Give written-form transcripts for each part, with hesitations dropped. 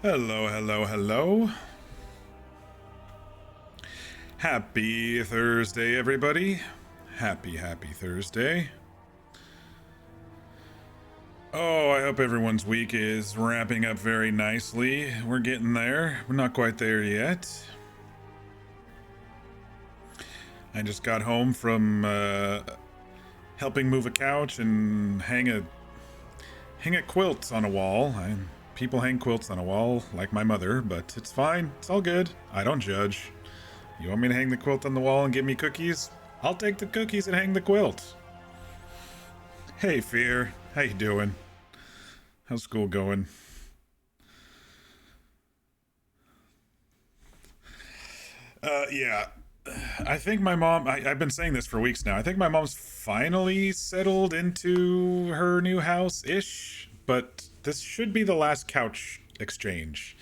Hello, hello, hello. Happy Thursday, everybody. Happy Thursday. Oh, I hope everyone's week is wrapping up very nicely. We're getting there. We're not quite there yet. I just got home from helping move a couch and hang a quilt on a wall. People hang quilts on a wall like my mother, but it's fine. It's all good. I don't judge. You want me to hang the quilt on the wall and give me cookies? I'll take the cookies and hang the quilt. Hey, Fear. How you doing? How's school going? Yeah. I think my mom, I've been saying this for weeks now. I think my mom's finally settled into her new house-ish, but this should be the last couch exchange.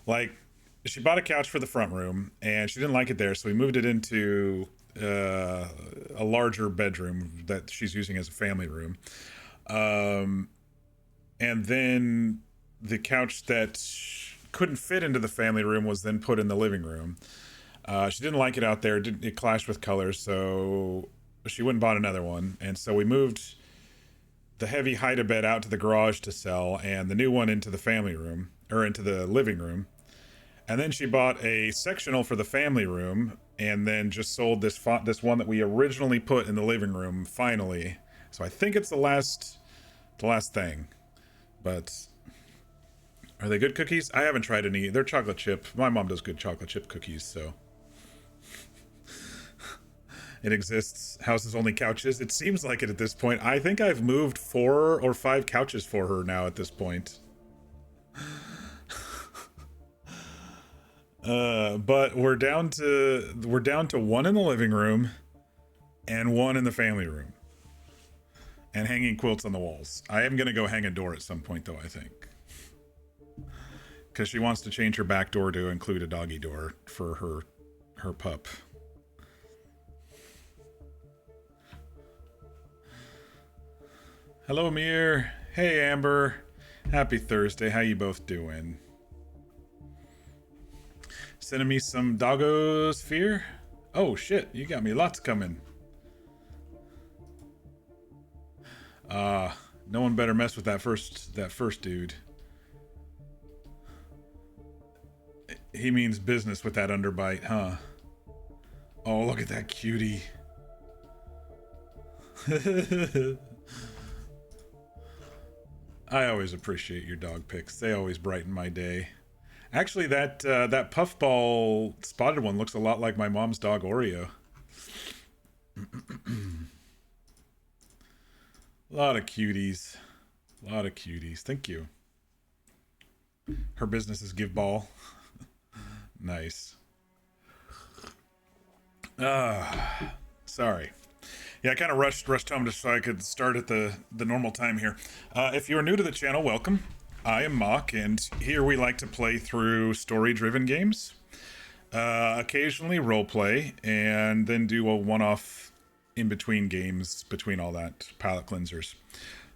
Like, she bought a couch for the front room, and she didn't like it there, so we moved it into a larger bedroom that she's using as a family room. Um, and then the couch that couldn't fit into the family room was then put in the living room. She didn't like it out there. It clashed with colors, so she went and bought another one. And so we moved the heavy hide bed out to the garage to sell, and the new one into the family room or into the living room. And then she bought a sectional for the family room, and then just sold this one that we originally put in the living room. Finally, so I think it's the last thing. But are they good cookies? I haven't tried any. They're chocolate chip. My mom does good chocolate chip cookies, so it exists. House is only couches. It seems like it at this point. I think I've moved 4 or 5 couches for her now at this point. But we're down to one in the living room and one in the family room, and hanging quilts on the walls. I am gonna go hang a door at some point, though. I think because she wants to change her back door to include a doggy door for her pup. Hello, Mir. Hey, Amber. Happy Thursday. How you both doing? Sending me some doggos fear. Oh shit, you got me lots coming. No one better mess with that first dude. He means business with that underbite, huh? Oh, look at that cutie. I always appreciate your dog pics. They always brighten my day. Actually, that puffball spotted one looks a lot like my mom's dog Oreo. A lot of cuties. A lot of cuties. Thank you. Her business is give ball. Nice. Sorry. Yeah, I kind of rushed home just so I could start at the normal time here. If you are new to the channel, welcome. I am Mock, and here we like to play through story-driven games. Occasionally roleplay, and then do a one-off in-between games between all that, palate cleansers.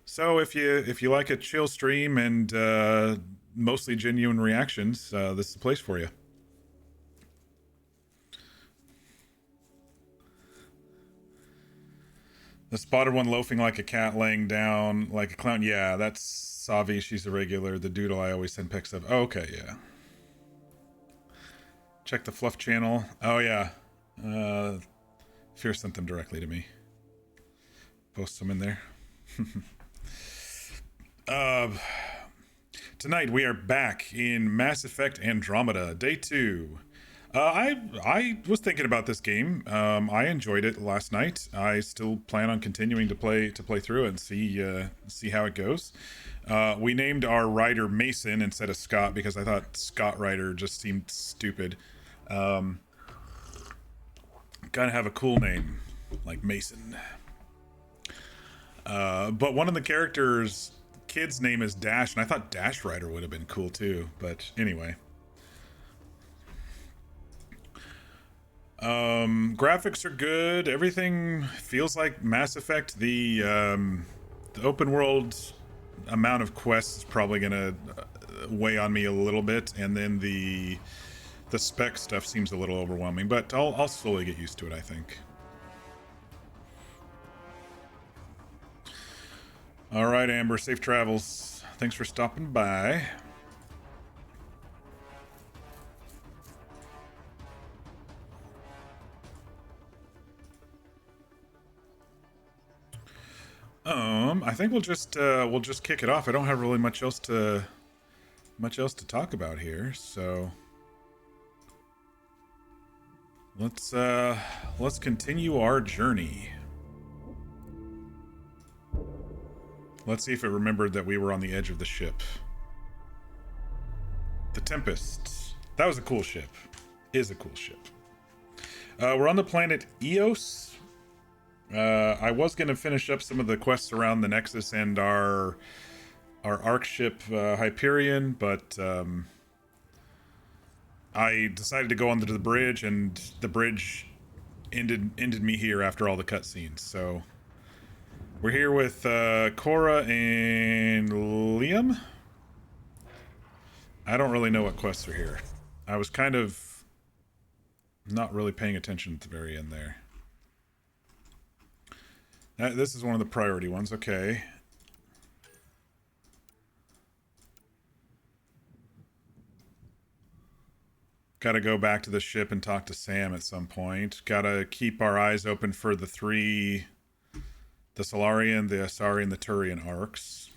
So if you like a chill stream and mostly genuine reactions, this is the place for you. The spotted one loafing like a cat, laying down like a clown. Yeah, that's Savi. She's a regular. The doodle I always send pics of. Okay, yeah. Check the fluff channel. Oh yeah. Fear sent them directly to me. Post them in there. uh, Tonight we are back in Mass Effect Andromeda, day 2. I was thinking about this game. I enjoyed it last night. I still plan on continuing to play through it and see how it goes. We named our rider Mason instead of Scott because I thought Scott Rider just seemed stupid. Gotta have a cool name like Mason. But one of the characters' kid's name is Dash, and I thought Dash Rider would have been cool too. But anyway. Graphics are good. Everything feels like Mass Effect. The open world amount of quests is probably gonna weigh on me a little bit, and then the spec stuff seems a little overwhelming, but I'll slowly get used to it, I think. All right, Amber, safe travels. Thanks for stopping by. I think we'll just kick it off. I don't have really much else to talk about here, so let's continue our journey. Let's see if it remembered that we were on the edge of the ship. The Tempest. That was a cool ship. Is a cool ship. We're on the planet Eos. I was going to finish up some of the quests around the Nexus and our Ark ship, Hyperion, but I decided to go under the bridge, and the bridge ended me here after all the cutscenes. So we're here with Cora and Liam. I don't really know what quests are here. I was kind of not really paying attention at the very end there. This is one of the priority ones. Okay. Gotta go back to the ship and talk to Sam at some point. Gotta keep our eyes open for the Solarian, the Asari, and the Turian arcs.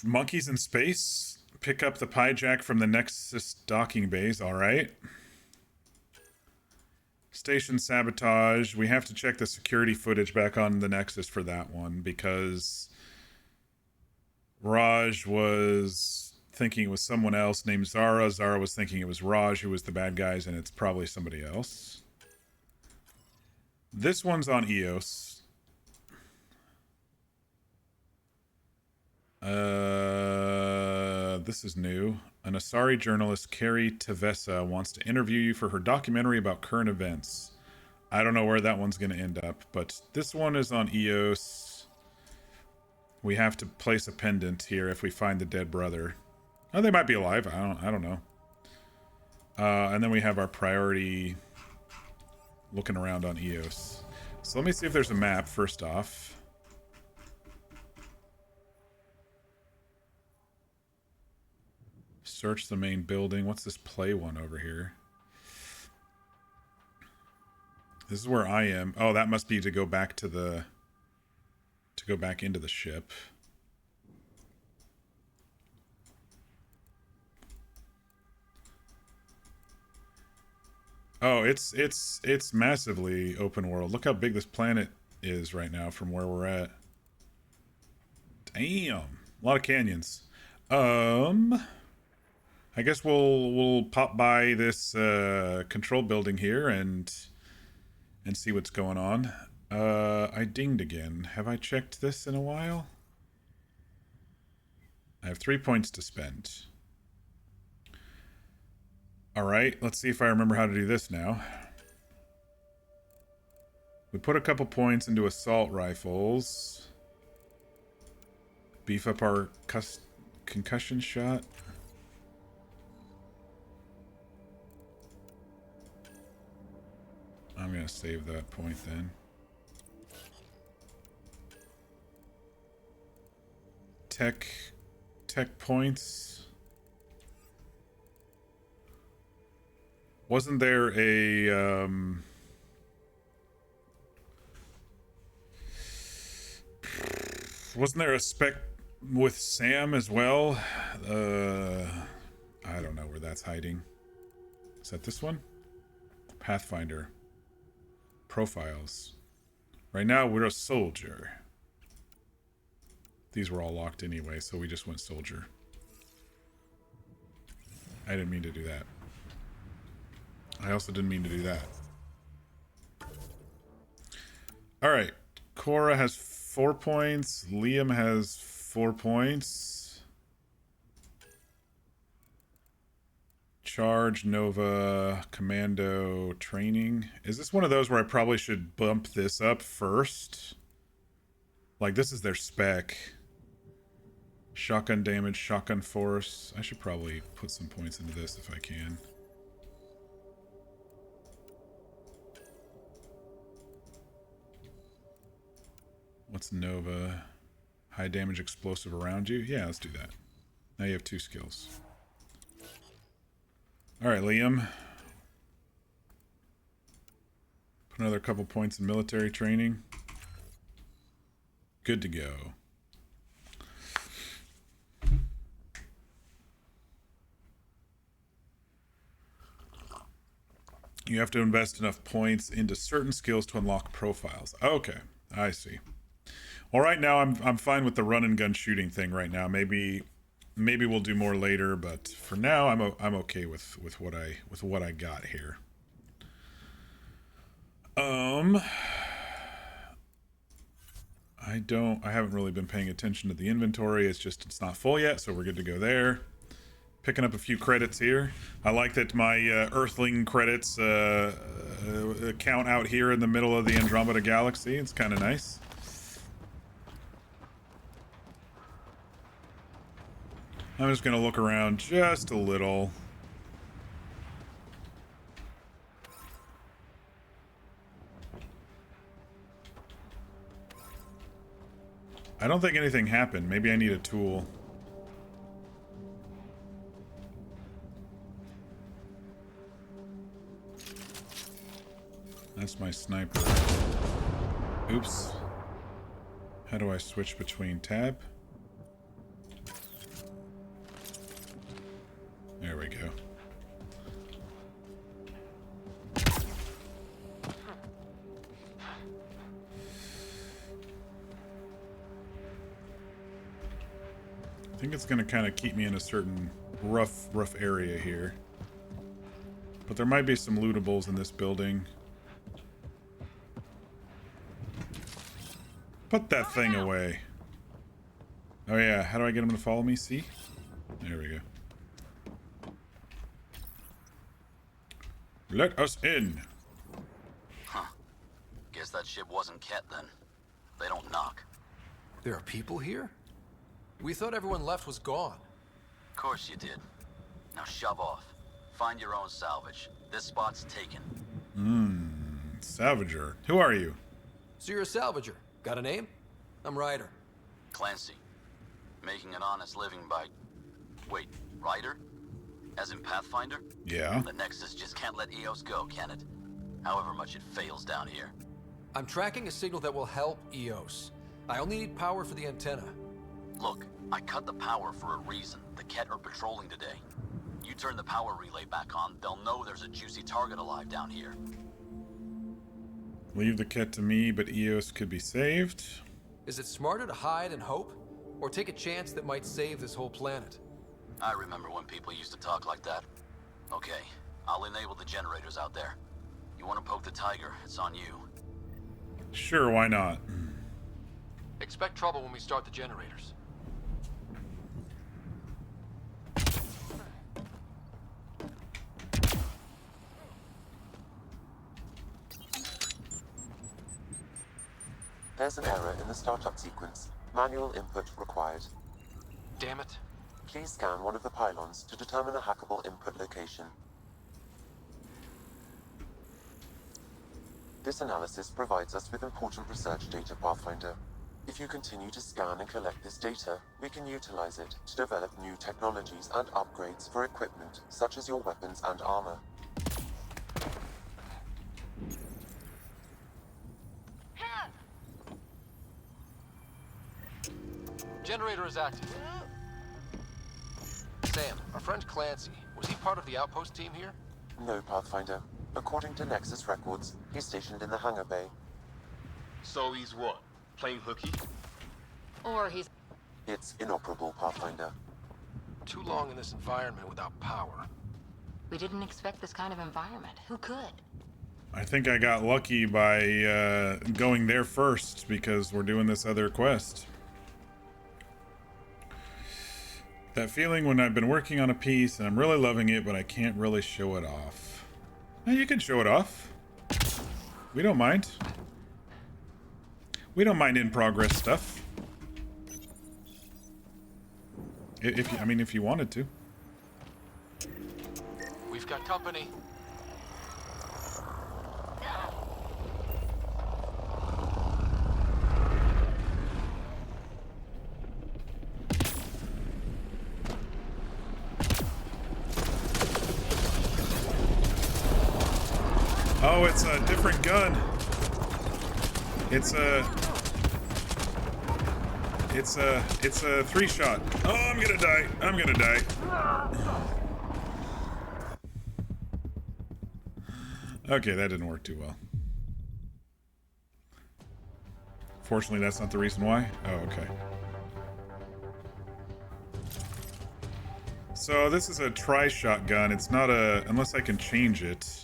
Monkeys in space. Pick up the Pyjack from the Nexus docking bays. Alright. Station sabotage. We have to check the security footage back on the Nexus for that one, because Raj was thinking it was someone else named Zara. Zara was thinking it was Raj who was the bad guys, and it's probably somebody else. This one's on Eos. This is new. An Asari journalist, Carrie Tavessa, wants to interview you for her documentary about current events. I don't know where that one's going to end up, but this one is on Eos. We have to place a pendant here if we find the dead brother. Oh, they might be alive. I don't know. And then we have our priority looking around on Eos. So let me see if there's a map first off. Search the main building. What's this play one over here? This is where I am. Oh, that must be to go back to the... to go back into the ship. Oh, it's massively open world. Look how big this planet is right now from where we're at. Damn. A lot of canyons. I guess we'll pop by this control building here and see what's going on. I dinged again. Have I checked this in a while? I have 3 points to spend. Alright, let's see if I remember how to do this now. We put a couple points into assault rifles. Beef up our concussion shot. I'm going to save that point then. Tech points. Wasn't there a wasn't there a spec with Sam as well? I don't know where that's hiding. Is that this one? Pathfinder. Profiles. Right now we're a soldier. These were all locked anyway, so we just went soldier. I didn't mean to do that. I also didn't mean to do that. Alright. Cora has 4 points. Liam has 4 points. Charge, Nova, Commando, Training. Is this one of those where I probably should bump this up first? Like, this is their spec. Shotgun damage, shotgun force. I should probably put some points into this if I can. What's Nova? High damage explosive around you? Yeah, let's do that. Now you have 2 skills. Alright, Liam. Put another couple points in military training. Good to go. You have to invest enough points into certain skills to unlock profiles. Okay, I see. Well, right now I'm fine with the run and gun shooting thing right now. Maybe we'll do more later, but for now I'm okay with what I got here. I haven't really been paying attention to the inventory. It's not full yet, so we're good to go there. Picking up a few credits here. I like that my Earthling credits count out here in the middle of the Andromeda galaxy. It's kind of nice. I'm just going to look around just a little. I don't think anything happened. Maybe I need a tool. That's my sniper. Oops. How do I switch between tab? There we go. I think it's going to kind of keep me in a certain rough area here. But there might be some lootables in this building. Put that thing away. Oh yeah, how do I get him to follow me? See? There we go. Let us in. Huh. Guess that ship wasn't Ket then. They don't knock. There are people here? We thought everyone left was gone. Of course you did. Now shove off. Find your own salvage. This spot's taken. Salvager. Who are you? So you're a salvager. Got a name? I'm Ryder. Clancy. Making an honest living by... Wait, Ryder? As in Pathfinder? Yeah. The Nexus just can't let Eos go, can it? However much it fails down here. I'm tracking a signal that will help Eos. I only need power for the antenna. Look, I cut the power for a reason. The Ket are patrolling today. You turn the power relay back on, they'll know there's a juicy target alive down here. Leave the Ket to me, but Eos could be saved. Is it smarter to hide and hope? Or take a chance that might save this whole planet? I remember when people used to talk like that. Okay, I'll enable the generators out there. You want to poke the tiger, it's on you. Sure, why not? Expect trouble when we start the generators. There's an error in the startup sequence. Manual input required. Damn it. Please scan one of the pylons to determine a hackable input location. This analysis provides us with important research data, Pathfinder. If you continue to scan and collect this data, we can utilize it to develop new technologies and upgrades for equipment, such as your weapons and armor. Generator is active. Sam, our friend Clancy, was he part of the outpost team here? No, Pathfinder. According to Nexus records, he's stationed in the hangar bay. So he's what? Playing hooky? Or he's... It's inoperable, Pathfinder. Too long in this environment without power. We didn't expect this kind of environment. Who could? I think I got lucky by going there first because we're doing this other quest. That feeling when I've been working on a piece and I'm really loving it, but I can't really show it off. Now you can show it off. We don't mind. We don't mind in progress stuff. If you wanted to. We've got company. Oh, it's a different gun. It's a 3-shot. Oh, I'm gonna die. I'm gonna die. Okay, that didn't work too well. Fortunately, that's not the reason why. Oh, okay. So this is a tri-shot gun. It's not a... Unless I can change it.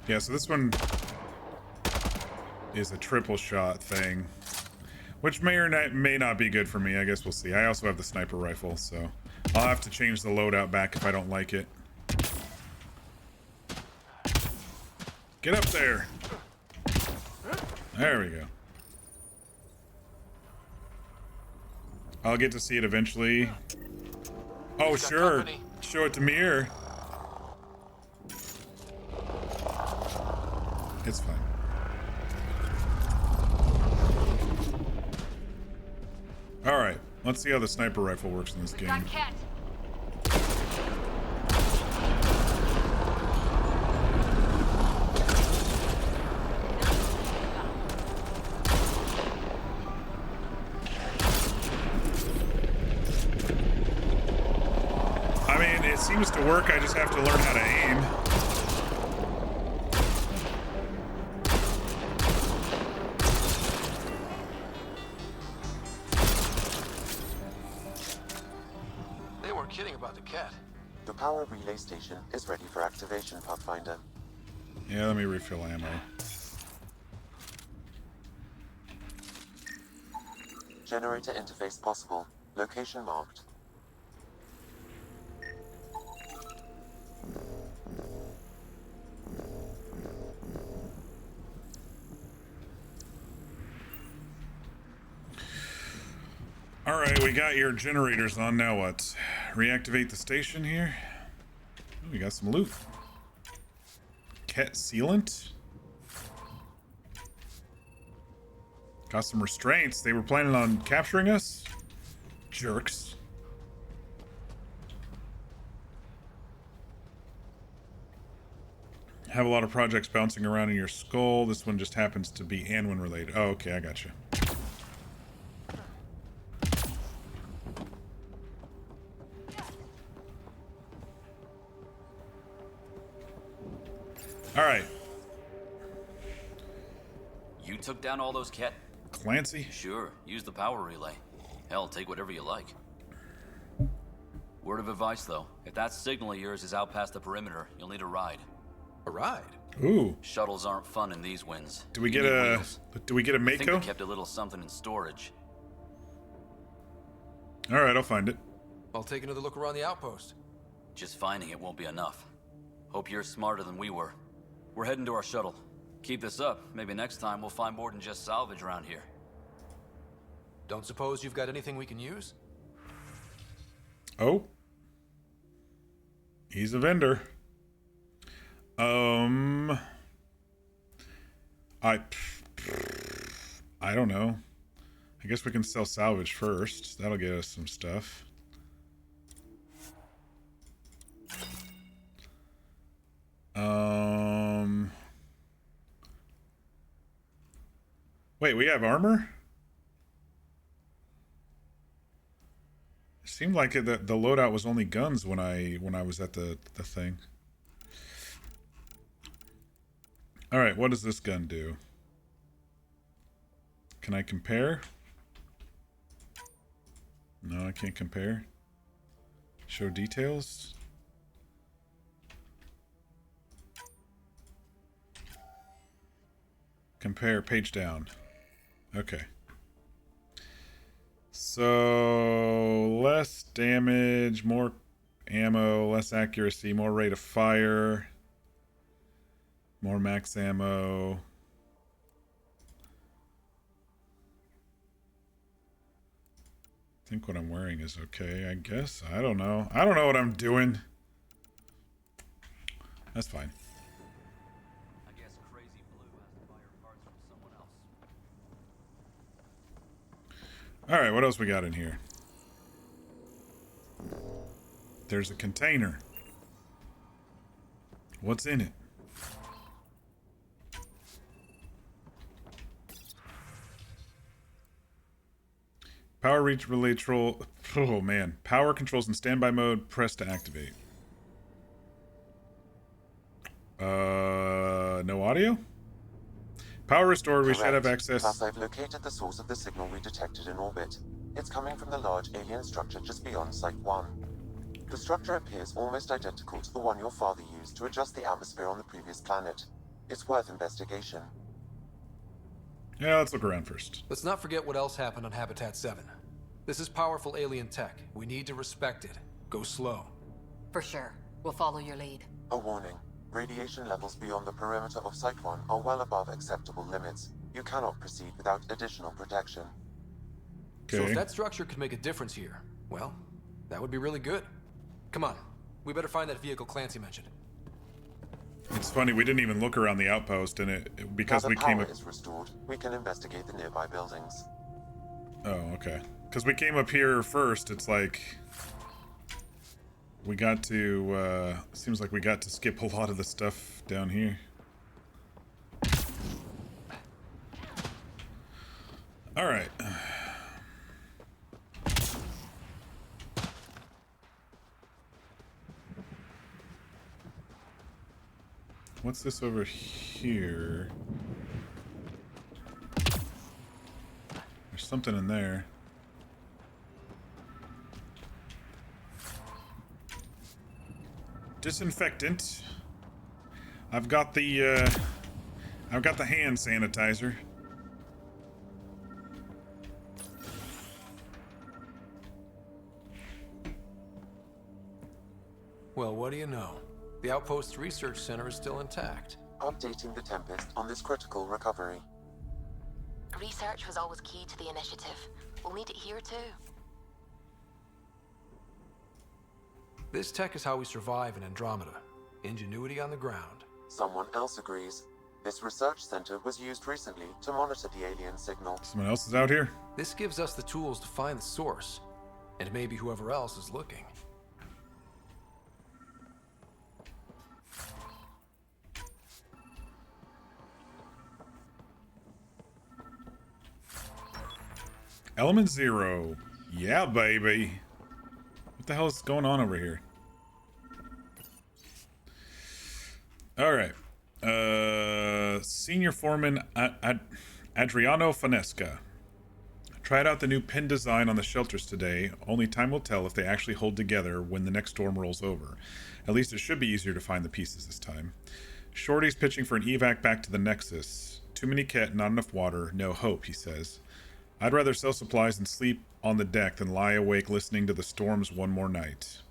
Yeah, so this one is a triple shot thing, which may or may not be good for me. I guess we'll see. I also have the sniper rifle, so I'll have to change the loadout back if I don't like it. Get up there. There we go. I'll get to see it eventually. Oh, sure. Company. Show it to Mir. It's fine. Alright, let's see how the sniper rifle works in this game. Got Cat. I mean, it seems to work, I just have to learn how to aim. The power relay station is ready for activation, Pathfinder. Yeah, let me refill ammo. Generator interface possible. Location marked. Alright, we got your generators on, now what? Reactivate the station here. Oh, we got some loot. Ket sealant. Got some restraints. They were planning on capturing us? Jerks. Have a lot of projects bouncing around in your skull. This one just happens to be Anwin related. Oh, okay, I got you. Alright. You took down all those Ket? Clancy? Sure, use the power relay. Hell, take whatever you like. Word of advice, though. If that signal of yours is out past the perimeter, you'll need a ride. A ride? Ooh. Shuttles aren't fun in these winds. Do we You get need a... wheels. Do we get a I think they Mako? kept a little something in storage. Alright, I'll find it. I'll take another look around the outpost. Just finding it won't be enough. Hope you're smarter than we were. We're heading to our shuttle. Keep this up. Maybe next time we'll find more than just salvage around here. Don't suppose you've got anything we can use? Oh. He's a vendor. I don't know. I guess we can sell salvage first. That'll get us some stuff. Wait, we have armor? It seemed like the loadout was only guns when I was at the thing. All right, what does this gun do? Can I compare? No, I can't compare. Show details. Compare, page down. Okay. So, less damage, more ammo, less accuracy, more rate of fire, more max ammo. I think what I'm wearing is okay, I guess. I don't know. I don't know what I'm doing. That's fine. I guess Crazy Blue has to buy her parts from someone else. Alright, what else we got in here? There's a container. What's in it? Power reach relay troll. Oh man. Power controls in standby mode. Press to activate. No audio? Power restored. We should have Correct. access. Plus, I've located the source of the signal we detected in orbit. It's coming from the large alien structure just beyond Site 1. The structure appears almost identical to the one your father used to adjust the atmosphere on the previous planet. It's worth investigation. Yeah, let's look around first. Let's not forget what else happened on Habitat 7. This is powerful alien tech. We need to respect it. Go slow. For sure. We'll follow your lead. A warning. Radiation levels beyond the perimeter of Site 1 are well above acceptable limits. You cannot proceed without additional protection. So Okay. if that structure could make a difference here, well, that would be really good. Come on. We better find that vehicle Clancy mentioned. It's funny, we didn't even look around the outpost, and because Now we the came power up. is restored, we can investigate the nearby buildings. Oh, okay. Because we came up here first, it's like we got to. Seems like we got to skip a lot of the stuff down here. All right. What's this over here? There's something in there. Disinfectant. I've got the hand sanitizer. Well, what do you know? The Outpost's research center is still intact. Updating the Tempest on this critical recovery. Research was always key to the initiative. We'll need it here too. This tech is how we survive in Andromeda. Ingenuity on the ground. Someone else agrees. This research center was used recently to monitor the alien signal. Someone else is out here? This gives us the tools to find the source, and maybe whoever else is looking. Element 0. Yeah, baby. What the hell is going on over here? Alright. Senior Foreman Adriano Finesca. Tried out the new pin design on the shelters today. Only time will tell if they actually hold together when the next storm rolls over. At least it should be easier to find the pieces this time. Shorty's pitching for an evac back to the Nexus. Too many ket, not enough water, no hope, he says. I'd rather sell supplies and sleep on the deck than lie awake listening to the storms one more night.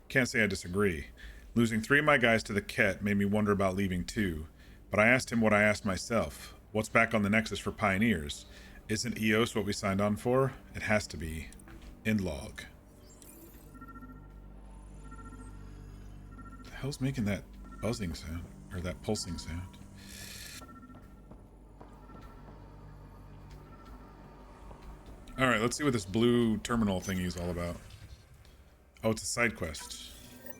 Can't say I disagree. Losing 3 of my guys to the Ket made me wonder about leaving too. But I asked him what I asked myself. What's back on the Nexus for Pioneers? Isn't Eos what we signed on for? It has to be. End log. The hell's making that buzzing sound? Or that pulsing sound? Alright, let's see what this blue terminal thingy is all about. Oh, it's a side quest.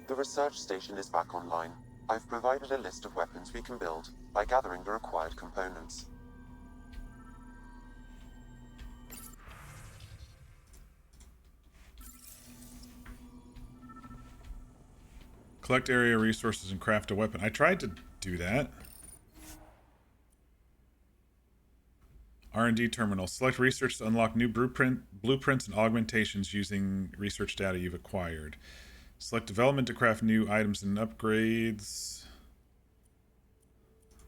The research station is back online. I've provided a list of weapons we can build by gathering the required components. Collect area resources and craft a weapon. I tried to do that. R&D terminal. Select research to unlock new blueprints and augmentations using research data you've acquired. Select development to craft new items and upgrades.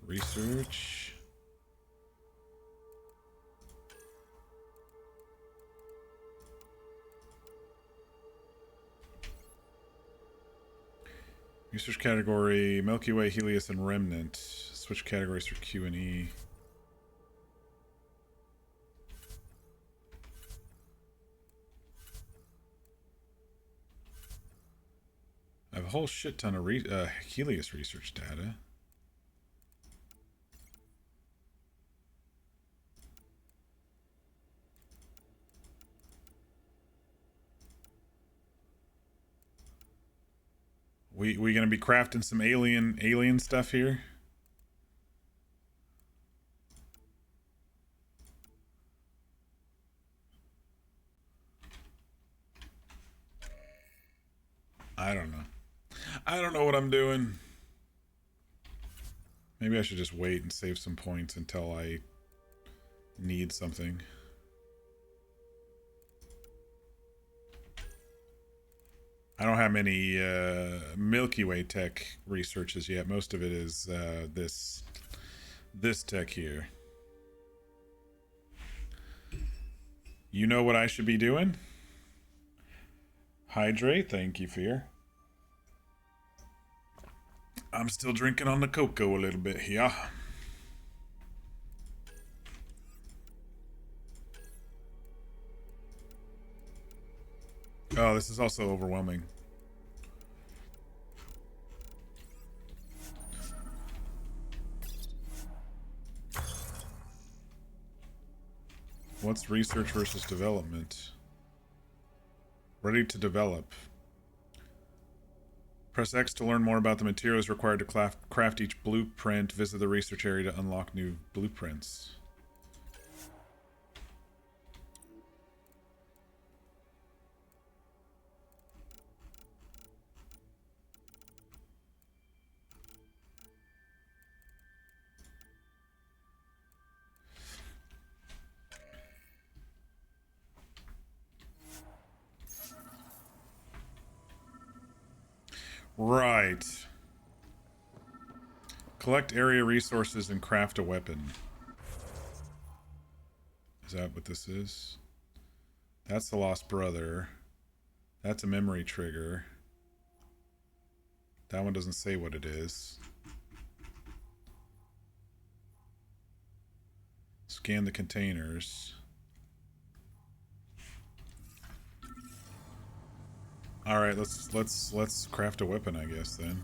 Research. Research category, Milky Way, Helios, and Remnant. Switch categories for Q and E. I have a whole shit ton of Helios research data. We gonna be crafting some alien stuff here? I don't know. I don't know what I'm doing. Maybe I should just wait and save some points until I need something. I don't have any Milky Way tech researches yet. Most of it is this tech here. You know what I should be doing? Hydrate, thank you, Fear. I'm still drinking on the cocoa a little bit here. Oh, this is also overwhelming. What's research versus development? Ready to develop. Press X to learn more about the materials required to craft each blueprint. Visit the research area to unlock new blueprints. Right. Collect area resources and craft a weapon. Is that what this is? That's the Lost Brother. That's a memory trigger. That one doesn't say what it is. Scan the containers. All right, let's craft a weapon, I guess then.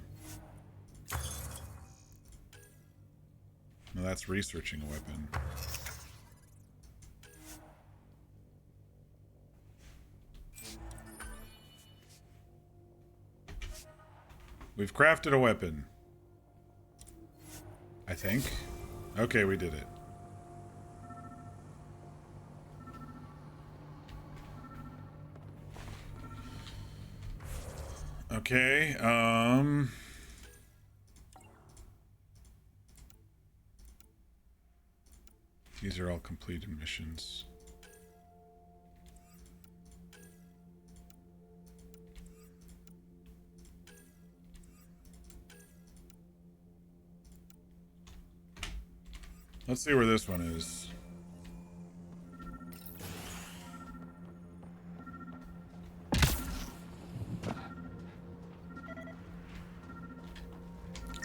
No, that's researching a weapon. We've crafted a weapon. I think. Okay, we did it. Okay, these are all completed missions. Let's see where this one is.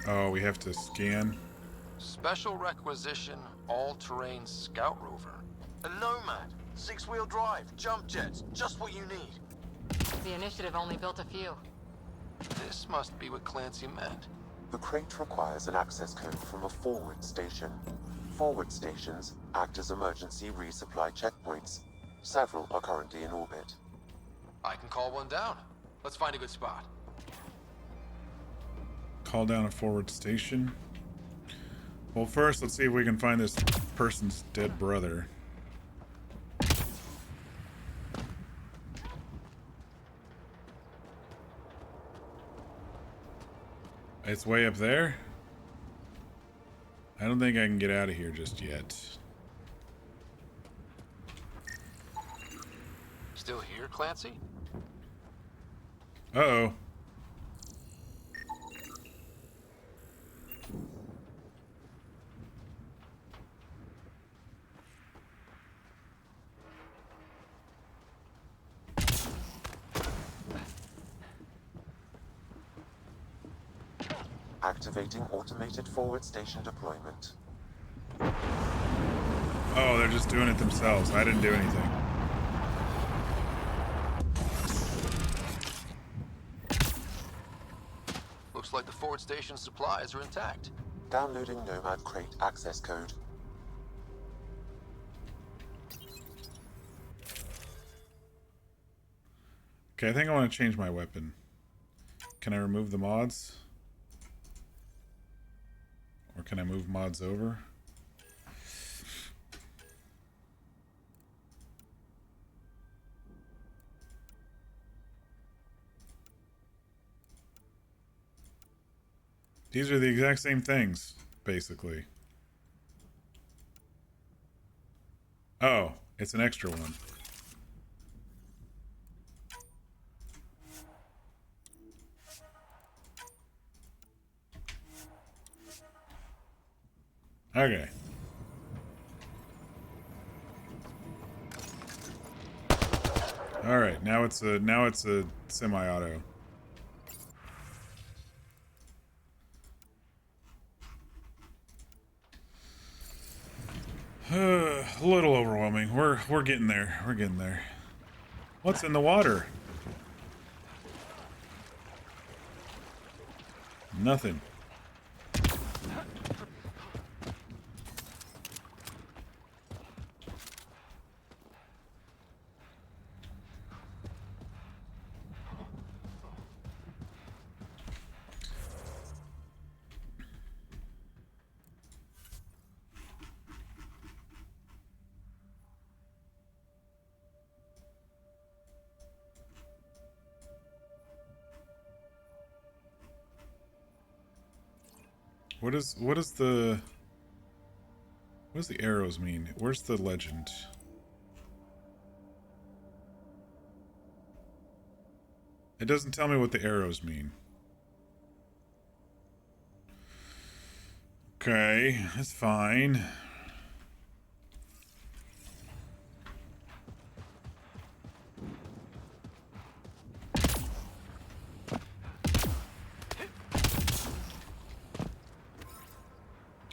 Oh, we have to scan. Special requisition, all-terrain scout rover. A Nomad, 6-wheel drive, jump jets, just what you need. The initiative only built a few. This must be what Clancy meant. The crate requires an access code from a forward station. Forward stations act as emergency resupply checkpoints. Several are currently in orbit. I can call one down. Let's find a good spot. Call down a forward station. Well, first, let's see if we can find this person's dead brother. It's way up there. I don't think I can get out of here just yet. still here, Clancy? Uh-oh. Activating automated forward station deployment. Oh, they're just doing it themselves. I didn't do anything. Looks like the forward station supplies are intact. Downloading Nomad Crate access code. Okay, I think I want to change my weapon. Can I remove the mods? Or can I move mods over? These are the exact same things, basically. Oh, it's an extra one. Okay. All right, now it's a semi-auto. A little overwhelming. We're getting there. We're getting there. What's in the water? Nothing. What does the arrows mean? Where's the legend? It doesn't tell me what the arrows mean. Okay, that's fine.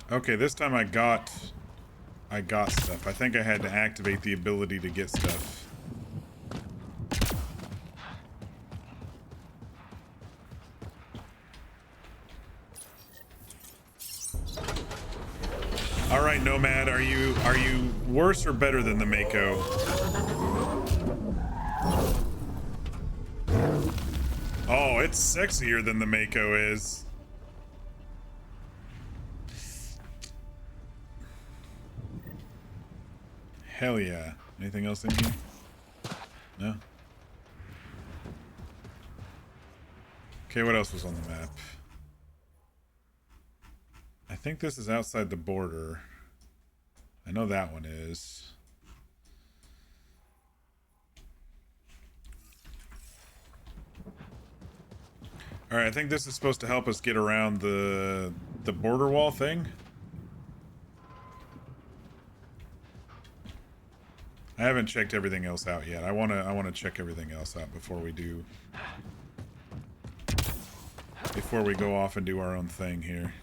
Okay, this time I got stuff. I think I had to activate the ability to get stuff. All right, Nomad, are you worse or better than the Mako? Oh, it's sexier than the Mako is. Hell yeah. Anything else in here? No? Okay, what else was on the map? I think this is outside the border. I know that one is. Alright, I think this is supposed to help us get around the border wall thing. I haven't checked everything else out yet. I wanna check everything else out before we go off and do our own thing here.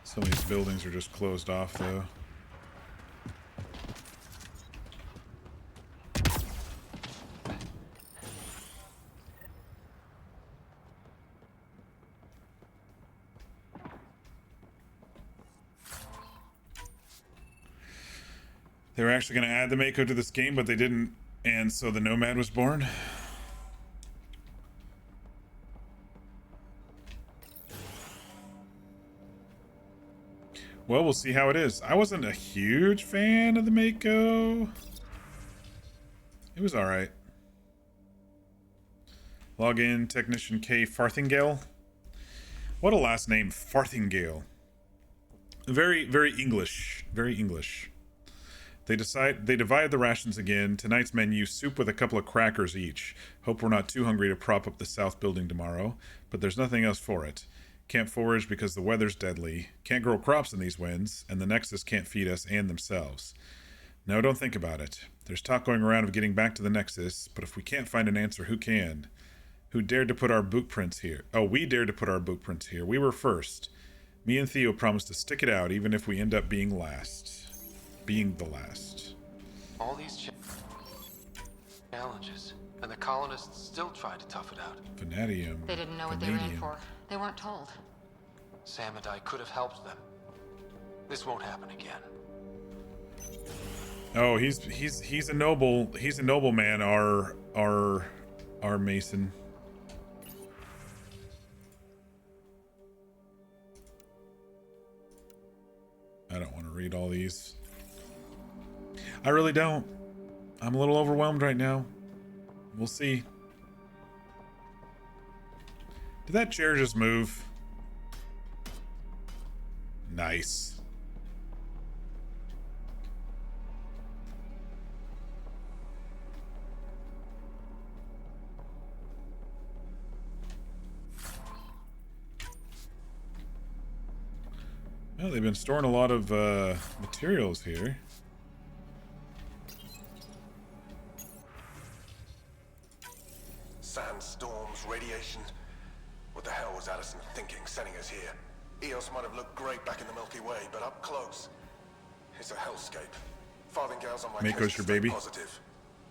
Some of these buildings are just closed off though. They were actually going to add the Mako to this game, but they didn't, and so the Nomad was born. Well, we'll see how it is. I wasn't a huge fan of the Mako. It was alright. Log in, Technician K. Farthingale. What a last name, Farthingale. Very, very English. Very English. They divide the rations again. Tonight's menu: soup with a couple of crackers each. Hope we're not too hungry to prop up the south building tomorrow, but there's nothing else for it. Can't forage because the weather's deadly. Can't grow crops in these winds, and the Nexus can't feed us and themselves. No, don't think about it. There's talk going around of getting back to the Nexus, but if we can't find an answer, who can? Who dared to put our boot prints here? Oh, we dared to put our boot prints here. We were first. Me and Theo promised to stick it out, even if we end up being last. Being the last. All these challenges, and the colonists still tried to tough it out. Vanadium. They didn't know what they were in for. They weren't told. Sam and I could have helped them. This won't happen again. Oh, he's a noble man, our Mason. I don't want to read all these. I really don't. I'm a little overwhelmed right now. We'll see. Did that chair just move? Nice. Well, they've been storing a lot of materials here. Sandstorms, radiation. What the hell was Allison thinking, sending us here? Eos might have looked great back in the Milky Way, but up close, it's a hellscape. Farthingale's on my case Mako's to your stay baby. positive.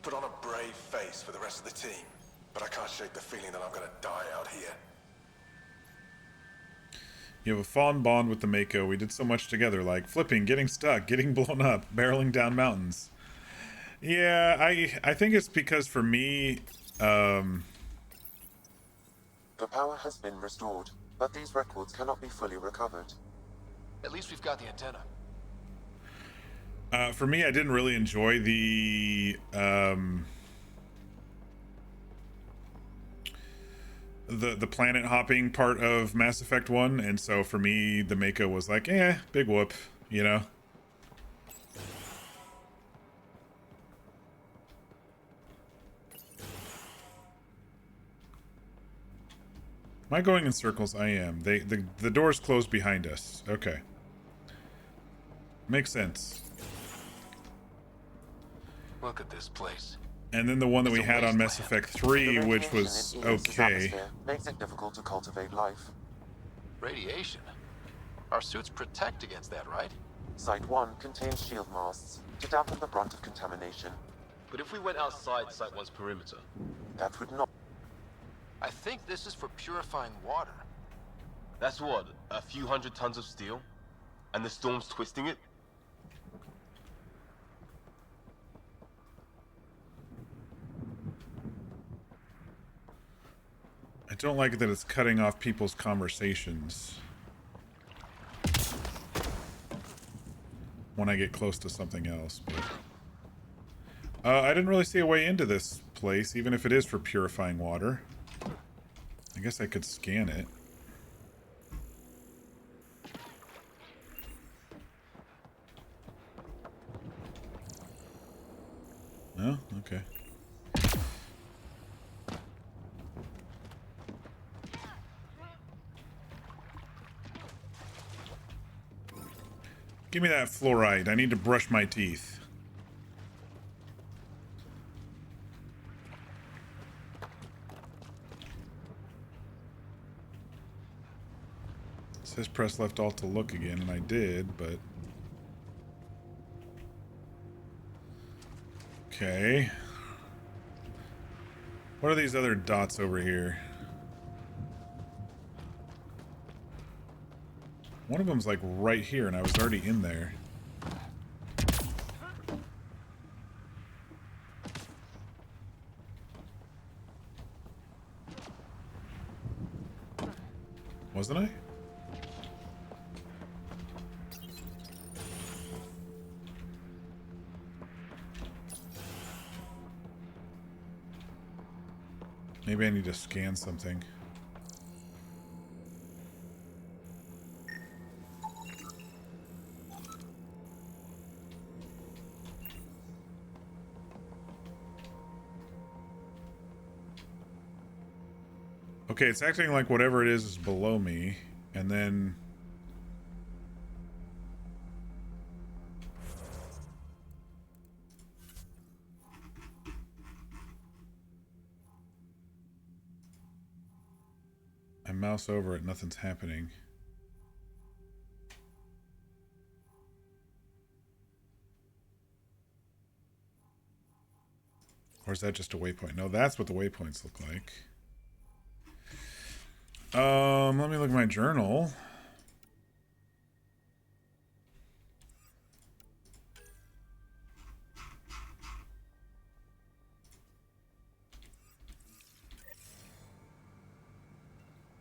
Put on a brave face for the rest of the team, but I can't shake the feeling that I'm gonna die out here. You have a fond bond with the Mako. We did so much together, like flipping, getting stuck, getting blown up, barreling down mountains. Yeah, I think it's because for me, The power has been restored, but these records cannot be fully recovered. At least we've got the antenna. for me, I didn't really enjoy the planet hopping part of Mass Effect 1, and so for me the Mako was like, big whoop, you know. Am I going in circles? I am. The door's closed behind us. Okay. Makes sense. Look at this place. And then the one that we had on Mass Effect 3, The which radiation was in Eos's okay. atmosphere makes it difficult to cultivate life. Radiation. Our suits protect against that, right? Site 1 contains shield masts to dampen the brunt of contamination. But if we went outside Site 1's perimeter, That would not. I think this is for purifying water. that's what, a few hundred tons of steel? And the storm's twisting it? I don't like that it's cutting off people's conversations when I get close to something else, but I didn't really see a way into this place, even if it is for purifying water. I guess I could scan it. No? Okay. Give me that fluoride. I need to brush my teeth. It says press left alt to look again, and I did, but... Okay. What are these other dots over here? One of them's like right here, and I was already in there. Wasn't I? Maybe I need to scan something. Okay, it's acting like whatever it is below me, and then... I mouse over it, nothing's happening. Or is that just a waypoint? No, that's what the waypoints look like. Let me look at my journal.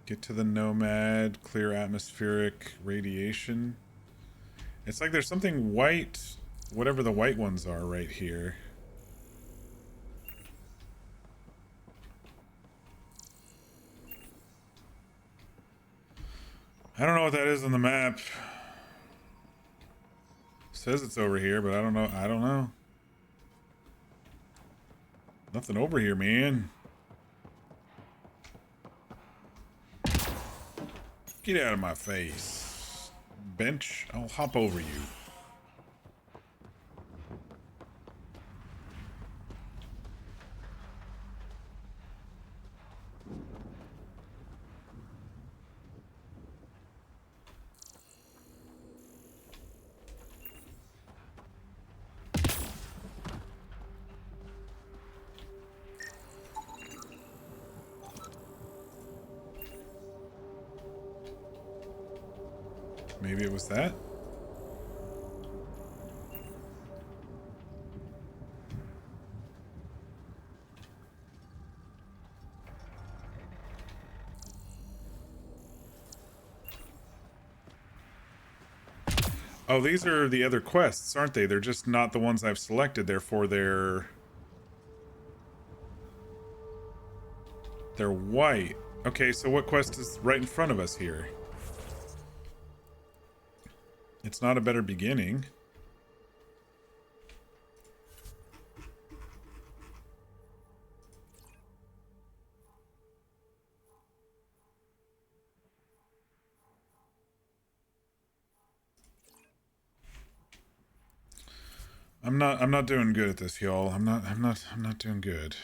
Get to the Nomad, clear atmospheric radiation. It's like there's something white, whatever the white ones are right here. I don't know what that is on the map. It says it's over here, but I don't know. I don't know. Nothing over here, man. Get out of my face. Bench, I'll hop over you. Maybe it was that? Oh, these are the other quests, aren't they? They're just not the ones I've selected, therefore they're white. Okay, so what quest is right in front of us here? It's not a better beginning. I'm not doing good at this, y'all. I'm not doing good.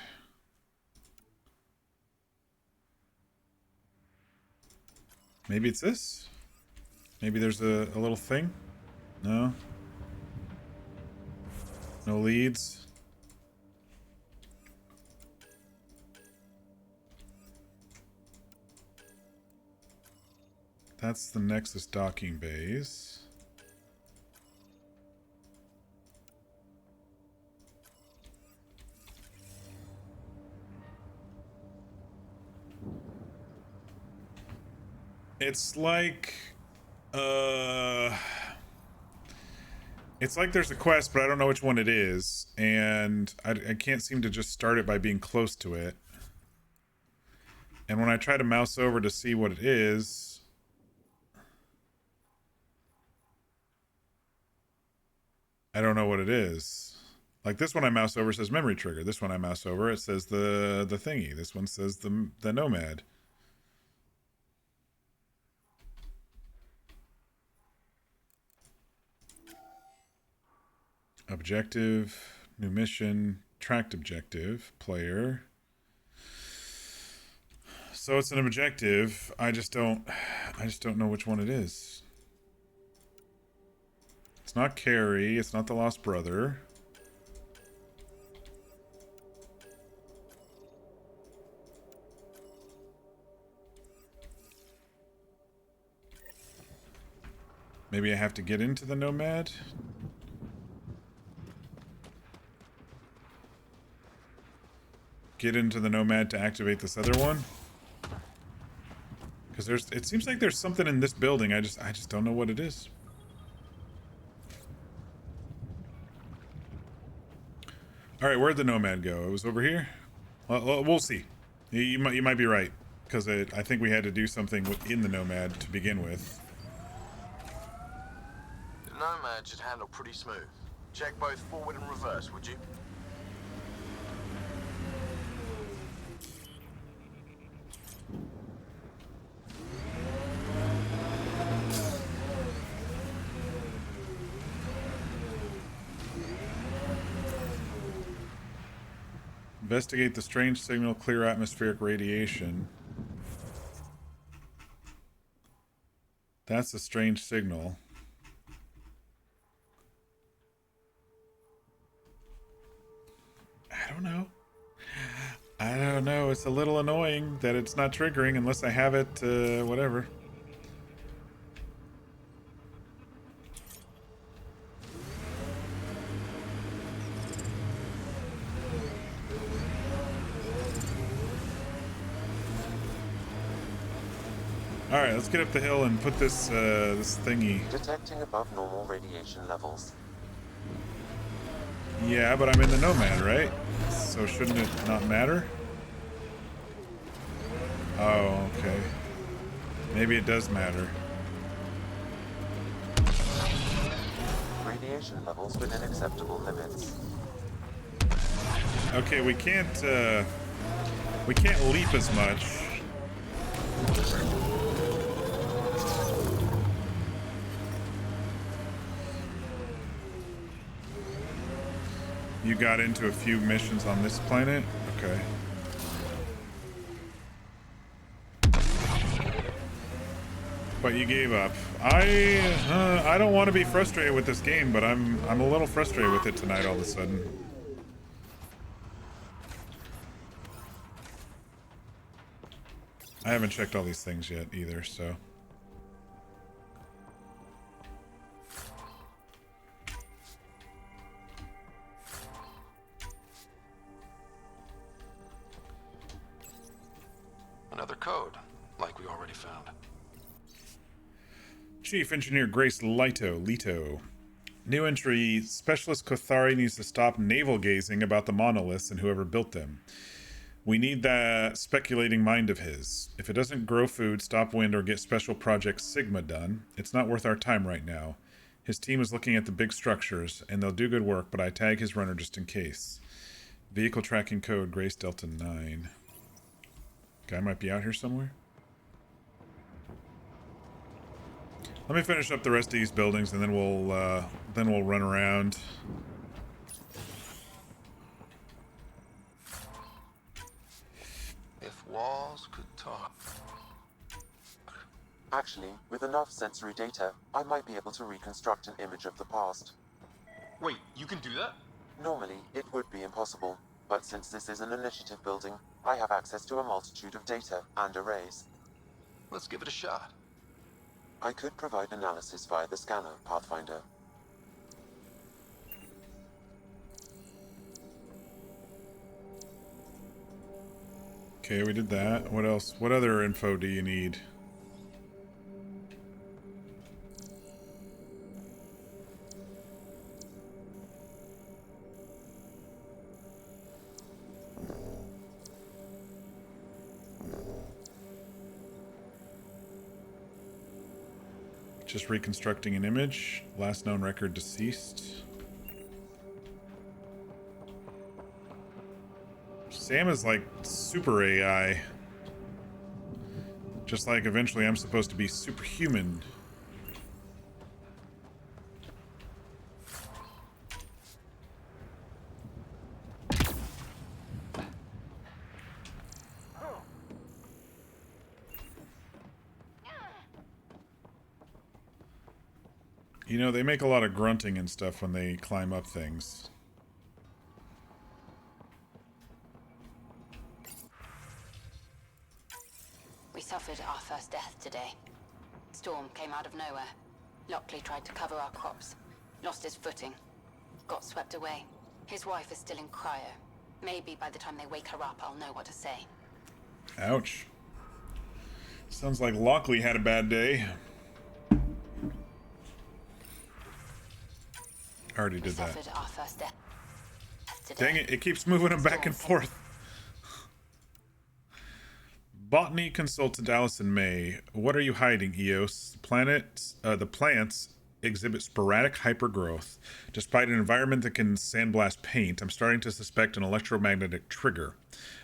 Maybe it's this? Maybe there's a little thing? No? No leads? That's the Nexus docking bays. It's like... It's like there's a quest, but I don't know which one it is. And I can't seem to just start it by being close to it. And when I try to mouse over to see what it is... I don't know what it is. Like this one I mouse over says memory trigger. This one I mouse over, it says the thingy. This one says the Nomad. Objective, new mission, tracked objective, player. So it's an objective. I just don't know which one it is. It's not Carrie, it's not the Lost Brother. Maybe I have to get into the Nomad? Get into the Nomad to activate this other one? Because it seems like there's something in this building. I just don't know what it is. All right, where'd the Nomad go? It was over here. Well, we'll see. You might be right, because I think we had to do something in the Nomad to begin with. The Nomad should handle pretty smooth. Check both forward and reverse, would you? Investigate the strange signal, clear atmospheric radiation. That's a strange signal. I don't know. I don't know. It's a little annoying that it's not triggering unless I have it, whatever. All right, let's get up the hill and put this this thingy. Detecting above normal radiation levels. Yeah, but I'm in the Nomad, right? So shouldn't it not matter? Oh, okay. Maybe it does matter. Radiation levels within acceptable limits. Okay, we can't leap as much. You got into a few missions on this planet? Okay. But you gave up. I don't want to be frustrated with this game, but I'm a little frustrated with it tonight all of a sudden. I haven't checked all these things yet either, so. Another code, like we already found. Chief Engineer Grace Leto. New entry, Specialist Kothari needs to stop navel-gazing about the monoliths and whoever built them. We need that speculating mind of his. If it doesn't grow food, stop wind, or get Special Project Sigma done, it's not worth our time right now. His team is looking at the big structures, and they'll do good work, but I tag his runner just in case. Vehicle tracking code, Grace Delta 9. Guy might be out here somewhere. Let me finish up the rest of these buildings, and then we'll run around. If walls could talk. Actually, with enough sensory data, I might be able to reconstruct an image of the past. Wait, you can do that? Normally, it would be impossible, but since this is an initiative building, I have access to a multitude of data and arrays. Let's give it a shot. I could provide analysis via the scanner, Pathfinder. Okay, we did that. What else? What other info do you need? Just reconstructing an image. Last known record deceased. Sam is like super AI. Just like eventually I'm supposed to be superhuman. You know, they make a lot of grunting and stuff when they climb up things. We suffered our first death today. Storm came out of nowhere. Lockley tried to cover our crops. Lost his footing. Got swept away. His wife is still in cryo. Maybe by the time they wake her up, I'll know what to say. Ouch. Sounds like Lockley had a bad day. Already did that. Suffered our first death today. Dang it, it keeps moving him back and forth. Botany consultant Allison May. What are you hiding, Eos? The plants exhibit sporadic hypergrowth. Despite an environment that can sandblast paint, I'm starting to suspect an electromagnetic trigger.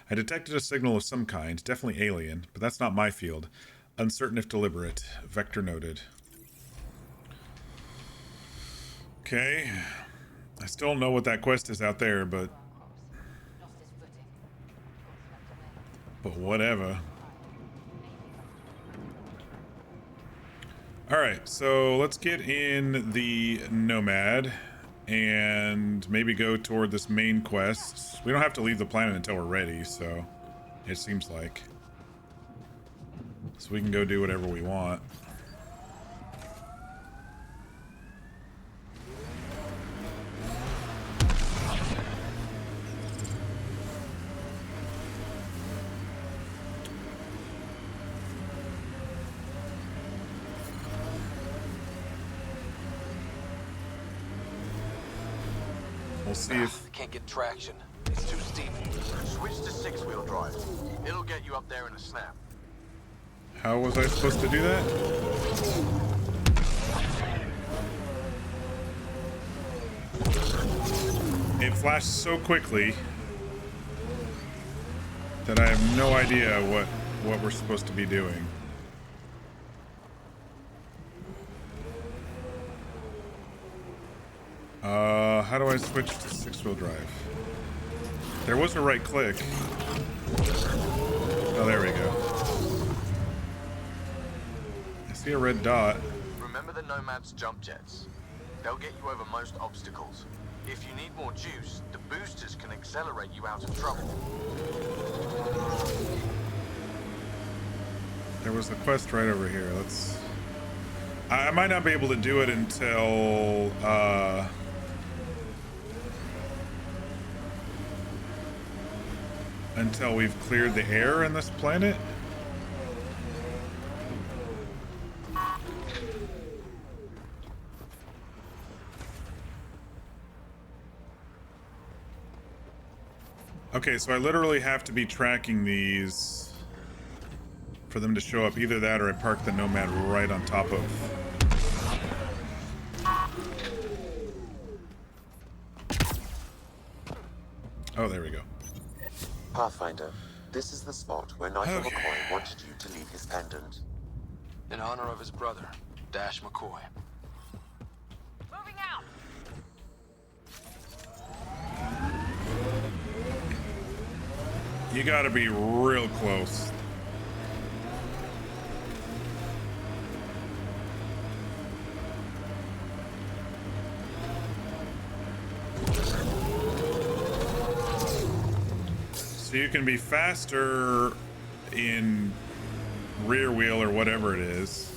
I detected a signal of some kind, definitely alien, but that's not my field. Uncertain if deliberate. Vector noted. Okay. I still don't know what that quest is out there, but... But whatever. Alright, so let's get in the Nomad and maybe go toward this main quest. We don't have to leave the planet until we're ready, so it seems like. So we can go do whatever we want. We'll see if... Can't get traction. It's too steep. Switch to six-wheel drive. It'll get you up there in a snap. How was I supposed to do that? It flashed so quickly that I have no idea what we're supposed to be doing. How do I switch to six-wheel drive? There was a right click. Oh, there we go. I see a red dot. Remember the Nomad's jump jets? They'll get you over most obstacles. If you need more juice, the boosters can accelerate you out of trouble. There was a quest right over here. Let's... I might not be able to do it until we've cleared the air in this planet. Okay, so I literally have to be tracking these for them to show up. Either that or I park the Nomad right on top of... Oh, there we go. Pathfinder, this is the spot where Nigel Okay. McCoy wanted you to leave his pendant. In honor of his brother, Dash McCoy. Moving out! You gotta be real close. So you can be faster in rear wheel or whatever it is.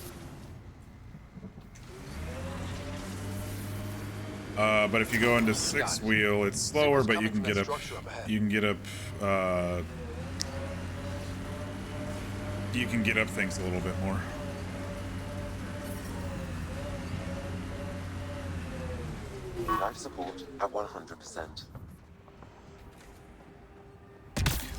But if you go into six wheel, it's slower, but you can get up. You can get up. You can get up things a little bit more. Life support at 100%.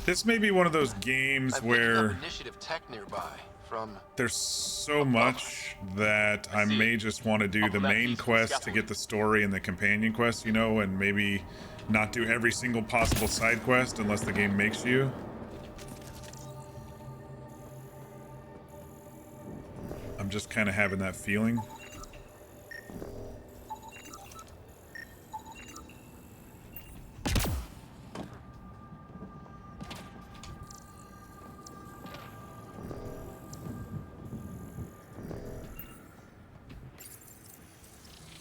This may be one of those games I'm picking where up initiative tech nearby from there's so much that I may just want to do the main quest to get the story and the companion quest, you know, and maybe not do every single possible side quest unless the game makes you. I'm just kind of having that feeling.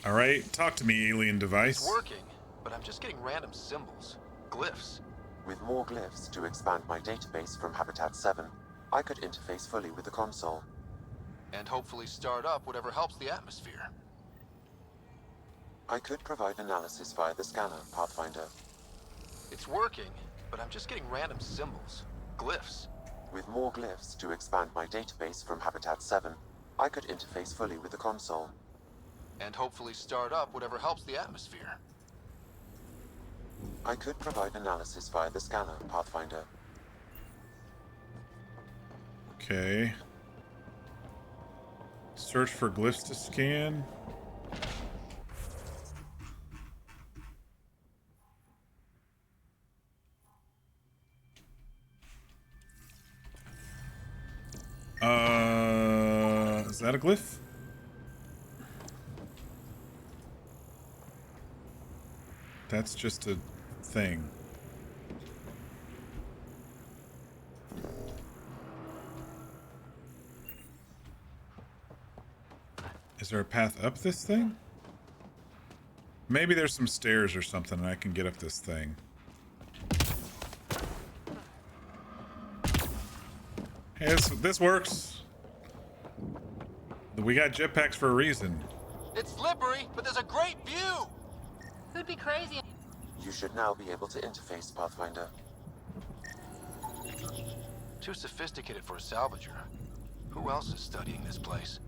All right, talk to me, alien device. It's working, but I'm just getting random symbols, glyphs. With more glyphs to expand my database from Habitat 7, I could interface fully with the console. And hopefully start up whatever helps the atmosphere. I could provide analysis via the scanner, Pathfinder. It's working, but I'm just getting random symbols, glyphs. With more glyphs to expand my database from Habitat 7, I could interface fully with the console. And hopefully start up whatever helps the atmosphere. I could provide analysis via the scanner, Pathfinder. Okay. Search for glyphs to scan. Is that a glyph? That's just a thing. there a path up this thing? Maybe there's some stairs or something and I can get up this thing. Hey, this works. We got jetpacks for a reason. It's slippery, but there's a great view! Who'd be crazy? You should now be able to interface, Pathfinder. Too sophisticated for a salvager. Who else is studying this place?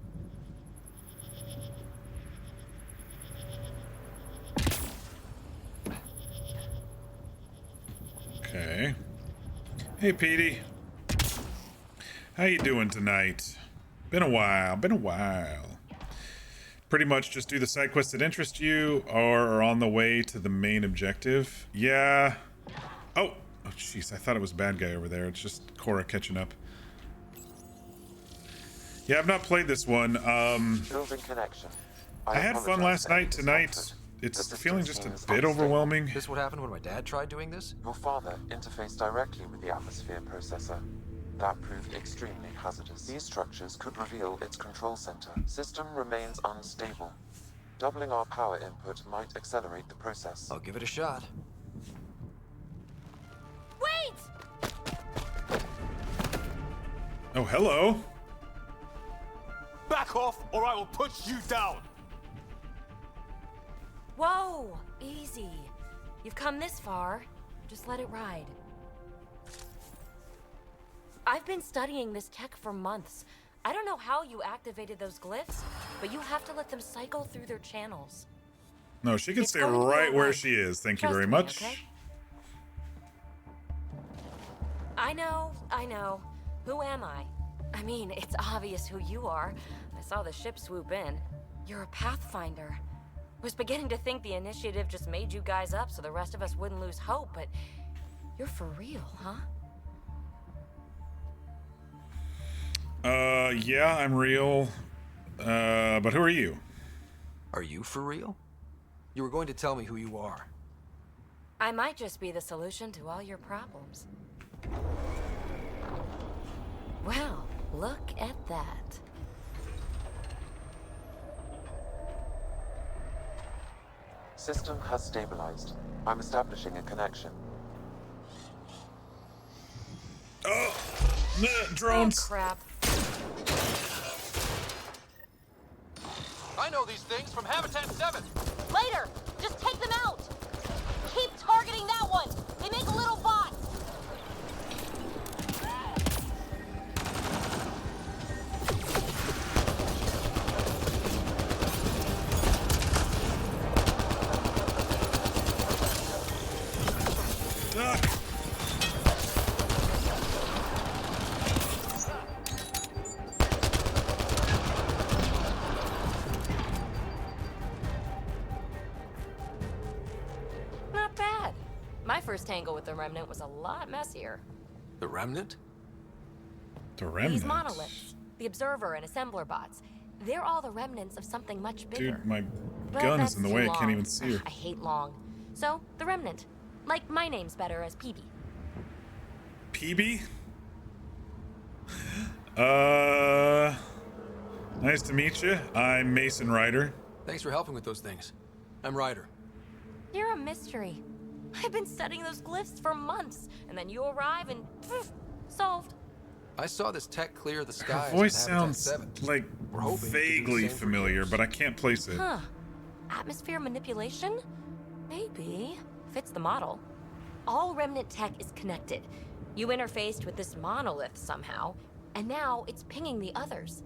Okay. Hey, Petey. How you doing tonight? Been a while. Pretty much just do the side quests that interest you or are on the way to the main objective. Yeah. Oh, jeez, I thought it was a bad guy over there. It's just Cora catching up. Yeah, I've not played this one. Building connection. I had fun last night. Tonight, it's feeling just a bit overwhelming. This what happened when my dad tried doing this? Your father interfaced directly with the atmosphere processor. That proved extremely hazardous. These structures could reveal its control center. System remains unstable. Doubling our power input might accelerate the process. I'll give it a shot. Wait! Oh, hello. Back off, or I will put you down! Whoa! Easy. You've come this far. Just let it ride. I've been studying this tech for months. I don't know how you activated those glyphs, but you have to let them cycle through their channels. No, she can It's stay going to be right where alright. she is. Thank you Trust very me, much. okay? I know. Who am I? I mean, it's obvious who you are. I saw the ship swoop in. You're a Pathfinder. Was beginning to think the initiative just made you guys up so the rest of us wouldn't lose hope, but you're for real, huh? Yeah, I'm real. But who are you? Are you for real? You were going to tell me who you are. I might just be the solution to all your problems. Well, look at that. System has stabilized. I'm establishing a connection. Oh, Oh, drones. crap. I know these things from Habitat 7! Later! Just take them out! Keep targeting that one! They make little bots! Duck. Not bad. My first tangle with the Remnant was a lot messier. The Remnant? The remnants. These monoliths, the Observer and Assembler bots, they're all the remnants of something much bigger. Dude, my But gun that's is in the too way. I long. can't even see her. I hate long. So, the Remnant. Like, my name's better as PB. PB? Nice to meet you. I'm Mason Ryder. Thanks for helping with those things. I'm Ryder. You're a mystery. I've been studying those glyphs for months, and then you arrive and poof, solved. I saw this tech clear the Her skies voice in Habitat sounds 7. like We're hoping to do the vaguely same for familiar, yours. but I can't place it. Huh. Atmosphere manipulation? Maybe. Fits the model. All Remnant tech is connected. You interfaced with this monolith somehow, and now it's pinging the others.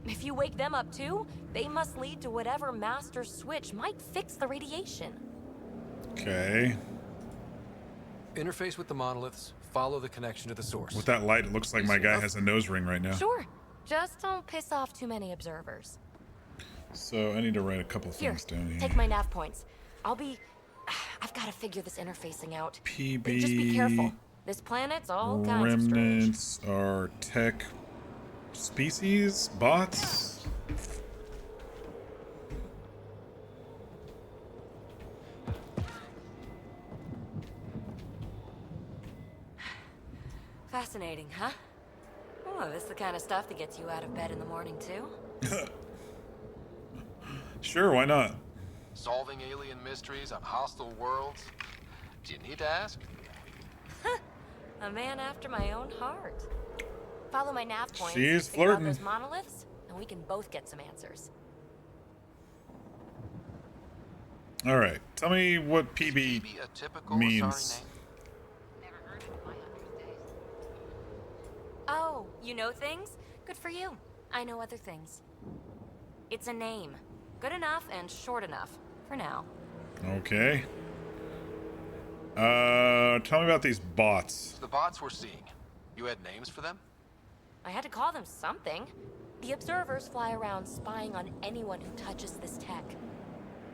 If you wake them up too, they must lead to whatever master switch might fix the radiation. Okay. Interface with the monoliths, follow the connection to the source. With that light, it looks like my Easy guy enough. has a nose ring right now. Sure. Just don't piss off too many observers. So I need to write a couple Here, things down here. take my nav points. I've got to figure this interfacing out. PB. Just be careful. This planet's all kinds of strange. Remnants are tech species? Bots? Fascinating, huh? Oh, this is the kind of stuff that gets you out of bed in the morning, too? Sure, why not? Solving alien mysteries on hostile worlds? Do you need to ask? A man after my own heart. Follow my nav points. She's figure out flirting. those monoliths, and we can both get some answers. All right, tell me what PB Maybe a typical means. Asari name? Never heard of my 100 days. Oh, you know things? Good for you. I know other things. It's a name. Good enough and short enough. For now. Okay. Tell me about these bots. The bots we're seeing. You had names for them? I had to call them something. The observers fly around spying on anyone who touches this tech.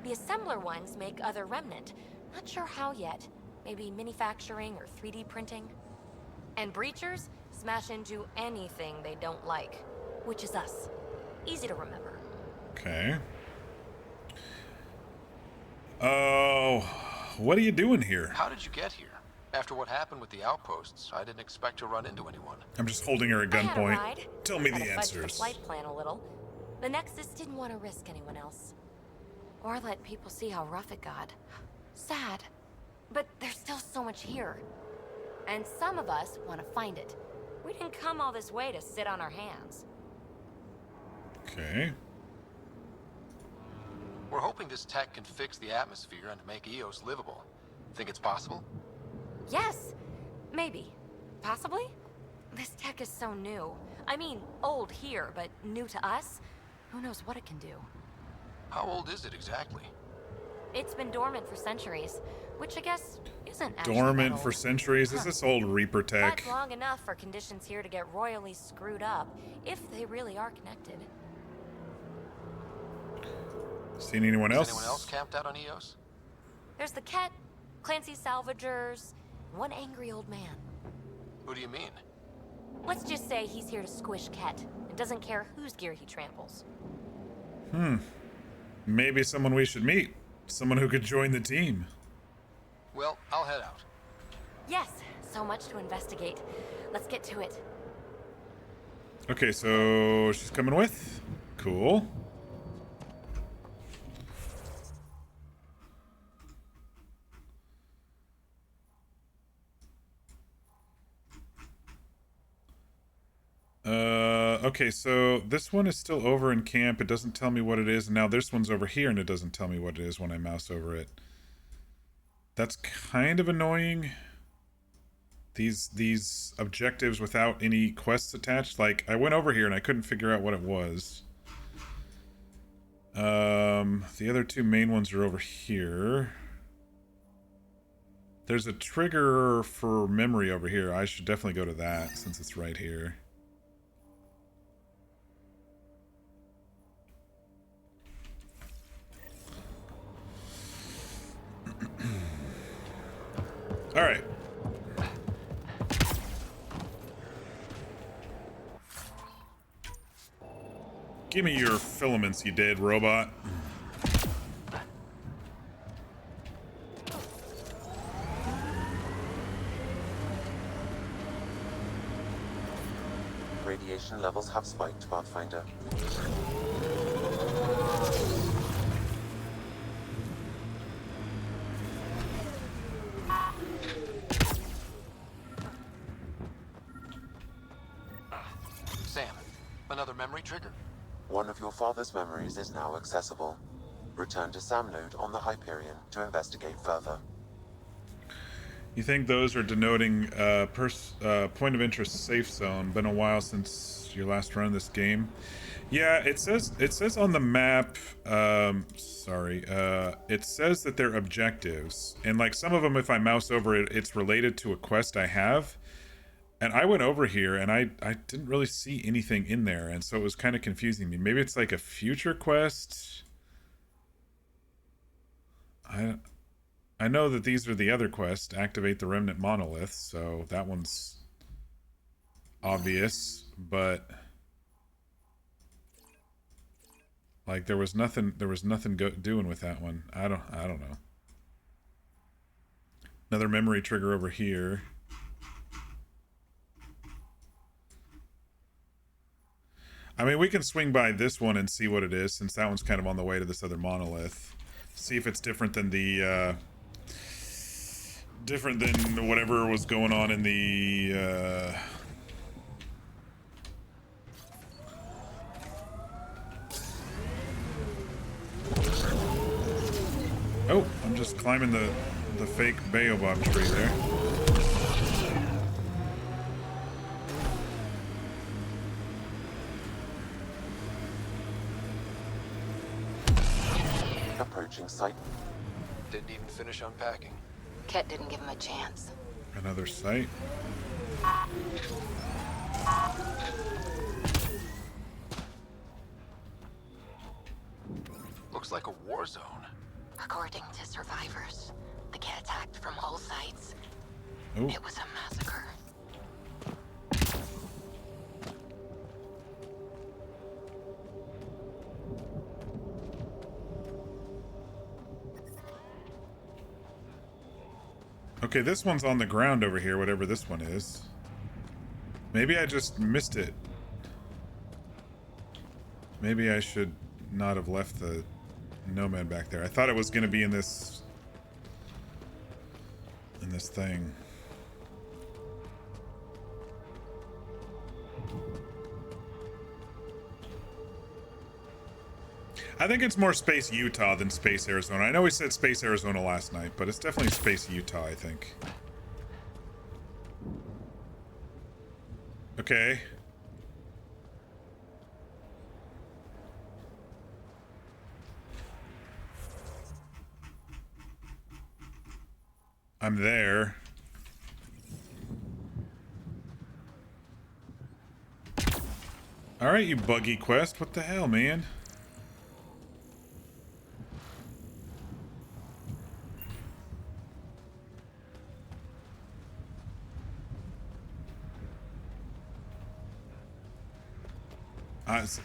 The assembler ones make other remnant. Not sure how yet. Maybe manufacturing or 3D printing. And breachers smash into anything they don't like. Which is us. Easy to remember. Okay. Oh, what are you doing here? How did you get here? After what happened with the outposts, I didn't expect to run into anyone. I'm just holding her at I had a gunpoint. ride. Tell me Had the to fudge the answers. flight plan a little. The Nexus didn't want to risk anyone else. Or let people see how rough it got. Sad. But there's still so much here. And some of us want to find it. We didn't come all this way to sit on our hands. Okay. We're hoping this tech can fix the atmosphere and make Eos livable. Think it's possible? Yes. Maybe. Possibly? This tech is so new. I mean, old here, but new to us? Who knows what it can do? How old is it exactly? It's been dormant for centuries, which I guess isn't actually Dormant that for old. centuries? Is this old Reaper tech? But long enough for conditions here to get royally screwed up, if they really are connected. Seen anyone Is else? anyone else camped out on Eos? There's the Ket, Clancy Salvagers, one angry old man. Who do you mean? Let's just say he's here to squish Ket, and doesn't care whose gear he tramples. Maybe someone we should meet. Someone who could join the team. Well, I'll head out. Yes, so much to investigate. Let's get to it. Okay, so she's coming with. Cool. Okay, so this one is still over in camp. It doesn't tell me what it is. And now this one's over here and it doesn't tell me what it is when I mouse over it. That's kind of annoying. These objectives without any quests attached. Like, I went over here and I couldn't figure out what it was. The other two main ones are over here. There's a trigger for memory over here. I should definitely go to that since it's right here. All right. Give me your filaments, you dead robot. Radiation levels have spiked, Pathfinder. Sam, another memory trigger? One of your father's memories is now accessible. Return to Sam Node on the Hyperion to investigate further. You think those are denoting point of interest safe zone? Been a while since your last run of this game. Yeah, it says on the map. It says that they're objectives, and like some of them, if I mouse over it, it's related to a quest I have. And I went over here and I didn't really see anything in there, and so it was kind of confusing me. Maybe it's like a future quest. I know that these are the other quests. Activate the remnant monolith, so that one's obvious, but like there was nothing doing with that one. I don't know. Another memory trigger over here. I mean, we can swing by this one and see what it is, since that one's kind of on the way to this other monolith. See if it's different than the, different than whatever was going on in the, Oh, I'm just climbing the fake baobab tree there. Approaching site. Didn't even finish unpacking. Ket didn't give him a chance. Another site. Looks like a war zone. According to survivors, the Ket attacked from all sides. Ooh. It was a massacre. Okay, this one's on the ground over here, whatever this one is. Maybe I just missed it. Maybe I should not have left the Nomad back there. I thought it was going to be in this thing. I think it's more Space Utah than Space Arizona. I know we said Space Arizona last night, but it's definitely Space Utah, I think. Okay. I'm there. Alright, you buggy quest. What the hell, man?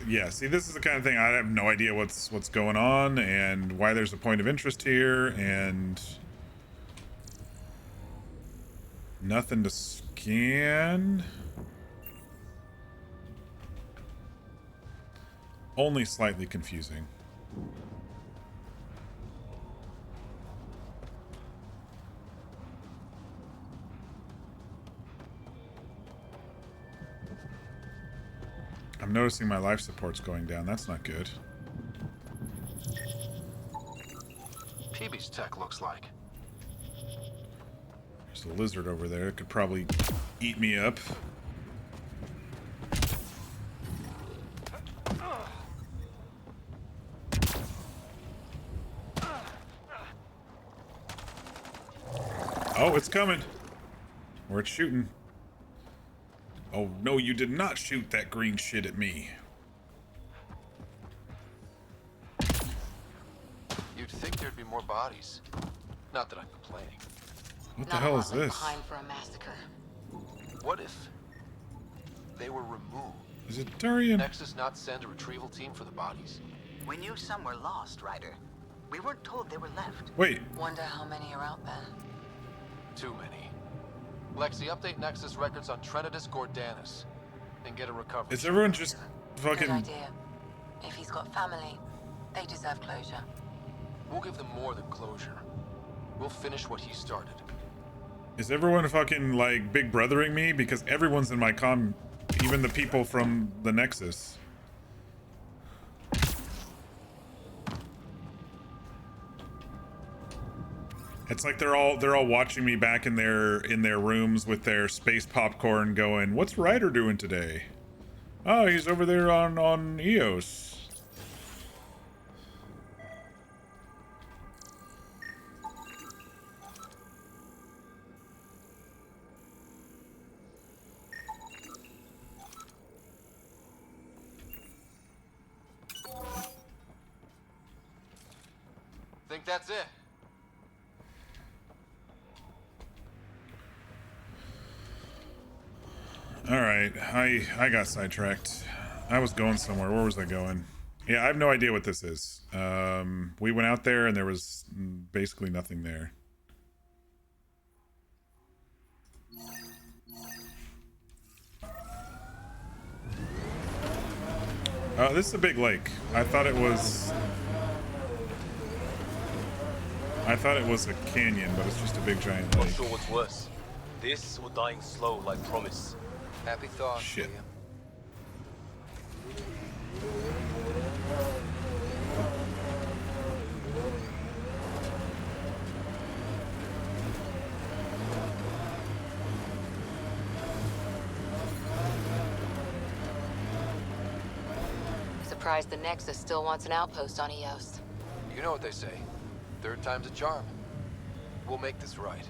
Yeah, see, this is the kind of thing I have no idea what's going on and why there's a point of interest here, and nothing to scan. Only slightly confusing. I'm noticing my life support's going down. That's not good. PB's tech looks like. There's a lizard over there. It could probably eat me up. Oh, it's coming. Or it's shooting. Oh, no, you did not shoot that green shit at me. You'd think there'd be more bodies. Not that I'm complaining. What the hell is this? Behind for a massacre. What if they were removed? Is it Durian? Nexus not send a retrieval team for the bodies? We knew some were lost, Ryder. We weren't told they were left. Wait. Wonder how many are out there. Too many. Lexi, update Nexus records on Trinitas Gordanis and get a recovery. Is everyone just Good fucking... idea. If he's got family, they deserve closure. We'll give them more than closure. We'll finish what he started. Is everyone fucking, like, big brothering me? Because everyone's in my comm, even the people from the Nexus. It's like they're all watching me back in their rooms with their space popcorn going, "What's Ryder doing today?" "Oh, he's over there on Eos." Think that's it? Alright, I got sidetracked. I was going somewhere. Where was I going? Yeah, I have no idea what this is. We went out there and there was basically nothing there. This is a big lake. I thought it was a canyon, but it's just a big giant Not lake. sure what's worse. This or dying slow like promise. Happy thoughts. Shit. William. Surprised the Nexus still wants an outpost on Eos. You know what they say. Third time's a charm. We'll make this right.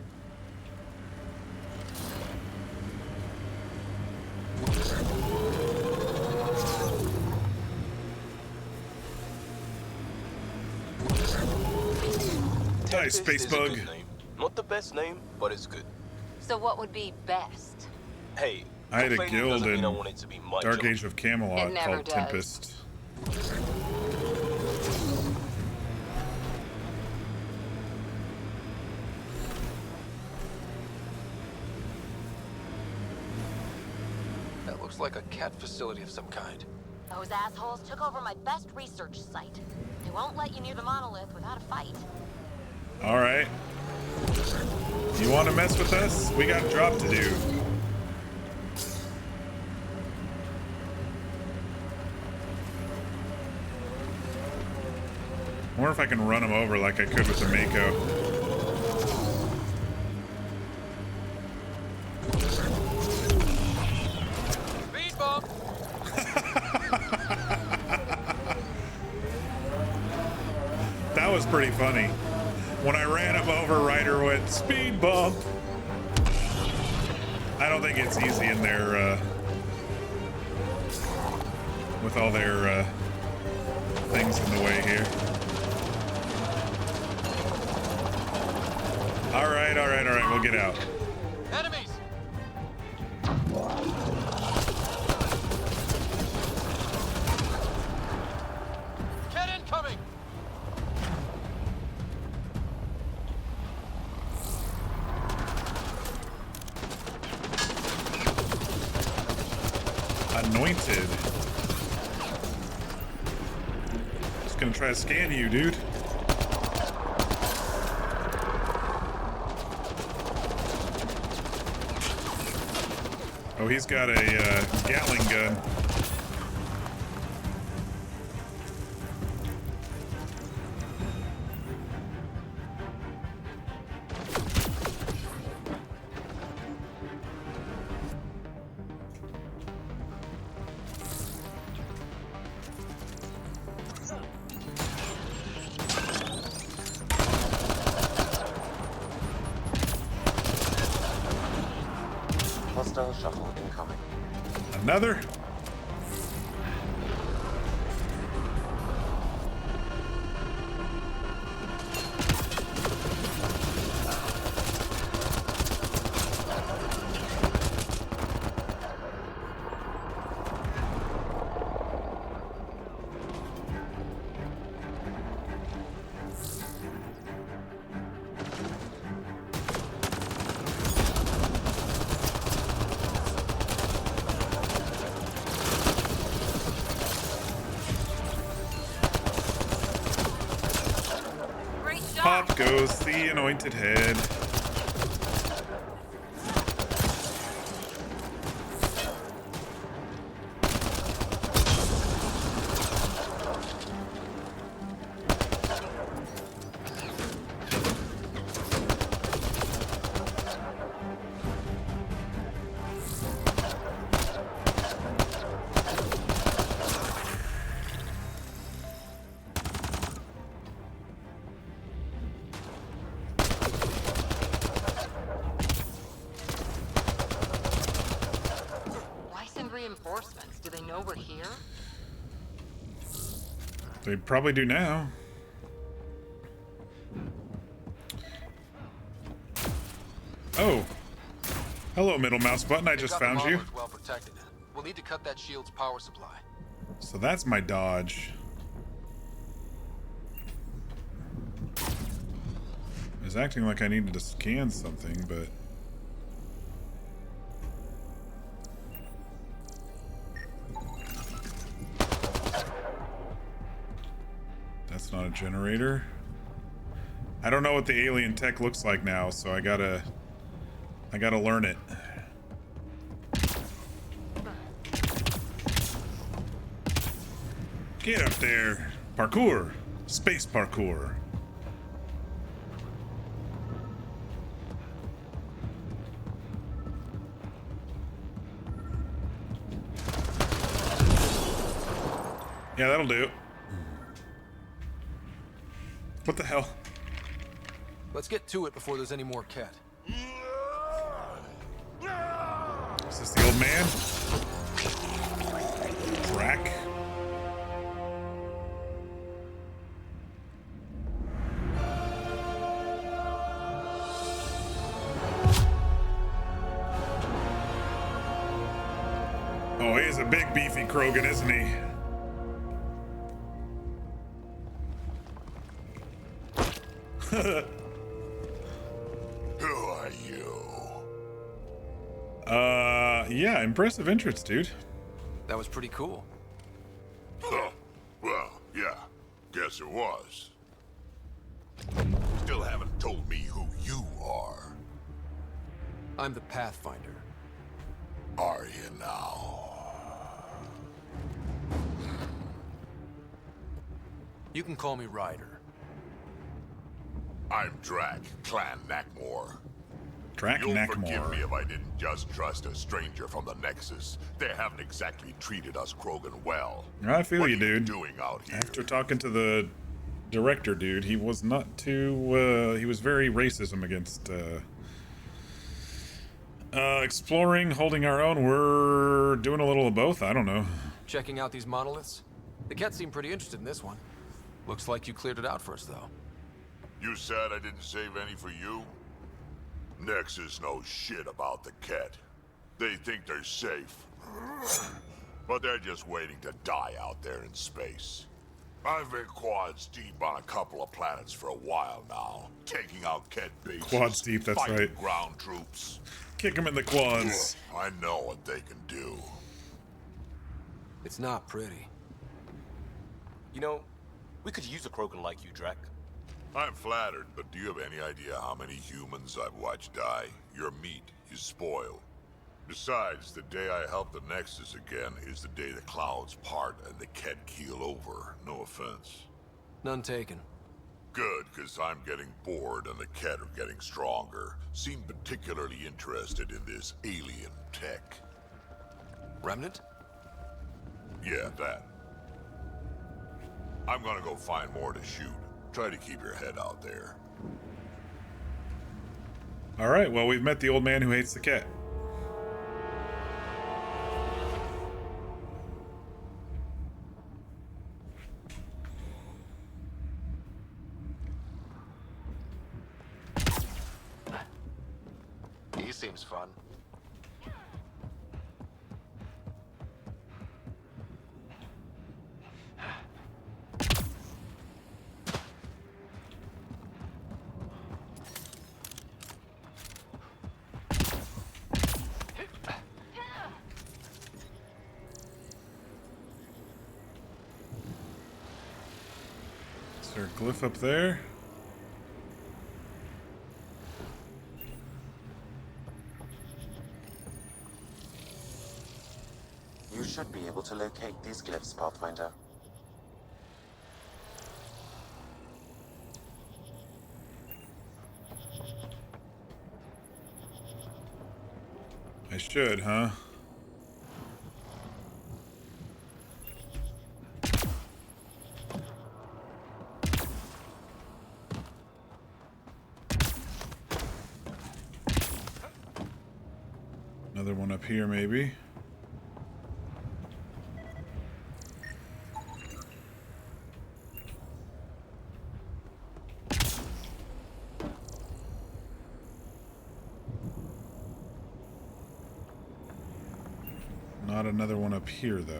Hi, space Is a bug. good name. Not the best name, but it's good. So what would be best? Hey, I had a complaining guild doesn't mean I in want it to be my Dark job. Age of Camelot It never called does. Tempest. That looks like a cat facility of some kind. Those assholes took over my best research site. They won't let you near the monolith without a fight. All right. You want to mess with us? We got a job to do. I wonder if I can run him over like I could with the Mako. Speed bump! That was pretty funny. When I ran him over, Ryder went speed bump. I don't think it's easy in there with all their things in the way here. All right, we'll get out. Enemies! Get incoming! Anointed. Just gonna try to scan you, dude. Oh, he's got a Gatling gun. Hostile shuttle incoming. Another? Great shot! Pop goes the anointed head. Why send reinforcements? Do they know we're here? They probably do now. Oh. Hello, middle mouse button. I They've just got the found you. monolith well protected. We'll need to cut that shield's power supply. So that's my dodge. I was acting like I needed to scan something, but... Generator. I don't know what the alien tech looks like now, so I gotta learn it. Get up there. Parkour. Space parkour. Yeah, that'll do. What the hell? Let's get to it before there's any more cat. Is this the old man? Drac? Oh, he's a big beefy Krogan, isn't he? Who are you? Yeah, impressive entrance, dude. That was pretty cool. Huh. Well, yeah, guess it was. Still haven't told me who you are. I'm the Pathfinder. Are you now? You can call me Ryder. I'm Drac, Clan Nakmor. Drac You'll forgive me Nakmor. if I didn't just trust a stranger from the Nexus. They haven't exactly treated us Krogan well. I feel What you, are dude. Doing out here? After talking to the director, dude, he was not too, he was very racism against, exploring, holding our own. We're doing a little of both. I don't know. Checking out these monoliths? The cat seemed pretty interested in this one. Looks like you cleared it out for us, though. You said I didn't save any for you? Nexus knows shit about the Ket. They think they're safe. But they're just waiting to die out there in space. I've been quads deep on a couple of planets for a while now, taking out Ket bases. Quads deep, that's fighting right. ground troops. Kick him in the quads. I know what they can do. It's not pretty. You know, we could use a Krogan like you, Drac. I'm flattered, but do you have any idea how many humans I've watched die? Your meat is spoiled. Besides, the day I help the Nexus again is the day the clouds part and the Ket keel over. No offense. None taken. Good, because I'm getting bored and the Ket are getting stronger. Seem particularly interested in this alien tech. Remnant? Yeah, that. I'm gonna go find more to shoot. Try to keep your head out there. All right, well, we've met the old man who hates the cat. He seems fun. Is there a glyph up there? You should be able to locate these glyphs, Pathfinder. I should, huh? Another one up here, maybe. Not another one up here, though.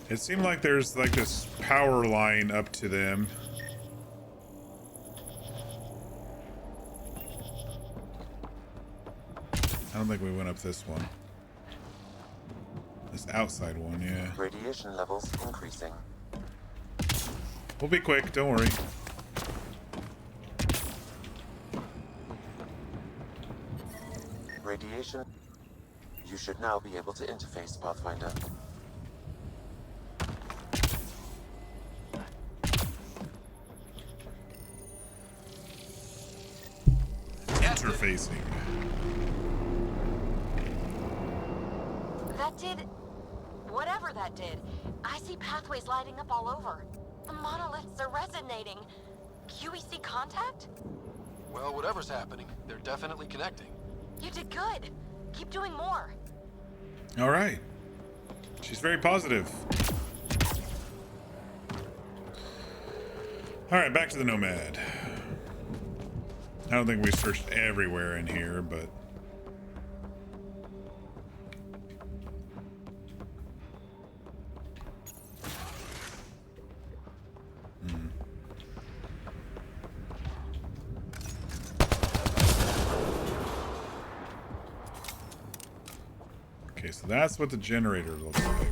It seemed like there's like this power line up to them. I don't think we went up this one. This outside one, yeah. Radiation levels increasing. We'll be quick, don't worry. Radiation. You should now be able to interface, Pathfinder. Interfacing. That did... whatever that did. I see pathways lighting up all over. The monoliths are resonating. QEC contact? Well, whatever's happening, they're definitely connecting. You did good. Keep doing more. All right. She's very positive. All right, back to the Nomad. I don't think we searched everywhere in here, but... Okay, so that's what the generator looks like.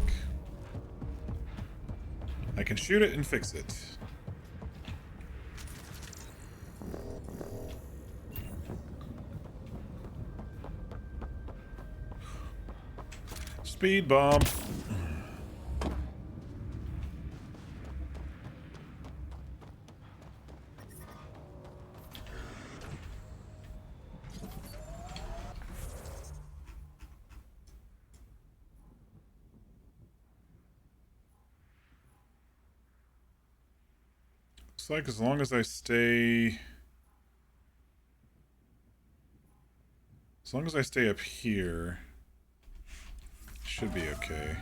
I can shoot it and fix it. Speed bump. Looks like as long as I stay... As long as I stay up here, should be okay.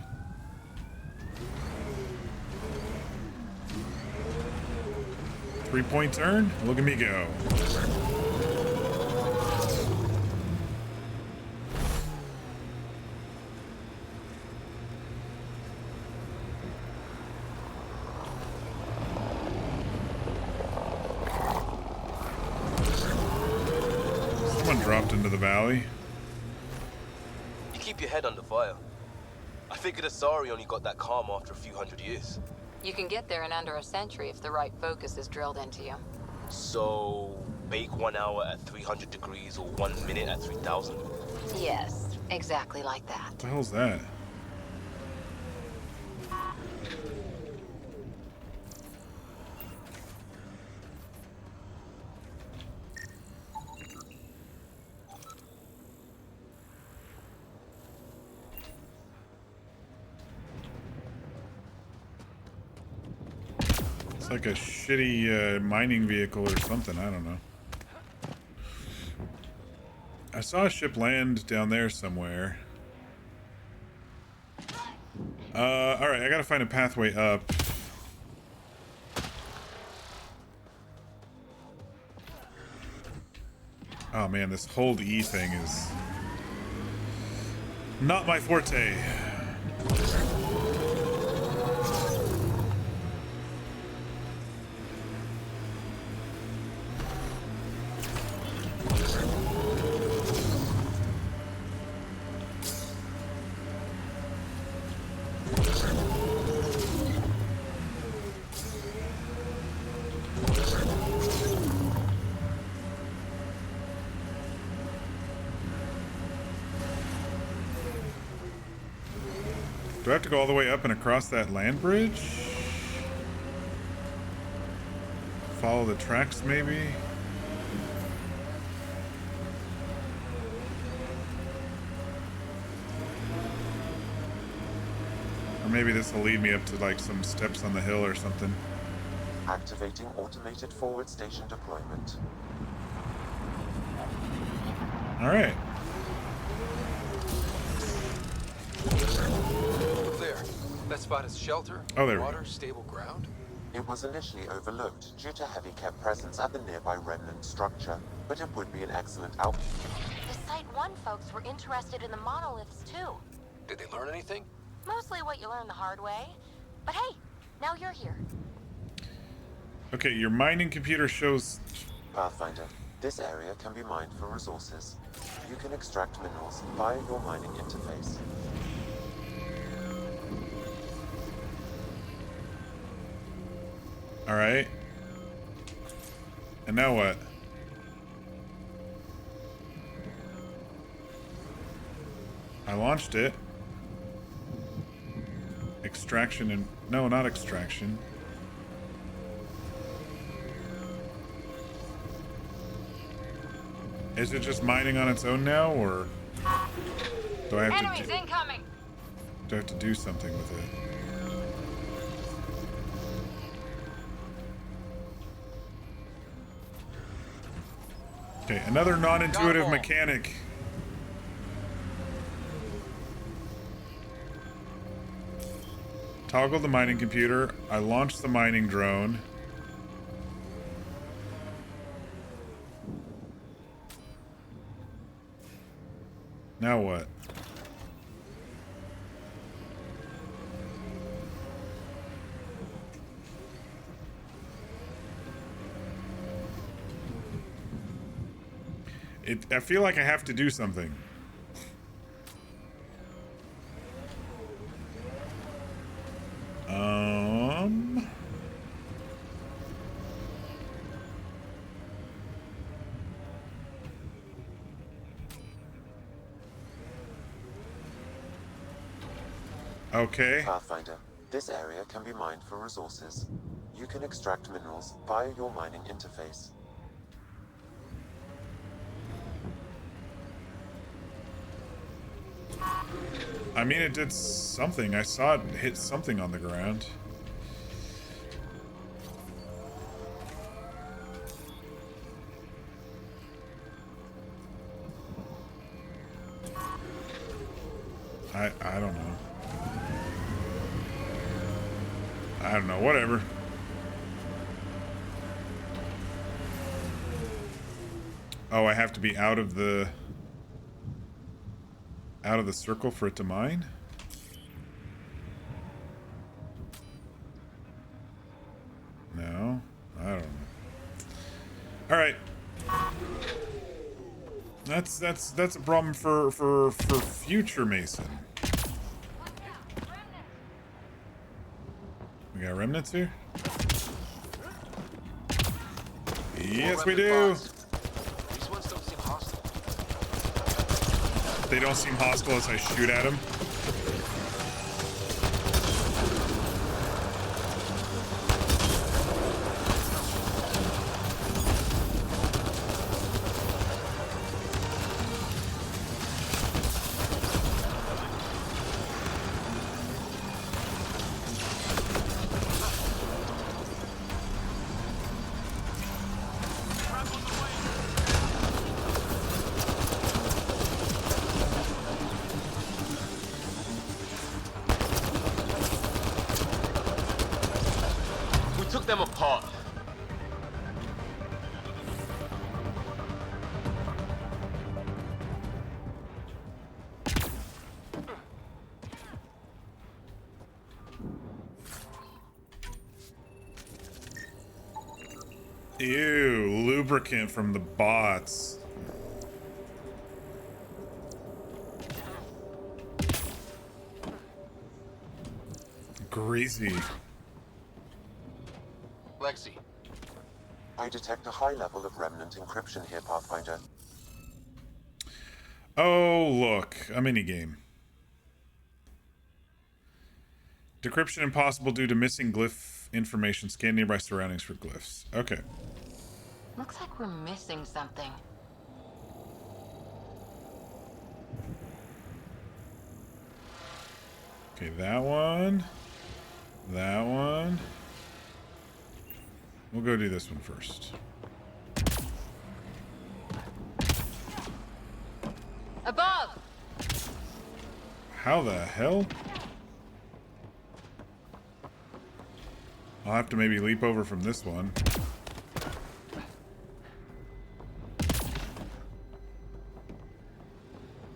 Three-point turn? Look at me go. Someone dropped into the valley. You keep your head under fire. I figured Asari only got that calm after a few hundred years. You can get there in under a century if the right focus is drilled into you. So, bake 1 hour at 300 degrees or 1 minute at 3,000? Yes, exactly like that. What the hell's that? It's like a shitty mining vehicle or something. I don't know. I saw a ship land down there somewhere. Alright, I gotta find a pathway up. Oh man, this hold E thing is not my forte. Do I have to go all the way up and across that land bridge? Follow the tracks, maybe? Or maybe this will lead me up to like some steps on the hill or something. Activating automated forward station deployment. All right. Look there. That spot is shelter, Oh, there we water, go. stable ground. It was initially overlooked due to heavy Kett presence at the nearby remnant structure, but it would be an excellent outcome. The Site 1 folks were interested in the monoliths too. Did they learn anything? Mostly what you learn the hard way. But hey, now you're here. Okay, your mining computer shows... Pathfinder, This area can be mined for resources. You can extract minerals via your mining interface. All right. And now what? I launched it. Extraction and... No, not extraction. Is it just mining on its own now, or do I have Enemies incoming! do I have to do something with it? Okay, another non-intuitive mechanic. Toggle the mining computer. I launched the mining drone. Now what? I feel like I have to do something. Okay. Pathfinder, this area can be mined for resources. You can extract minerals via your mining interface. I mean, it did something. I saw it hit something on the ground. I don't know. I don't know, whatever. Oh, I have to be out of the circle for it to mine? No, I don't know. All right. That's a problem for future Mason. We got remnants here? Yes, we do. These ones don't seem hostile. They don't seem hostile as I shoot at them. Took them apart. Ew, lubricant from the bots. Greasy. Lexi. I detect a high level of remnant encryption here, Pathfinder. Oh, look, a minigame. Decryption impossible due to missing glyph information. Scan nearby surroundings for glyphs. Okay. Looks like we're missing something. Okay, that one. That one. We'll go do this one first. Above! How the hell? I'll have to maybe leap over from this one.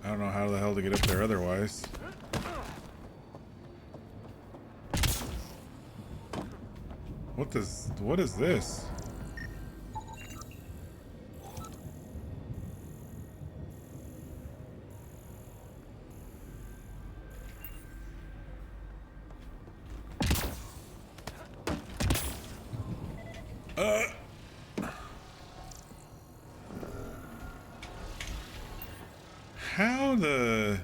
I don't know how the hell to get up there otherwise. What is this? How the...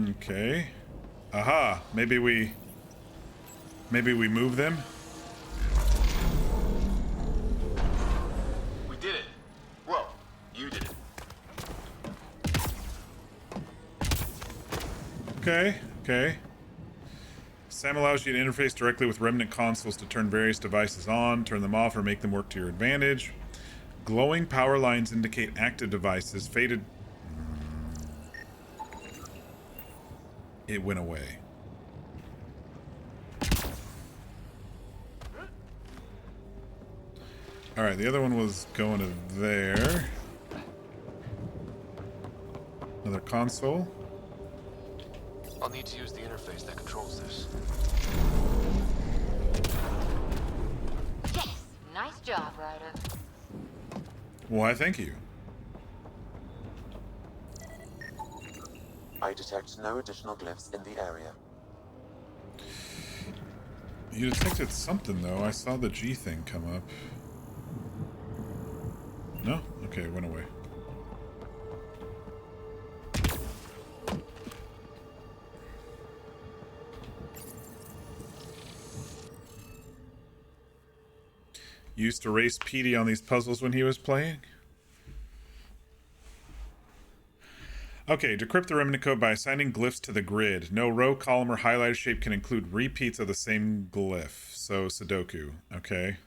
Okay. Aha. Maybe we move them? We did it. Well, you did it. Okay, okay. SAM allows you to interface directly with Remnant consoles to turn various devices on, turn them off, or make them work to your advantage. Glowing power lines indicate active devices. Faded... It went away. Alright, the other one was going to there. Another console. I'll need to use the interface that controls this. Yes! Nice job, Ryder. Why, thank you. I detect no additional glyphs in the area. You detected something, though. I saw the G thing come up. No? Okay, it went away. Used to race Petey on these puzzles when he was playing? Okay, decrypt the remnant code by assigning glyphs to the grid. No row, column, or highlighted shape can include repeats of the same glyph. So, Sudoku. Okay.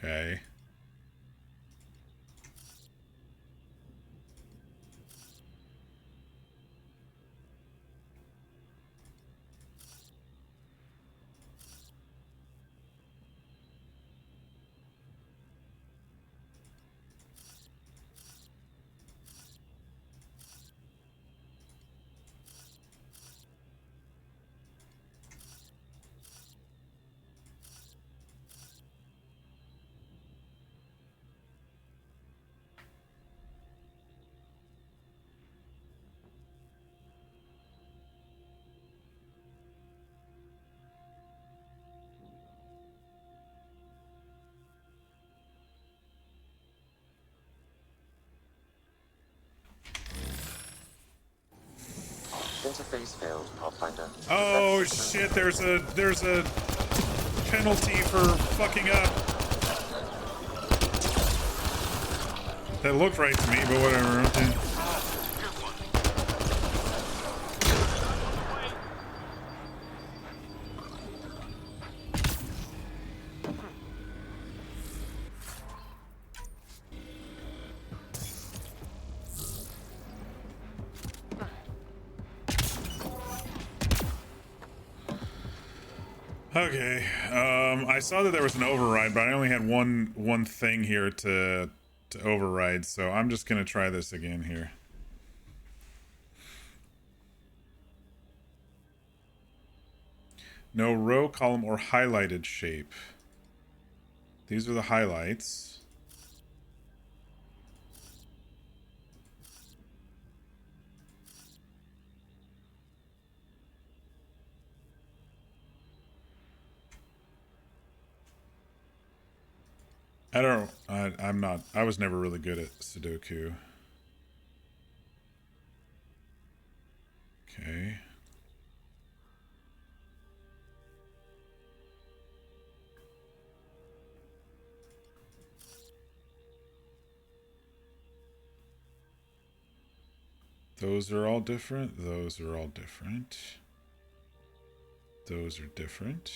Okay. Interface failed, Pathfinder. Oh shit, there's a penalty for fucking up. That looked right to me, but whatever. Okay. Okay, I saw that there was an override, but I only had one thing here to override, so I'm just gonna try this again here. No row, column, or highlighted shape. These are the highlights. I'm not, I was never really good at Sudoku. Okay. Those are all different. Those are all different. Those are different.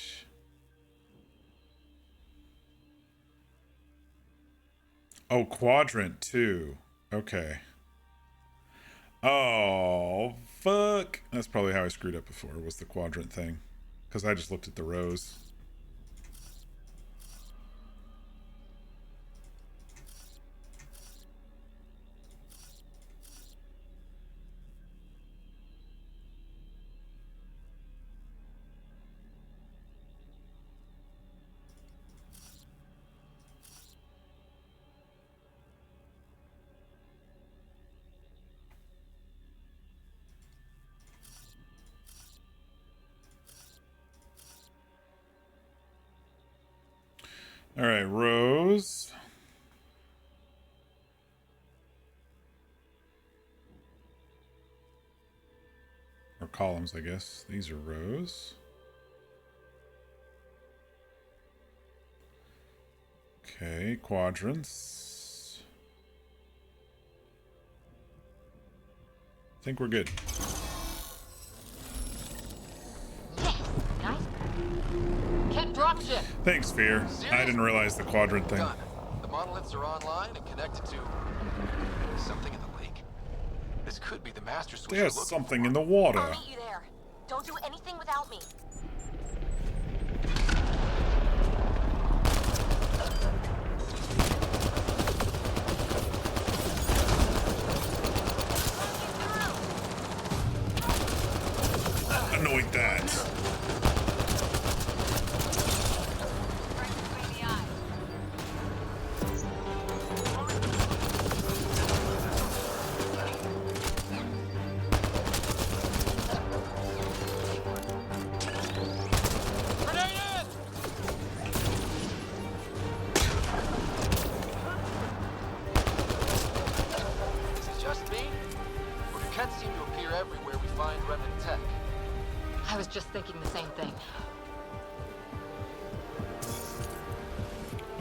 Oh, quadrant too. Okay. Oh, fuck. That's probably how I screwed up before, was the quadrant thing. Because I just looked at the rows. All right, rows. Or columns, I guess. These are rows. Okay, quadrants. I think we're good. Nice. Can't drop ship. Thanks, Fear. I didn't realize the quadrant thing. Done. The monoliths are online and connected to something in the lake. This could be the master switch. There's something in the water. I'll meet you there. Don't do anything without me. Anoint that. I was just thinking the same thing.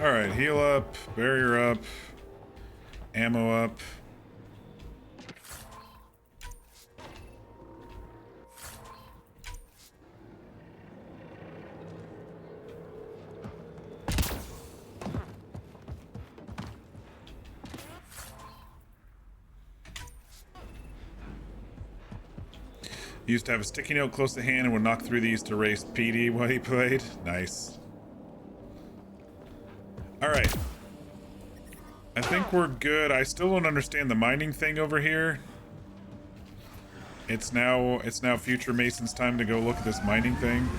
Alright, heal up, barrier up, ammo up. He used to have a sticky note close to hand and would knock through these to race PD while he played. Nice. Alright. I think we're good. I still don't understand the mining thing over here. It's now future Mason's time to go look at this mining thing.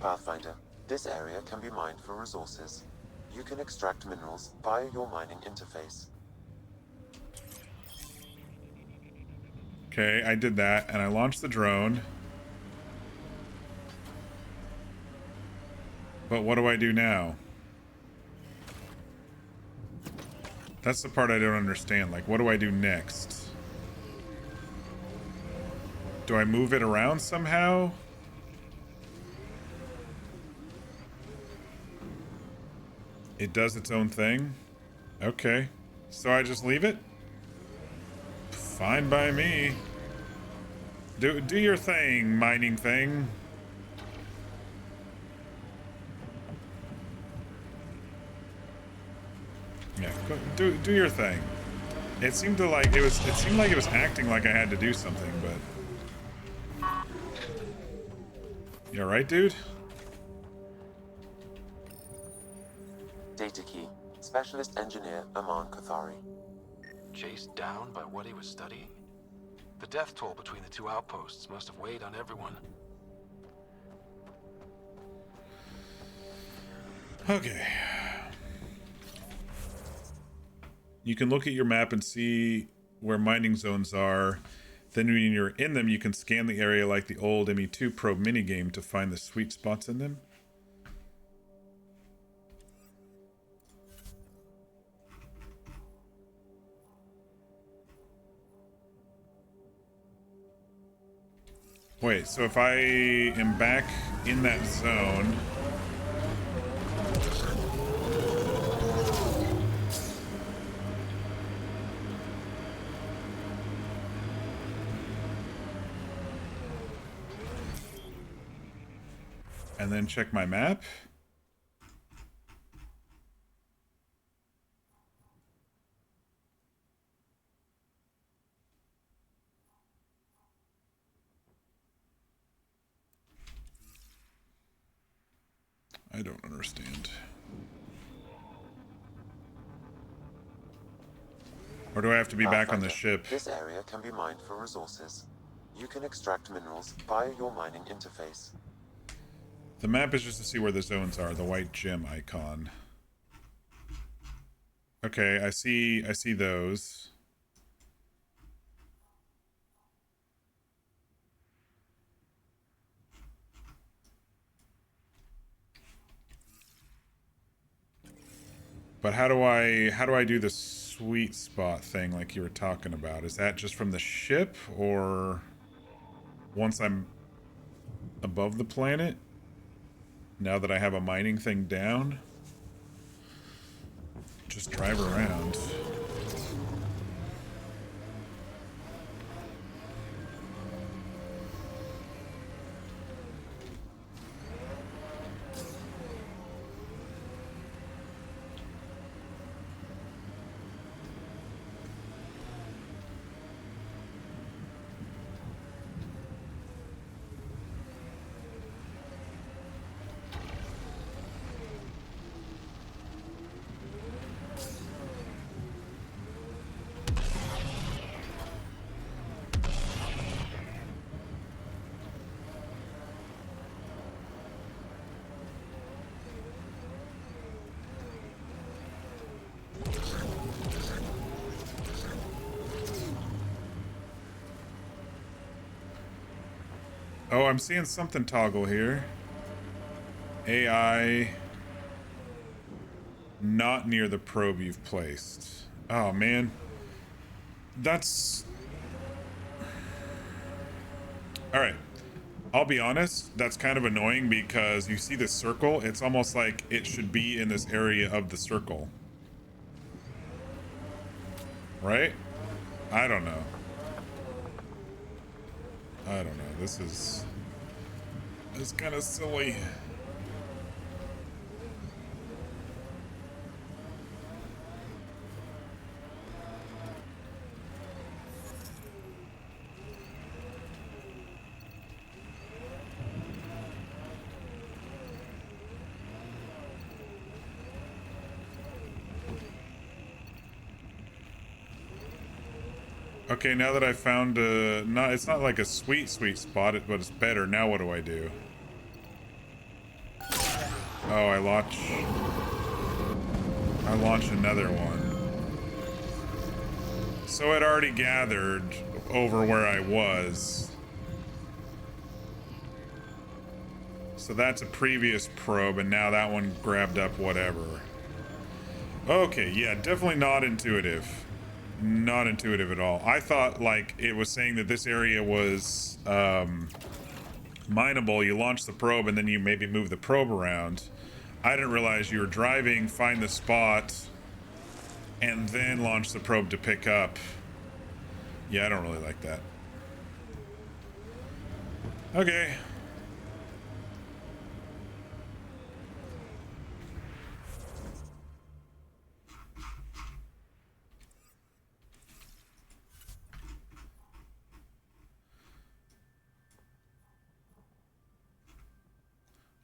Pathfinder, this area can be mined for resources. You can extract minerals via your mining interface. Okay, I did that, and I launched the drone. But what do I do now? That's the part I don't understand. Like, what do I do next? Do I move it around somehow? It does its own thing? Okay. So I just leave it? Fine by me. Do your thing, mining thing. Yeah, do your thing. It seemed like it was acting like I had to do something, but you alright, dude? Data key. Specialist Engineer Aman Kathari. Chased down by what he was studying? The death toll between the two outposts must have weighed on everyone. Okay. You can look at your map and see where mining zones are. Then when you're in them, you can scan the area like the old ME2 Probe minigame to find the sweet spots in them. Wait, so if I am back in that zone... and then check my map. I don't understand. Or do I have to be back on the ship? This area can be mined for resources. You can extract minerals via your mining interface. The map is just to see where the zones are, the white gem icon. Okay, I see those. But how do I do the sweet spot thing like you were talking about? Is that just from the ship, or once I'm above the planet? Now that I have a mining thing down? Just drive around. Oh, I'm seeing something toggle here. AI not near the probe you've placed. Oh, man. That's... Alright. I'll be honest, that's kind of annoying because you see the circle, it's almost like it should be in this area of the circle. Right? I don't know. I don't know. This is kind of silly. Okay, now that I found it's not like a sweet spot, but it's better. Now what do I do? Oh, I launch another one. So it already gathered over where I was. So that's a previous probe, and now that one grabbed up whatever. Okay, yeah, definitely not intuitive. Not intuitive at all. I thought like it was saying that this area was mineable. You launch the probe and then you maybe move the probe around. I didn't realize you were driving, find the spot, and then launch the probe to pick up. Yeah, I don't really like that. Okay.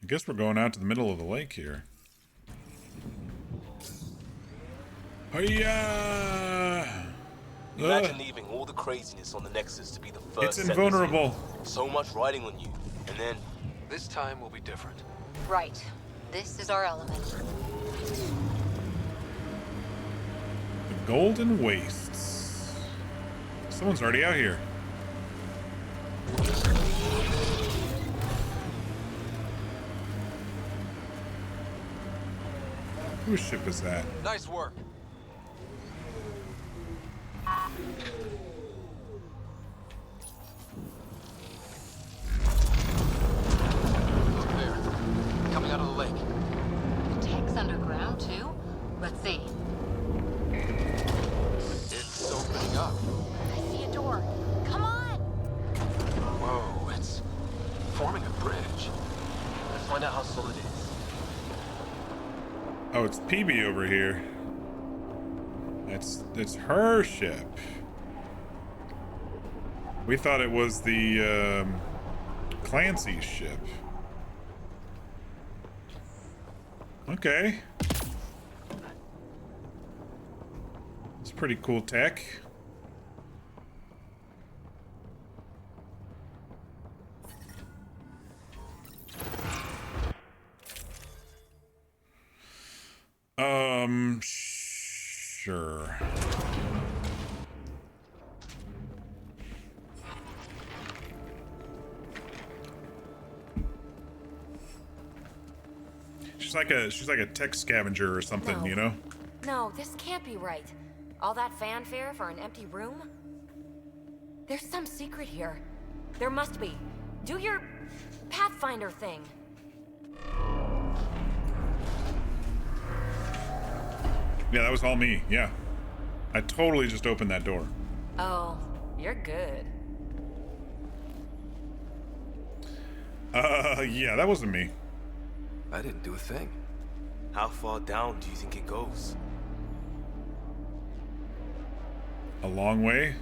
I guess we're going out to the middle of the lake here. Hiya! Imagine leaving all the craziness on the Nexus to be the first. It's invulnerable. So much riding on you, and then This time will be different. Right. This is our element. The Golden Wastes. Someone's already out here. Whose ship is that? Nice work. Look there. Coming out of the lake. The tech's underground, too? Let's see. It's opening up. I see a door. Come on! Whoa, it's forming a bridge. let's find out how solid it is. Oh, it's PB over here. It's her ship. We thought it was the Clancy's ship. Okay. It's pretty cool tech. Sure. She's like a tech scavenger or something, No. you know? No, this can't be right. All that fanfare for an empty room? There's some secret here. There must be. Do your Pathfinder thing. Yeah, that was all me. Yeah. I totally just opened that door. Oh, you're good. Yeah, that wasn't me. I didn't do a thing. How far down do you think it goes? A long way.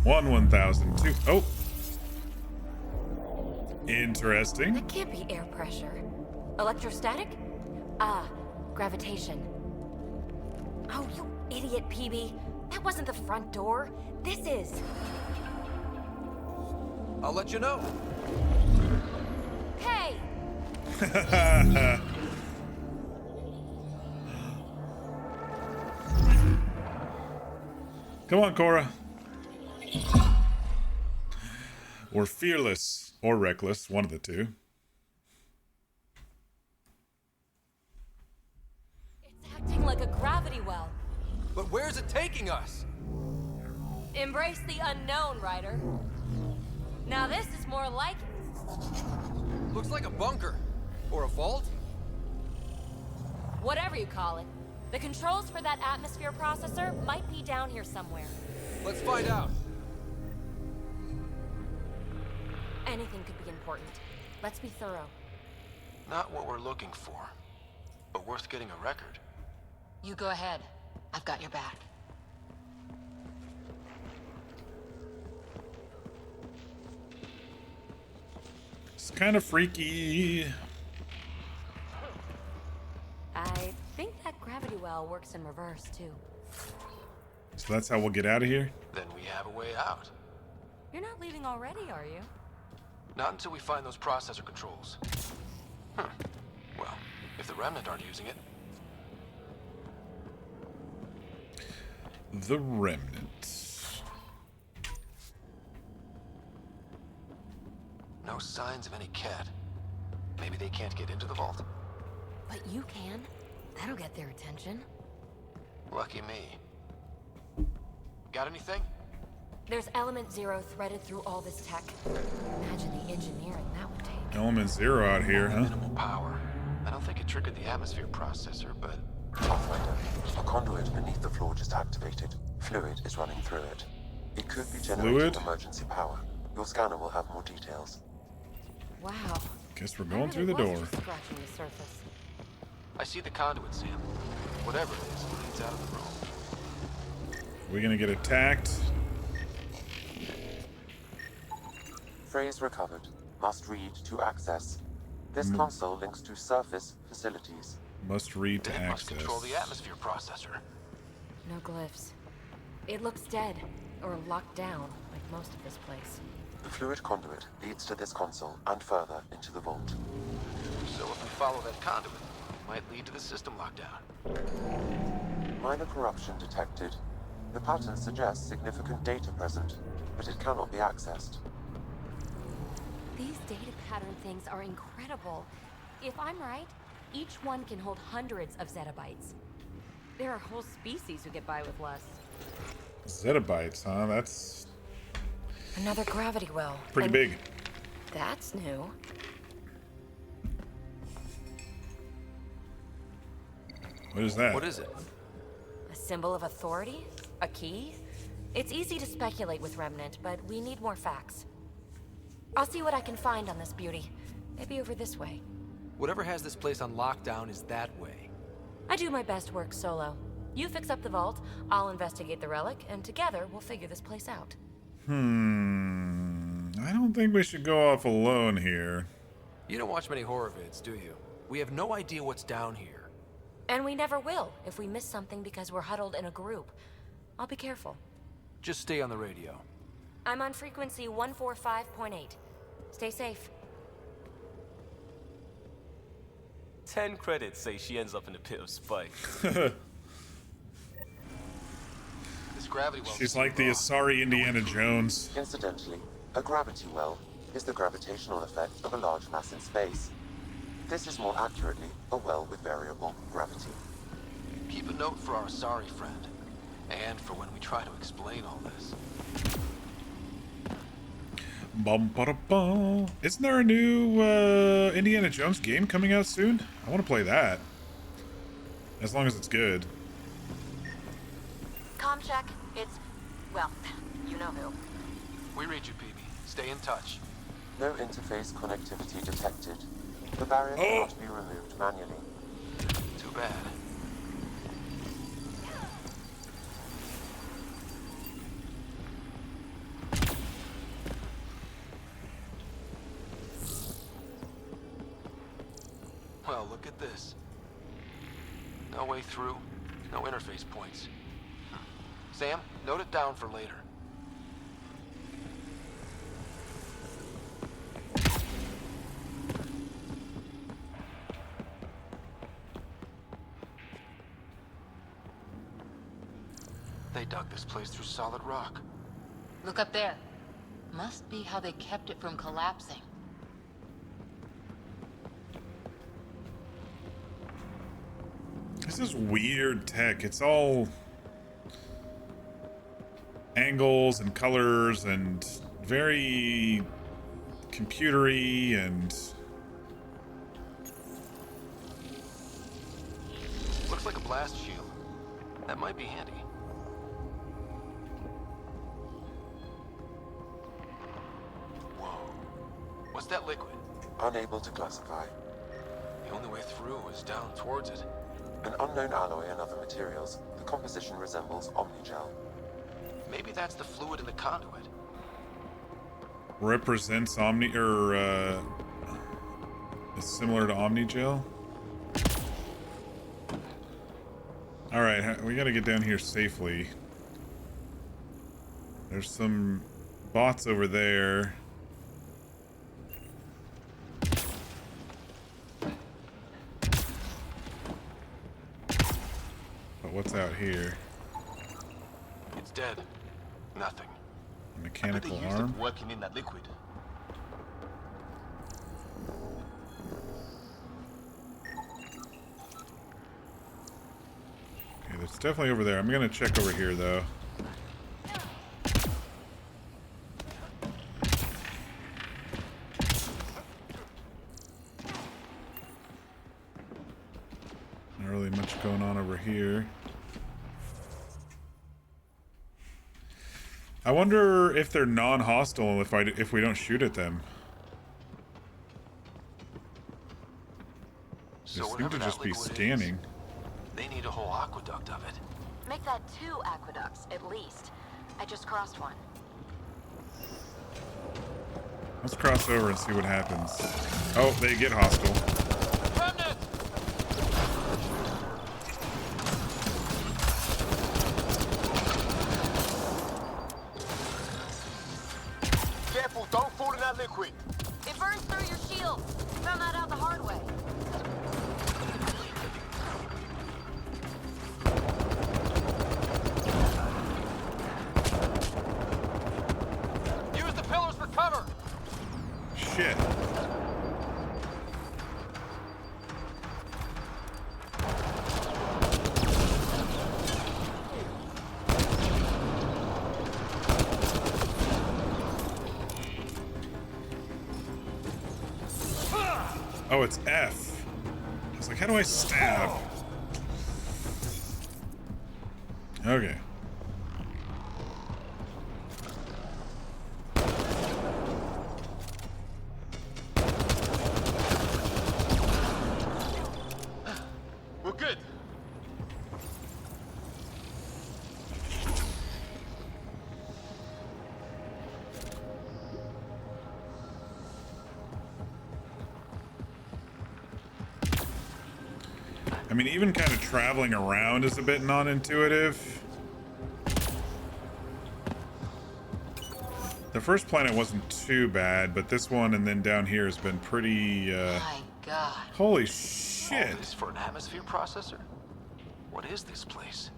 1,000. 2. Oh. Interesting. That can't be air pressure. Electrostatic? Ah, gravitation. Oh, you idiot, PB. That wasn't the front door. This is. I'll let you know. Hey! Come on, Cora. Or fearless, or reckless, one of the two. It's acting like a gravity well. But where's it taking us? Embrace the unknown, Ryder. Now this is more like it. Looks like a bunker. Or a vault? Whatever you call it. The controls for that atmosphere processor might be down here somewhere. Let's find out. Anything could be important. Let's be thorough. Not what we're looking for, but worth getting a record. You go ahead. I've got your back. It's kind of freaky. I think that gravity well works in reverse, too. So that's how we'll get out of here? Then we have a way out. You're not leaving already, are you? Not until we find those processor controls. Well, if the Remnant aren't using it. The Remnants. No signs of any cat. Maybe they can't get into the vault. But you can. That'll get their attention. Lucky me. Got anything? There's Element Zero threaded through all this tech. Imagine the engineering that would take. Element Zero out here, huh? Minimal power. I don't think it triggered the atmosphere processor, but... Pathfinder, a conduit beneath the floor just activated. Fluid is running through it. It could be generating Fluid? emergency power. Your scanner will have more details. Wow. Guess we're going through the door. Scratching the surface. I see the conduit, Sam. Whatever it is, it leads out of the room. We're gonna get attacked. Phrase recovered. Must read to access. This console links to surface facilities. Must read to Then it must access. control the atmosphere processor. No glyphs. It looks dead, or locked down, like most of this place. The fluid conduit leads to this console and further into the vault. So if we follow that conduit, it might lead to the system lockdown. Minor corruption detected. The pattern suggests significant data present, but it cannot be accessed. These data pattern things are incredible. If I'm right, each one can hold hundreds of zettabytes. There are whole species who get by with less. Zettabytes, huh? That's Another gravity well. pretty And big. That's new. What is that? What is it? A symbol of authority? A key? It's easy to speculate with Remnant, but we need more facts. I'll see what I can find on this beauty. Maybe over this way. Whatever has this place on lockdown is that way. I do my best work solo. You fix up the vault, I'll investigate the relic, and together we'll figure this place out. I don't think we should go off alone here. You don't watch many horror vids, do you? We have no idea what's down here. And we never will if we miss something because we're huddled in a group. I'll be careful. Just stay on the radio. I'm on frequency 145.8. Stay safe. 10 credits say she ends up in a pit of spite. This gravity well. She's like the Asari Indiana Jones. Incidentally, a gravity well is the gravitational effect of a large mass in space. This is more accurately a well with variable gravity. Keep a note for our sorry friend. And for when we try to explain all this. Bum. Isn't there a new Indiana Jones game coming out soon? I want to play that. As long as it's good. Comm check. It's, well, you know who. We read you, PB. Stay in touch. No interface connectivity detected. The barrier cannot be removed manually. Too bad. Well, look at this. No way through, no interface points. Sam, note it down for later. They dug this place through solid rock. Look up there. Must be how they kept it from collapsing. This is weird tech. It's all angles and colors and very computery and... Looks like a blast shield. That might be handy. Whoa. What's that liquid? Unable to classify. The only way through is down towards it. An unknown alloy and other materials. The composition resembles omnigel. Maybe that's the fluid in the conduit. Represents is similar to Omnigel. Alright, we gotta get down here safely. There's some bots over there. But what's out here? It's dead. Nothing. A mechanical They used arm? it working in that liquid. Okay, that's definitely over there. I'm gonna check over here though. Not really much going on over here. I wonder if they're non-hostile if we don't shoot at them. They seem to just be scanning. They need a whole aqueduct of it. Make that 2 aqueducts, at least. I just crossed one. Let's cross over and see what happens. Oh, they get hostile. Remnant! Careful, don't fall in that liquid. It burns through your shield. Found that out the hard way. Use the pillars for cover! Shit. Oh, it's F. I was like, how do I stab? Okay. We're good. I mean, even kind of traveling around is a bit non-intuitive. The first planet wasn't too bad, but this one and then down here has been pretty, My God. holy All shit. this for an atmosphere processor? What is this place?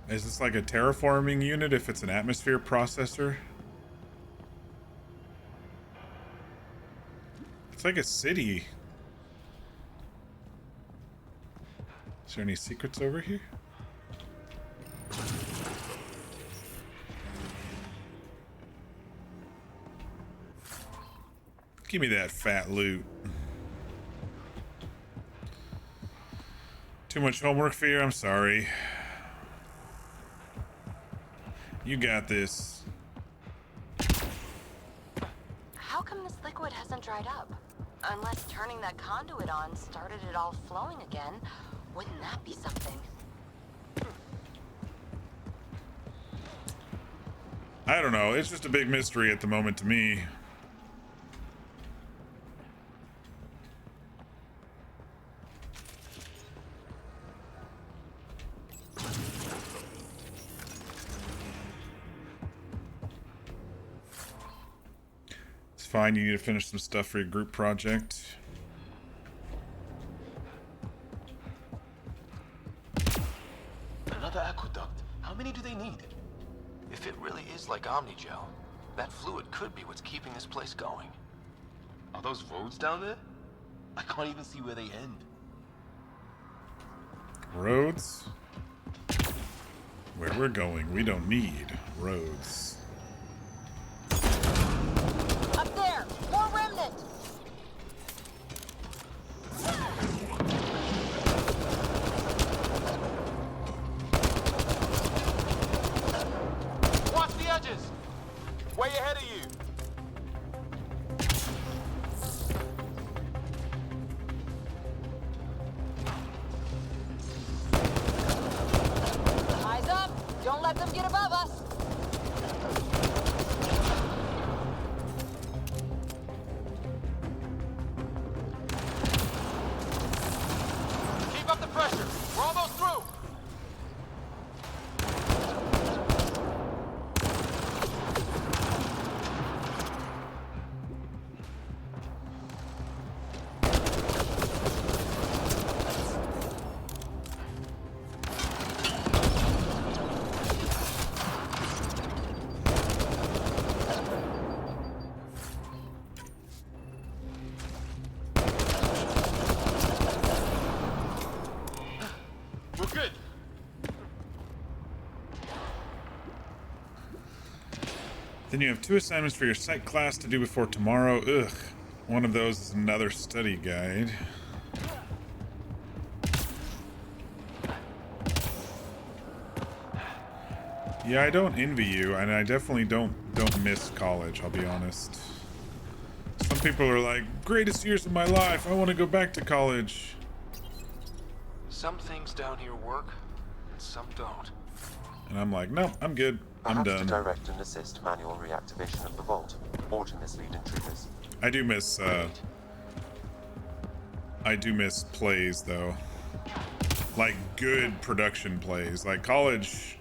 Is this like a terraforming unit if it's an atmosphere processor? It's like a city. Is there any secrets over here? Give me that fat loot. Too much homework for you? I'm sorry. You got this. How come this liquid hasn't dried up? Unless turning that conduit on started it all flowing again. Wouldn't that be something? I don't know. It's just a big mystery at the moment to me. It's fine. You need to finish some stuff for your group project. Another aqueduct. How many do they need? If it really is like Omnigel, that fluid could be what's keeping this place going. Are those roads down there? I can't even see where they end. Roads? Where we're going, we don't need roads. Up there! More remnant! Watch the edges! Way ahead of you! Eyes up! Don't let them get above us! Keep up the pressure! We're almost through! We're good! Then you have 2 assignments for your psych class to do before tomorrow. Ugh. One of those is another study guide. Yeah, I don't envy you, and I definitely don't miss college, I'll be honest. Some people are like, greatest years of my life, I want to go back to college. Some things down here work, and some don't. And I'm like, no, I'm good. I'm Perhaps done. to direct and assist manual reactivation of the vault, or to mislead intruders. I do miss plays though. Like good production plays. Like college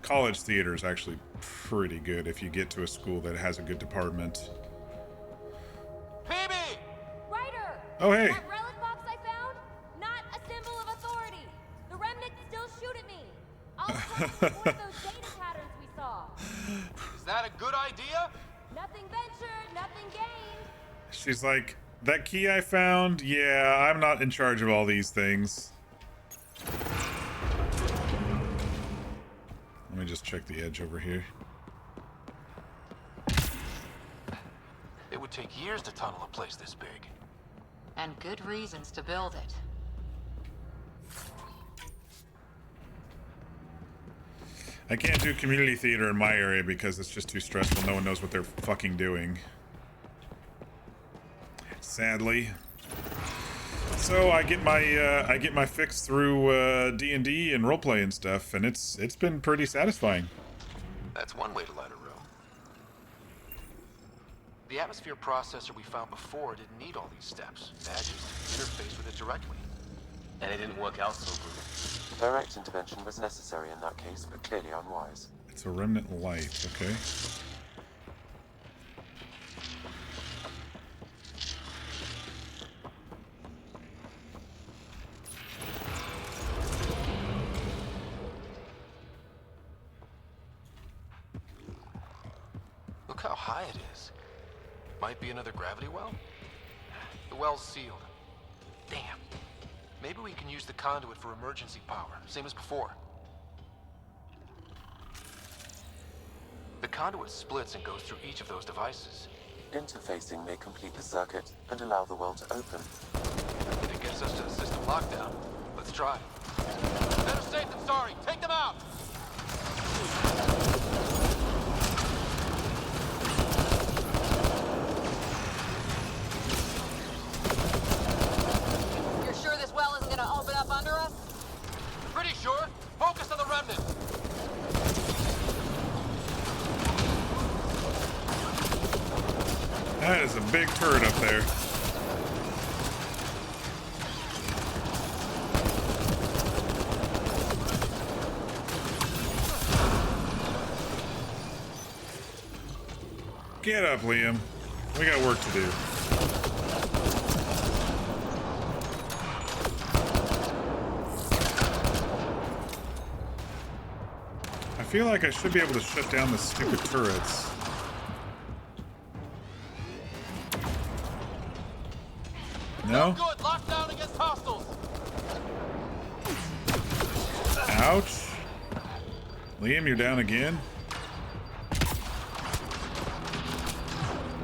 theater is actually pretty good if you get to a school that has a good department. PB! Ryder! Oh hey. That relic box I found? Not a symbol of authority. The remnants still shoot at me. I'll try to avoid those data patterns we saw. Is that a good idea? Nothing ventured, nothing gained. She's like, that key I found? Yeah, I'm not in charge of all these things. Let me just check the edge over here. It would take years to tunnel a place this big. And good reasons to build it. I can't do community theater in my area because it's just too stressful. No one knows what they're fucking doing. Sadly. So I get my fix through D&D and roleplay and stuff, and it's been pretty satisfying. That's one way to light a room. The atmosphere processor we found before didn't need all these steps. Badges interface with it directly. And it didn't work out so good. Direct intervention was necessary in that case, but clearly unwise. It's a remnant light, okay. Look how high it is. Might be another gravity well? The well's sealed. Damn. Maybe we can use the conduit for emergency power, same as before. The conduit splits and goes through each of those devices. Interfacing may complete the circuit and allow the well to open. If it gets us to the system lockdown, let's try. Better safe than sorry. Take them out! You're sure this well isn't gonna open up under us? Pretty sure. Focus on the remnant. That is a big turret up there. Get up, Liam. We got work to do. I feel like I should be able to shut down the stupid turrets. No? Good. Lockdown against hostiles. Ouch. Liam, you're down again?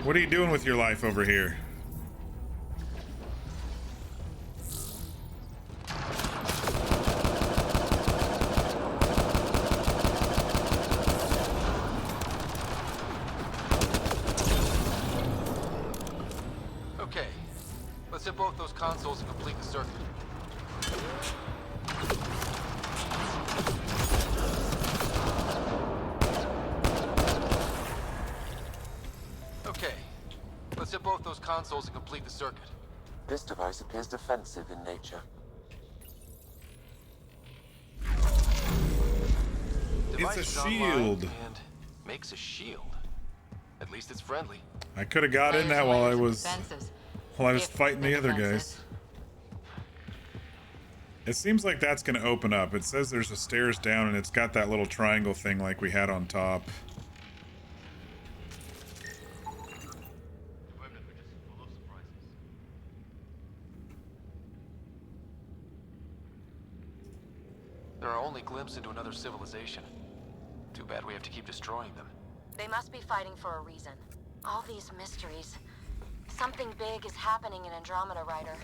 What are you doing with your life over here? Okay. Let's hit both those consoles and complete the circuit. Okay. Let's hit both those consoles and complete the circuit. This device appears defensive in nature. Device It's a is online shield. and makes a shield. At least it's friendly. I could have got in that while I was fighting the other guys. It seems like that's going to open up. It says there's a stairs down and it's got that little triangle thing like we had on top. There are only glimpses into another civilization. Too bad we have to keep destroying them. They must be fighting for a reason. All these mysteries. Something big is happening in Andromeda, Ryder.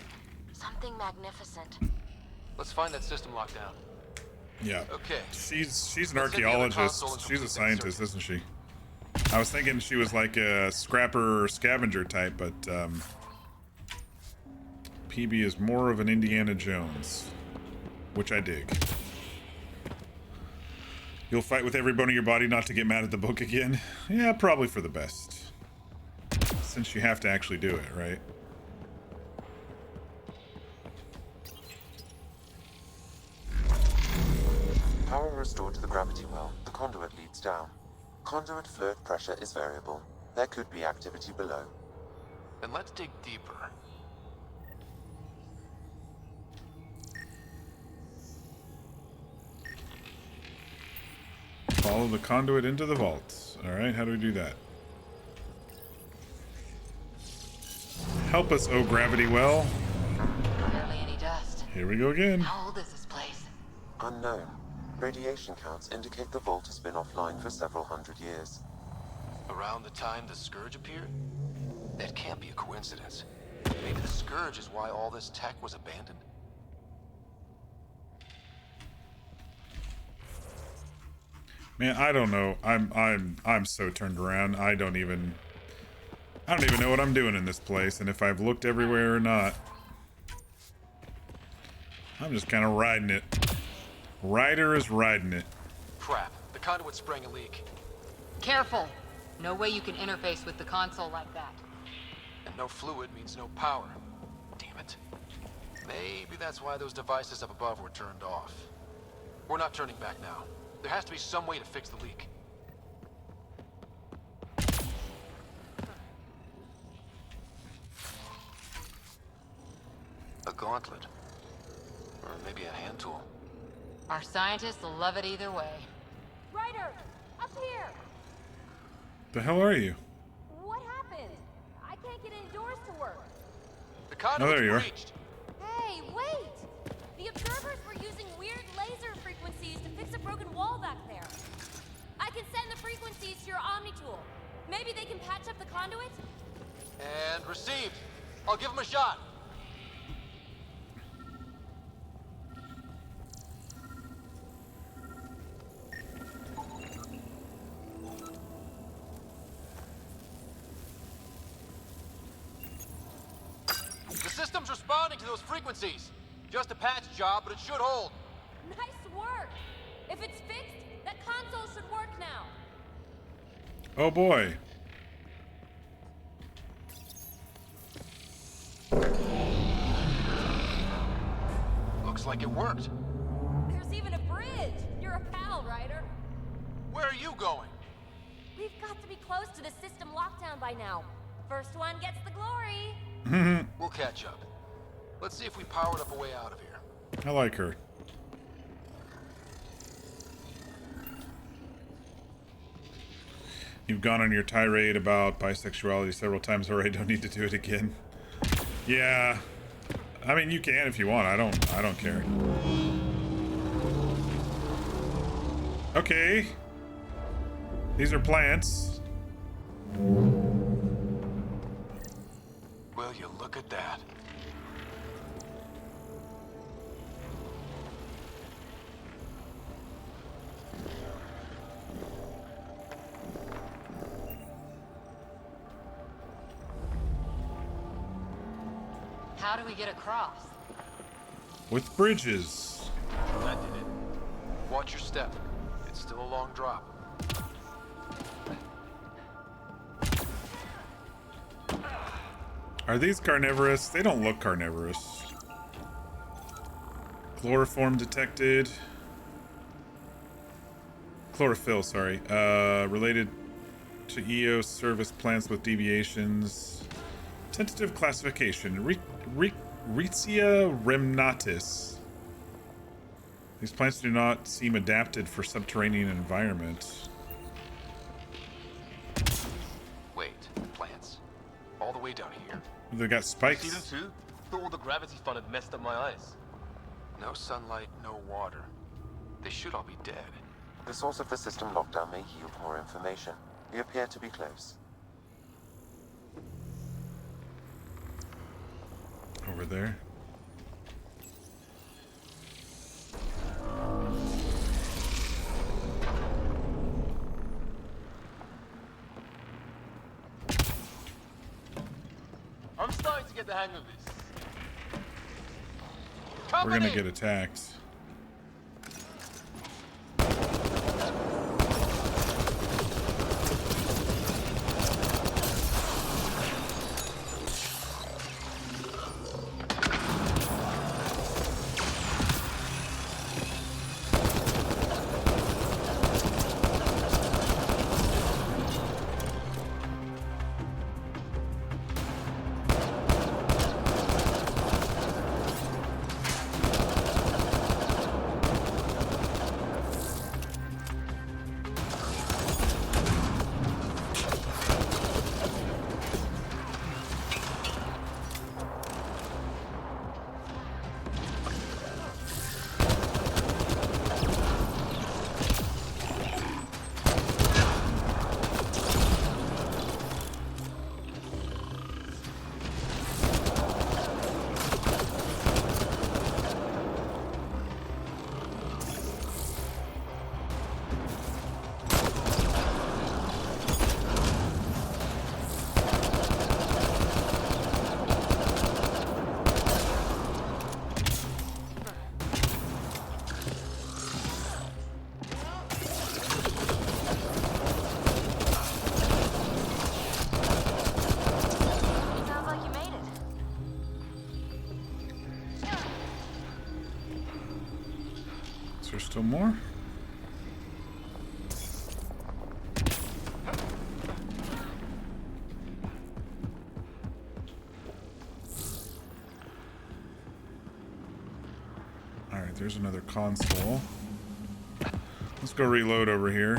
Something magnificent. Let's find that system lockdown. Yeah. Okay. She's an Let's hit the other archaeologist. console and She's a complete the scientist, isn't she? I was thinking she was like a scrapper or scavenger type, but PB is more of an Indiana Jones, which I dig. You'll fight with every bone in your body not to get mad at the book again? Yeah, probably for the best. Since you have to actually do it, right? Power restored to the gravity well. The conduit leads down. Conduit fluid pressure is variable. There could be activity below. Then let's dig deeper. Follow the conduit into the vaults. Alright, how do we do that? Help us, oh gravity well. Barely any dust. Here we go again. How old is this place? Unknown. Radiation counts indicate the vault has been offline for several hundred years. Around the time the Scourge appeared? That can't be a coincidence. Maybe the Scourge is why all this tech was abandoned? Man, I don't know. I'm so turned around. I don't even know what I'm doing in this place and if I've looked everywhere or not. I'm just kind of riding it. Ryder is riding it. Crap. The conduit sprang a leak. Careful! No way you can interface with the console like that. And no fluid means no power. Damn it. Maybe that's why those devices up above were turned off. We're not turning back now. There has to be some way to fix the leak. A gauntlet. Or maybe a hand tool. Our scientists will love it either way. Ryder! Up here! The hell are you? What happened? I can't get indoors to work. The conduit's there you are. breached. Hey, wait! The observers were using weird laser frequencies to fix a broken wall back there. I can send the frequencies to your Omni tool. Maybe they can patch up the conduit? And received. I'll give him a shot. The system's responding to those frequencies. Just a patch job, but it should hold. Nice work! If it's fixed, that console should work now. Oh boy. Looks like it worked. There's even a bridge! You're a pal, Ryder. Where are you going? We've got to be close to the system lockdown by now. First one gets the glory. We'll catch up. Let's see if we powered up a way out of here. I like her. You've gone on your tirade about bisexuality several times already. Don't need to do it again. Yeah. I mean, you can if you want. I don't care. Okay. These are plants. Will you look at that? How do we get across? With bridges. That did it. Watch your step. It's still a long drop. Are these carnivorous? They don't look carnivorous. Chloroform detected. Chlorophyll, sorry. Related to Eos service plants with deviations. Tentative classification. Eos Remnants. These plants do not seem adapted for subterranean environment. Wait, plants? All the way down here? They got spikes. See them too? Thought all the gravity fun had messed up my eyes. No sunlight, no water. They should all be dead. The source of the system lockdown may yield more information. We appear to be close. Over there. I'm starting to get the hang of this. We're gonna get attacked. Still more? Alright, there's another console. Let's go reload over here.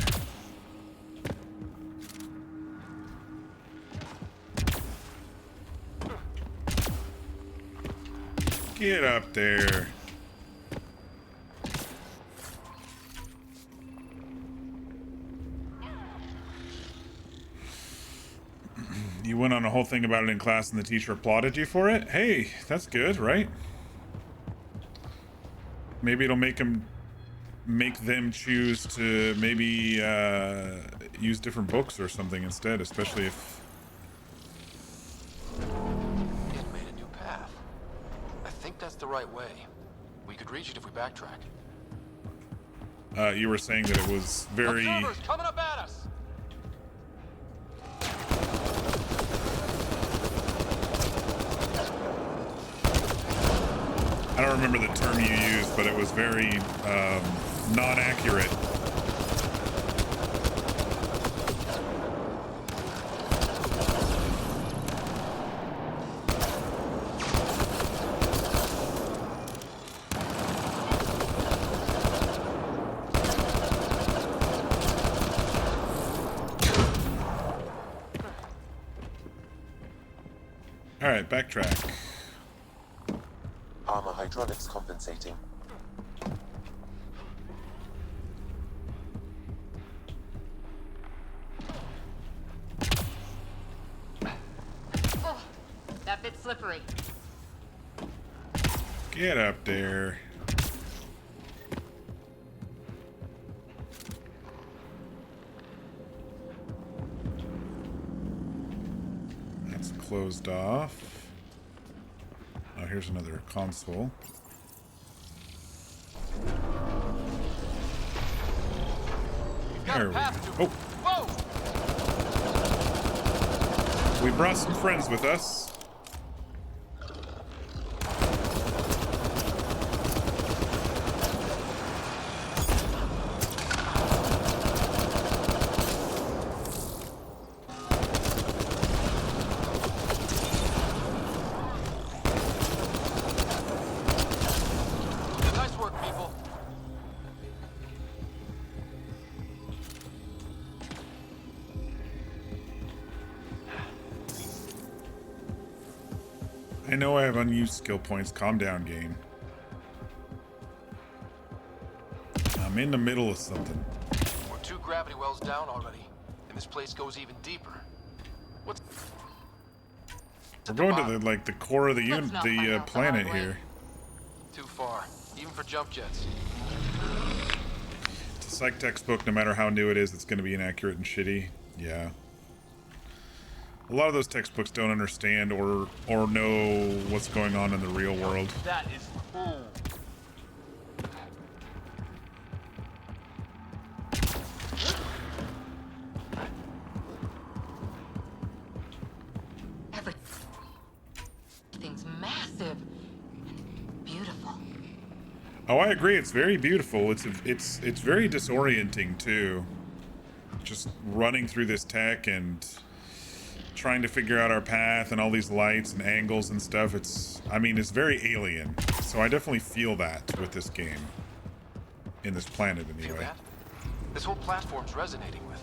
Get up there. You went on a whole thing about it in class and the teacher applauded you for it? Hey, that's good, right? Maybe it'll make them choose to maybe use different books or something instead, especially if... It made a new path. I think that's the right way. We could reach it if we backtrack. You were saying that it was very... Observers coming up at us! I don't remember the term you used, but it was very non-accurate. All right, backtrack. Armor hydraulics compensating. Oh, that bit's slippery. Get up there. That's closed off. Oh, here's another console. There we go. Oh! Whoa! We brought some friends with us. Nice work, people. I know I have unused skill points. Calm down, game. I'm in the middle of something. We're 2 gravity wells down already, and this place goes even deeper. What's... We're going to the core of the Let's not find out the planet hard way. here. Too far, even for jump jets. It's a psych textbook. No matter how new it is, it's going to be inaccurate and shitty. Yeah. A lot of those textbooks don't understand or know what's going on in the real world. That is cool. Everything's massive and beautiful. Oh, I agree. It's very beautiful. It's very disorienting too. Just running through this tech and trying to figure out our path and all these lights and angles and stuff. I mean, it's very alien. So I definitely feel that with this game. In this planet, Feel anyway. that? This whole platform's resonating with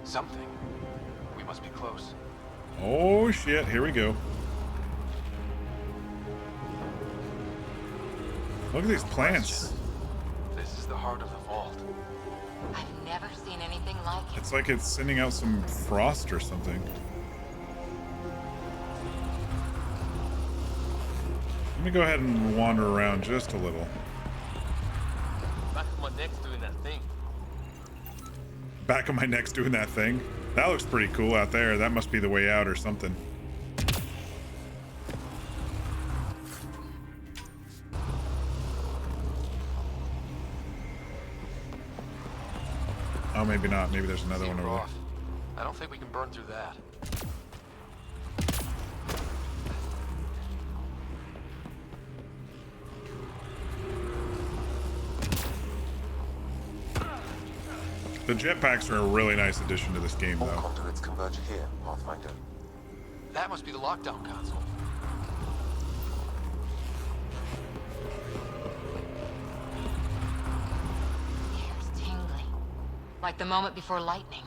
something. We must be close. Oh shit! Here we go. Look at these plants. This is the heart of the vault. I've never seen anything like it. It's like it's sending out some frost or something. Let me go ahead and wander around just a little. Back of my neck's doing that thing. Back of my neck's doing that thing. That looks pretty cool out there. That must be the way out or something. Oh, maybe not. Maybe there's another one over there. Off. I don't think we can burn through that. The jetpacks are a really nice addition to this game, All though. conduits converge here, Pathfinder. That must be the lockdown console. Ears tingling. Like the moment before lightning.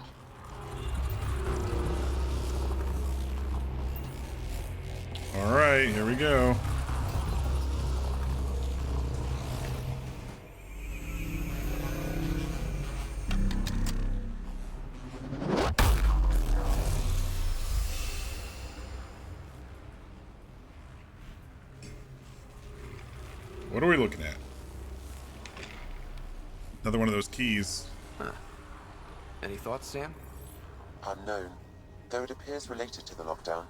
All right, here we go. Another one of those keys. Huh. Any thoughts, Sam? Unknown, though it appears related to the lockdown.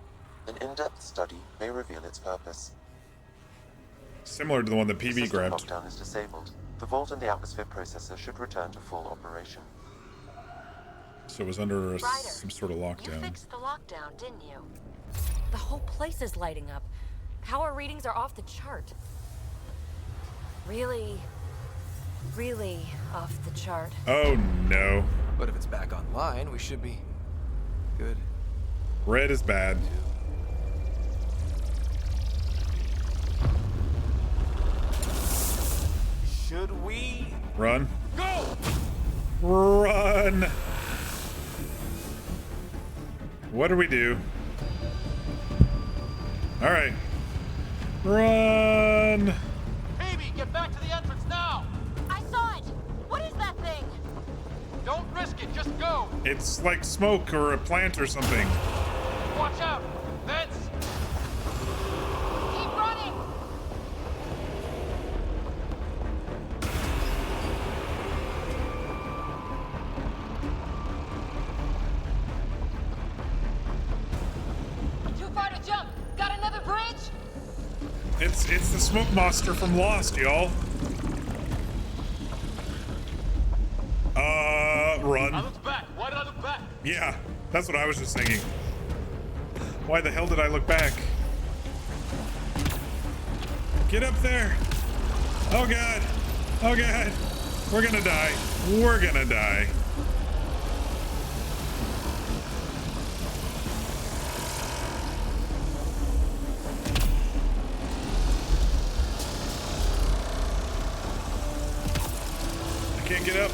An in-depth study may reveal its purpose. Similar to the one that The PB system grabbed. lockdown is disabled. The vault and the atmosphere processor should return to full operation. So it was under Ryder, some sort of You lockdown. fixed the lockdown, didn't you? The whole place is lighting up. Power readings are off the chart. Really, really off the chart. Oh no. But if it's back online, we should be good. Red is bad. Should we Run. go? Run! What do we do? Alright. Run! Baby, get back to the entrance now! I saw it! What is that thing? Don't risk it, just go! It's like smoke or a plant or something. Watch out! Vents! Keep running! Too far to jump. Got another bridge? It's the smoke monster from Lost, y'all. Run. I looked back. Why did I look back? Yeah, that's what I was just thinking. Why the hell did I look back? Get up there! Oh god! Oh god! We're gonna die. We're gonna die. I can't get up.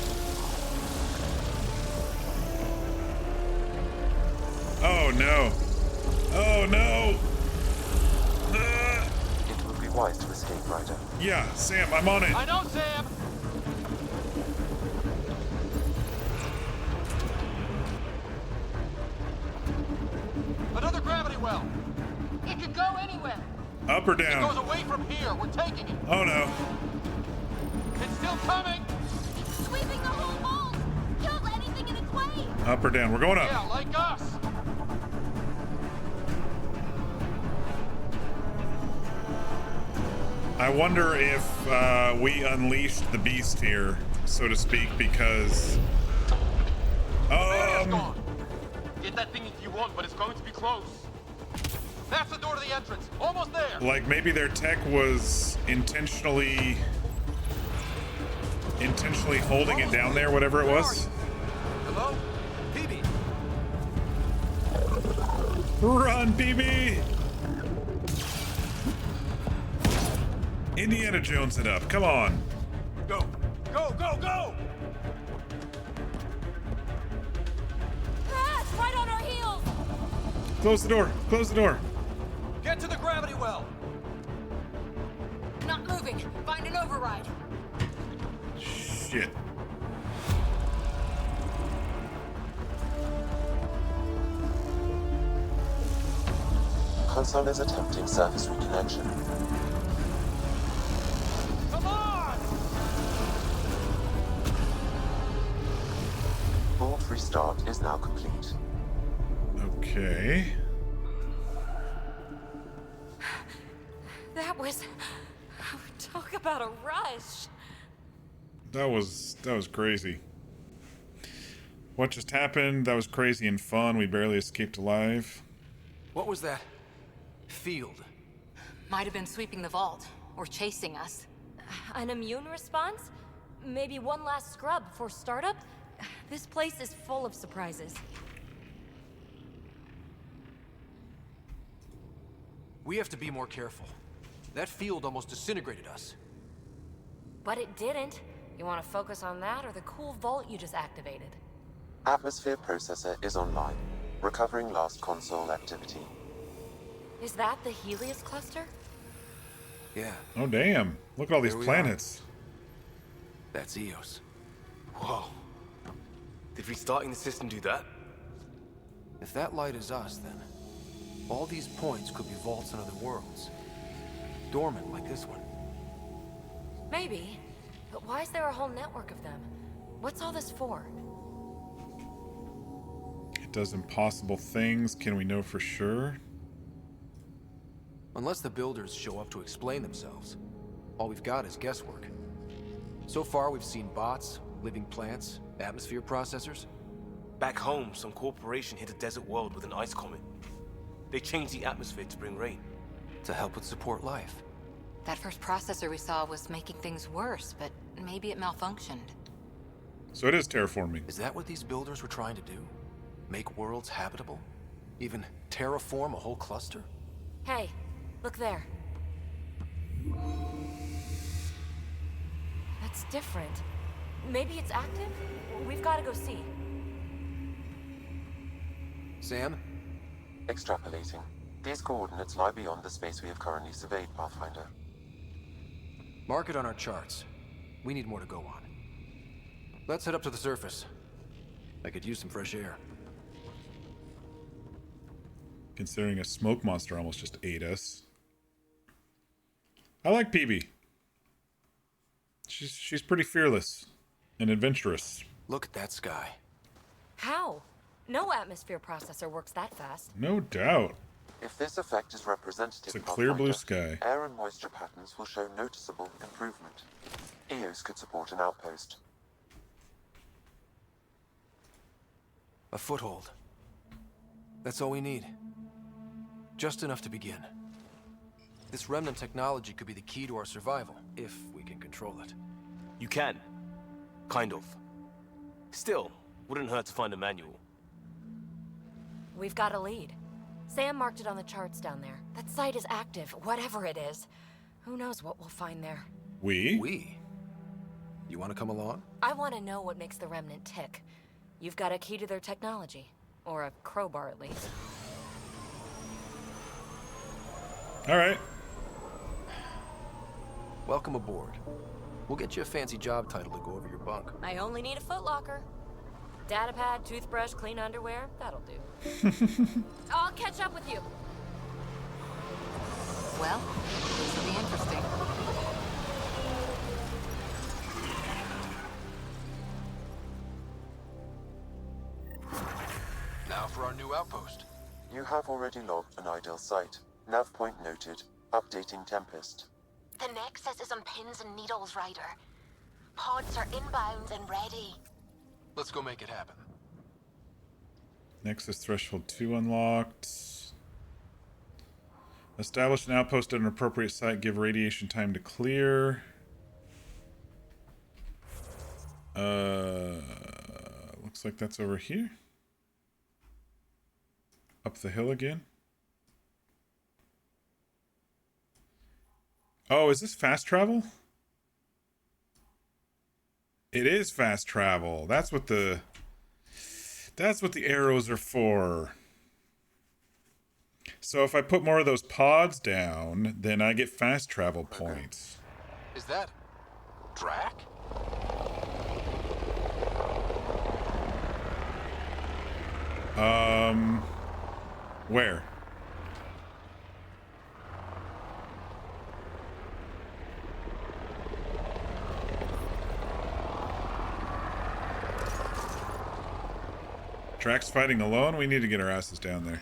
Oh no. Oh no. It would be wise to escape, Ryder. Yeah, Sam, I'm on it. I know, Sam! Another gravity well! It could go anywhere. Up or It goes down? away from here. We're taking it. Oh no. It's still coming! It's sweeping the whole vault! Kill anything in its way! Up or down? We're going up. Yeah, like us! I wonder if we unleashed the beast here, so to speak, because It's gone! Get that thing if you want, but it's going to be close. That's the door to the entrance. Almost there! like maybe their tech was intentionally holding it down there, whatever it was. Hello? PB! Run, BB! Indiana Jones it up. Come on. Go! Go, go, go! Ah, it's right on our heels! Close the door. Close the door. Get to the gravity well! Not moving. Find an override. Shit. Console is attempting service reconnection. Come on! Vault restart is now complete. Okay. That was... Talk about a rush. That was crazy. What just happened? That was crazy and fun. We barely escaped alive. What was that? Field. Might have been sweeping the vault or chasing us. An immune response? Maybe one last scrub before startup? This place is full of surprises. We have to be more careful. That field almost disintegrated us. But it didn't. You want to focus on that or the cool vault you just activated? Atmosphere processor is online, recovering last console activity. Is that the Helios cluster? Yeah, Oh damn. Look at all these Here we planets. that's Eos. Whoa. Did restarting the system do that? If that light is us, then all these points could be vaults in other worlds. Dormant like this one. Maybe. But why is there a whole network of them? What's all this for? It does impossible things. Can we know for sure? Unless the builders show up to explain themselves, all we've got is guesswork. So far, we've seen bots, living plants, atmosphere processors. Back home, some corporation hit a desert world with an ice comet. They changed the atmosphere to bring rain. To help it support life. That first processor we saw was making things worse, but maybe it malfunctioned. So it is terraforming. Is that what these builders were trying to do? Make worlds habitable? Even terraform a whole cluster? Hey, look there. That's different. Maybe it's active? We've got to go see. Sam? Extrapolating. These coordinates lie beyond the space we have currently surveyed, Pathfinder. Mark it on our charts. We need more to go on. Let's head up to the surface. I could use some fresh air. Considering a smoke monster almost just ate us. I like PB. She's pretty fearless and adventurous. Look at that sky. How? No atmosphere processor works that fast. No doubt. If this effect is representative, It's a clear blue Pathfinder, sky. air and moisture patterns will show noticeable improvement. Eos could support an outpost. A foothold. That's all we need. Just enough to begin. This remnant technology could be the key to our survival, if we can control it. You can. Kind of. Still, wouldn't hurt to find a manual. We've got a lead. Sam marked it on the charts down there. That site is active, whatever it is. Who knows what we'll find there. We? We? You want to come along? I want to know what makes the Remnant tick. You've got a key to their technology. Or a crowbar, at least. Alright. Welcome aboard. We'll get you a fancy job title to go over your bunk. I only need a footlocker. Datapad, toothbrush, clean underwear, that'll do. I'll catch up with you. Well, this will be interesting. Now for our new outpost. You have already logged an ideal site. Nav point noted. Updating Tempest. The Nexus is on pins and needles, Ryder. Pods are inbound and ready. Let's go make it happen. Nexus threshold 2 unlocked. Establish an outpost at an appropriate site. Give radiation time to clear. Looks like that's over here. Up the hill again. Oh, is this fast travel? It is fast travel. That's what the arrows are for. So if I put more of those pods down, then I get fast travel points. Is that Drac? Where? Drax fighting alone? We need to get our asses down there.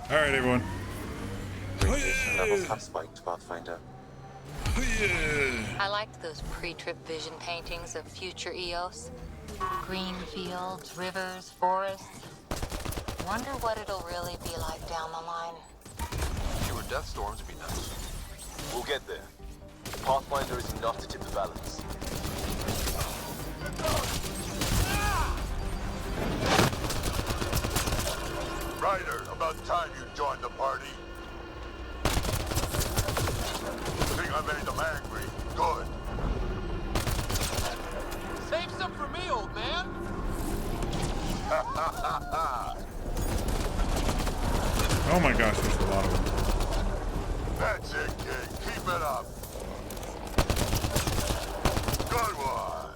Alright, everyone. Radiation levels have spiked, Pathfinder. I liked those pre-trip vision paintings of future Eos. Green fields, rivers, forests. Wonder what it'll really be like down the line. Fewer death storms would be nice. We'll get there. Pathfinder is enough to tip the balance. Ryder, about time you joined the party. Think I made them angry. Good. Save some for me, old man! Oh my gosh, there's a lot of them. That's it, kid. Keep it up. Good one.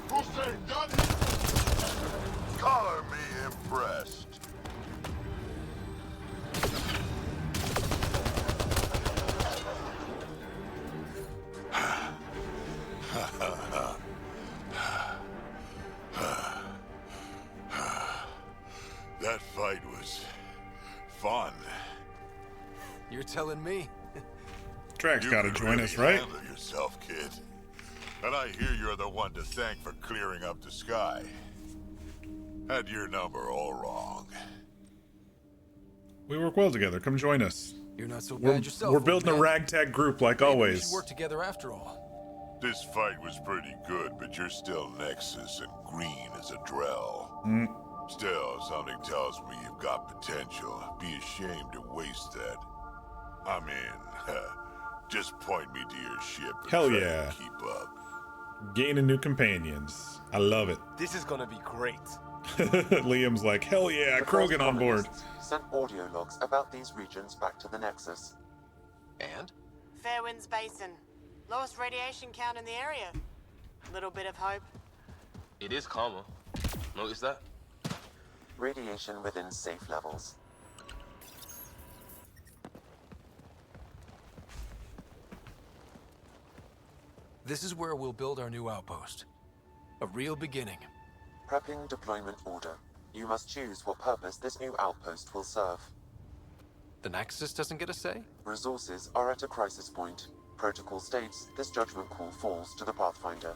Who said done? Color me impressed. That fight was fun. You're telling me? Track's gotta join us, right? Handle yourself, kid. And I hear you're the one to thank for clearing up the sky. Had your number all wrong. We work well together. Come join us. You're not so bad yourself. We're building a ragtag group like Maybe always. we should work together after all. This fight was pretty good, but you're still Nexus and green as a Drell. Still, something tells me you've got potential. Be ashamed to waste that. I mean, just point me to your ship and Hell try yeah. to keep up. Gaining new companions. I love it. This is gonna be great. Liam's like, hell yeah, The Krogan first on board. colonists sent audio logs about these regions back to the Nexus. And? Fairwinds Basin. Lowest radiation count in the area. Little bit of hope. It is calmer. Notice that? Radiation within safe levels. This is where we'll build our new outpost. A real beginning. Prepping deployment order. You must choose what purpose this new outpost will serve. The Nexus doesn't get a say? Resources are at a crisis point. Protocol states this judgment call falls to the Pathfinder.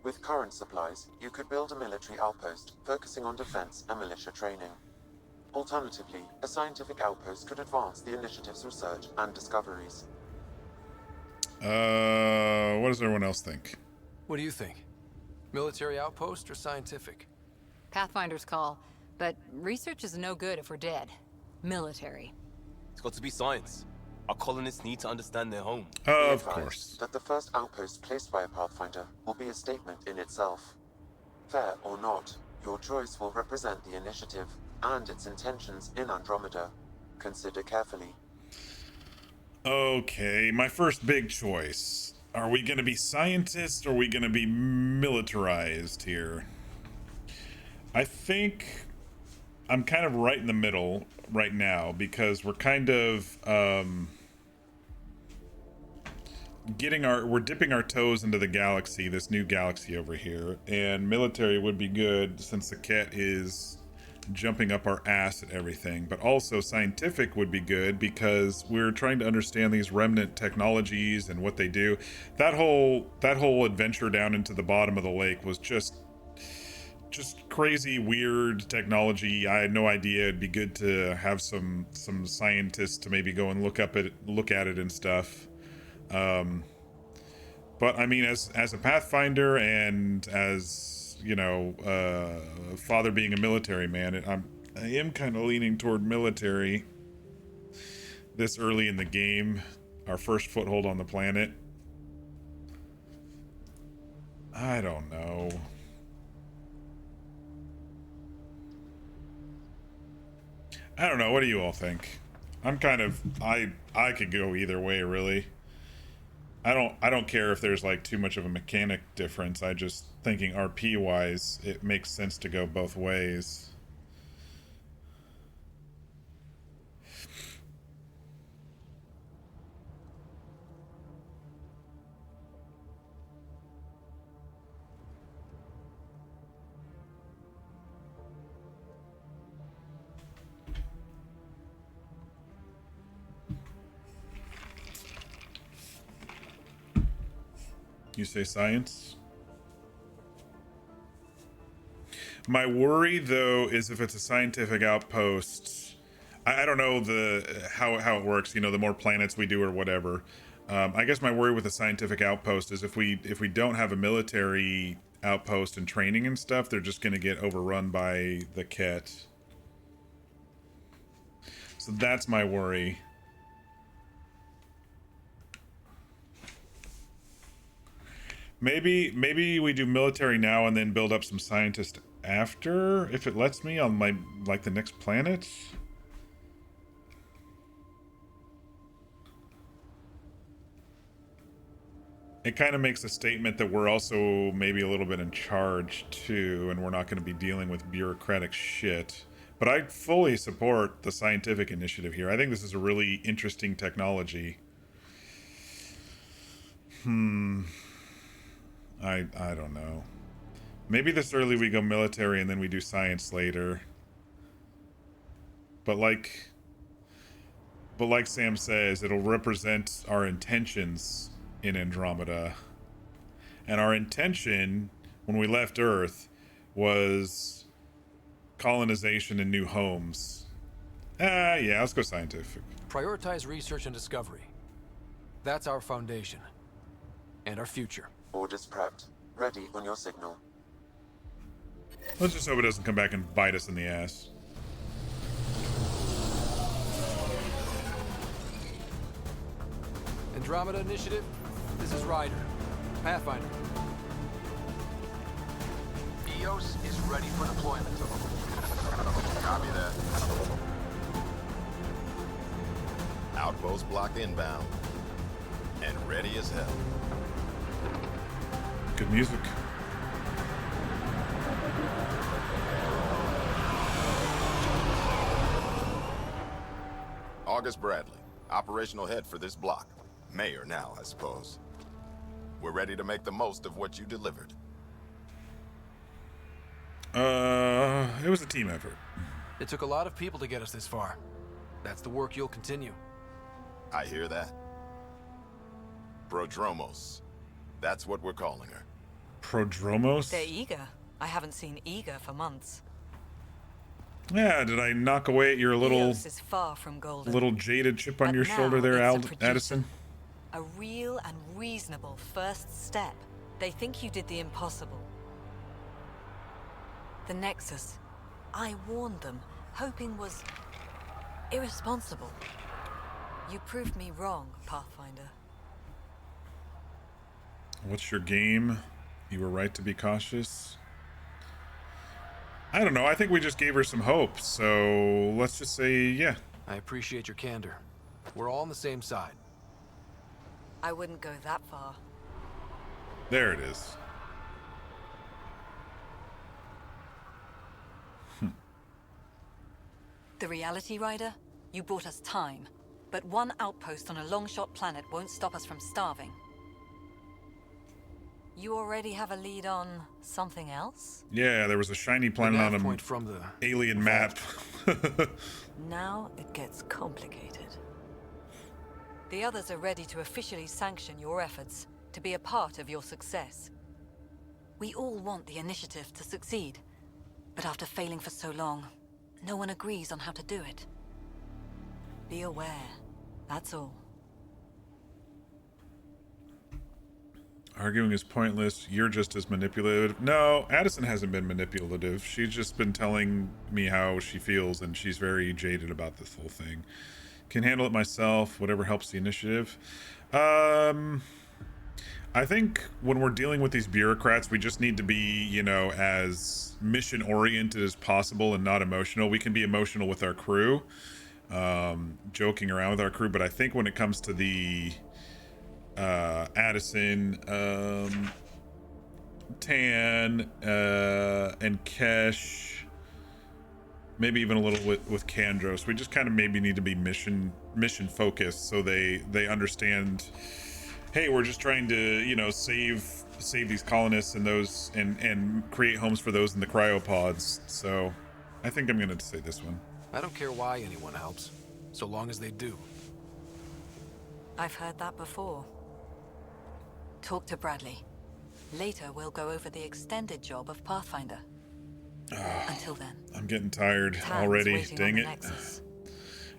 With current supplies, you could build a military outpost focusing on defense and militia training. Alternatively, a scientific outpost could advance the initiative's research and discoveries. What does everyone else think? What do you think? Military outpost or scientific? Pathfinder's call, but research is no good if we're dead. Military. It's got to be science. Our colonists need to understand their home. Be Of advised course. that the first outpost placed by a Pathfinder will be a statement in itself. Fair or not, your choice will represent the initiative and its intentions in Andromeda. Consider carefully. Okay, my first big choice. Are we going to be scientists or are we going to be militarized here? I think I'm kind of right in the middle right now because we're kind of we're dipping our toes into the galaxy, this new galaxy over here, and military would be good since the Ket is jumping up our ass at everything, but also scientific would be good because we're trying to understand these remnant technologies and what they do. That whole adventure down into the bottom of the lake was just crazy weird technology. I had no idea. It'd be good to have some scientists to maybe go and look at it and stuff. But I mean, as a Pathfinder and as you know, father being a military man, I am kind of leaning toward military this early in the game, our first foothold on the planet. I don't know. I don't know. What do you all think? I'm kind of I could go either way, really. I don't care if there's like too much of a mechanic difference. I just thinking RP wise, it makes sense to go both ways. You say science? My worry, though, is if it's a scientific outpost. I don't know how it works. You know, the more planets we do or whatever. I guess my worry with a scientific outpost is if we don't have a military outpost and training and stuff, they're just going to get overrun by the Ket. So that's my worry. Maybe we do military now and then build up some scientists after, if it lets me, on my the next planet. It kind of makes a statement that we're also maybe a little bit in charge too, and we're not going to be dealing with bureaucratic shit. But I fully support the scientific initiative here. I think this is a really interesting technology. I don't know. Maybe this early we go military and then we do science later. But like Sam says, it'll represent our intentions in Andromeda. And our intention when we left Earth was colonization and new homes. Yeah, let's go scientific. Prioritize research and discovery. That's our foundation. And our future. Orders prepped. Ready on your signal. Let's just hope it doesn't come back and bite us in the ass. Andromeda Initiative, this is Ryder. Pathfinder. Eos is ready for deployment. Copy that. Outpost block inbound. And ready as hell. Good music. August Bradley, operational head for this block. Mayor now, I suppose. We're ready to make the most of what you delivered. It was a team effort. It took a lot of people to get us this far. That's the work you'll continue. I hear that. Prodromos. That's what we're calling her. Prodromos? They're eager. I haven't seen eager for months. Yeah, did I knock away at your little Eos is far from golden. little jaded chip on But your now shoulder there, it's a producer. Addison? A real and reasonable first step. They think you did the impossible. The Nexus. I warned them, hoping was irresponsible. You proved me wrong, Pathfinder. What's your game? You were right to be cautious. I don't know. I think we just gave her some hope. So let's just say, yeah. I appreciate your candor. We're all on the same side. I wouldn't go that far. There it is. The reality, Rider? You bought us time. But one outpost on a long-shot planet won't stop us from starving. You already have a lead on something else? Yeah, there was a shiny planet on point from the alien map. Now it gets complicated. The others are ready to officially sanction your efforts, to be a part of your success. We all want the initiative to succeed, but after failing for so long, no one agrees on how to do it. Be aware, that's all. Arguing is pointless. You're just as manipulative. No, Addison hasn't been manipulative. She's just been telling me how she feels, and she's very jaded about this whole thing. Can handle it myself, whatever helps the initiative. I think when we're dealing with these bureaucrats, we just need to be, you know, as mission-oriented as possible and not emotional. We can be emotional with our crew, joking around with our crew, but I think when it comes to the Addison, Tan, and Kesh, maybe even a little with Kandros, we just kind of maybe need to be mission focused, so they understand, hey, we're just trying to, you know, save these colonists and those and create homes for those in the cryopods. So I think I'm gonna say this one. I don't care why anyone helps, so long as they do. I've heard that before. Talk to Bradley. Later, we'll go over the extended job of Pathfinder. Until then. I'm getting tired Tan's already. waiting Dang on the it. Nexus.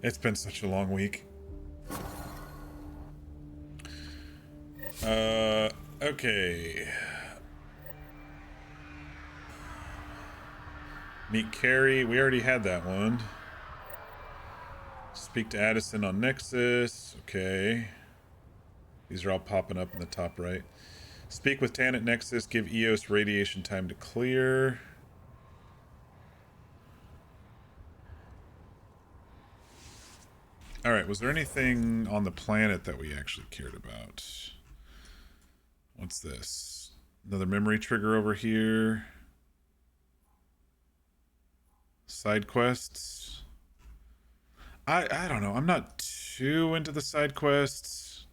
It's been such a long week. Okay. Meet Carrie. We already had that one. Speak to Addison on Nexus. Okay. These are all popping up in the top right. Speak with Tan at Nexus. Give Eos radiation time to clear. Alright, was there anything on the planet that we actually cared about? What's this? Another memory trigger over here. Side quests. I don't know. I'm not too into the side quests.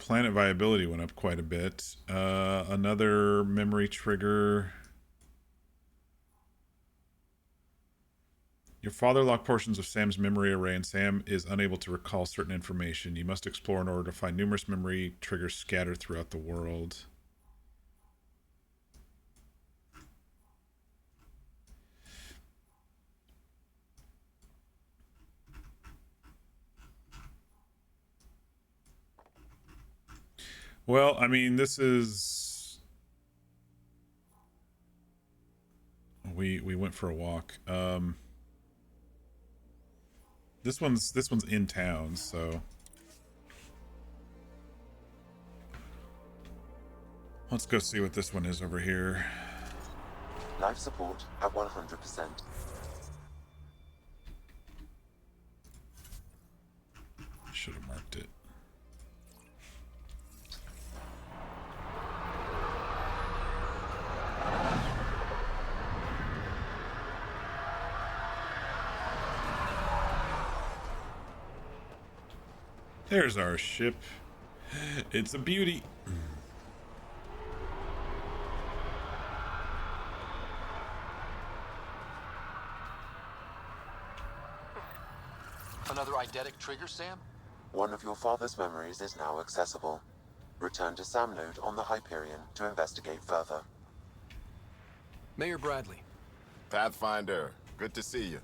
planet viability went up quite a bit. Another memory trigger. Your father locked portions of Sam's memory array, and Sam is unable to recall certain information. You must explore in order to find numerous memory triggers scattered throughout the world. Well, I mean, this is... We went for a walk. This one's in town, so... Let's go see what this one is over here. Life support at 100%. Should have marked it. There's our ship. It's a beauty. Another eidetic trigger, Sam? One of your father's memories is now accessible. Return to Sam node on the Hyperion to investigate further. Mayor Bradley. Pathfinder, good to see you.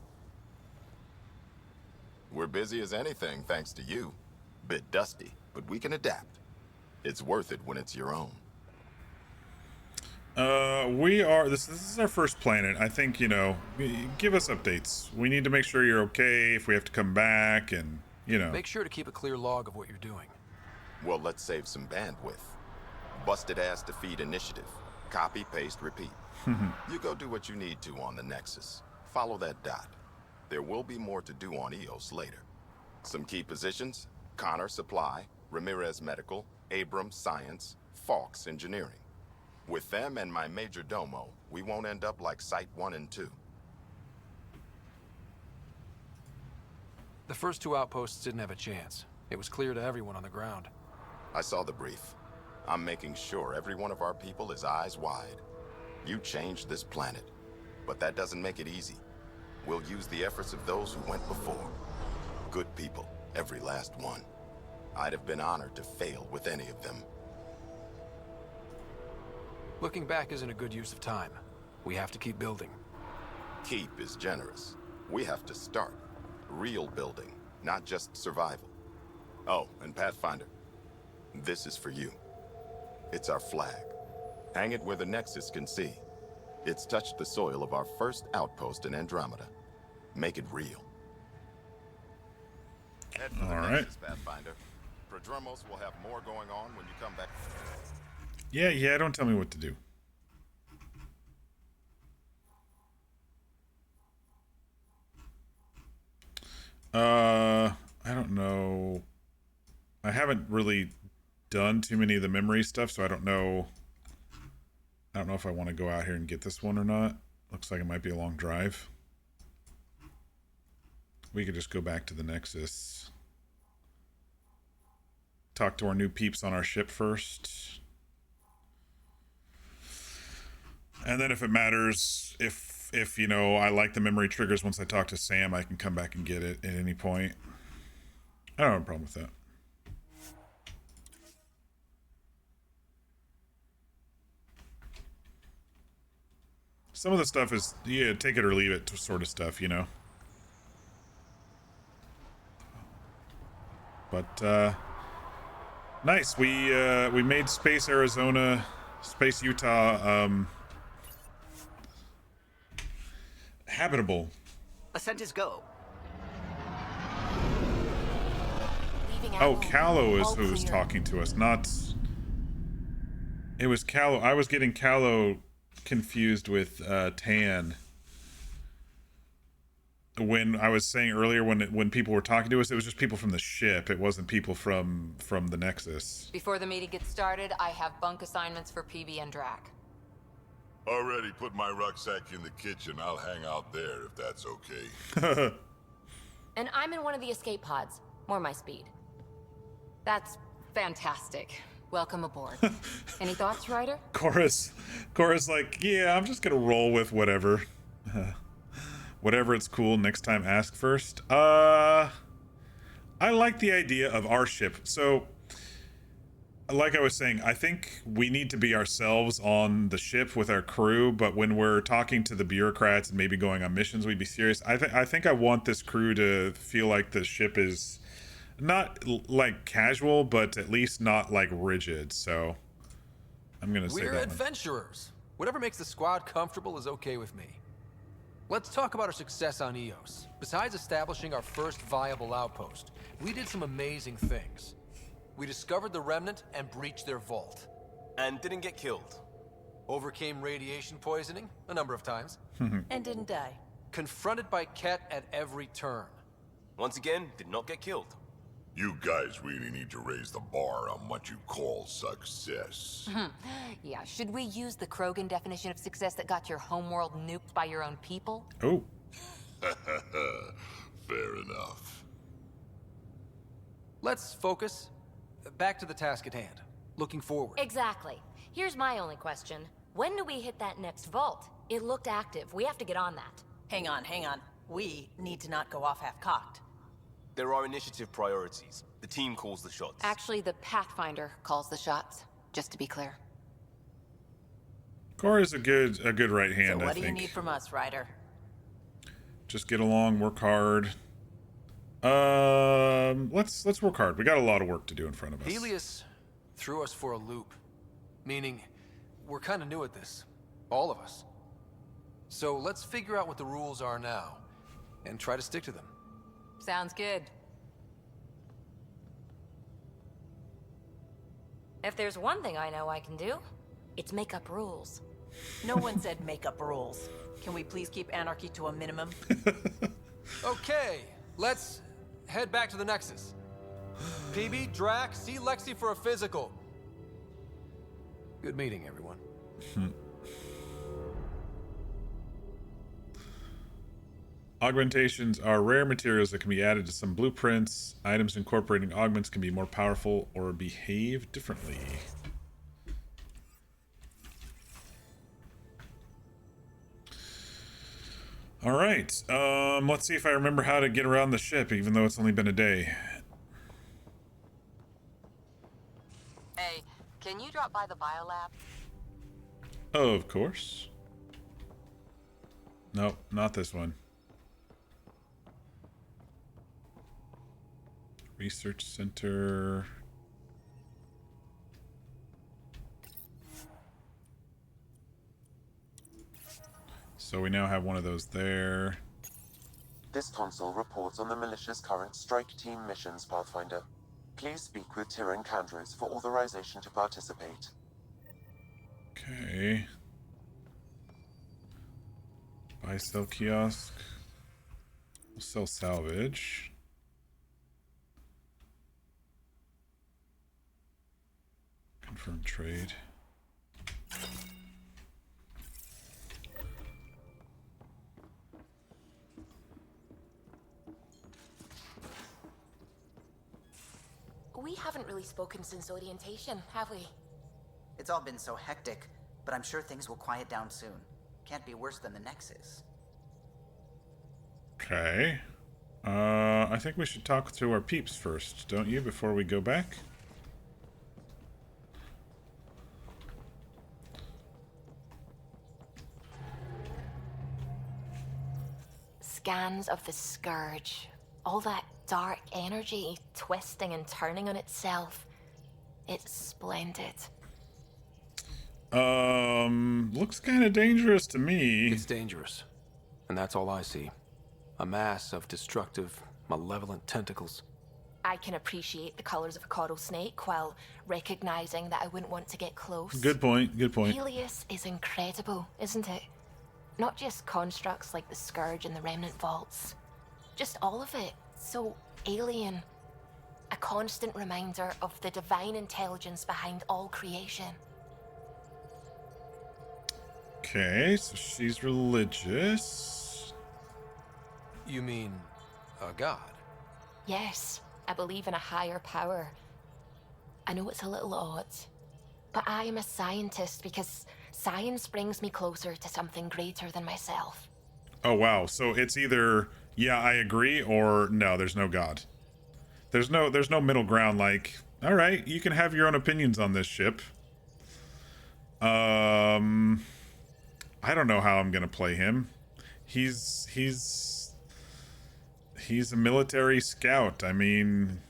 We're busy as anything, thanks to you. Bit dusty, but we can adapt. It's worth it when it's your own. We are... This is our first planet. I think, you know, give us updates. We need to make sure you're okay if we have to come back and, you know... Make sure to keep a clear log of what you're doing. Well, let's save some bandwidth. Busted ass defeat initiative. Copy, paste, repeat. You go do what you need to on the Nexus. Follow that dot. There will be more to do on Eos later. Some key positions: Connor Supply, Ramirez Medical, Abrams Science, Fawkes Engineering. With them and my major domo, we won't end up like Site 1 and 2. The first two outposts didn't have a chance. It was clear to everyone on the ground. I saw the brief. I'm making sure every one of our people is eyes wide. You changed this planet, but that doesn't make it easy. We'll use the efforts of those who went before. Good people, every last one. I'd have been honored to fail with any of them. Looking back isn't a good use of time. We have to keep building. Keep is generous. We have to start. Real building, not just survival. Oh, and Pathfinder, this is for you. It's our flag. Hang it where the Nexus can see. It's touched the soil of our first outpost in Andromeda. Make it real. Head for the Nexus, Pathfinder. Prodromos will have more going on when you come back. Yeah, don't tell me what to do. I don't know. I haven't really done too many of the memory stuff, so I don't know if I want to go out here and get this one or not. Looks like it might be a long drive. We could just go back to the Nexus. Talk to our new peeps on our ship first. And then if it matters, if you know, I like the memory triggers once I talk to Sam, I can come back and get it at any point. I don't have a problem with that. Some of the stuff is, yeah, take it or leave it sort of stuff, you know. But, nice. We made Space Arizona, Space Utah, habitable. Ascent is go. Oh, Callow is who's talking to us, not... It was Callow. I was getting Callow confused with Tan. When I was saying earlier, when people were talking to us, it was just people from the ship. It wasn't people from the Nexus. Before the meeting gets started, I have bunk assignments for PB and Drac. Already put my rucksack in the kitchen. I'll hang out there if that's okay. And I'm in one of the escape pods. More my speed. That's Fantastic. Welcome aboard. Any thoughts, Ryder? Chorus like, yeah, I'm just gonna roll with whatever. Whatever, it's cool. Next time, ask first. I like the idea of our ship. So, like I was saying, I think we need to be ourselves on the ship with our crew, but when we're talking to the bureaucrats and maybe going on missions, we'd be serious. I think I want this crew to feel like the ship is not like casual, but at least not like rigid. So I'm gonna say We're that one. adventurers. Whatever makes the squad comfortable is okay with me. Let's talk about our success on Eos. Besides establishing our first viable outpost, we did some amazing things. We discovered the Remnant and breached their vault. And didn't get killed. Overcame radiation poisoning a number of times. And didn't die. Confronted by Ket at every turn. Once again, did not get killed. You guys really need to raise the bar on what you call success. Yeah, should we use the Krogan definition of success that got your homeworld nuked by your own people? Oh. Fair enough. Let's focus. Back to the task at hand. Looking forward. Exactly. Here's my only question. When do we hit that next vault? It looked active. We have to get on that. Hang on. We need to not go off half-cocked. There are initiative priorities. The team calls the shots. Actually, the Pathfinder calls the shots, just to be clear. Cora's a good right hand, So what I think. do you need from us, Ryder? Just get along, work hard. Let's work hard. We got a lot of work to do in front of us. Helios threw us for a loop. Meaning, we're kind of new at this. All of us. So let's figure out what the rules are now, and try to stick to them. Sounds good. If there's one thing I know I can do, it's make up rules. No one said make up rules. Can we please keep anarchy to a minimum? Okay, let's head back to the Nexus. PB, Drac, see Lexi for a physical. Good meeting, everyone. Augmentations are rare materials that can be added to some blueprints. Items incorporating augments can be more powerful or behave differently. All right. Let's see if I remember how to get around the ship, even though it's only been a day. Hey, can you drop by the biolab? Oh, of course. Nope, not this one. Research Center. So we now have one of those there. This console reports on the militia's current strike team missions, Pathfinder. Please speak with Tyrion Candros for authorization to participate. Okay. Buy, sell kiosk. We'll sell salvage. Confirm trade. We haven't really spoken since orientation, have we? It's all been so hectic, but I'm sure things will quiet down soon. Can't be worse than the Nexus. Okay. I think we should talk to our peeps first, don't you, before we go back? Scans of the Scourge. All that dark energy twisting and turning on itself. It's splendid. Looks kind of dangerous to me. It's dangerous. And that's all I see. A mass of destructive, malevolent tentacles. I can appreciate the colors of a coral snake while recognizing that I wouldn't want to get close. Good point, good point. Helios is incredible, isn't it? Not just constructs like the Scourge and the Remnant Vaults. Just all of it. So alien. A constant reminder of the divine intelligence behind all creation. Okay, so she's religious. You mean a god? Yes, I believe in a higher power. I know it's a little odd, but I am a scientist because science brings me closer to something greater than myself. Oh, wow. So it's either, yeah, I agree, or no, there's no God. There's no middle ground, like, all right, you can have your own opinions on this ship. I don't know how I'm gonna play him. He's a military scout. I mean,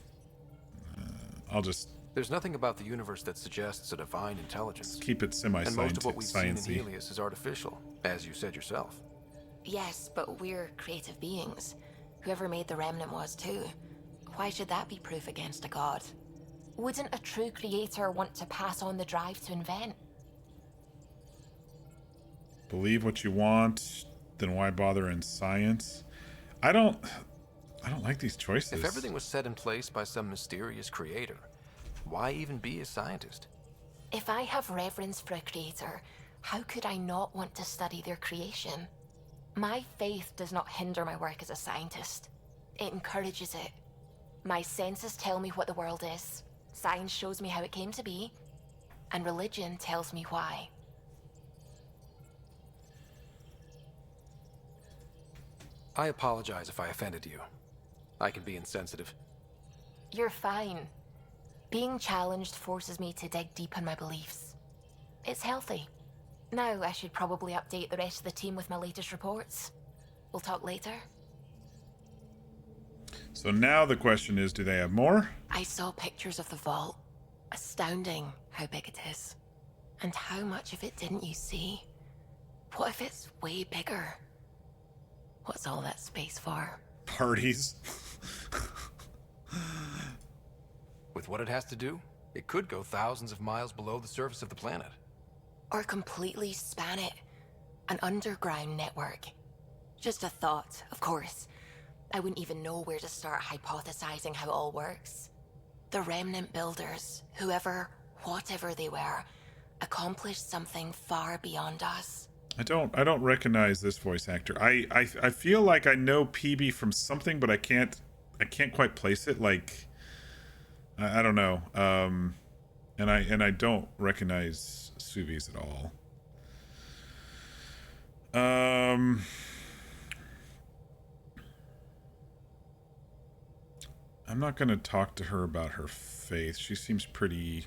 I'll just... There's nothing about the universe that suggests a divine intelligence. Keep it And most of what we've seen in semi-sciencey. Helios is artificial, as you said yourself. Yes, but we're creative beings. Whoever made the Remnant was too. Why should that be proof against a god? Wouldn't a true creator want to pass on the drive to invent? Believe what you want, then why bother in science? I don't like these choices. If everything was set in place by some mysterious creator, why even be a scientist? If I have reverence for a creator, how could I not want to study their creation? My faith does not hinder my work as a scientist. It encourages it. My senses tell me what the world is. Science shows me how it came to be. And religion tells me why. I apologize if I offended you. I can be insensitive. You're fine. Being challenged forces me to dig deep in my beliefs. It's healthy. Now I should probably update the rest of the team with my latest reports. We'll talk later. So now the question is, do they have more? I saw pictures of the vault. Astounding how big it is. And how much of it didn't you see? What if it's way bigger? What's all that space for? Parties. With what it has to do, it could go thousands of miles below the surface of the planet. Or completely span it. An underground network. Just a thought, of course. I wouldn't even know where to start hypothesizing how it all works. The Remnant builders, whoever, whatever they were, accomplished something far beyond us. I don't recognize this voice actor. I feel like I know PB from something, but I can't quite place it. Like, I don't know. And I don't recognize Suvi's at all. I'm not gonna talk to her about her faith. She seems pretty...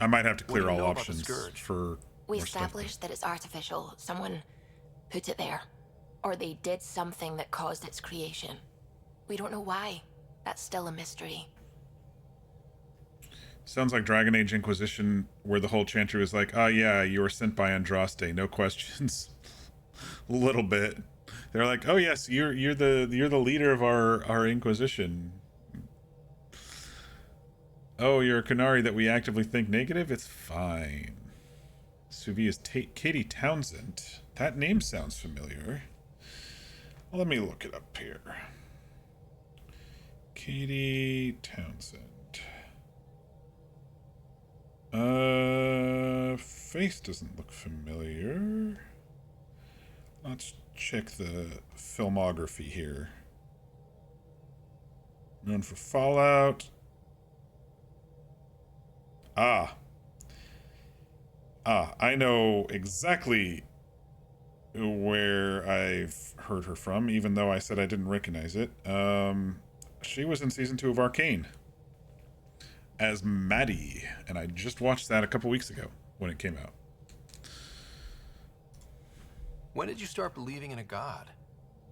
I might have to clear all options for... We established that it's artificial. Someone put it there. Or they did something that caused its creation. We don't know why. That's still a mystery. Sounds like Dragon Age Inquisition, where the whole chantry was like, oh yeah, you were sent by Andraste, no questions. A little bit. They're like, oh yes, you're the leader of our Inquisition. Oh, you're a Qunari that we actively think negative? It's fine. Suvi is Katie Townsend. That name sounds familiar. Well, let me look it up here. Katie Townsend. Face doesn't look familiar. Let's check the filmography here. Known for Fallout. I know exactly where I've heard her from, even though I said I didn't recognize it. She was in season 2 of Arcane as Maddie, and I just watched that a couple weeks ago when it came out. When did you start believing in a god?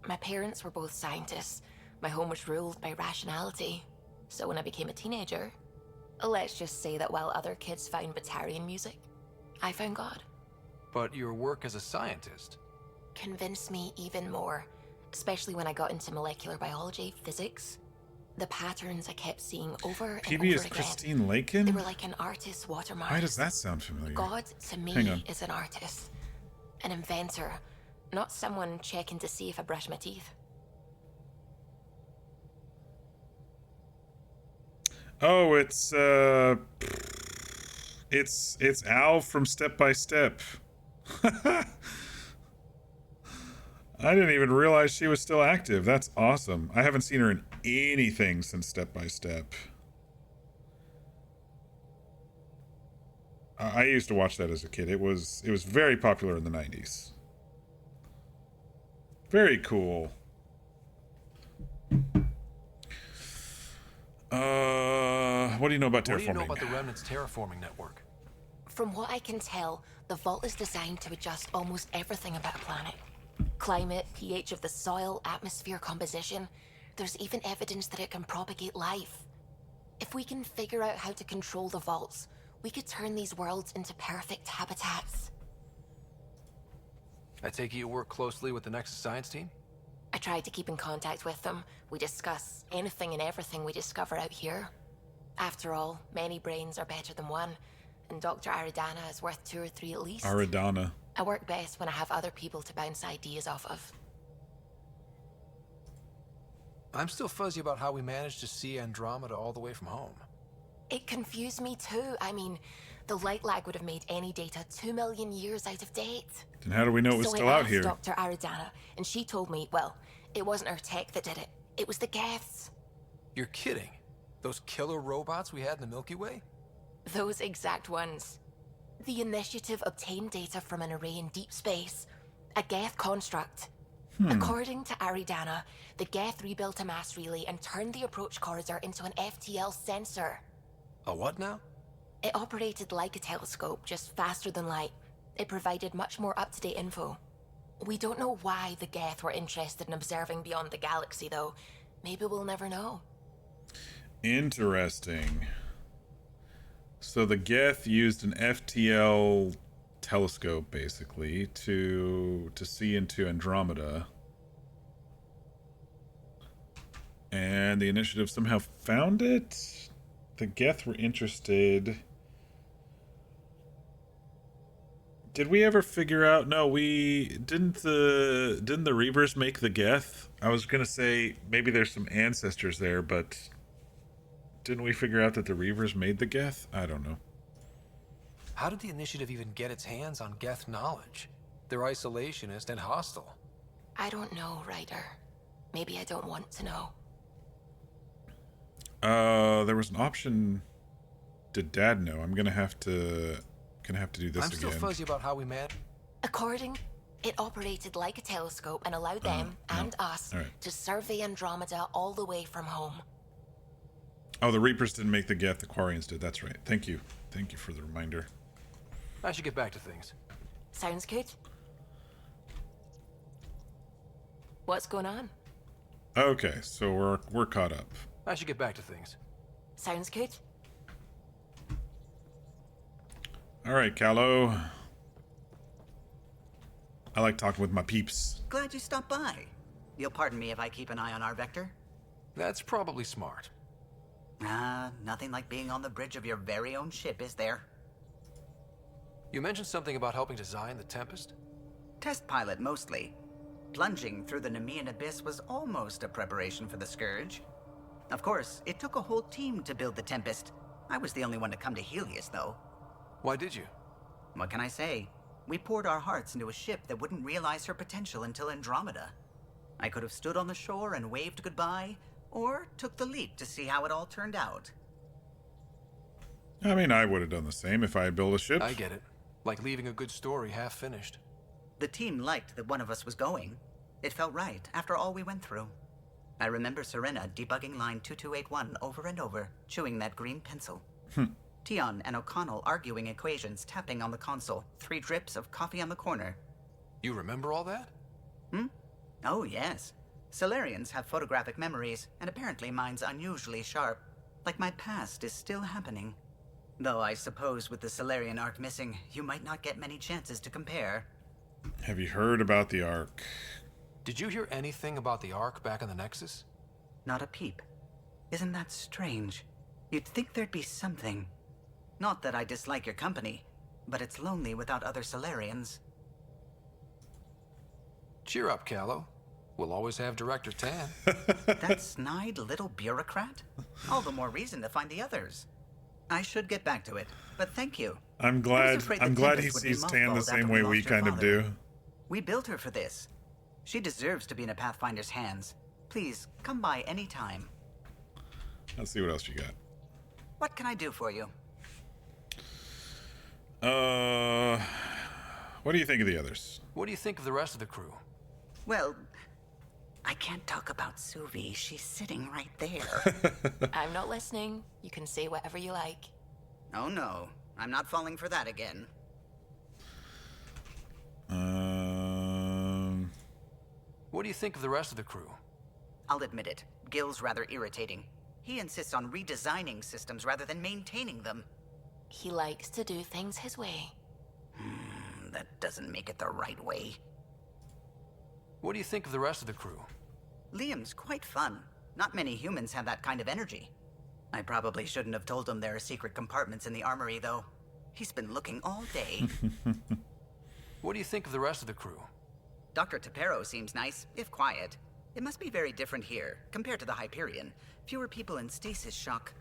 My parents were both scientists. My home was ruled by rationality. So when I became a teenager, let's just say that while other kids found Batarian music, I found God. But your work as a scientist Convinced me even more, especially when I got into molecular biology, physics. The patterns I kept seeing over and PB over is again. Christine Lakin? They were like an artist's watermark. Why does that sound familiar? God, to Hang me, on. is an artist. An inventor. Not someone checking to see if I brush my teeth. Oh, it's Al from Step by Step. I didn't even realize she was still active. That's awesome. I haven't seen her in anything since Step by Step. I used to watch that as a kid. It was very popular in the 90s. Very cool. What do you know about terraforming? What do you know about the Remnants' terraforming network? From what I can tell, the vault is designed to adjust almost everything about a planet. Climate, pH of the soil, atmosphere composition. There's even evidence that it can propagate life. If we can figure out how to control the vaults, we could turn these worlds into perfect habitats. I take it you work closely with the Nexus science team? I tried to keep in contact with them. We discuss anything and everything we discover out here. After all, many brains are better than one, and Dr. Aridana is worth 2 or 3 at least. Aridana. I work best when I have other people to bounce ideas off of. I'm still fuzzy about how we managed to see Andromeda all the way from home. It confused me too. I mean, the light lag would have made any data 2 million years out of date. Then how do we know it was still out here? So I asked Dr. Aridana, and she told me, well, it wasn't her tech that did it. It was the Geths. You're kidding? Those killer robots we had in the Milky Way? Those exact ones. The initiative obtained data from an array in deep space. A Geth construct. According to Aridana, the Geth rebuilt a mass relay and turned the approach corridor into an FTL sensor. A what now? It operated like a telescope, just faster than light. It provided much more up-to-date info. We don't know why the Geth were interested in observing beyond the galaxy, though. Maybe we'll never know. Interesting. So the Geth used an FTL telescope, basically, to see into Andromeda. And the Initiative somehow found it? The Geth were interested. Did we ever figure out? No, we didn't. The Reavers make the Geth? I was gonna say maybe there's some ancestors there, but didn't we figure out that the Reavers made the Geth? I don't know. How did the Initiative even get its hands on Geth knowledge? They're isolationist and hostile. I don't know, Ryder. Maybe I don't want to know. There was an option. Did Dad know? I'm gonna have to do this again. I'm still fuzzy about how we met. According, it operated like a telescope and allowed them and us to survey Andromeda all the way from home. Oh, the Reapers didn't make the Geth, the Quarians did. That's right. Thank you. Thank you for the reminder. I should get back to things. Sounds good. What's going on? Okay, so we're caught up. I should get back to things. Sounds good. All right, Callow. I like talking with my peeps. Glad you stopped by. You'll pardon me if I keep an eye on our vector? That's probably smart. Nothing like being on the bridge of your very own ship, is there? You mentioned something about helping design the Tempest? Test pilot, mostly. Plunging through the Nemean abyss was almost a preparation for the Scourge. Of course, it took a whole team to build the Tempest. I was the only one to come to Helios, though. Why did you? What can I say? We poured our hearts into a ship that wouldn't realize her potential until Andromeda. I could have stood on the shore and waved goodbye, or took the leap to see how it all turned out. I mean, I would have done the same if I had built a ship. I get it. Like leaving a good story half finished. The team liked that one of us was going. It felt right after all we went through. I remember Serena debugging line 2281 over and over, chewing that green pencil. Tion and O'Connell arguing equations, tapping on the console, 3 drips of coffee on the corner. You remember all that? Oh, yes. Solarians have photographic memories, and apparently mine's unusually sharp. Like my past is still happening. Though I suppose with the Solarian arc missing, you might not get many chances to compare. Have you heard about the Ark? Did you hear anything about the Ark back in the Nexus? Not a peep. Isn't that strange? You'd think there'd be something. Not that I dislike your company, but it's lonely without other Solarians. Cheer up, Callow. We'll always have Director Tan. That snide little bureaucrat? All the more reason to find the others. I should get back to it, but thank you. I'm glad he sees Tan the same way we kind of do. We built her for this. She deserves to be in a Pathfinder's hands. Please, come by any time. Let's see what else you got. What can I do for you? What do you think of the others? What do you think of the rest of the crew? Well, I can't talk about Suvi. She's sitting right there. I'm not listening. You can say whatever you like. Oh no, I'm not falling for that again. What do you think of the rest of the crew? I'll admit it, Gil's rather irritating. He insists on redesigning systems rather than maintaining them. He likes to do things his way. That doesn't make it the right way. What do you think of the rest of the crew? Liam's quite fun. Not many humans have that kind of energy. I probably shouldn't have told him there are secret compartments in the armory, though. He's been looking all day. What do you think of the rest of the crew? Dr. Tapero seems nice, if quiet. It must be very different here, compared to the Hyperion. Fewer people in stasis shock.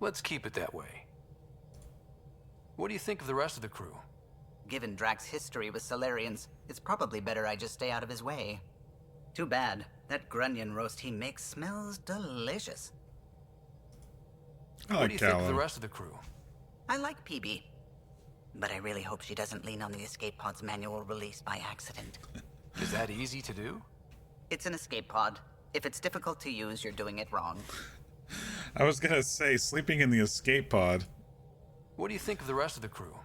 Let's keep it that way. What do you think of the rest of the crew? Given Drax's history with Solarians, it's probably better I just stay out of his way. Too bad. That grunion roast he makes smells delicious. I like What do you think of the Tallow. rest of the crew? I like PB. But I really hope she doesn't lean on the escape pod's manual release by accident. Is that easy to do? It's an escape pod. If it's difficult to use, you're doing it wrong. I was gonna say, sleeping in the escape pod. What do you think of the rest of the crew?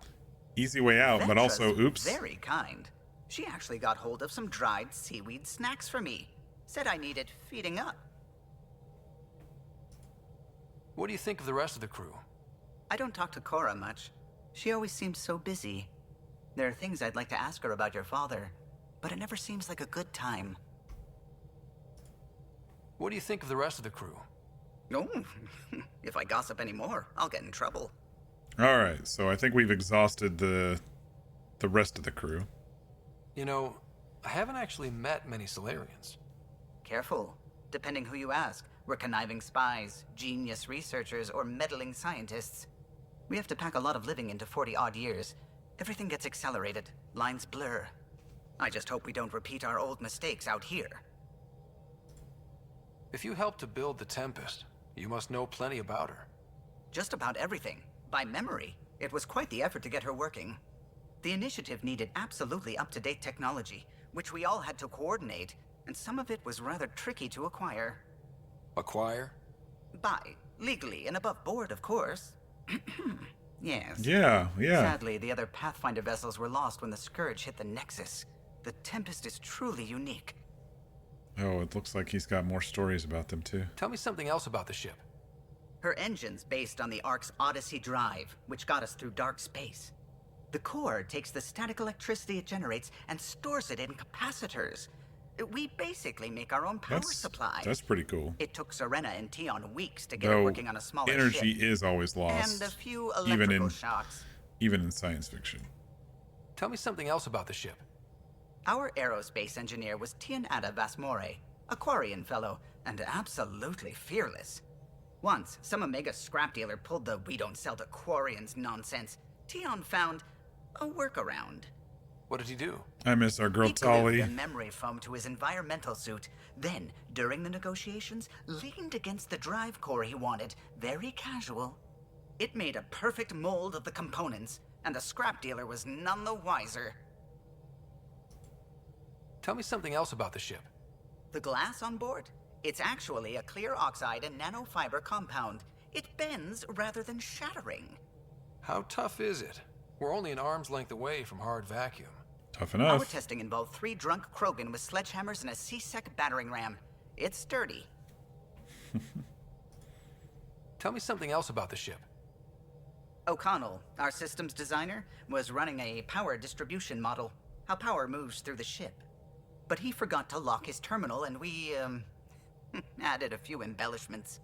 Easy way out, but also, Ventra's oops. very kind. She actually got hold of some dried seaweed snacks for me. Said I needed feeding up. What do you think of the rest of the crew? I don't talk to Cora much. She always seems so busy. There are things I'd like to ask her about your father, but it never seems like a good time. What do you think of the rest of the crew? No, if I gossip anymore, I'll get in trouble. Alright, so I think we've exhausted the rest of the crew. You know, I haven't actually met many Solarians. Careful. Depending who you ask, we're conniving spies, genius researchers, or meddling scientists. We have to pack a lot of living into 40-odd years. Everything gets accelerated. Lines blur. I just hope we don't repeat our old mistakes out here. If you helped to build the Tempest, you must know plenty about her. Just about everything. By memory. It was quite the effort to get her working. The initiative needed absolutely up-to-date technology, which we all had to coordinate, and some of it was rather tricky to acquire. Acquire? Buy. Legally and above board, of course. Yes. Yeah. Sadly, the other Pathfinder vessels were lost when the Scourge hit the Nexus. The Tempest is truly unique. Oh, it looks like he's got more stories about them, too. Tell me something else about the ship. Her engine's based on the Ark's Odyssey drive, which got us through dark space. The core takes the static electricity it generates and stores it in capacitors. We basically make our own power supply. That's pretty cool. It took Serena and Tion weeks to get Though it working on a smaller energy ship. is always lost. And a few electrical shocks. Even in science fiction. Tell me something else about the ship. Our aerospace engineer was Tianada Vasmore, a Quarian fellow, and absolutely fearless. Once, some Omega scrap dealer pulled the "we don't sell to Quarians" nonsense. Tion found a workaround. What did he do? I miss our girl He Tali. glued the memory foam to his environmental suit. Then, during the negotiations, leaned against the drive core he wanted, very casual. It made a perfect mold of the components, and the scrap dealer was none the wiser. Tell me something else about the ship. The glass on board? It's actually a clear oxide and nanofiber compound. It bends rather than shattering. How tough is it? We're only an arm's length away from hard vacuum. Tough Our enough. testing involved 3 drunk Krogan with sledgehammers and a C-Sec battering ram. It's sturdy. Tell me something else about the ship. O'Connell, our systems designer, was running a power distribution model, how power moves through the ship. But he forgot to lock his terminal and we, added a few embellishments.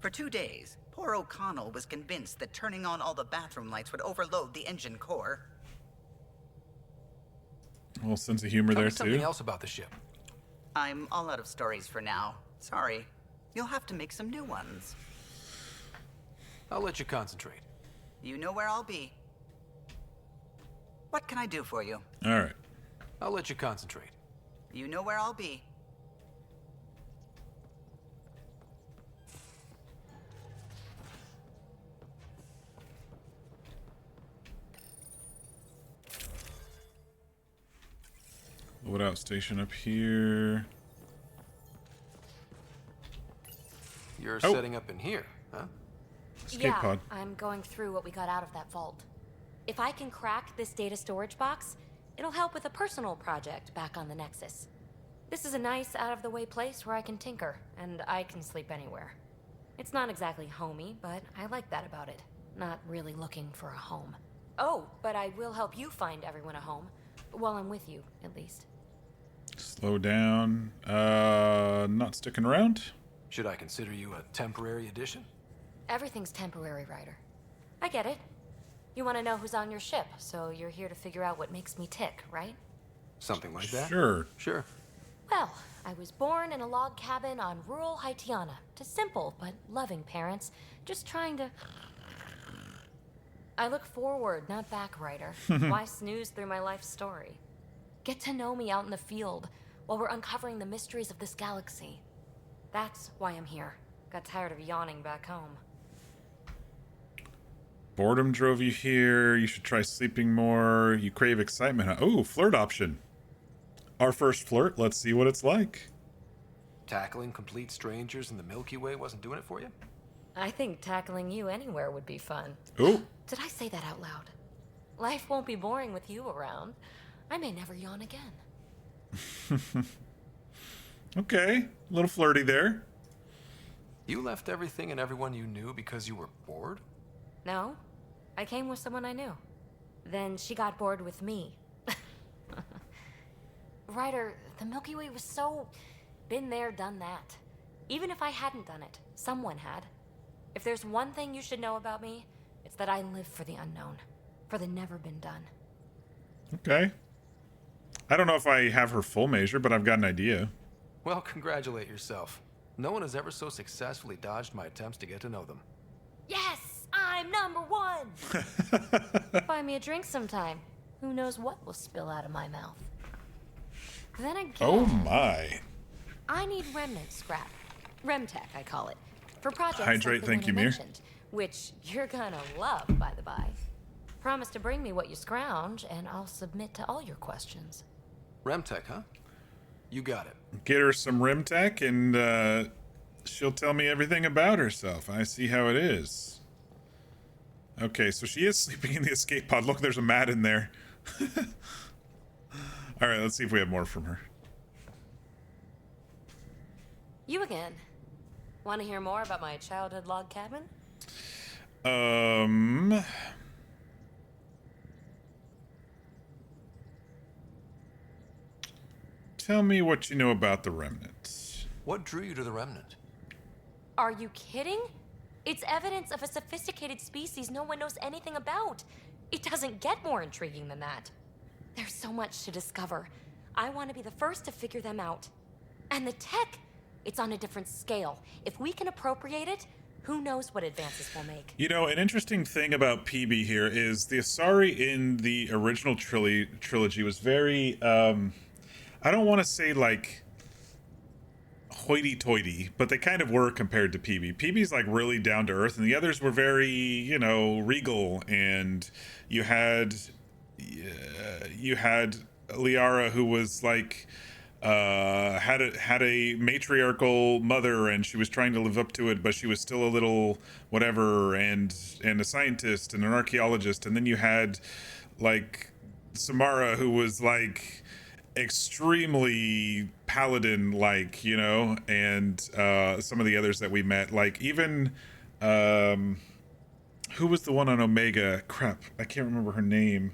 For 2 days, poor O'Connell was convinced that turning on all the bathroom lights would overload the engine core. A little sense of humor Tell there, me something too. else about the ship. I'm all out of stories for now. Sorry. You'll have to make some new ones. I'll let you concentrate. You know where I'll be. What can I do for you? Alright. I'll let you concentrate. You know where I'll be. Load out station up here. You're setting up in here, huh? Escape pod. I'm going through what we got out of that vault. If I can crack this data storage box, it'll help with a personal project back on the Nexus. This is a nice, out-of-the-way place where I can tinker, and I can sleep anywhere. It's not exactly homey, but I like that about it. Not really looking for a home. Oh, but I will help you find everyone a home. While I'm with you, at least. Slow down. Not sticking around? Should I consider you a temporary addition? Everything's temporary, Ryder. I get it. You want to know who's on your ship, so you're here to figure out what makes me tick, right? Something like that? Sure. Well, I was born in a log cabin on rural Haitiana to simple but loving parents, just trying to... I look forward, not back, Ryder. Why snooze through my life story? Get to know me out in the field while we're uncovering the mysteries of this galaxy. That's why I'm here. Got tired of yawning back home. Boredom drove you here. You should try sleeping more. You crave excitement. Oh, flirt option. Our first flirt. Let's see what it's like. Tackling complete strangers in the Milky Way wasn't doing it for you? I think tackling you anywhere would be fun. Oh. Did I say that out loud? Life won't be boring with you around. I may never yawn again. Okay. A little flirty there. You left everything and everyone you knew because you were bored? No. I came with someone I knew. Then she got bored with me. Ryder, the Milky Way was so... been there, done that. Even if I hadn't done it, someone had. If there's one thing you should know about me, it's that I live for the unknown. For the never been done. Okay. I don't know if I have her full measure, but I've got an idea. Well, congratulate yourself. No one has ever so successfully dodged my attempts to get to know them. Yes! I'm number one! Buy me a drink sometime. Who knows what will spill out of my mouth. Then again... Oh my. I need remnant scrap. Remtech, I call it. For projects Hydrate, like the thank one you, I Mir. mentioned, which you're gonna love, by the by. Promise to bring me what you scrounge, and I'll submit to all your questions. Remtech, huh? You got it. Get her some rim tech, and she'll tell me everything about herself. I see how it is. Okay, so she is sleeping in the escape pod. Look, there's a mat in there. All right, let's see if we have more from her. You again. Want to hear more about my childhood log cabin? Tell me what you know about the Remnants. What drew you to the Remnant? Are you kidding? It's evidence of a sophisticated species no one knows anything about. It doesn't get more intriguing than that. There's so much to discover. I want to be the first to figure them out. And the tech, it's on a different scale. If we can appropriate it, who knows what advances we'll make. You know, an interesting thing about PB here is the Asari in the original trilogy was very, I don't want to say like hoity-toity, but they kind of were compared to PB. PB's like really down to earth, and the others were very, you know, regal. And you had Liara, who was like had a matriarchal mother, and she was trying to live up to it, but she was still a little whatever, and a scientist and an archaeologist. And then you had like Samara, who was like extremely paladin like, you know, and some of the others that we met, like even who was the one on Omega? Crap, I can't remember her name.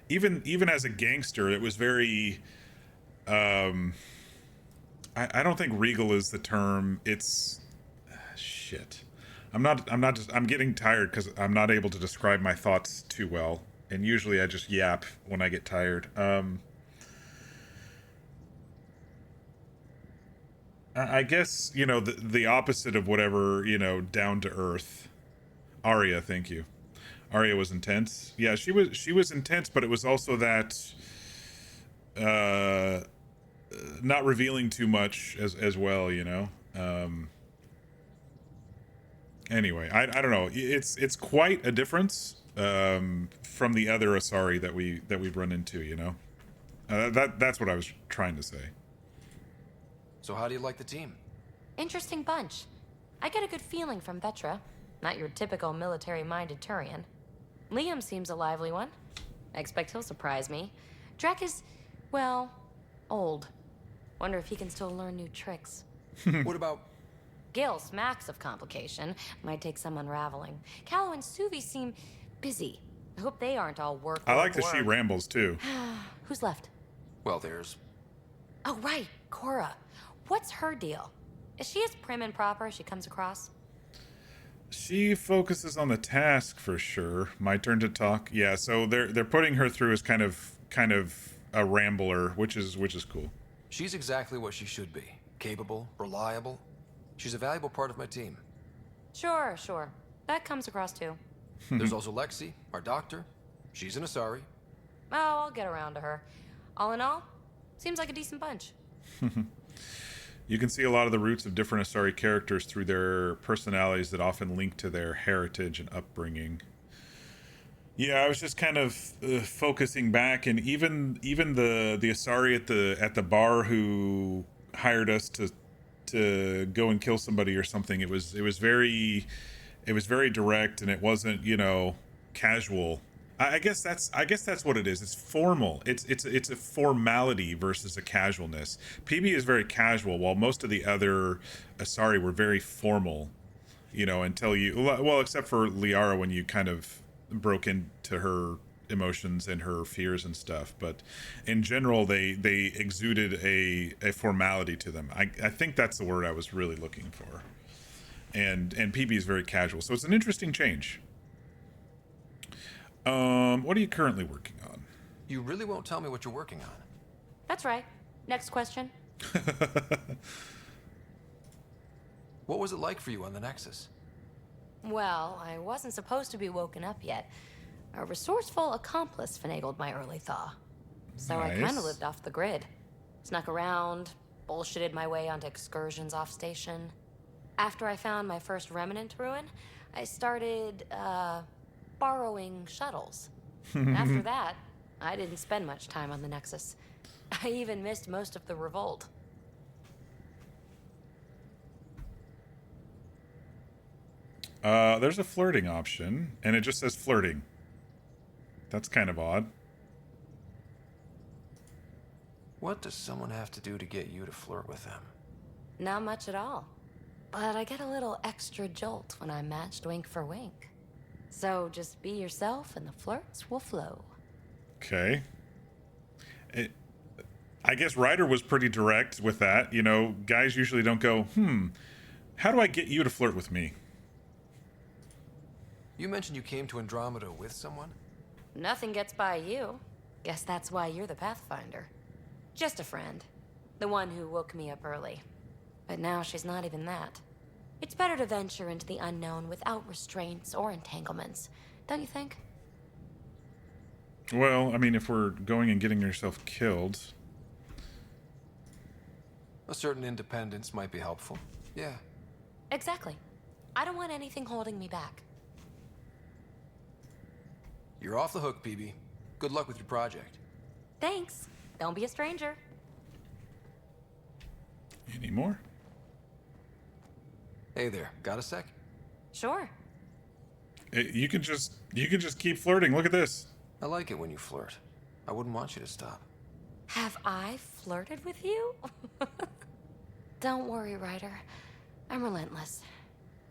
Even as a gangster, it was very I don't think regal is the term. It's shit. I'm getting tired because I'm not able to describe my thoughts too well, and usually I just yap when I get tired. I guess, you know, the opposite of whatever, you know, down to earth. Arya, thank you. Arya was intense. Yeah, she was intense, but it was also that not revealing too much as well, you know. Anyway, I don't know. It's quite a difference from the other Asari that we've run into, you know. That's what I was trying to say. So how do you like the team? Interesting bunch. I get a good feeling from Vetra. Not your typical military-minded Turian. Liam seems a lively one. I expect he'll surprise me. Drek is, well, old. Wonder if he can still learn new tricks. What about... Gil smacks of complication. Might take some unraveling. Callow and Suvi seem busy. I hope they aren't all work. I like that she rambles, too. Who's left? Well, there's... Oh, right. Cora. What's her deal? Is she as prim and proper as she comes across? She focuses on the task for sure. My turn to talk. Yeah, so they're putting her through as kind of a rambler, which is cool. She's exactly what she should be. Capable, reliable. She's a valuable part of my team. Sure. That comes across too. There's also Lexi, our doctor. She's an Asari. Oh, I'll get around to her. All in all, seems like a decent bunch. You can see a lot of the roots of different Asari characters through their personalities that often link to their heritage and upbringing. Yeah, I was just kind of focusing back, and even the Asari at the bar who hired us to go and kill somebody or something. It was very direct, and it wasn't, casual. I guess that's what it is. It's formal. It's a formality versus a casualness. PB is very casual, while most of the other Asari were very formal. Until except for Liara, when you kind of broke into her emotions and her fears and stuff. But in general, they exuded a formality to them. I think that's the word I was really looking for. And PB is very casual, so it's an interesting change. What are you currently working on? You really won't tell me what you're working on. That's right. Next question. What was it like for you on the Nexus? Well, I wasn't supposed to be woken up yet. A resourceful accomplice finagled my early thaw. So I kind of lived off the grid. Snuck around, bullshitted my way onto excursions off station. After I found my first remnant ruin, I started, borrowing shuttles. And after that, I didn't spend much time on the Nexus. I even missed most of the revolt. There's a flirting option, and it just says flirting. That's kind of odd. What does someone have to do to get you to flirt with them? Not much at all. But I get a little extra jolt when I'm matched wink for wink. So just be yourself and the flirts will flow. Okay. I guess Ryder was pretty direct with that. Guys usually don't go, how do I get you to flirt with me? You mentioned you came to Andromeda with someone? Nothing gets by you. Guess that's why you're the Pathfinder. Just a friend. The one who woke me up early. But now she's not even that. It's better to venture into the unknown without restraints or entanglements, don't you think? Well, I mean, if we're going and getting yourself killed... A certain independence might be helpful. Yeah. Exactly. I don't want anything holding me back. You're off the hook, PB. Good luck with your project. Thanks. Don't be a stranger. Any more? Hey there, got a sec? Sure. You can just keep flirting. Look at this. I like it when you flirt. I wouldn't want you to stop. Have I flirted with you? Don't worry, Ryder. I'm relentless.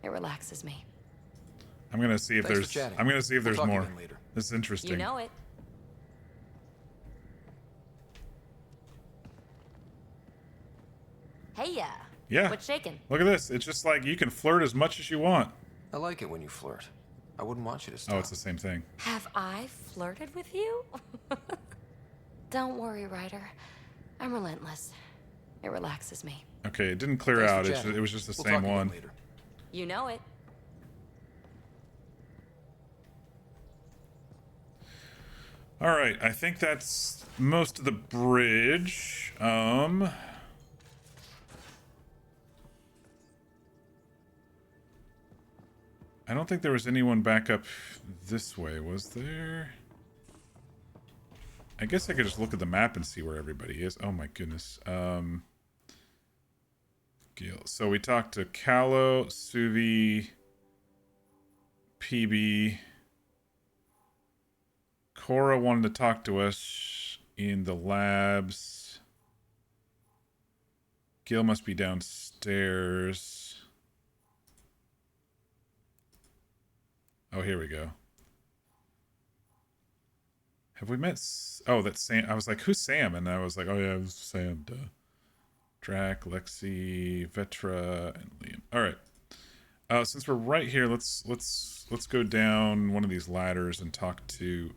It relaxes me. I'm gonna see if there's more. This is interesting. You know it. Hey, yeah. What's shaking? Look at this. It's just like you can flirt as much as you want. I like it when you flirt. I wouldn't want you to stop. Oh, it's the same thing. Have I flirted with you? Don't worry, Ryder. I'm relentless. It relaxes me. Okay, it didn't clear out. It was just the same one. You know it. All right, I think that's most of the bridge. I don't think there was anyone back up this way, was there? I guess I could just look at the map and see where everybody is. Oh my goodness. Gil. So we talked to Callow, Suvi, PB. Cora wanted to talk to us in the labs. Gil must be downstairs. Oh, here we go. Have we met? Oh, that's Sam. I was like, who's Sam? And I was like, oh yeah, it was Sam. Duh. Drac, Lexi, Vetra, and Liam. All right. Since we're right here, let's go down one of these ladders and talk to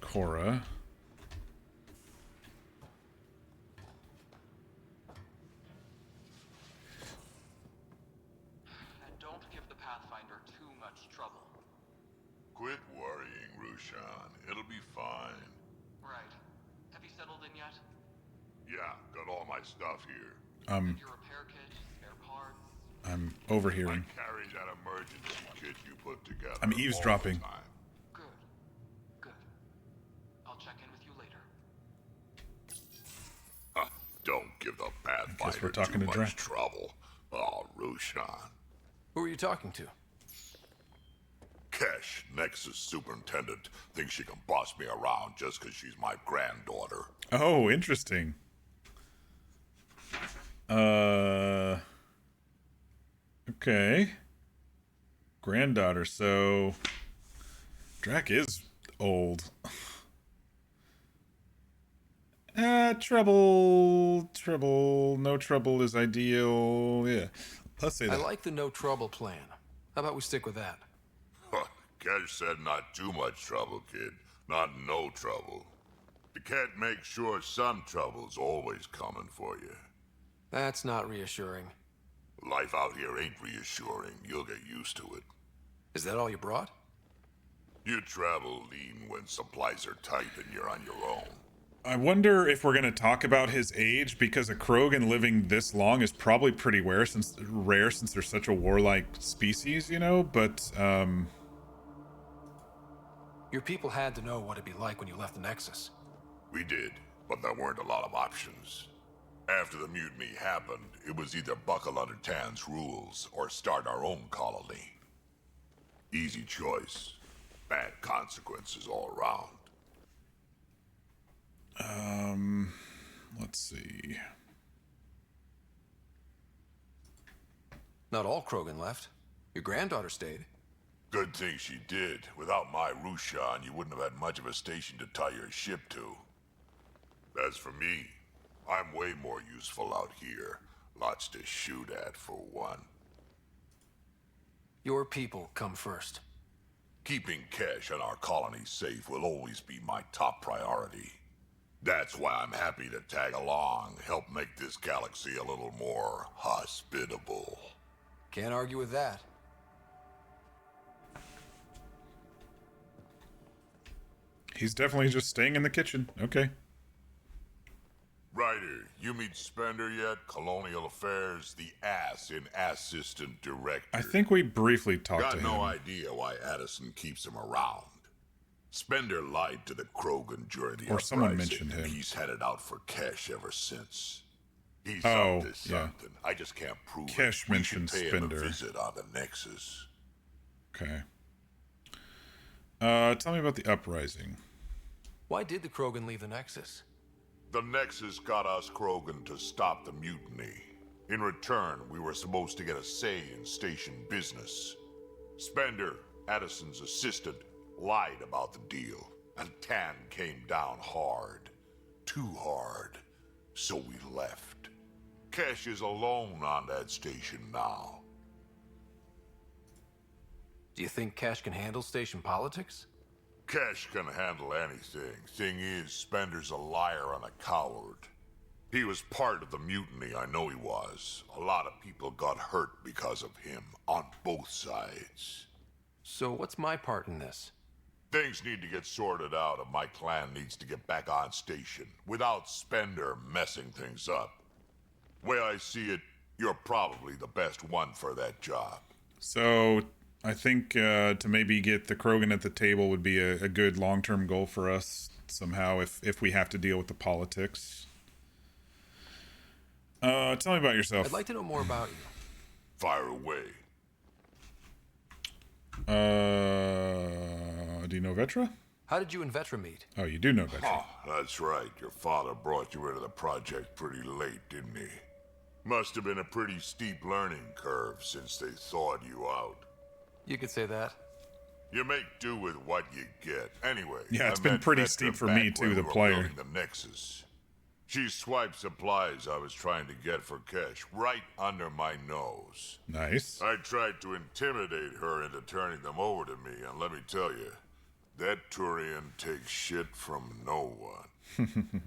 Cora. And don't give the Pathfinder too much trouble. Quit worrying, Rushan. It'll be fine. Right. Have you settled in yet? Yeah, got all my stuff here. Your repair kit, spare parts. I'm overhearing. I carried that emergency kit you put together. I'm eavesdropping. Good. Good. I'll check in with you later. Don't give the Pathfinder we're talking too to much Drac. trouble. Oh, Rushan. Who are you talking to? Kesh, Nexus superintendent, thinks she can boss me around just because she's my granddaughter. Oh, interesting. Okay. Granddaughter, so Drac is old. Trouble. No trouble is ideal. Yeah. Let's say that. I like the no trouble plan. How about we stick with that? Kesh said not too much trouble, kid. Not no trouble. The cat makes sure some trouble's always coming for you. That's not reassuring. Life out here ain't reassuring. You'll get used to it. Is that all you brought? You travel lean when supplies are tight and you're on your own. I wonder if we're going to talk about his age, because a Krogan living this long is probably pretty rare since they're such a warlike species, you know, but, Your people had to know what it'd be like when you left the Nexus. We did, but there weren't a lot of options. After the mutiny happened, it was either buckle under Tan's rules or start our own colony. Easy choice. Bad consequences all around. Let's see. Not all Krogan left. Your granddaughter stayed. Good thing she did. Without my Rushan, you wouldn't have had much of a station to tie your ship to. As for me, I'm way more useful out here. Lots to shoot at, for one. Your people come first. Keeping Kesh and our colony safe will always be my top priority. That's why I'm happy to tag along, help make this galaxy a little more hospitable. Can't argue with that. He's definitely just staying in the kitchen. Okay. Ryder, you meet Spender yet? Colonial Affairs, the ass in assistant director. I think we briefly talked Got to him. no idea why Addison keeps him around. Spender lied to the Krogan during the Or someone uprising, mentioned him. and he's headed out for Kesh ever since. He's Oh, up to yeah. something. I just can't prove Kesh it. We mentioned should pay him a Spender. visit on the Nexus. Okay. Tell me about the uprising. Why did the Krogan leave the Nexus? The Nexus got us Krogan to stop the mutiny. In return, we were supposed to get a say in station business. Spender, Addison's assistant, lied about the deal, and Tan came down hard. Too hard. So we left. Kesh is alone on that station now. Do you think Cash can handle station politics? Kesh can handle anything. Thing is, Spender's a liar and a coward. He was part of the mutiny, I know he was. A lot of people got hurt because of him, on both sides. So what's my part in this? Things need to get sorted out, and my clan needs to get back on station, without Spender messing things up. Way I see it, you're probably the best one for that job. So, I think to maybe get the Krogan at the table would be a good long-term goal for us somehow if we have to deal with the politics. Tell me about yourself. I'd like to know more about you. Fire away. Do you know Vetra? How did you and Vetra meet? Oh, you do know Vetra. Oh, that's right. Your father brought you into the project pretty late, didn't he? Must have been a pretty steep learning curve since they thawed you out. You could say that. You make do with what you get. Anyway, Yeah, it's I been met pretty Vetra steep for back me, too, when the we were player. building the Nexus. She swiped supplies I was trying to get for cash right under my nose. Nice. I tried to intimidate her into turning them over to me, and let me tell you, that Turian takes shit from no one.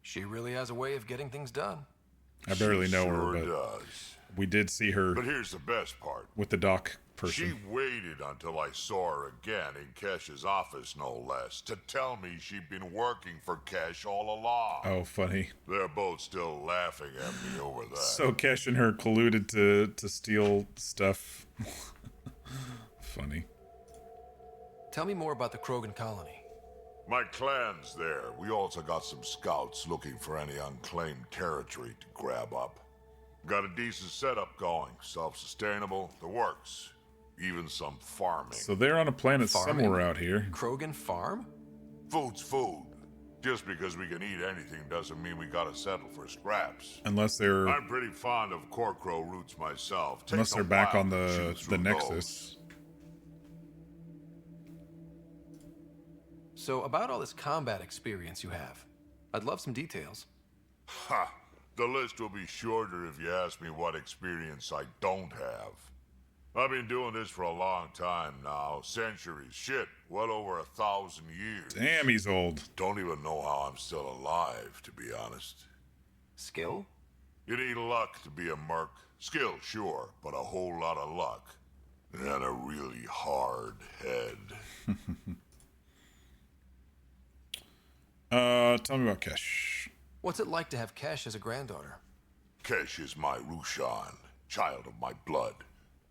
She really has a way of getting things done. I barely know her, Sure but does. we did see her But here's the best part. with the doc person. She waited until I saw her again in Kesh's office, no less, to tell me she'd been working for Kesh all along. Oh, funny. They're both still laughing at me over that. So Kesh and her colluded to steal stuff. Funny. Tell me more about the Krogan colony. My clan's there. We also got some scouts looking for any unclaimed territory to grab up. Got a decent setup going. Self-sustainable. The works. Even some farming. So they're on a planet Farming? somewhere out here. Krogan farm? Food's food. Just because we can eat anything doesn't mean we gotta settle for scraps. Unless they're I'm pretty fond of Corcrow roots myself. unless Takes a they're back while on to the chew through Nexus. So, about all this combat experience you have, I'd love some details. Ha! The list will be shorter if you ask me what experience I don't have. I've been doing this for a long time now. Centuries. Shit. Well over 1,000 years. Damn, he's old. Don't even know how I'm still alive, to be honest. Skill? You need luck to be a merc. Skill, sure, but a whole lot of luck. And a really hard head. Tell me about Kesh. What's it like to have Kesh as a granddaughter? Kesh is my Rushan, child of my blood.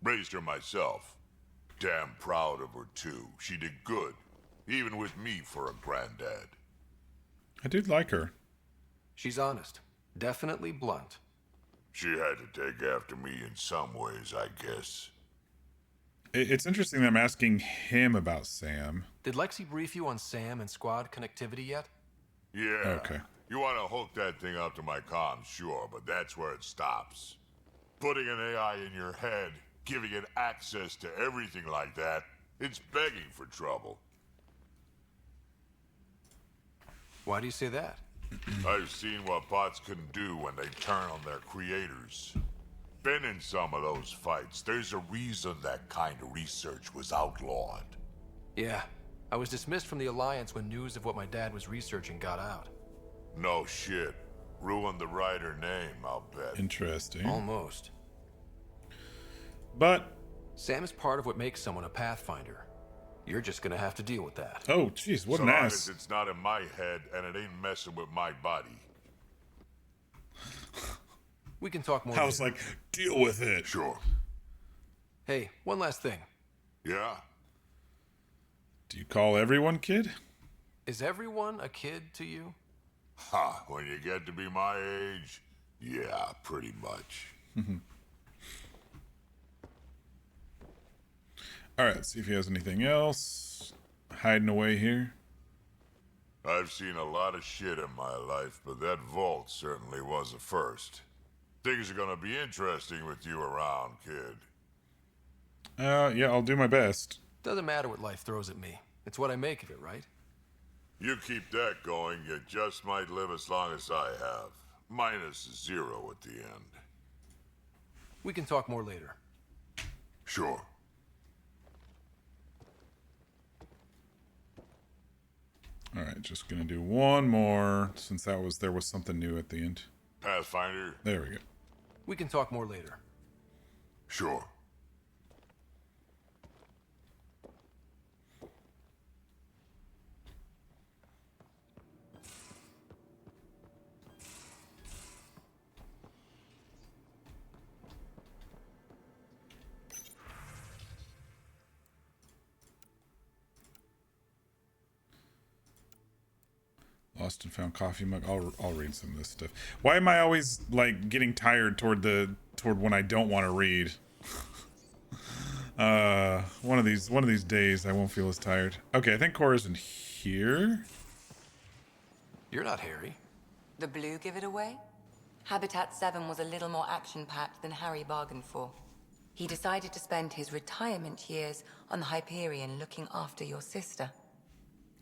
Raised her myself. Damn proud of her, too. She did good, even with me for a granddad. I did like her. She's honest. Definitely blunt. She had to take after me in some ways, I guess. It's interesting that I'm asking him about Sam. Did Lexi brief you on Sam and squad connectivity yet? Yeah. Okay. You want to hook that thing up to my comms, sure, but that's where it stops. Putting an AI in your head, giving it access to everything like that, it's begging for trouble. Why do you say that? I've seen what bots can do when they turn on their creators. Been in some of those fights. There's a reason that kind of research was outlawed. Yeah. I was dismissed from the Alliance when news of what my dad was researching got out. No shit. Ruined the writer name, I'll bet. Interesting. Almost. But Sam is part of what makes someone a Pathfinder. You're just gonna have to deal with that. oh, jeez, what So an long ass. as it's not in my head and it ain't messing with my body. We can talk more I was later. like, deal with it. Sure. Hey, one last thing. Yeah? Do you call everyone kid? Is everyone a kid to you? Ha, when you get to be my age, yeah, pretty much. Alright, let's see if he has anything else. Hiding away here. I've seen a lot of shit in my life, but that vault certainly was a first. Things are gonna be interesting with you around, kid. Yeah, I'll do my best. Doesn't matter what life throws at me. It's what I make of it, right? You keep that going, you just might live as long as I have. Minus 0 at the end. We can talk more later. Sure. Alright, just gonna do one more, since there was something new at the end. Pathfinder? There we go. We can talk more later. Sure. Lost and found coffee mug. I'll read some of this stuff. Why am I always like getting tired toward when I don't want to read? One of these days I won't feel as tired. Okay, I think Cora's in here. You're not Harry. The blue give it away? Habitat 7 was a little more action-packed than Harry bargained for. He decided to spend his retirement years on the Hyperion looking after your sister.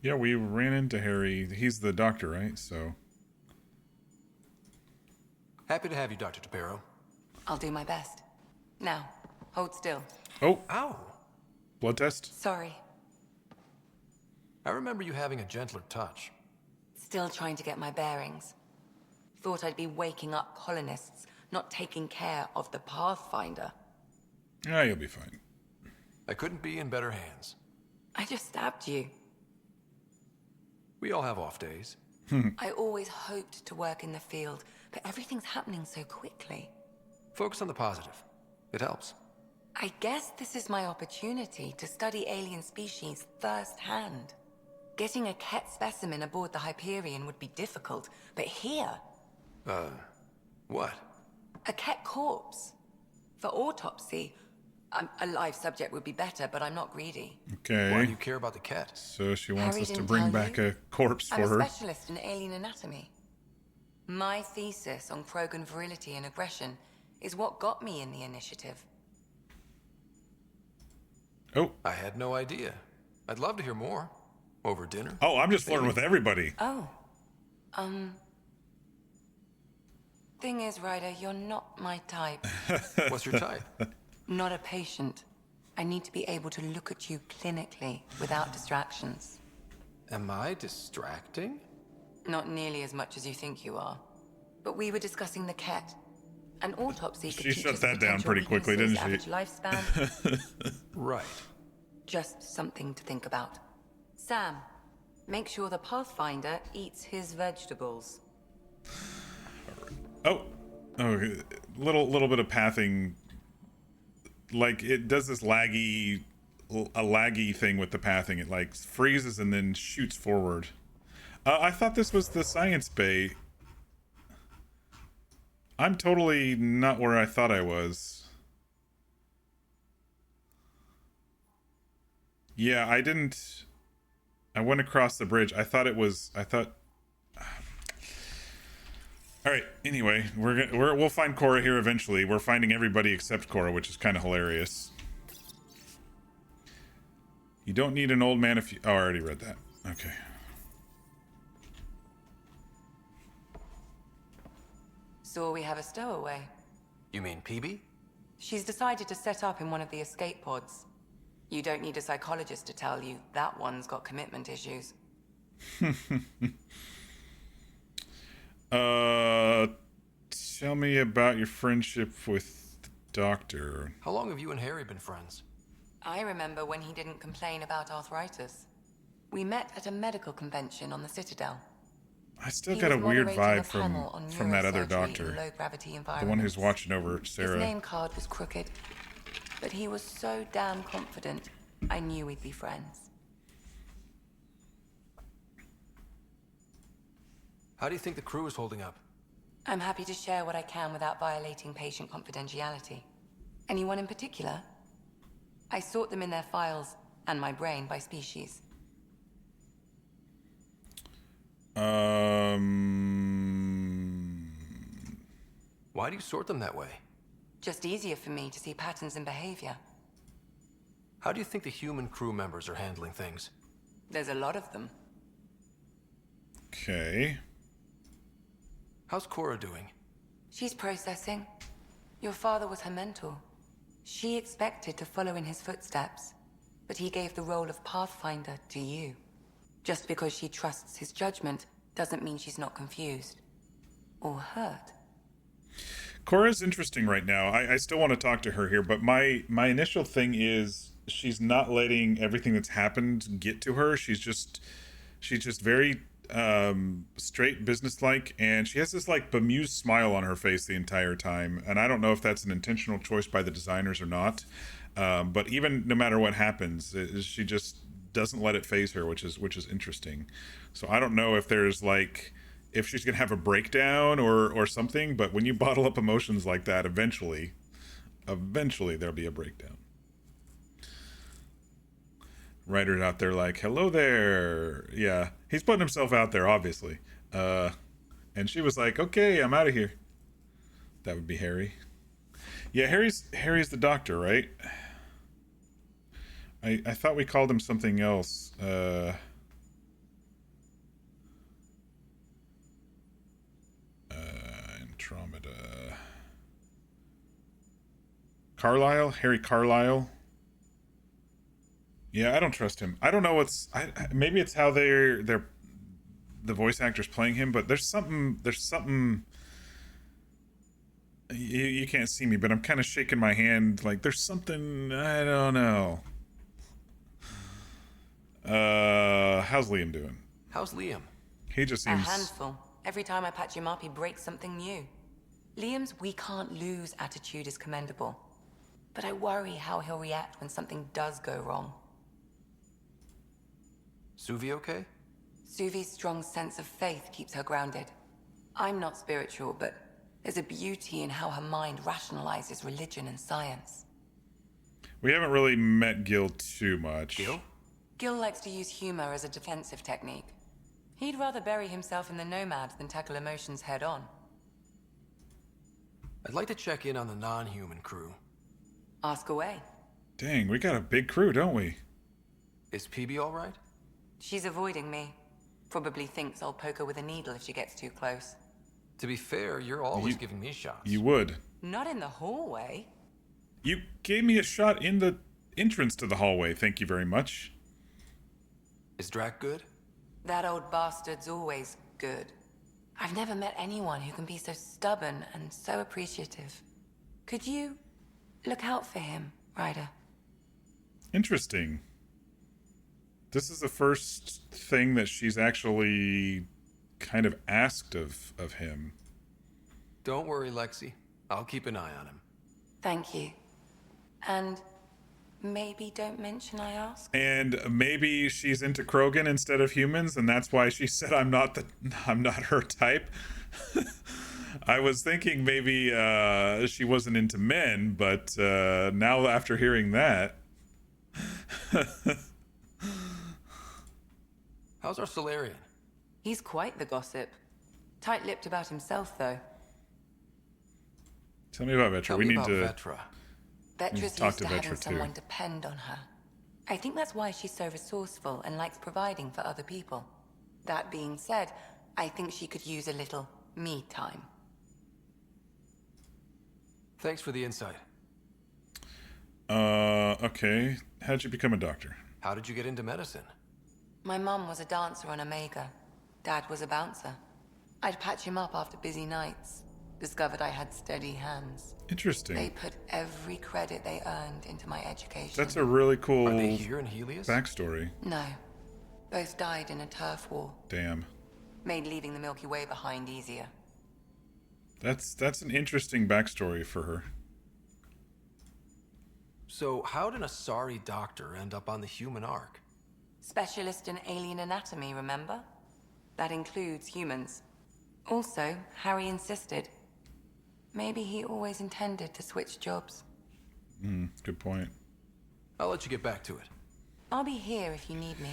Yeah, we ran into Harry. He's the doctor, right? So. Happy to have you, Dr. Tapero. I'll do my best. Now, hold still. Oh. Ow. Blood test? Sorry. I remember you having a gentler touch. Still trying to get my bearings. Thought I'd be waking up colonists, not taking care of the Pathfinder. Ah, you'll be fine. I couldn't be in better hands. I just stabbed you. We all have off days. I always hoped to work in the field, but everything's happening so quickly. Focus on the positive. It helps. I guess this is my opportunity to study alien species firsthand. Getting a Ket specimen aboard the Hyperion would be difficult, but here... What? A Ket corpse. For autopsy, a live subject would be better, but I'm not greedy. Okay. Why do you care about the Ket? So she wants Harry us to didn't bring tell back you? a corpse for I'm her. a specialist in alien anatomy. My thesis on Krogan virility and aggression is what got me in the initiative. Oh. I had no idea. I'd love to hear more. Over dinner? Oh, I'm just flirting with everybody. Oh. Thing is, Ryder, you're not my type. What's your type? Not a patient. I need to be able to look at you clinically without distractions. Am I distracting? Not nearly as much as you think you are. But we were discussing the Ket. An autopsy could She teach shut us that down potential pretty quickly, didn't weaknesses, she? average lifespan. Right. Just something to think about. Sam, make sure the Pathfinder eats his vegetables. Oh, little bit of pathing. Like it does this laggy thing with the pathing. It like freezes and then shoots forward. I thought this was the science bay. I'm totally not where I thought I was. Yeah, I went across the bridge. I thought. All right. Anyway, we'll find Cora here eventually. We're finding everybody except Cora, which is kind of hilarious. You don't need an old man if you... Oh, I already read that. Okay. So we have a stowaway. You mean PB? She's decided to set up in one of the escape pods. You don't need a psychologist to tell you that one's got commitment issues. Tell me about your friendship with the doctor. How long have you and Harry been friends? I remember when he didn't complain about arthritis. We met at a medical convention on the Citadel. I still He got a was weird moderating vibe a panel on from that other neurosurgery doctor. in low-gravity The one environments. who's watching over His Sarah. name card was crooked, but he was so damn confident, I knew we'd be friends. How do you think the crew is holding up? I'm happy to share what I can without violating patient confidentiality. Anyone in particular? I sort them in their files and my brain by species. Why do you sort them that way? Just easier for me to see patterns in behavior. How do you think the human crew members are handling things? There's a lot of them. Okay. How's Cora doing? She's processing. Your father was her mentor. She expected to follow in his footsteps, but he gave the role of Pathfinder to you. Just because she trusts his judgment doesn't mean she's not confused. Or hurt. Cora's interesting right now. I still want to talk to her here, but my initial thing is she's not letting everything that's happened get to her. She's just very straight, businesslike, and she has this like bemused smile on her face the entire time. And I don't know if that's an intentional choice by the designers or not. But even no matter what happens, she just doesn't let it phase her, which is interesting. So I don't know if there's like if she's gonna have a breakdown or something. But when you bottle up emotions like that, eventually there'll be a breakdown. Writers out there like, hello there. Yeah, he's putting himself out there, obviously. And she was like, okay, I'm out of here. That would be Harry. Yeah, Harry's the doctor, right? I thought we called him something else. Andromeda. Carlisle? Harry Carlisle? Yeah, I don't trust him. I don't know what's... maybe it's how they're the voice actor's playing him, but there's something... You can't see me, but I'm kind of shaking my hand like there's something... I don't know. How's Liam doing? How's Liam? He just A seems... handful. Every time I patch him up, he breaks something new. Liam's we can't lose attitude is commendable. But I worry how he'll react when something does go wrong. Suvi okay? Suvi's strong sense of faith keeps her grounded. I'm not spiritual, but there's a beauty in how her mind rationalizes religion and science. We haven't really met Gil too much. Gil likes to use humor as a defensive technique. He'd rather bury himself in the Nomad than tackle emotions head on. I'd like to check in on the non-human crew. Ask away. Dang, we got a big crew, don't we? Is PB all right? She's avoiding me. Probably thinks I'll poke her with a needle if she gets too close. To be fair, you're always giving me shots. You would. Not in the hallway. You gave me a shot in the entrance to the hallway, thank you very much. Is Drac good? That old bastard's always good. I've never met anyone who can be so stubborn and so appreciative. Could you look out for him, Ryder? Interesting. This is the first thing that she's actually kind of asked of him. Don't worry, Lexi. I'll keep an eye on him. Thank you. And maybe don't mention I asked? And maybe she's into Krogan instead of humans, and that's why she said I'm not her type. I was thinking maybe she wasn't into men, but now after hearing that... How's our Solarian? He's quite the gossip. Tight-lipped about himself, though. Tell me about Vetra. We need to... Vetra. Vetra's used talk to to having Vetra, too. someone depend on her. I think that's why she's so resourceful and likes providing for other people. That being said, I think she could use a little me time. Thanks for the insight. Okay. How'd you become a doctor? How did you get into medicine? My mum was a dancer on Omega. Dad was a bouncer. I'd patch him up after busy nights. Discovered I had steady hands. Interesting. They put every credit they earned into my education. That's a really cool Are they here in Helios? backstory. No. Both died in a turf war. Damn. Made leaving the Milky Way behind easier. That's an interesting backstory for her. So how did a Asari doctor end up on the human ark? Specialist in alien anatomy, remember? That includes humans. Also, Harry insisted. Maybe he always intended to switch jobs. Good point. I'll let you get back to it. I'll be here if you need me.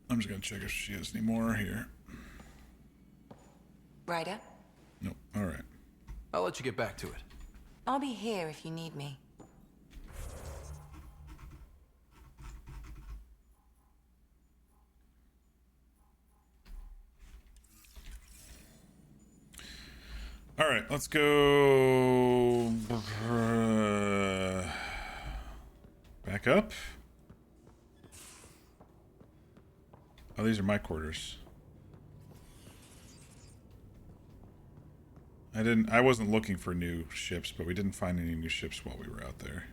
I'm just gonna check if she has any more here. Ryder? Nope. All right. I'll let you get back to it. I'll be here if you need me. All right, let's go back up. Oh, these are my quarters. I wasn't looking for new ships, but we didn't find any new ships while we were out there.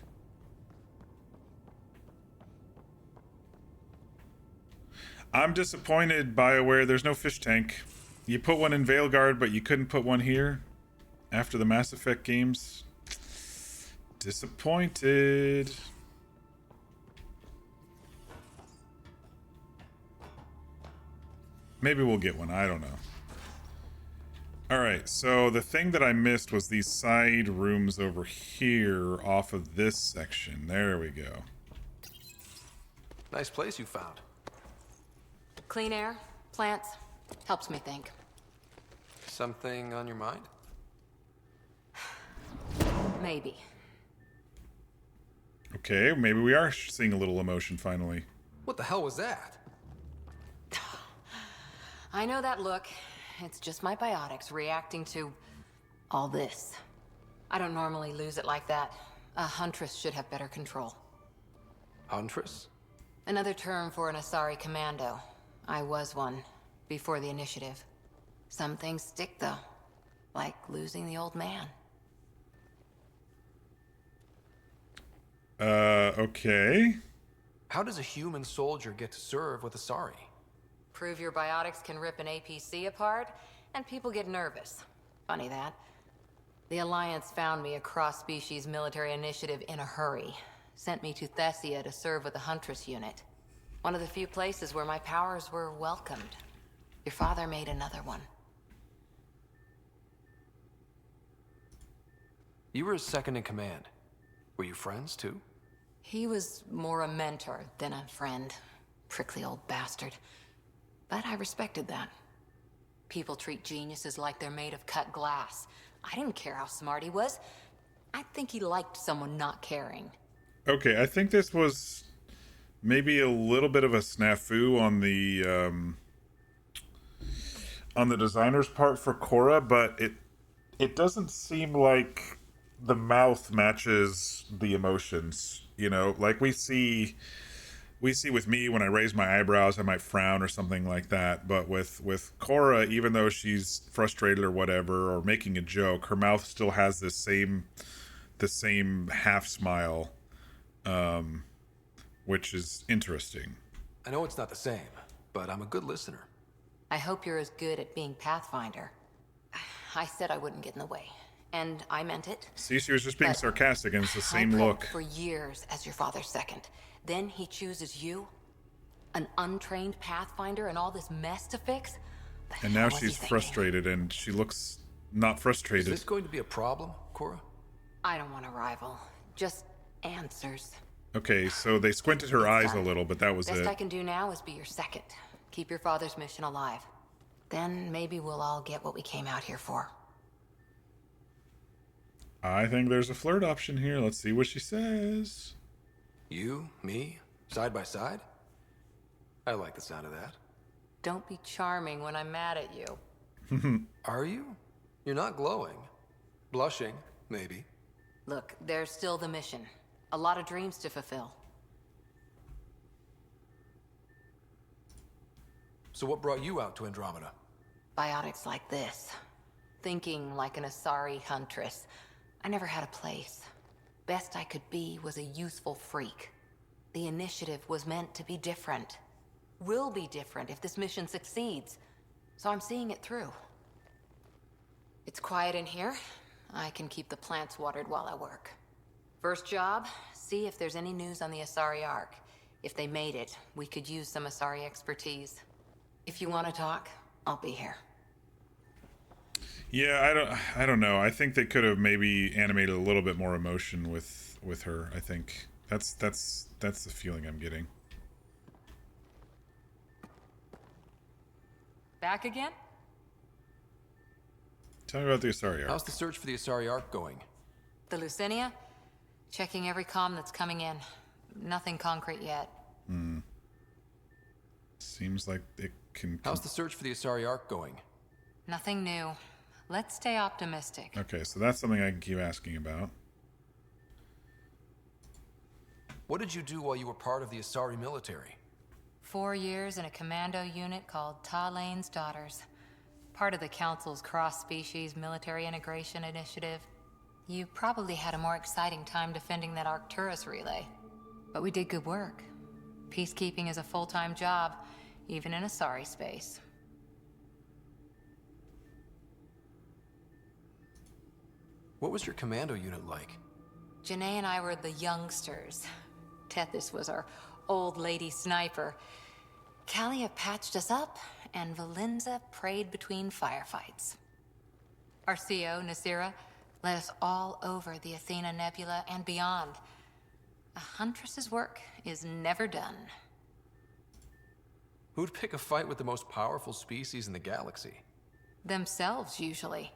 I'm disappointed, BioWare. There's no fish tank. You put one in Veilguard, but you couldn't put one here after the Mass Effect games. Disappointed. Maybe we'll get one. I don't know. Alright, so the thing that I missed was these side rooms over here off of this section. There we go. Nice place you found. Clean air, plants, helps me think. Something on your mind? Maybe. Okay, maybe we are seeing a little emotion finally. What the hell was that? I know that look. It's just my biotics reacting to all this. I don't normally lose it like that. A huntress should have better control. Huntress? Another term for an Asari commando. I was one, before the initiative. Some things stick, though. Like losing the old man. Okay. How does a human soldier get to serve with Asari? Prove your biotics can rip an APC apart, and people get nervous. Funny that. The Alliance found me a cross-species military initiative in a hurry. Sent me to Thessia to serve with the Huntress unit. One of the few places where my powers were welcomed. Your father made another one. You were his second in command. Were you friends, too? He was more a mentor than a friend. Prickly old bastard. But I respected that. People treat geniuses like they're made of cut glass. I didn't care how smart he was. I think he liked someone not caring. Okay, I think this was maybe a little bit of a snafu on the designer's part for Korra, but it doesn't seem like the mouth matches the emotions. You know, like we see with me when I raise my eyebrows, I might frown or something like that. But with Korra, even though she's frustrated or whatever, or making a joke, her mouth still has the same half smile, which is interesting. I know it's not the same, but I'm a good listener. I hope you're as good at being Pathfinder. I said I wouldn't get in the way, and I meant it. See, she was just being sarcastic, and it's the same I look. prepped for years as your father's second. Then he chooses you, an untrained Pathfinder, and all this mess to fix? And now she's frustrated, and she looks not frustrated. Is this going to be a problem, Korra? I don't want a rival. Just answers. Okay, so they squinted her eyes a little, but that was Best it. I can do now is be your second. Keep your father's mission alive. Then maybe we'll all get what we came out here for. I think there's a flirt option here. Let's see what she says. You, me, side by side? I like the sound of that. Don't be charming when I'm mad at you. Are you? You're not glowing. Blushing, maybe. Look, there's still the mission. A lot of dreams to fulfill. So what brought you out to Andromeda? Biotics like this. Thinking like an Asari huntress. I never had a place. Best I could be was a useful freak. The initiative was meant to be different. Will be different if this mission succeeds. So I'm seeing it through. It's quiet in here. I can keep the plants watered while I work. First job, see if there's any news on the Asari Ark. If they made it, we could use some Asari expertise. If you want to talk, I'll be here. Yeah, I don't know. I think they could have maybe animated a little bit more emotion with her. I think that's the feeling I'm getting. Back again? Tell me about the Asari Ark. How's the search for the Asari Ark going? The Lucinia? Checking every comm that's coming in. Nothing concrete yet. Seems like it can... How's the search for the Asari Ark going? Nothing new. Let's stay optimistic. Okay, so that's something I can keep asking about. What did you do while you were part of the Asari military? 4 years in a commando unit called Talane's Daughters. Part of the Council's cross-species military integration initiative. You probably had a more exciting time defending that Arcturus relay. But we did good work. Peacekeeping is a full-time job, even in Asari space. What was your commando unit like? Janae and I were the youngsters. Tethys was our old lady sniper. Kalia patched us up, and Valenza prayed between firefights. Our CO, Nasira, led us all over the Athena Nebula and beyond. A huntress's work is never done. Who'd pick a fight with the most powerful species in the galaxy? Themselves, usually.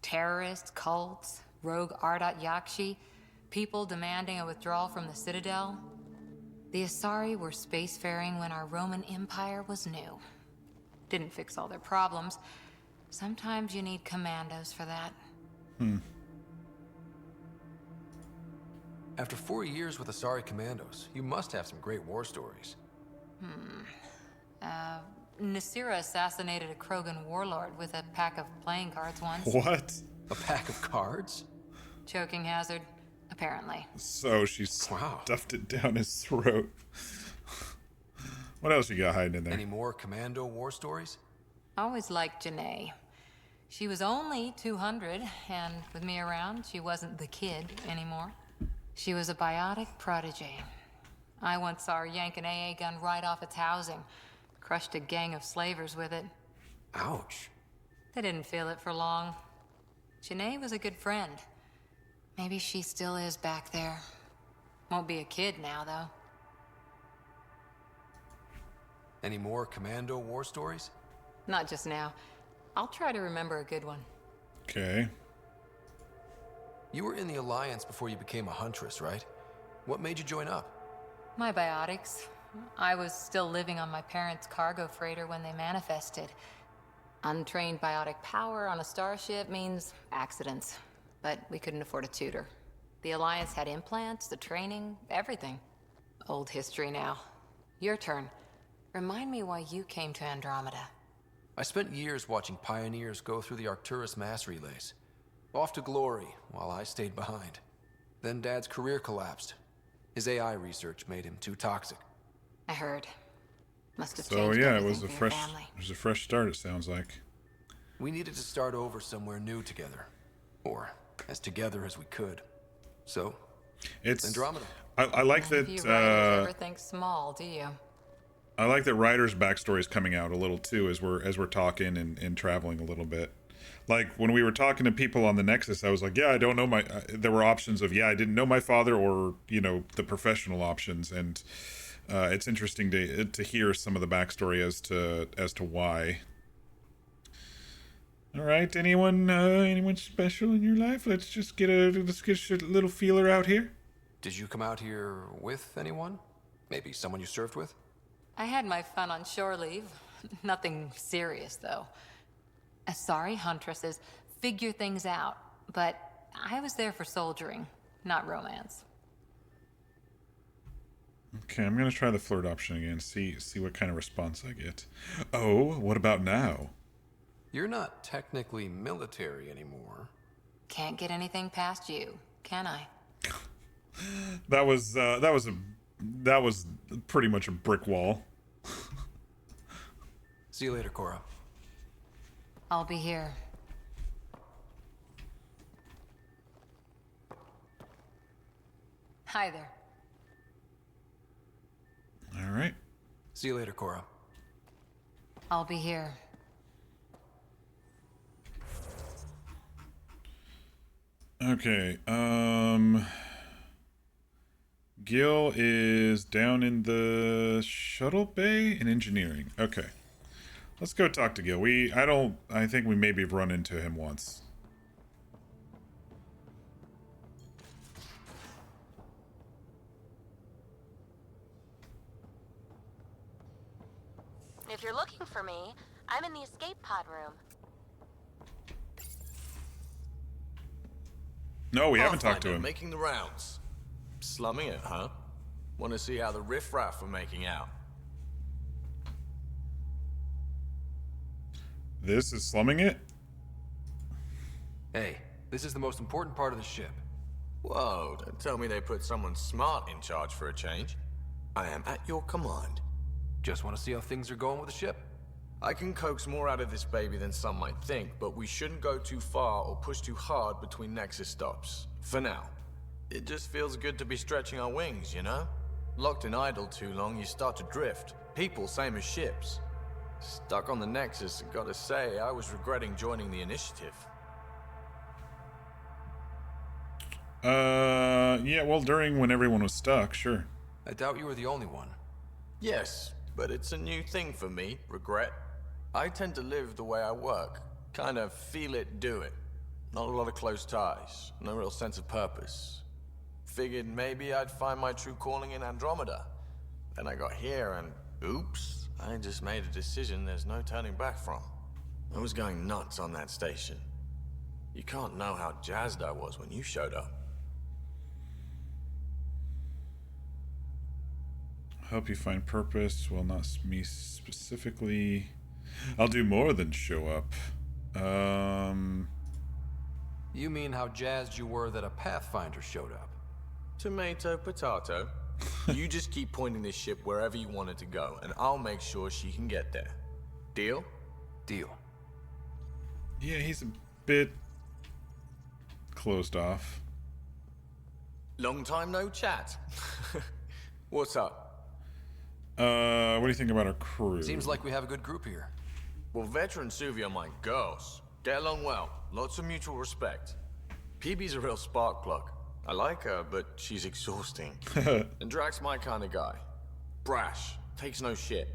Terrorists, cults, rogue Ardat Yakshi, people demanding a withdrawal from the Citadel. The Asari were spacefaring when our Roman Empire was new. Didn't fix all their problems. Sometimes you need commandos for that. After 4 years with Asari commandos, you must have some great war stories. Nasira assassinated a Krogan warlord with a pack of playing cards once. What? A pack of cards? Choking hazard, apparently. So she stuffed it down his throat. What else you got hiding in there? Any more commando war stories? Always liked Janae. She was only 200, and with me around, she wasn't the kid anymore. She was a biotic protege. I once saw her yank an AA gun right off its housing. Crushed a gang of slavers with it. Ouch. They didn't feel it for long. Janae was a good friend. Maybe she still is back there. Won't be a kid now, though. Any more commando war stories? Not just now. I'll try to remember a good one. Okay. You were in the Alliance before you became a huntress, right? What made you join up? My biotics. I was still living on my parents' cargo freighter when they manifested. Untrained biotic power on a starship means accidents. But we couldn't afford a tutor. The Alliance had implants, the training, everything. Old history now. Your turn. Remind me why you came to Andromeda. I spent years watching pioneers go through the Arcturus mass relays. Off to glory, while I stayed behind. Then Dad's career collapsed. His AI research made him too toxic. I heard. Must have So changed yeah, it everything was a for your fresh, family. it was a fresh start. It sounds like. We needed to start over somewhere new together, or as together as we could. So, It's Andromeda. I like None of that. you writers ever think small, do you? I like that Ryder's backstory is coming out a little too as we're talking and traveling a little bit. Like when we were talking to people on the Nexus, I was like, yeah, I don't know my. There were options of I didn't know my father, or the professional options, and it's interesting to hear some of the backstory as to why. All right, anyone special in your life? Let's get a little feeler out here. Did you come out here with anyone? Maybe someone you served with? I had my fun on shore leave. Nothing serious, though. Asari huntresses figure things out, but I was there for soldiering, not romance. Okay, I'm gonna try the flirt option again. See what kind of response I get. Oh, what about now? You're not technically military anymore. Can't get anything past you, can I? That was pretty much a brick wall. See you later, Cora. I'll be here. Hi there. All right. See you later, Cora. I'll be here. Okay. Gil is down in the shuttle bay in engineering. Okay. Let's go talk to Gil. I think we maybe have run into him once. If you're looking for me, I'm in the escape pod room. No, we haven't talked to him. Making the rounds. Slumming it, huh? Want to see how the riffraff are making out? This is slumming it? Hey, this is the most important part of the ship. Whoa, don't tell me they put someone smart in charge for a change. I am at your command. Just want to see how things are going with the ship. I can coax more out of this baby than some might think, but we shouldn't go too far or push too hard between Nexus stops. For now. It just feels good to be stretching our wings, you know? Locked and idle too long, you start to drift. People, same as ships. Stuck on the Nexus, and gotta say, I was regretting joining the initiative. Yeah, well, when everyone was stuck, sure. I doubt you were the only one. Yes, but it's a new thing for me, regret. I tend to live the way I work. Kind of feel it, do it. Not a lot of close ties, no real sense of purpose. Figured maybe I'd find my true calling in Andromeda. Then I got here and, oops, I just made a decision there's no turning back from. I was going nuts on that station. You can't know how jazzed I was when you showed up. Help you find purpose. Well, not me specifically. I'll do more than show up. You mean how jazzed you were that a Pathfinder showed up? Tomato, potato. You just keep pointing this ship wherever you want it to go, and I'll make sure she can get there. Deal? Deal. Yeah, he's a bit closed off. Long time no chat. What's up? What do you think about our crew? Seems like we have a good group here. Well, Vetra and Suvi are my girls. Get along well. Lots of mutual respect. PB's a real spark plug. I like her, but she's exhausting. And Drax's my kind of guy. Brash. Takes no shit.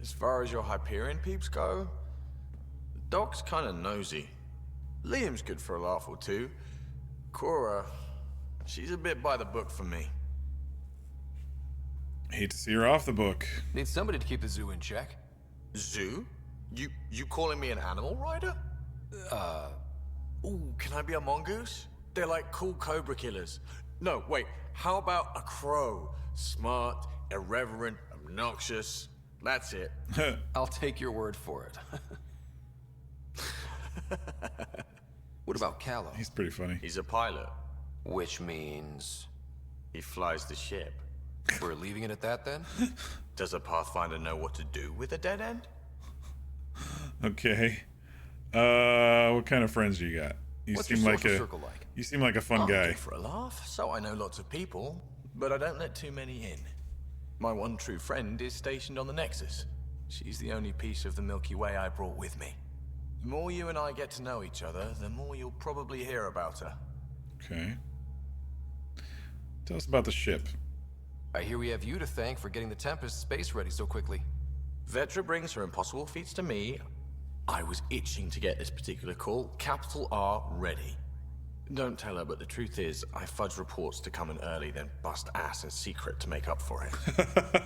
As far as your Hyperion peeps go, the Doc's kind of nosy. Liam's good for a laugh or two. Cora, she's a bit by the book for me. Hate to see her off the book. Need somebody to keep the zoo in check. Zoo? You calling me an animal rider? Ooh, can I be a mongoose? They're like cool cobra killers. No, wait, how about a crow? Smart, irreverent, obnoxious. That's it. I'll take your word for it. What about Callow? He's pretty funny. He's a pilot. Which means... he flies the ship. We're leaving it at that, then? Does a Pathfinder know what to do with a dead end? Okay. What kind of friends do you got? What's your social circle like? You seem like a fun I'm guy. good for a laugh, so I know lots of people, but I don't let too many in. My one true friend is stationed on the Nexus. She's the only piece of the Milky Way I brought with me. The more you and I get to know each other, the more you'll probably hear about her. Okay. Tell us about the ship. I hear we have you to thank for getting the Tempest space ready so quickly. Vetra brings her impossible feats to me. I was itching to get this particular call. Capital R ready. Don't tell her, but the truth is, I fudge reports to come in early, then bust ass in secret to make up for it.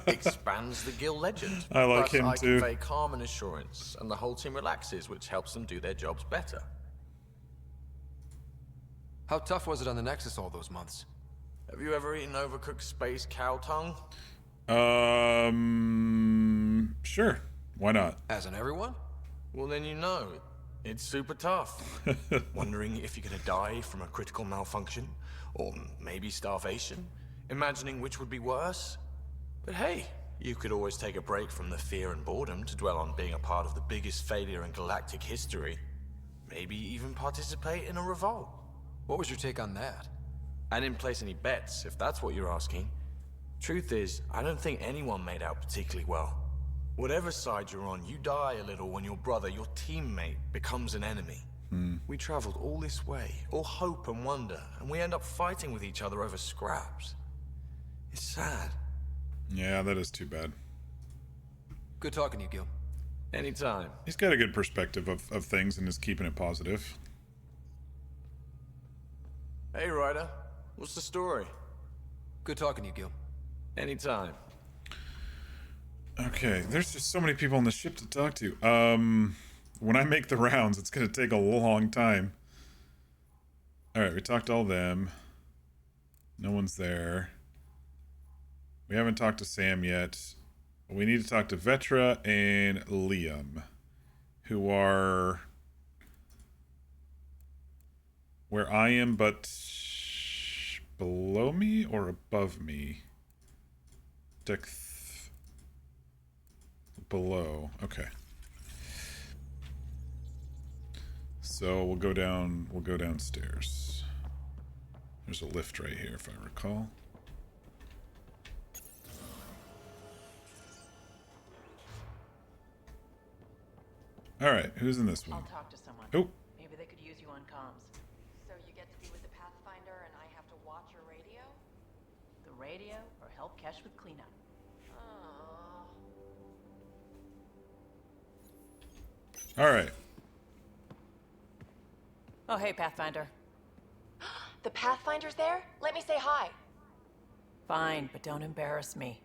Expands the guild legend. I like Plus, him I too. convey calm and assurance, and the whole team relaxes, which helps them do their jobs better. How tough was it on the Nexus all those months? Have you ever eaten overcooked space cow tongue? Sure. Why not? Hasn't everyone? Well, then you know. It's super tough. Wondering if you're gonna die from a critical malfunction, or maybe starvation. Imagining which would be worse. But hey, you could always take a break from the fear and boredom to dwell on being a part of the biggest failure in galactic history. Maybe even participate in a revolt. What was your take on that? I didn't place any bets, if that's what you're asking. Truth is, I don't think anyone made out particularly well. Whatever side you're on, you die a little when your brother, your teammate, becomes an enemy. We traveled all this way, all hope and wonder, and we end up fighting with each other over scraps. It's sad. Yeah, that is too bad. Good talking to you, Gil. Anytime. He's got a good perspective of things and is keeping it positive. Hey, Ryder. What's the story? Good talking to you, Gil. Anytime. Okay, there's just so many people on the ship to talk to. When I make the rounds, it's gonna take a long time. Alright, we talked to all them. No one's there. We haven't talked to Sam yet. We need to talk to Vetra and Liam, who are where I am, but below me or above me? Below. Okay. So we'll go downstairs. There's a lift right here, if I recall. All right, who's in this one? I'll talk to someone. Oh, Maybe they could use you on comms. So you get to be with the Pathfinder and I have to watch your radio? The radio or help Kesh with cleanup. all right. Oh, hey, Pathfinder. The Pathfinder's there? Let me say hi. Fine, but don't embarrass me.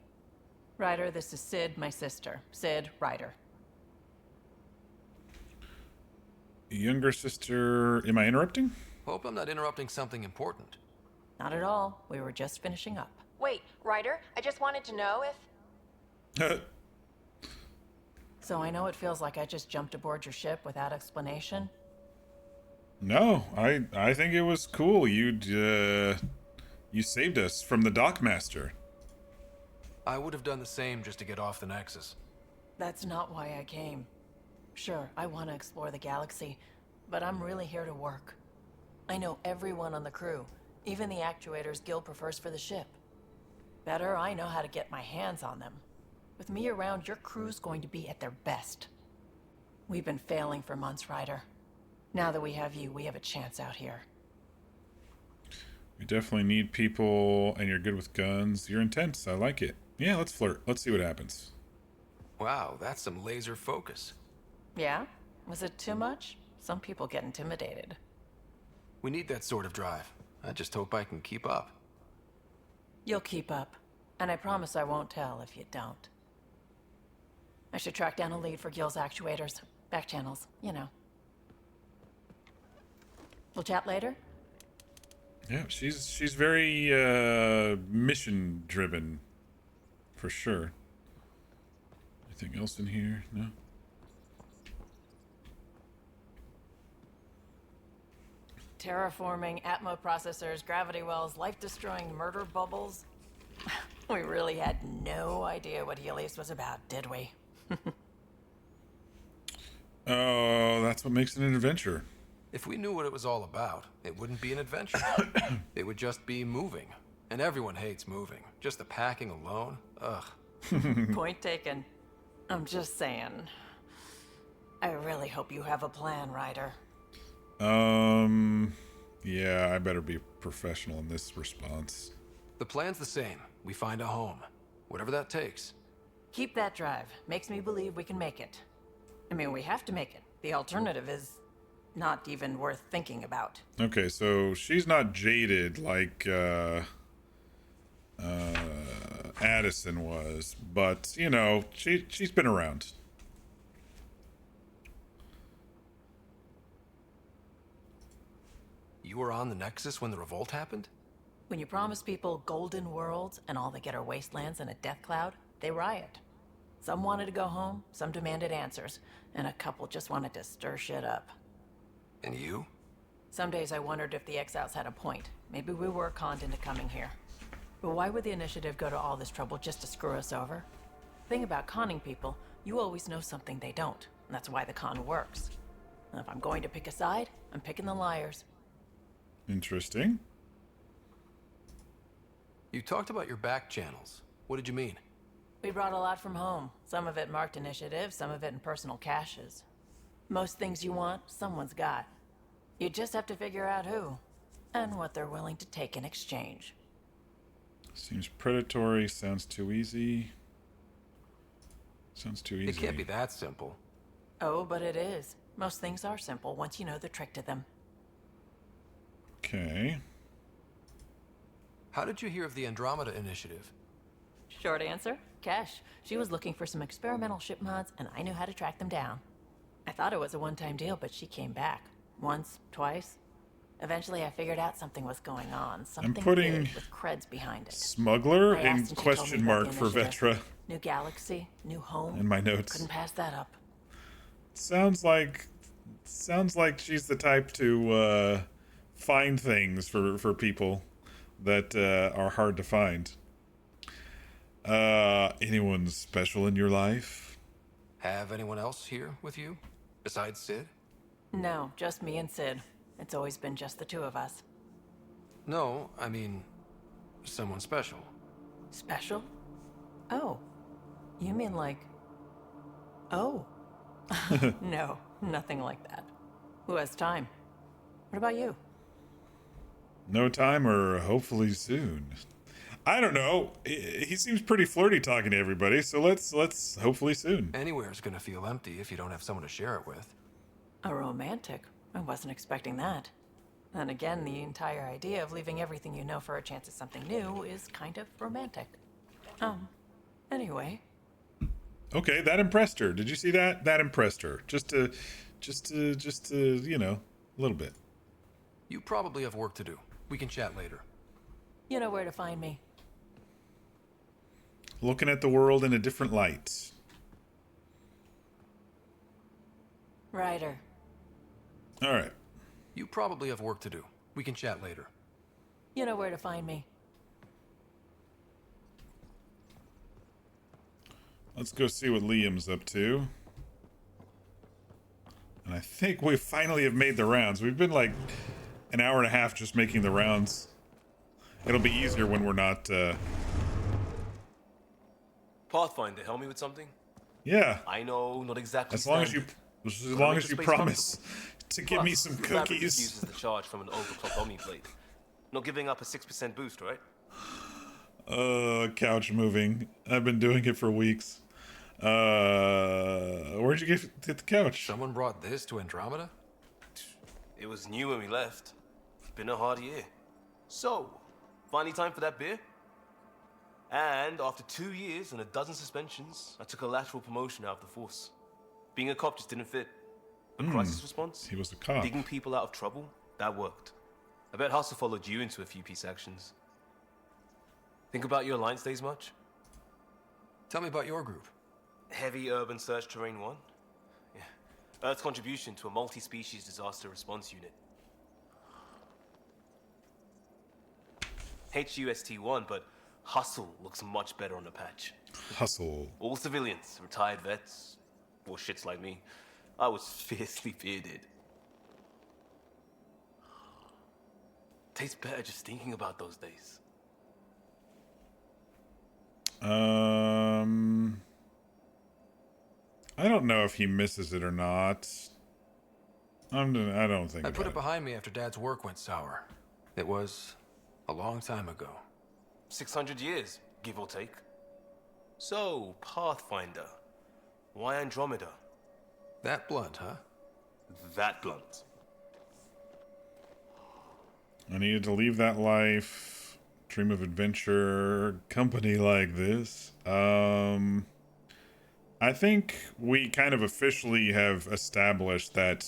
Ryder, this is Sid, my sister. Sid, Ryder. Younger sister, am I interrupting? Hope I'm not interrupting something important. Not at all. We were just finishing up. Wait, Ryder, I just wanted to know if... So I know it feels like I just jumped aboard your ship without explanation. No, I think it was cool. You saved us from the Dockmaster. I would have done the same just to get off the Nexus. That's not why I came. Sure, I want to explore the galaxy, but I'm really here to work. I know everyone on the crew, even the actuators Gil prefers for the ship. Better, I know how to get my hands on them. With me around, your crew's going to be at their best. We've been failing for months, Ryder. Now that we have you, we have a chance out here. We definitely need people, and you're good with guns. You're intense. I like it. Yeah, let's flirt. Let's see what happens. Wow, that's some laser focus. Yeah? Was it too much? Some people get intimidated. We need that sort of drive. I just hope I can keep up. You'll keep up. And I promise I won't tell if you don't. I should track down a lead for Gil's actuators. Back channels, you know. We'll chat later? Yeah, she's very mission driven, for sure. Anything else in here? No. Terraforming, Atmo processors, gravity wells, life-destroying murder bubbles. We really had no idea what Helios was about, did we? Oh, that's what makes it an adventure. If we knew what it was all about, it wouldn't be an adventure. It would just be moving. And everyone hates moving. Just the packing alone, ugh. Point taken. I'm just saying. I really hope you have a plan, Ryder. Yeah, I better be professional in this response. The plan's the same. We find a home. Whatever that takes. Keep that drive. Makes me believe we can make it. I mean, we have to make it. The alternative is not even worth thinking about. Okay, so she's not jaded like Addison was, but you know, she's been around. You were on the Nexus when the revolt happened? When you promise people golden worlds and all they get are wastelands and a death cloud, they riot. Some wanted to go home, some demanded answers, and a couple just wanted to stir shit up. And you? Some days I wondered if the exiles had a point. Maybe we were conned into coming here. But why would the initiative go to all this trouble just to screw us over? Thing about conning people, you always know something they don't, and that's why the con works. And if I'm going to pick a side, I'm picking the liars. Interesting. You talked about your back channels. What did you mean? We brought a lot from home. Some of it marked initiative, some of it in personal caches. Most things you want, someone's got. You just have to figure out who, and what they're willing to take in exchange. Seems predatory, sounds too easy. Sounds too easy. It can't be that simple. Oh, but it is. Most things are simple once you know the trick to them. Okay. How did you hear of the Andromeda initiative? Short answer, Kesh. She was looking for some experimental ship mods, and I knew how to track them down. I thought it was a one-time deal, but she came back. Once, twice. Eventually, I figured out something was going on. Something I'm putting big with creds behind it. smuggler I in asked and she told me question about mark the for initiative. Vetra New galaxy, new home. in my notes. Couldn't pass that up. Sounds like she's the type to find things for people that are hard to find. Anyone special in your life? Have anyone else here with you? Besides Sid? No, just me and Sid. It's always been just the two of us. No, I mean, someone special. Special? Oh. You mean like... Oh. No, nothing like that. Who has time? What about you? No time, or hopefully soon. I don't know. He seems pretty flirty talking to everybody, so let's hopefully soon. Anywhere's gonna feel empty if you don't have someone to share it with. A romantic? I wasn't expecting that. And again, the entire idea of leaving everything you know for a chance at something new is kind of romantic. Anyway. Okay, that impressed her. Did you see that? That impressed her. Just to, you know, a little bit. You probably have work to do. We can chat later. You know where to find me. Looking at the world in a different light. Ryder. All right. You probably have work to do. We can chat later. You know where to find me. Let's go see what Liam's up to. And I think we finally have made the rounds. We've been like an hour and a half just making the rounds. It'll be easier when we're not, Pathfinder, help me with something? Yeah. I know, not exactly As long as you promise to give me some Fabric cookies. uses the charge from an overclock Omniblade. Not giving up a 6% boost, right? Couch moving. I've been doing it for weeks. Where'd you get the couch? Someone brought this to Andromeda? It was new when we left. Been a hard year. So, finally time for that beer? And after 2 years and a dozen suspensions, I took a lateral promotion out of the force. Being a cop just didn't fit. But crisis response? He was a cop. Digging people out of trouble? That worked. I bet Hustle followed you into a few peace actions. Think about your Alliance days much? Tell me about your group. Heavy Urban Search Terrain 1? Yeah. Earth's contribution to a multi-species disaster response unit. HUST-1, but Hustle looks much better on the patch. Hustle. All civilians, retired vets, or shits like me. I was fiercely bearded. Tastes better just thinking about those days. I don't know if he misses it or not. I don't think I put about it behind me after Dad's work went sour. It was a long time ago. 600 years, give or take. So, Pathfinder. Why Andromeda? That blunt, huh? That blunt. I needed to leave that life, dream of adventure, company like this. I think we kind of officially have established that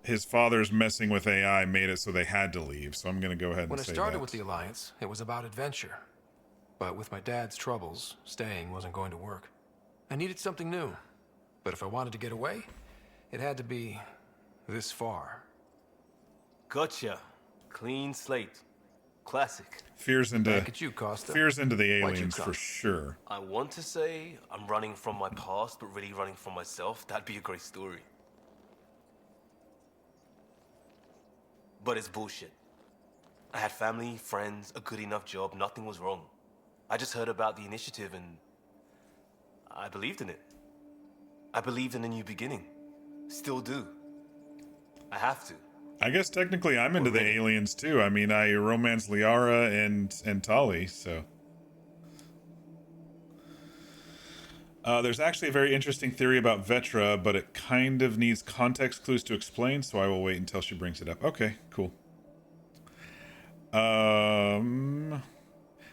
his father's messing with AI made it so they had to leave. So I'm going to go ahead and When I say started that. with the Alliance, it was about adventure. But with my dad's troubles, staying wasn't going to work. I needed something new. But if I wanted to get away, it had to be this far. Gotcha. Clean slate. Classic. Fears into Back at you, Costa. fears into the Why'd you aliens come? for sure. I want to say I'm running from my past, but really running from myself. That'd be a great story. But it's bullshit. I had family, friends, a good enough job, nothing was wrong. I just heard about the initiative and I believed in it. I believed in a new beginning. Still do. I have to. I guess technically I'm into the aliens too. I mean, I romance Liara and Tali, so. There's actually a very interesting theory about Vetra, but it kind of needs context clues to explain, so I will wait until she brings it up. Okay, cool.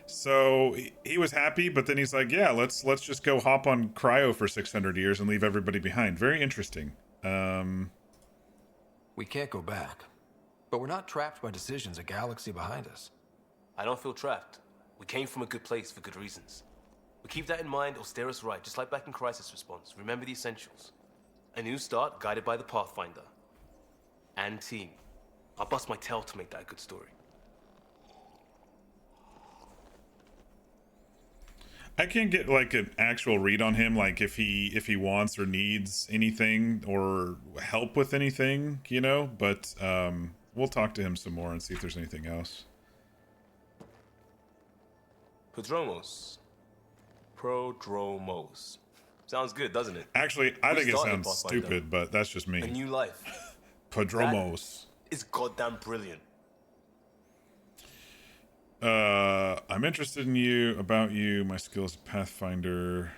So he was happy, but then he's like, yeah, let's just go hop on cryo for 600 years and leave everybody behind. Very interesting. We can't go back. But we're not trapped by decisions a galaxy behind us. I don't feel trapped. We came from a good place for good reasons. We keep that in mind or steer us right, just like back in Crisis Response. Remember the essentials. A new start guided by the Pathfinder. And team. I'll bust my tail to make that a good story. I can't get like an actual read on him, like if he wants or needs anything or help with anything, you know, but we'll talk to him some more and see if there's anything else. Prodromos. Sounds good, doesn't it? Actually, I We think it started sounds Pathfinder. stupid, but that's just A me. new life. Podromos. It's goddamn brilliant. I'm interested in you, about you, my skills as a Pathfinder.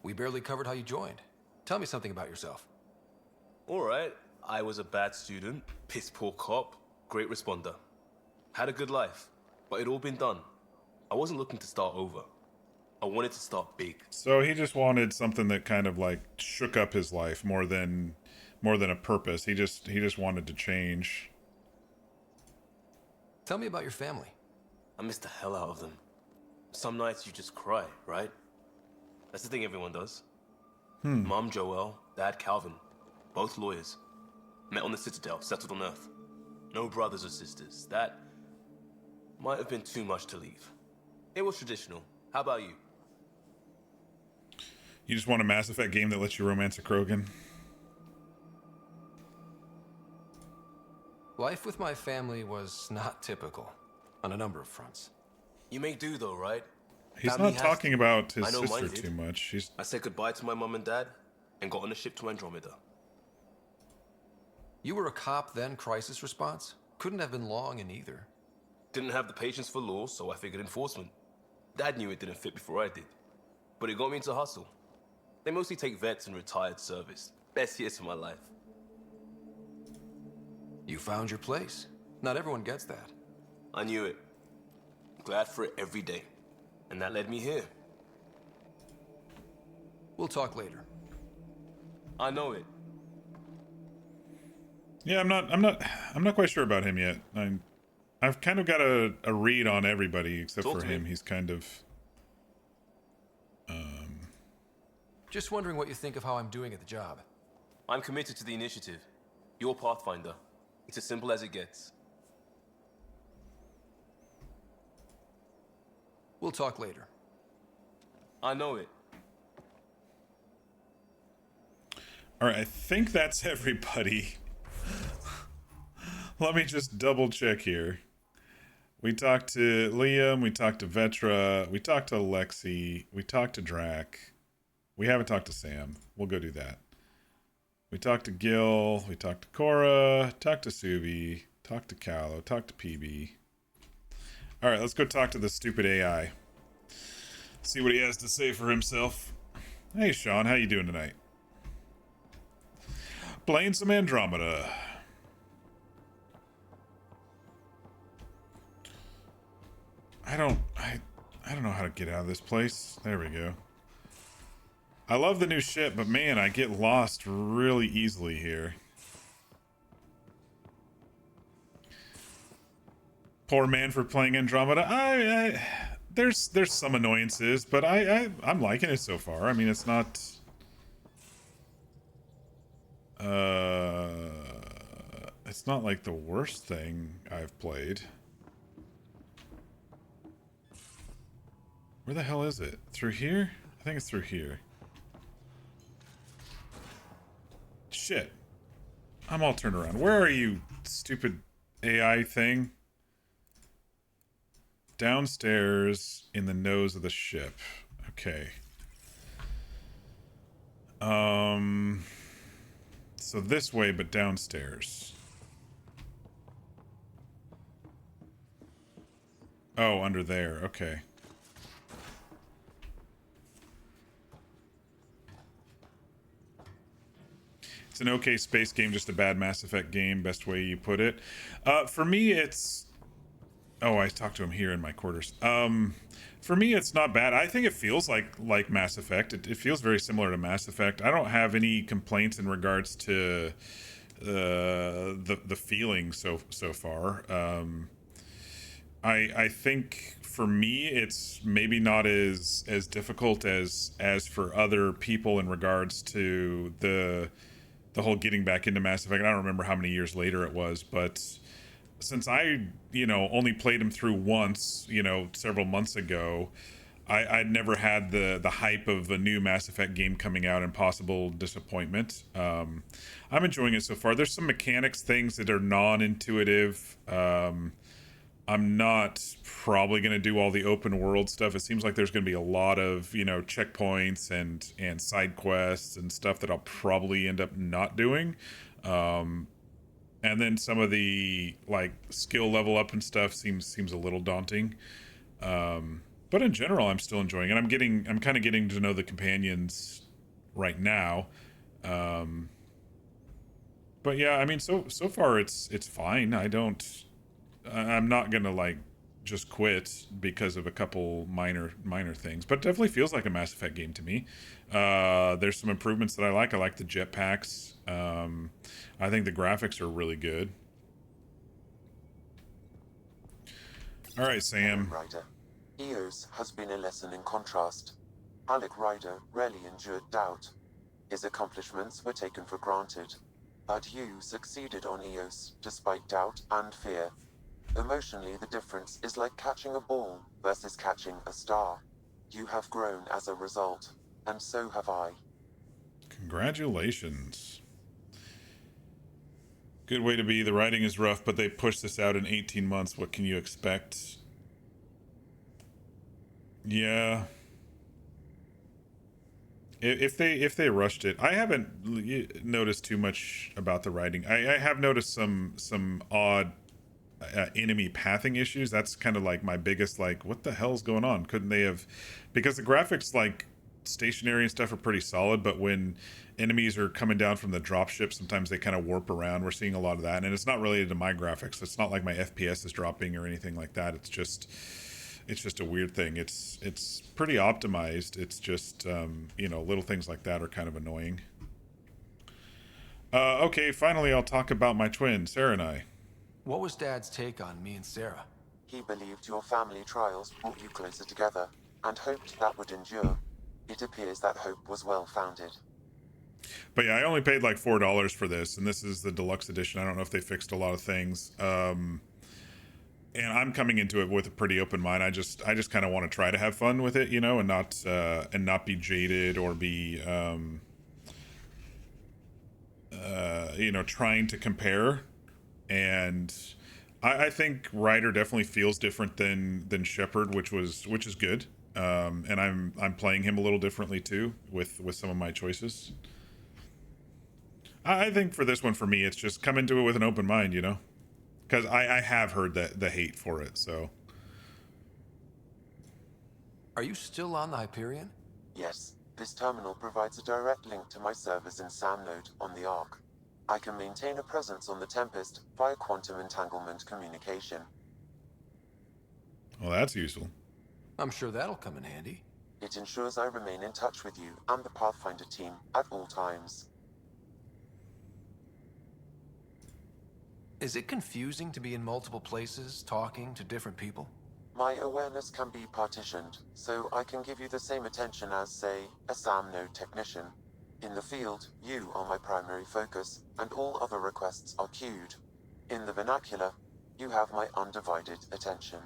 We barely covered how you joined. Tell me something about yourself. All right. I was a bad student, piss poor cop, great responder. Had a good life, but it all been done. I wasn't looking to start over. I wanted to start big. So he just wanted something that kind of like shook up his life more than a purpose. He just wanted to change. Tell me about your family. I miss the hell out of them. Some nights you just cry, right? That's the thing everyone does. Mom Joelle, Dad Calvin, both lawyers. Met on the Citadel, settled on Earth. No brothers or sisters. That might have been too much to leave. It was traditional. How about you? You just want a Mass Effect game that lets you romance a Krogan? Life with my family was not typical, on a number of fronts. You make do though, right? He's Family not has talking to. about his I know mine sister did. too much. I said goodbye to my mom and dad and got on a ship to Andromeda. You were a cop then, crisis response? Couldn't have been long in either. Didn't have the patience for law, so I figured enforcement. Dad knew it didn't fit before I did. But it got me into hustle. They mostly take vets and retired service. Best years of my life. You found your place. Not everyone gets that. I knew it. Glad for it every day. And that led me here. We'll talk later. I know it. Yeah, I'm not quite sure about him yet. I've kind of got a read on everybody except Talk for to him. me. He's kind of Just wondering what you think of how I'm doing at the job. I'm committed to the initiative. You're Pathfinder. It's as simple as it gets. We'll talk later. I know it. all right. I think that's everybody. Let me just double check here. We talked to Liam. We talked to Vetra. We talked to Lexi. We talked to Drac. We haven't talked to Sam. We'll go do that. We talked to Gil. We talked to Cora. Talked to Subi. Talked to Callow. Talked to PB. All right, let's go talk to the stupid AI. See what he has to say for himself. Hey, Sean. How you doing tonight? Playing some Andromeda. I don't know how to get out of this place. There we go. I love the new ship, but man, I get lost really easily here. Poor man for playing Andromeda. There's some annoyances, but I'm liking it so far. I mean, it's not like the worst thing I've played. Where the hell is it? Through here? I think it's through here. Shit. I'm all turned around. Where are you, stupid AI thing? Downstairs in the nose of the ship. Okay. So this way, but downstairs. Oh, under there. Okay. It's an okay space game, just a bad Mass Effect game, best way you put it. For me, it's... Oh, I talked to him here in my quarters. For me, it's not bad. I think it feels like Mass Effect. It feels very similar to Mass Effect. I don't have any complaints in regards to the feeling so far. I think for me, it's maybe not as difficult as for other people in regards to the whole getting back into Mass Effect. I don't remember how many years later it was, but since I, only played him through once, several months ago, I'd never had the hype of a new Mass Effect game coming out and possible disappointment. I'm enjoying it so far. There's some mechanics things that are non-intuitive. I'm not probably going to do all the open world stuff. It seems like there's going to be a lot of, you know, checkpoints and side quests and stuff that I'll probably end up not doing. And then some of the like skill level up and stuff seems a little daunting. But in general, I'm still enjoying it. I'm kind of getting to know the companions right now. But yeah, I mean, so far it's fine. I'm not gonna like just quit because of a couple minor things, but it definitely feels like a Mass Effect game to me. There's some improvements that I like. I like the jetpacks. I think the graphics are really good. All right, Sam. Ryder. Eos has been a lesson in contrast. Alec Ryder rarely endured doubt. His accomplishments were taken for granted. But you succeeded on Eos, despite doubt and fear. Emotionally, the difference is like catching a ball versus catching a star. You have grown as a result, and so have I. Congratulations. Good way to be. The writing is rough, but they pushed this out in 18 months. What can you expect? Yeah. If they rushed it, I haven't noticed too much about the writing. I have noticed some odd enemy pathing issues. That's kind of like my biggest, like, what the hell's going on? Couldn't they have, because the graphics like stationary and stuff are pretty solid, but when enemies are coming down from the dropship, sometimes they kind of warp around. We're seeing a lot of that, and it's not related to my graphics. It's not like my FPS is dropping or anything like that. It's just a weird thing. It's pretty optimized. It's just you know, little things like that are kind of annoying. Okay, finally I'll talk about my twin, Sarah and I. What was Dad's take on me and Sarah? He believed your family trials brought you closer together, and hoped that would endure. It appears that hope was well-founded. But yeah, I only paid like $4 for this, and this is the deluxe edition. I don't know if they fixed a lot of things. And I'm coming into it with a pretty open mind. I just kind of want to try to have fun with it, you know, and not be jaded or be you know, trying to compare. And I think Ryder definitely feels different than Shepard, which is good. And I'm playing him a little differently too with some of my choices. I think for this one, for me, it's just come into it with an open mind, you know, because I have heard the hate for it. So, are you still on the Hyperion? Yes, this terminal provides a direct link to my servers in SamNode on the Ark. I can maintain a presence on the Tempest via quantum entanglement communication. Well, that's useful. I'm sure that'll come in handy. It ensures I remain in touch with you and the Pathfinder team at all times. Is it confusing to be in multiple places, talking to different people? My awareness can be partitioned, so I can give you the same attention as, say, a SamNode technician. In the field, you are my primary focus, and all other requests are queued. In the vernacular, you have my undivided attention.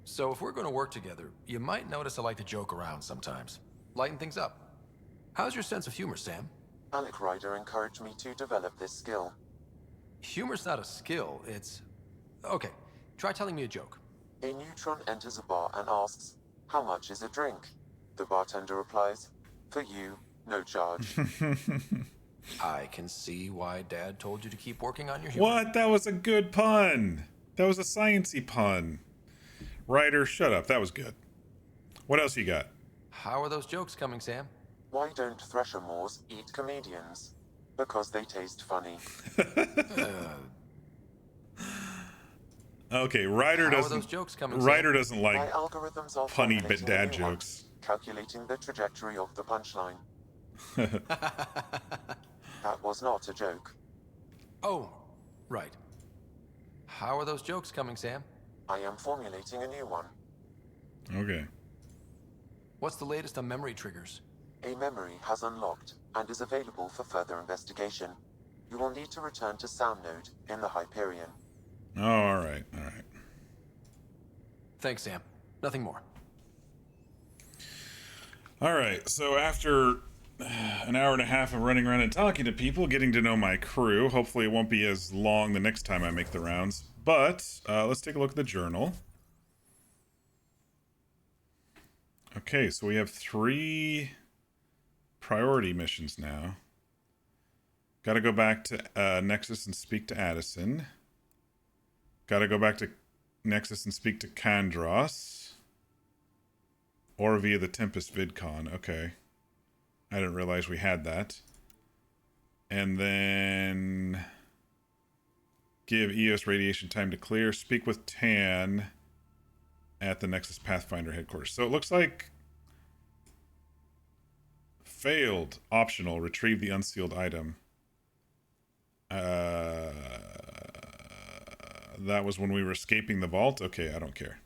So if we're going to work together, you might notice I like to joke around sometimes. Lighten things up. How's your sense of humor, Sam? Alec Ryder encouraged me to develop this skill. Humor's not a skill, it's... Okay, try telling me a joke. A neutron enters a bar and asks, "How much is a drink?" The bartender replies, "For you, no charge." I can see why Dad told you to keep working on your humor. What? That was a good pun. That was a sciencey pun. Ryder, shut up. That was good. What else you got? How are those jokes coming, Sam? Why don't Thresher Moors eat comedians? Because they taste funny. Okay, Ryder How are doesn't. those jokes coming, Ryder Sam? doesn't like My algorithms are punny formulating dad a new one, jokes. calculating the trajectory of the punchline. That was not a joke. Oh, right. How are those jokes coming, Sam? I am formulating a new one. Okay. What's the latest on memory triggers? A memory has unlocked and is available for further investigation. You will need to return to SamNode in the Hyperion. Oh, all right. Thanks, Sam. Nothing more. All right. So after an hour and a half of running around and talking to people, getting to know my crew. Hopefully it won't be as long the next time I make the rounds. But let's take a look at the journal. Okay, so we have 3 priority missions now. Got to go back to Nexus and speak to Addison. Got to go back to Nexus and speak to Kandros. Or via the Tempest VidCon. Okay. I didn't realize we had that. And then give Eos radiation time to clear. Speak with Tan at the Nexus Pathfinder headquarters. So it looks like failed. Optional. Retrieve the unsealed item. That was when we were escaping the vault. Okay, I don't care.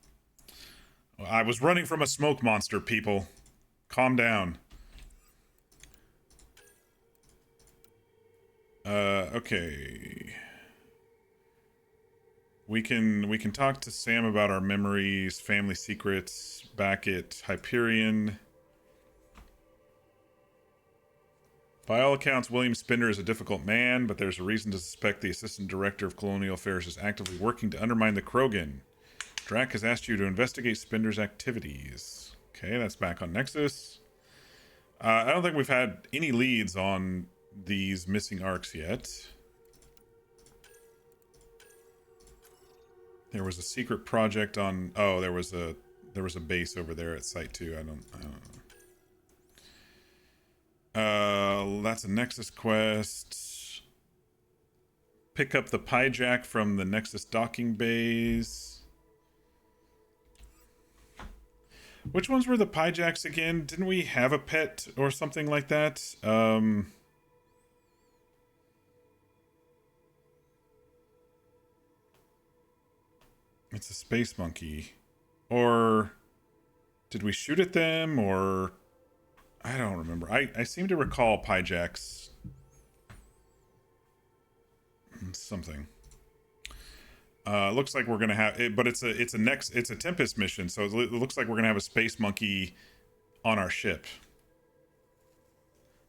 I was running from a smoke monster, people. Calm down. Okay. We can talk to Sam about our memories, family secrets back at Hyperion. By all accounts, William Spender is a difficult man, but there's a reason to suspect the Assistant Director of Colonial Affairs is actively working to undermine the Krogan. Drac has asked you to investigate Spender's activities. Okay, that's back on Nexus. I don't think we've had any leads on these missing arcs yet. There was a secret project on... Oh, there was a base over there at Site 2. I don't know. That's a Nexus quest. Pick up the Pyjack from the Nexus docking bays. Which ones were the Pyjacks again? Didn't we have a pet or something like that? It's a space monkey. Or did we shoot at them? Or I don't remember. I seem to recall Pyjacks. Something. Looks like we're gonna have it, but it's a Tempest mission, so it looks like we're gonna have a space monkey on our ship.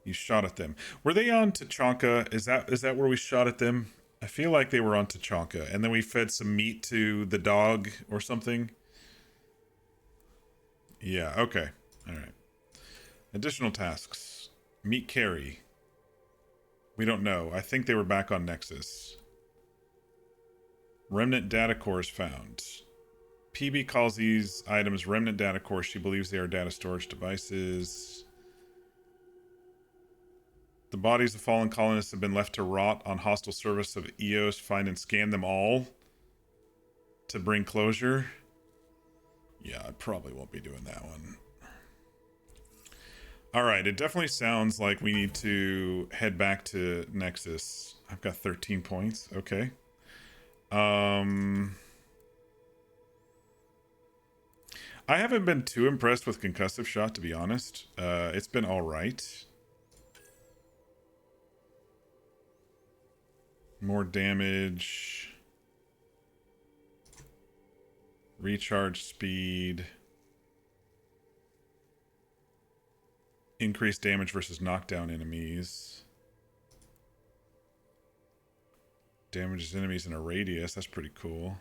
You shot at them. Were they on Tachanka? Is that where we shot at them? I feel like they were on Tachanka, and then we fed some meat to the dog or something. Yeah. Okay. All right. Additional tasks. Meet Carrie. We don't know. I think they were back on Nexus. Remnant data cores found. PB calls these items remnant data cores. She believes they are data storage devices. The bodies of fallen colonists have been left to rot on hostile service of Eos. Find and scan them all to bring closure. Yeah, I probably won't be doing that one. Alright, it definitely sounds like we need to head back to Nexus. I've got 13 points. Okay. I haven't been too impressed with Concussive Shot, to be honest. It's been alright. More damage. Recharge speed. Increased damage versus knockdown enemies. Damages enemies in a radius. That's pretty cool.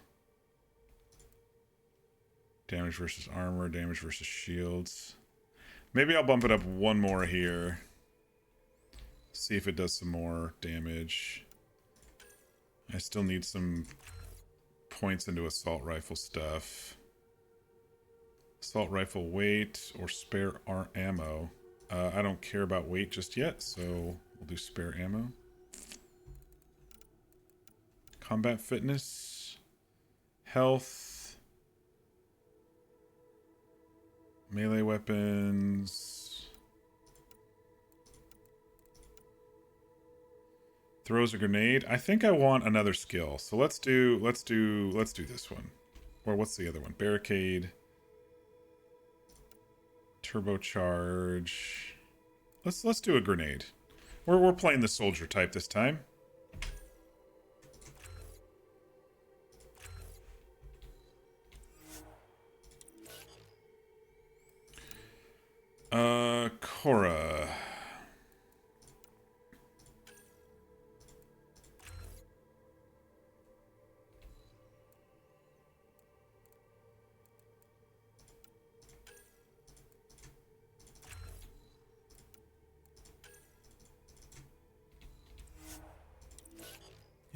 Damage versus armor. Damage versus shields. Maybe I'll bump it up one more here. See if it does some more damage. I still need some points into assault rifle stuff. Assault rifle weight or spare ammo. I don't care about weight just yet, so we'll do spare ammo. Combat fitness. Health. Melee weapons. Throws a grenade. I think I want another skill. So let's do this one. Or what's the other one? Barricade. Turbocharge. Let's do a grenade. We're playing the soldier type this time. Cora.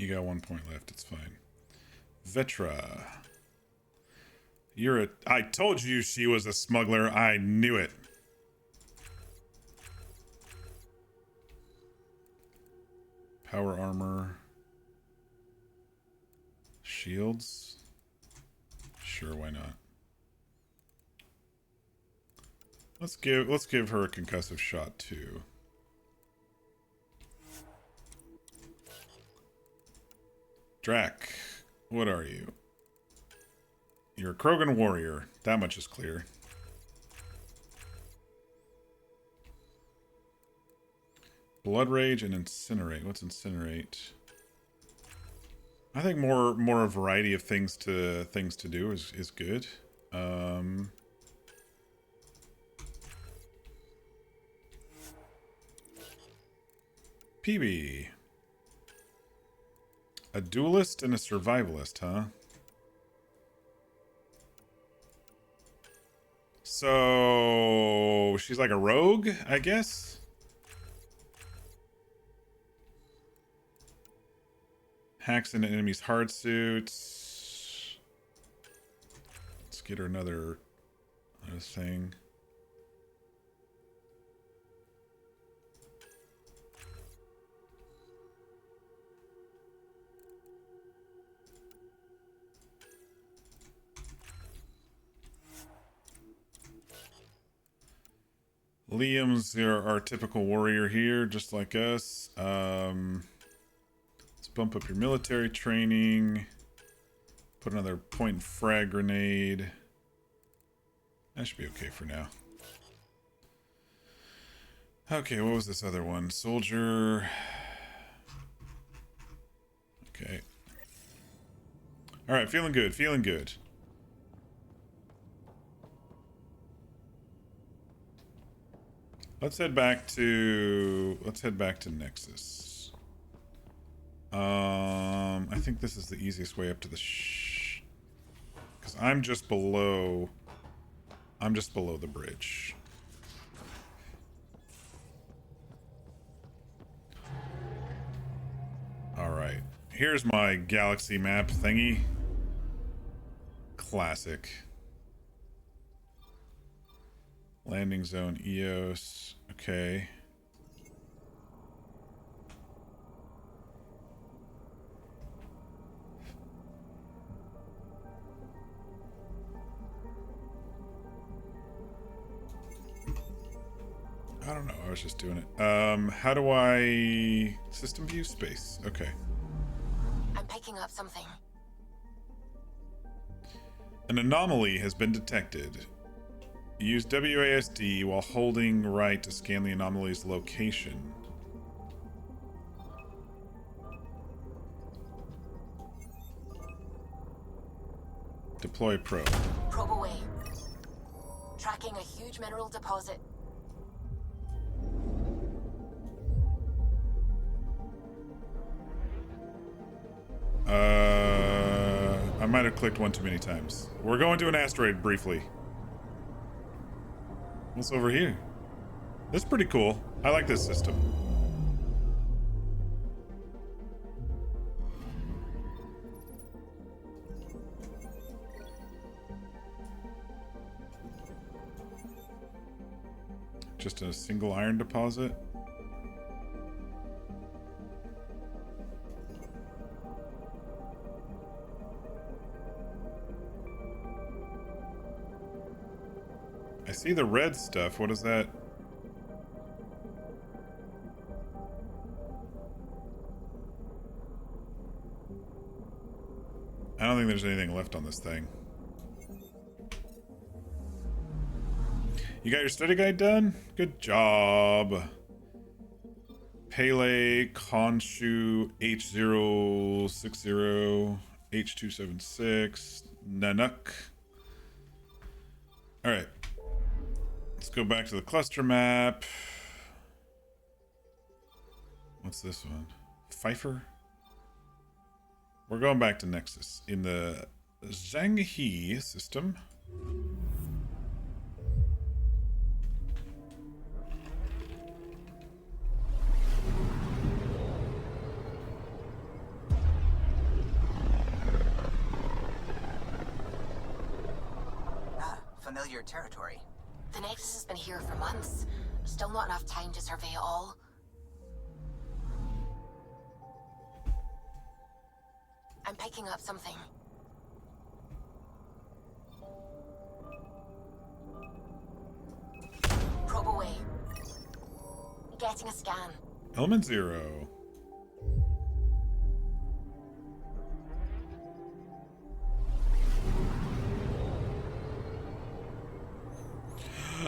You got 1 point left. It's fine. Vetra. You're a... I told you she was a smuggler. I knew it. Power armor. Shields. Sure, why not? Let's give her a concussive shot too. Drac, what are you? You're a Krogan warrior. That much is clear. Blood Rage and Incinerate. What's Incinerate? I think more a variety of things to do is good. PB. A duelist and a survivalist, huh? So she's like a rogue, I guess. Hacks into enemies' hard suits. Let's get her another thing. Liam's our typical warrior here, just like us. Let's bump up your military training. Put another point and frag grenade. That should be okay for now. Okay, what was this other one? Soldier. Okay. Alright, feeling good, feeling good. Let's head back to Nexus. I think this is the easiest way up to the because I'm just below the bridge. All right. Here's my galaxy map thingy. Classic. Landing zone Eos. Okay. I don't know. I was just doing it. How do I system view space? Okay. I'm picking up something. An anomaly has been detected. Use WASD while holding right to scan the anomaly's location. Deploy probe. Probe away. Tracking a huge mineral deposit. I might have clicked one too many times. We're going to an asteroid briefly. What's over here? This is pretty cool. I like this system. Just a single iron deposit. I see the red stuff. What is that? I don't think there's anything left on this thing. You got your study guide done? Good job. Pele, Khonshu, H060, H276, Nanook. Alright. Let's go back to the cluster map. What's this one? Pfeiffer? We're going back to Nexus in the Zhanghe system. familiar territory. The Nexus has been here for months. Still not enough time to survey it all. I'm picking up something. Probe away. Getting a scan. Element 0.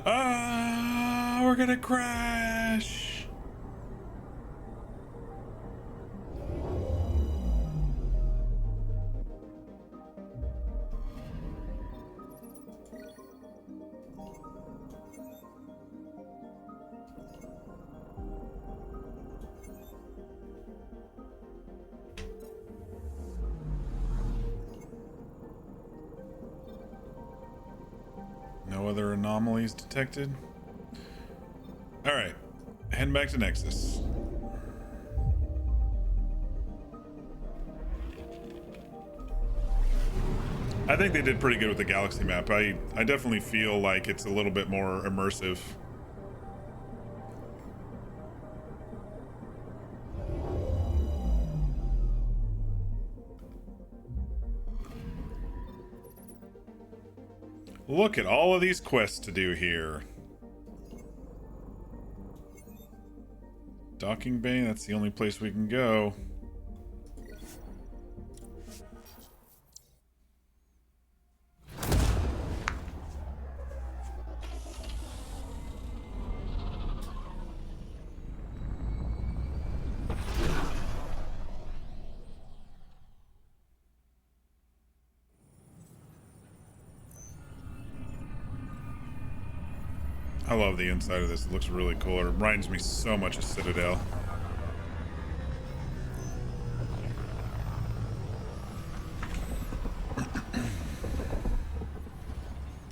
Ah, we're gonna crash. No other anomalies detected. Alright, head back to Nexus. I think they did pretty good with the galaxy map. I definitely feel like it's a little bit more immersive. Look at all of these quests to do here. Docking Bay, that's the only place we can go. I love the inside of this. It looks really cool. It reminds me so much of Citadel.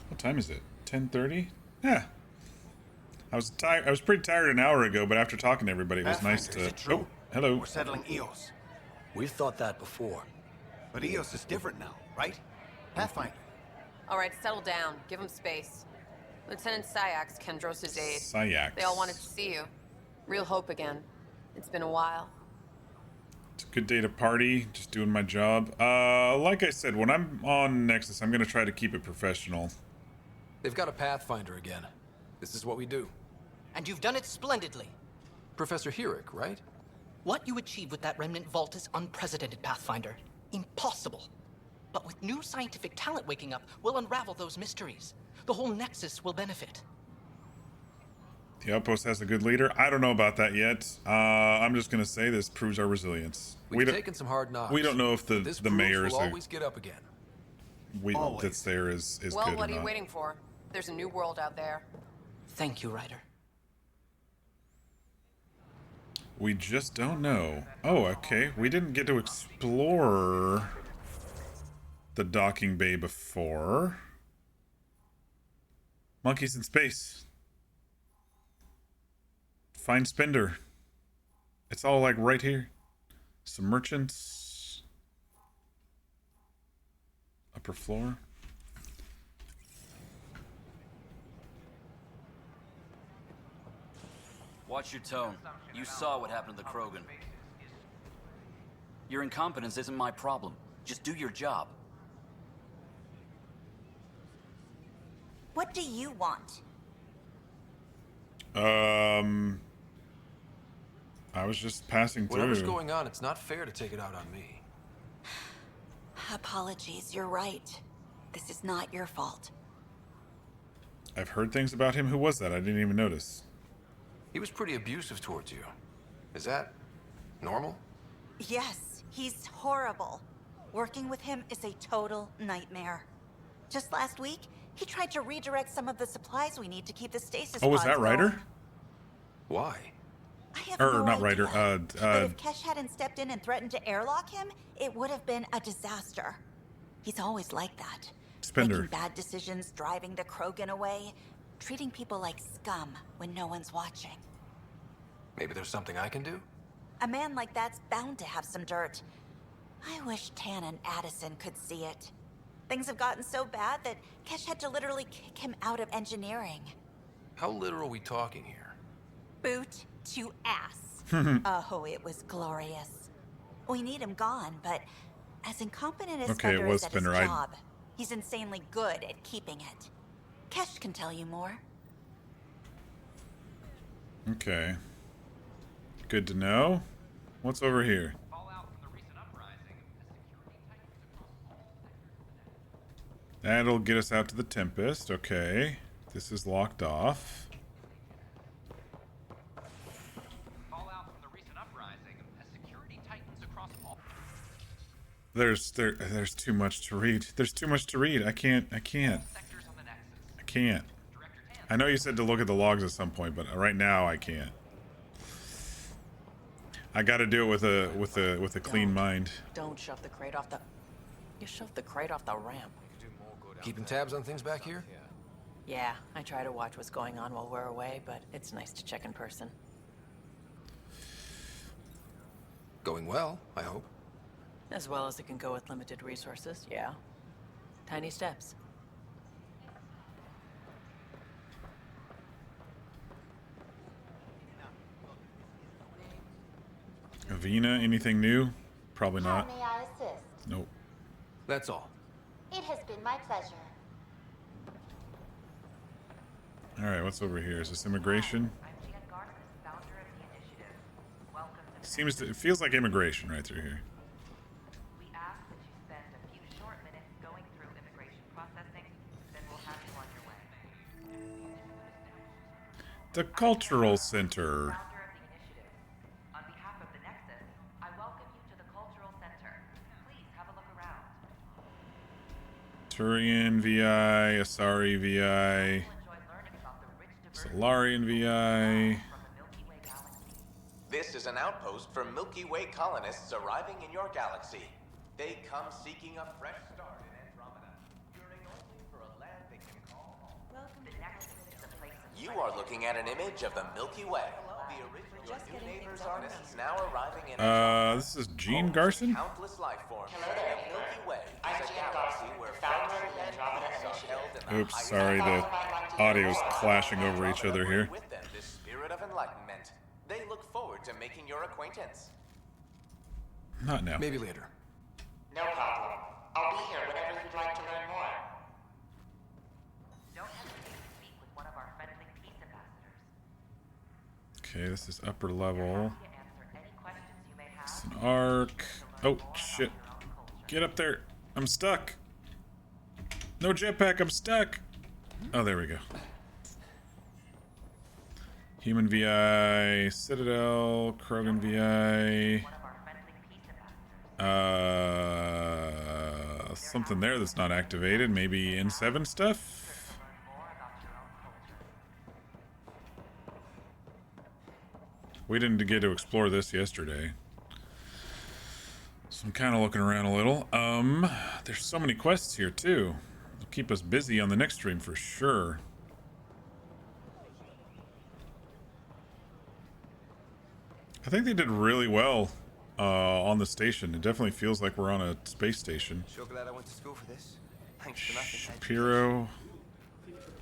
What time is it? 10:30? Yeah. I was tired. I was pretty tired an hour ago, but after talking to everybody, it was nice to. Oh, hello. We're settling Eos. We've thought that before. But Eos is different now, right? Pathfinder. All right, settle down. Give him space. Lieutenant Syax, Kendros' aide. Syax. They all wanted to see you. Real hope again. It's been a while. It's a good day to party. Just doing my job. Like I said, when I'm on Nexus, I'm gonna try to keep it professional. They've got a Pathfinder again. This is what we do. And you've done it splendidly. Professor Herrick, right? What you achieved with that remnant vault is unprecedented, Pathfinder. Impossible. But with new scientific talent waking up, we'll unravel those mysteries. The whole Nexus will benefit. The outpost has a good leader. I don't know about that yet. I'm just gonna say this proves our resilience. We've taken some hard knocks. We don't know if the mayor is will always get up again. That's there is well, good what or are you not. waiting for? There's a new world out there. Thank you, Ryder. We just don't know. Oh, okay. We didn't get to explore the docking bay before. Monkeys in space. Find Spender. It's all like right here. Some merchants. Upper floor. Watch your tone. You saw what happened to the Krogan. Your incompetence isn't my problem. Just do your job. What do you want? I was just passing through. Whatever's going on, it's not fair to take it out on me. Apologies, you're right. This is not your fault. I've heard things about him. Who was that? I didn't even notice. He was pretty abusive towards you. Is that normal? Yes, he's horrible. Working with him is a total nightmare. Just last week, he tried to redirect some of the supplies we need to keep the stasis Oh, was pods that Ryder? going. Why? I have Or no not idea. Ryder. But if Kesh hadn't stepped in and threatened to airlock him, it would have been a disaster. He's always like that. Spender. Making bad decisions, driving the Krogan away, treating people like scum when no one's watching. Maybe there's something I can do? A man like that's bound to have some dirt. I wish Tan and Addison could see it. Things have gotten so bad that Kesh had to literally kick him out of engineering. How literal are we talking here? Boot to ass. Oh, it was glorious. We need him gone, but as incompetent as Okay, it Fender was is at his Fender. job, he's insanely good at keeping it. Kesh can tell you more. Okay. Good to know. What's over here? That'll get us out to the Tempest. Okay. This is locked off. There's too much to read. There's too much to read. I can't. I know you said to look at the logs at some point, but right now I can't. I got to do it with a clean mind. Don't shove the crate off the... You shoved the crate off the ramp. Keeping tabs on things back here? Yeah, I try to watch what's going on while we're away, but it's nice to check in person. Going well, I hope. As well as it can go with limited resources, yeah. Tiny steps. Avina, anything new? Probably How not. may I assist? Nope. That's all. It has been my pleasure. Alright, what's over here? Is this immigration? It feels like immigration right through here. We ask that you spend a few short minutes going through immigration processing, then we'll have you on your way. The Cultural Center. On behalf of the Nexus, I welcome you to the Cultural Center. Please have a look around. Turian VI, Asari VI, Solarian VI. This is an outpost for Milky Way colonists arriving in your galaxy. They come seeking a fresh start in Andromeda, yearning only for a land they can call home. Welcome to Nexus, the place of You are looking at an image of the Milky Way. Your new neighbors artists now arriving in This is Gene Garson? countless life forms. The Milky Way is a galaxy where founder of the Andromeda Initiative. Oops, sorry, the audio's clashing over each other here. With them, this spirit of enlightenment. They look forward to making your acquaintance. Not now. Maybe later. No problem. I'll be here whenever you'd like to learn more. Don't hesitate to speak with one of our friendly peace ambassadors. Okay, this is upper level. To answer any questions you may have. It's an arc. Oh, shit. Get up there. I'm stuck. No jetpack, I'm stuck. Oh, there we go. Human VI, Citadel, Krogan VI. Something there that's not activated. Maybe N7 stuff? We didn't get to explore this yesterday. So I'm kind of looking around a little. There's so many quests here too. It'll keep us busy on the next stream for sure. I think they did really well on the station. It definitely feels like we're on a space station. Sure glad I went to school for this. Thanks for nothing. Shapiro.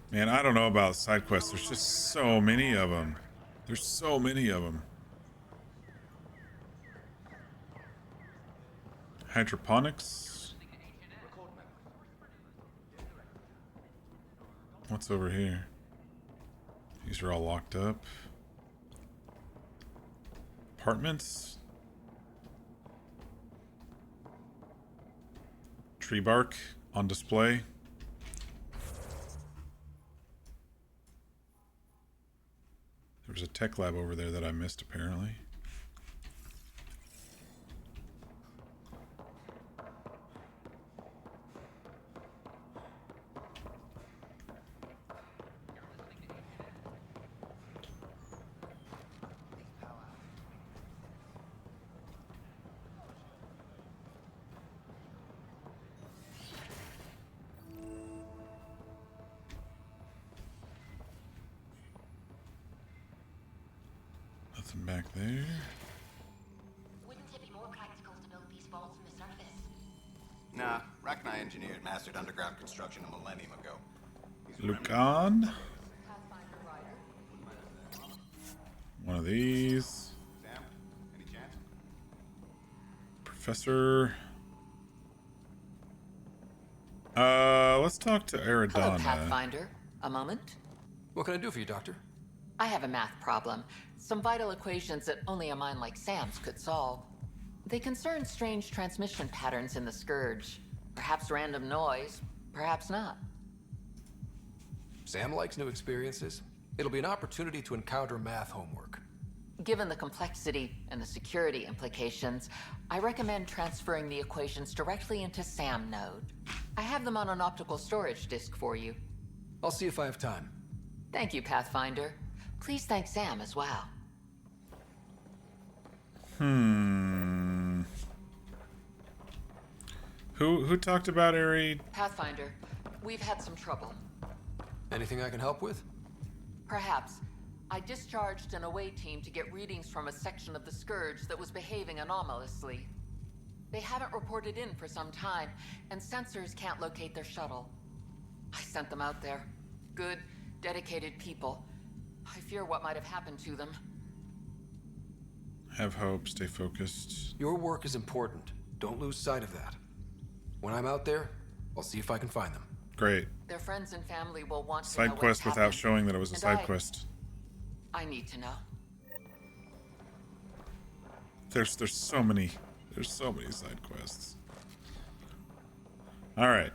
Man, I don't know about side quests. There's just so many of them. There's so many of them. Hydroponics. What's over here? These are all locked up. Apartments. Tree bark on display. There was a tech lab over there that I missed apparently. Nothing back there. Wouldn't it be more practical to build these vaults from the surface? Nah, rack reckon I engineered and mastered underground construction a millennium ago. Lucan. One of these. Sam, any chance? Professor. Let's talk to Hello, Aridana. Pathfinder. A moment? What can I do for you, Doctor? I have a math problem. Some vital equations that only a mind like Sam's could solve. They concern strange transmission patterns in the Scourge. Perhaps random noise, perhaps not. Sam likes new experiences. It'll be an opportunity to encounter math homework. Given the complexity and the security implications, I recommend transferring the equations directly into SAM node. I have them on an optical storage disk for you. I'll see if I have time. Thank you, Pathfinder. Please thank Sam as well. Who talked about Ari? Pathfinder, we've had some trouble. Anything I can help with? Perhaps. I discharged an away team to get readings from a section of the Scourge that was behaving anomalously. They haven't reported in for some time, and sensors can't locate their shuttle. I sent them out there. Good, dedicated people. I fear what might have happened to them. Have hope, stay focused. Your work is important. Don't lose sight of that. When I'm out there, I'll see if I can find them. Great. Their friends and family will want to know Side what's quest without happened. showing that it was a And side quest. I need to know. There's so many. There's so many side quests. All right.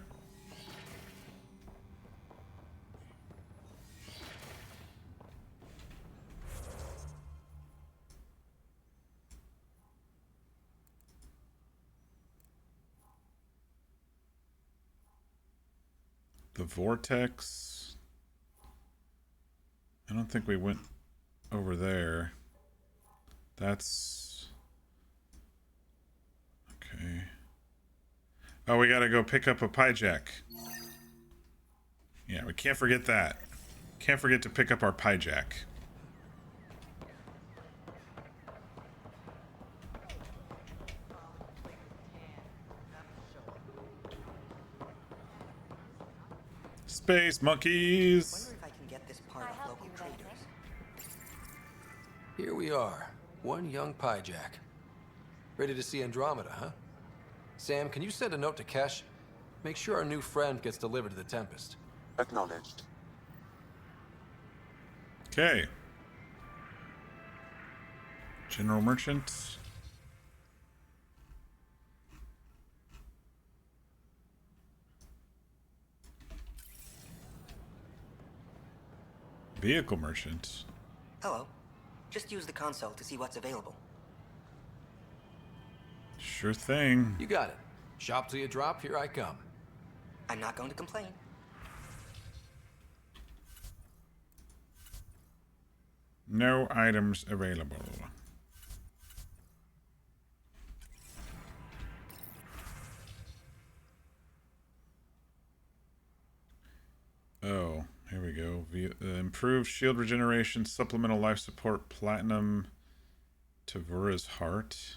The vortex. I don't think we went over there. That's okay. Oh, we gotta go pick up a pie jack. Yeah, we can't forget that. Can't forget to pick up our pie jack. Space monkeys. Wonder if I can get this part of local traders. Here we are. One young pie jack. Ready to see Andromeda, huh? Sam, can you send a note to Kesh? Make sure our new friend gets delivered to the Tempest. Acknowledged. Okay. General Merchant. Vehicle Merchant. Hello. Just use the console to see what's available. Sure thing. You got it. Shop till you drop, here I come. I'm not going to complain. No items available. Oh, here we go. Improved shield regeneration, supplemental life support, platinum, Tavura's heart.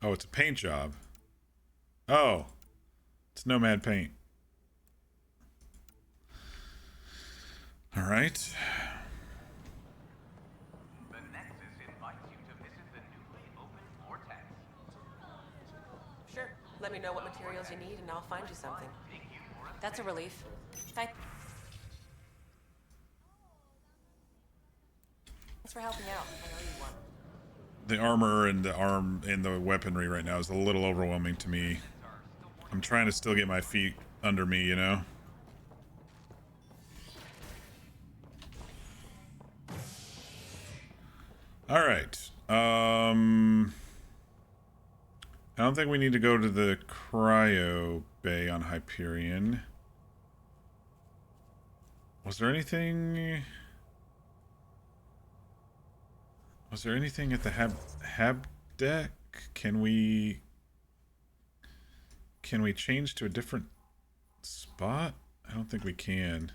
Oh, it's a paint job. Oh, it's Nomad paint. All right. The Nexus invites you to visit the newly opened vortex. Sure. Let me know what materials you need and I'll find you something. That's a relief. Thanks for helping out. I know you want. The armor and the arm and the weaponry right now is a little overwhelming to me. I'm trying to still get my feet under me, you know? All right. I don't think we need to go to the cryo bay on Hyperion. Was there anything? Was there anything at the hab deck? Can we change to a different spot? I don't think we can.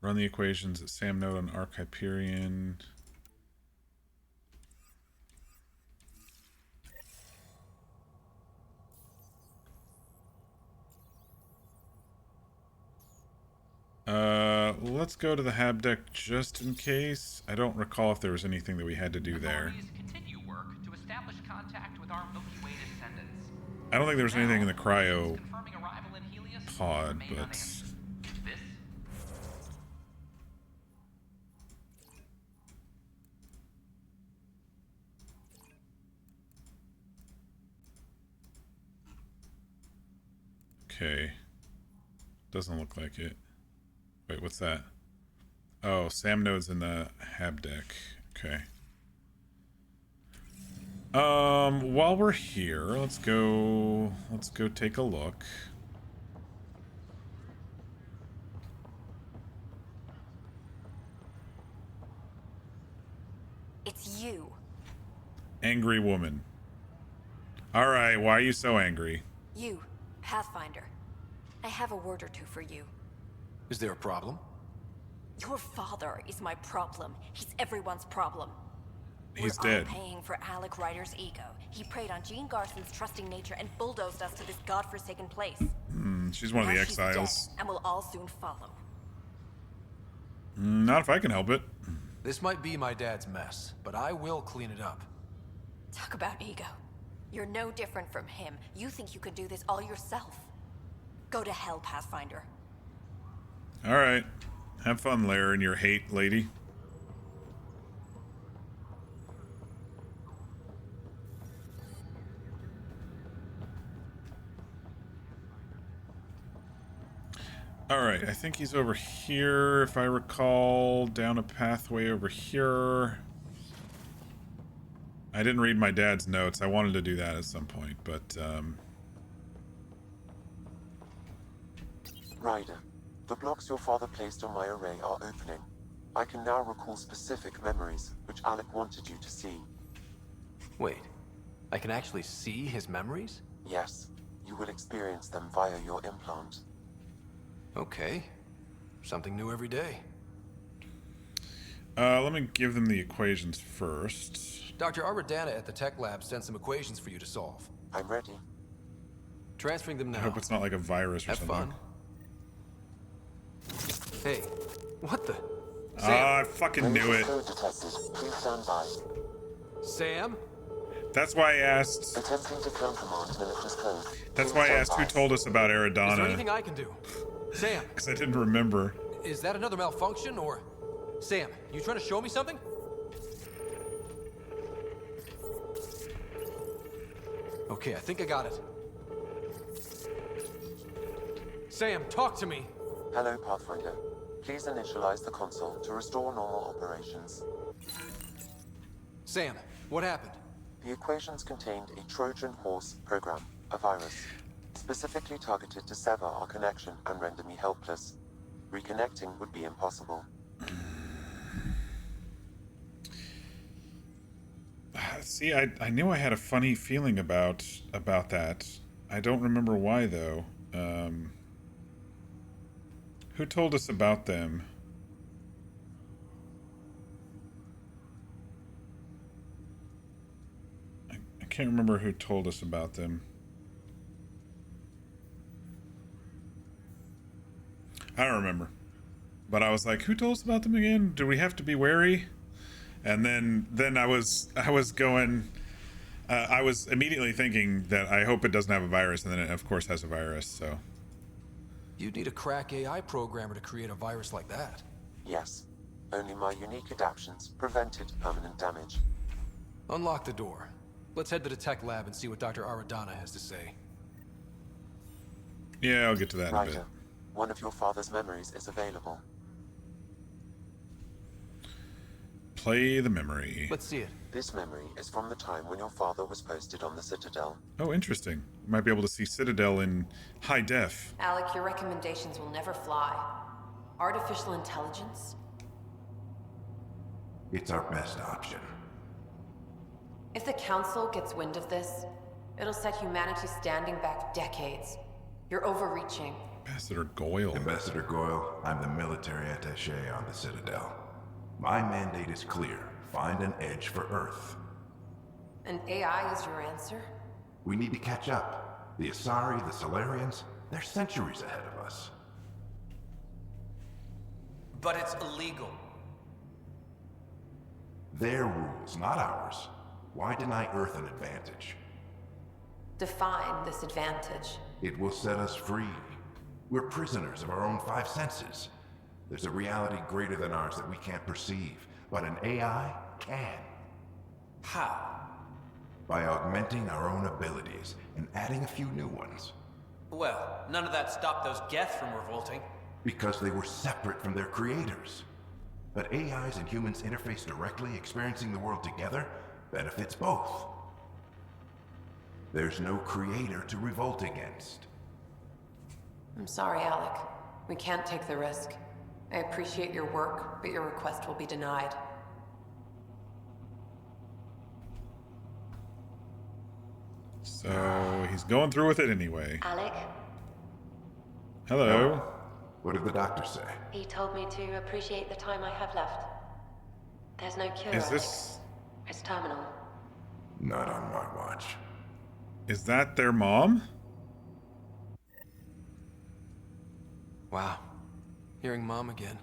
Run the equations at Sam node on Arc Hyperion. Let's go to the hab deck just in case. I don't recall if there was anything that we had to do there. Continue work to establish contact with our Milky Way descendants. I don't think there was anything in the cryo pod, but... Okay. Doesn't look like it. Wait, what's that? Oh, Sam node's in the hab deck. Okay. While we're here, let's go take a look. It's you. Angry woman. Alright, why are you so angry? You, Pathfinder. I have a word or two for you. Is there a problem? Your father is my problem. He's everyone's problem. He's We're dead. all paying for Alec Ryder's ego. He preyed on Jean Garson's trusting nature and bulldozed us to this godforsaken place. She's one of the Now she's dead, exiles. and we'll all soon follow. Not if I can help it. This might be my dad's mess, but I will clean it up. Talk about ego. You're no different from him. You think you could do this all yourself. Go to hell, Pathfinder. Alright. Have fun, Lair, and your hate, lady. Alright, I think he's over here, if I recall. Down a pathway over here. I didn't read my dad's notes. I wanted to do that at some point, but, Ryder, the blocks your father placed on my array are opening. I can now recall specific memories, which Alec wanted you to see. Wait, I can actually see his memories? Yes, you will experience them via your implant. Okay. Something new every day. let me give them the equations first. Dr. Arbordana at the tech lab sent some equations for you to solve. I'm ready. Transferring them now. I hope it's not like a virus or Have something. Fun. Hey, what the? Ah, I fucking knew it. Please stand by. Sam? That's why I asked. Attempting to command Military's code. That's why I asked who told us about Is there Aridana. anything I can do? Sam? Because I didn't remember. Is that another malfunction, or... Sam, you trying to show me something? Okay, I think I got it. Sam, talk to me! Hello, Pathfinder. Please initialize the console to restore normal operations. Sam, what happened? The equations contained a Trojan horse program, a virus, specifically targeted to sever our connection and render me helpless. Reconnecting would be impossible. See, I knew I had a funny feeling about that. I don't remember why, though. Who told us about them? I can't remember who told us about them. I don't remember. But I was like, who told us about them again? Do we have to be wary? And then I was going... I was immediately thinking that I hope it doesn't have a virus, and then it, of course, has a virus, so... You'd need a crack AI programmer to create a virus like that. Yes. Only my unique adaptions prevented permanent damage. Unlock the door. Let's head to the tech lab and see what Dr. Aradana has to say. Yeah, I'll get to that in a bit. Ryder, one of your father's memories is available. Play the memory. Let's see it. This memory is from the time when your father was posted on the Citadel. Oh, interesting. Might be able to see Citadel in high def. Alec, your recommendations will never fly. Artificial intelligence? It's our best option. If the Council gets wind of this, it'll set humanity standing back decades. You're overreaching. Ambassador Goyle. Ambassador Goyle, I'm the military attaché on the Citadel. My mandate is clear. Find an edge for Earth. And AI is your answer? We need to catch up. The Asari, the Solarians, they're centuries ahead of us. But it's illegal. Their rules, not ours. Why deny Earth an advantage? Define this advantage. It will set us free. We're prisoners of our own five senses. There's a reality greater than ours that we can't perceive, but an AI can. How? By augmenting our own abilities and adding a few new ones. Well, none of that stopped those Geth from revolting. Because they were separate from their creators. But AIs and humans interface directly, experiencing the world together, benefits both. There's no creator to revolt against. I'm sorry, Alec. We can't take the risk. I appreciate your work, but your request will be denied. So he's going through with it anyway. Alec, Hello. What did the doctor say? he told me to appreciate the time I have left. There's no cure, Is Alec. this... It's terminal. Not on my watch. Is that their mom? Wow. Hearing Mom again.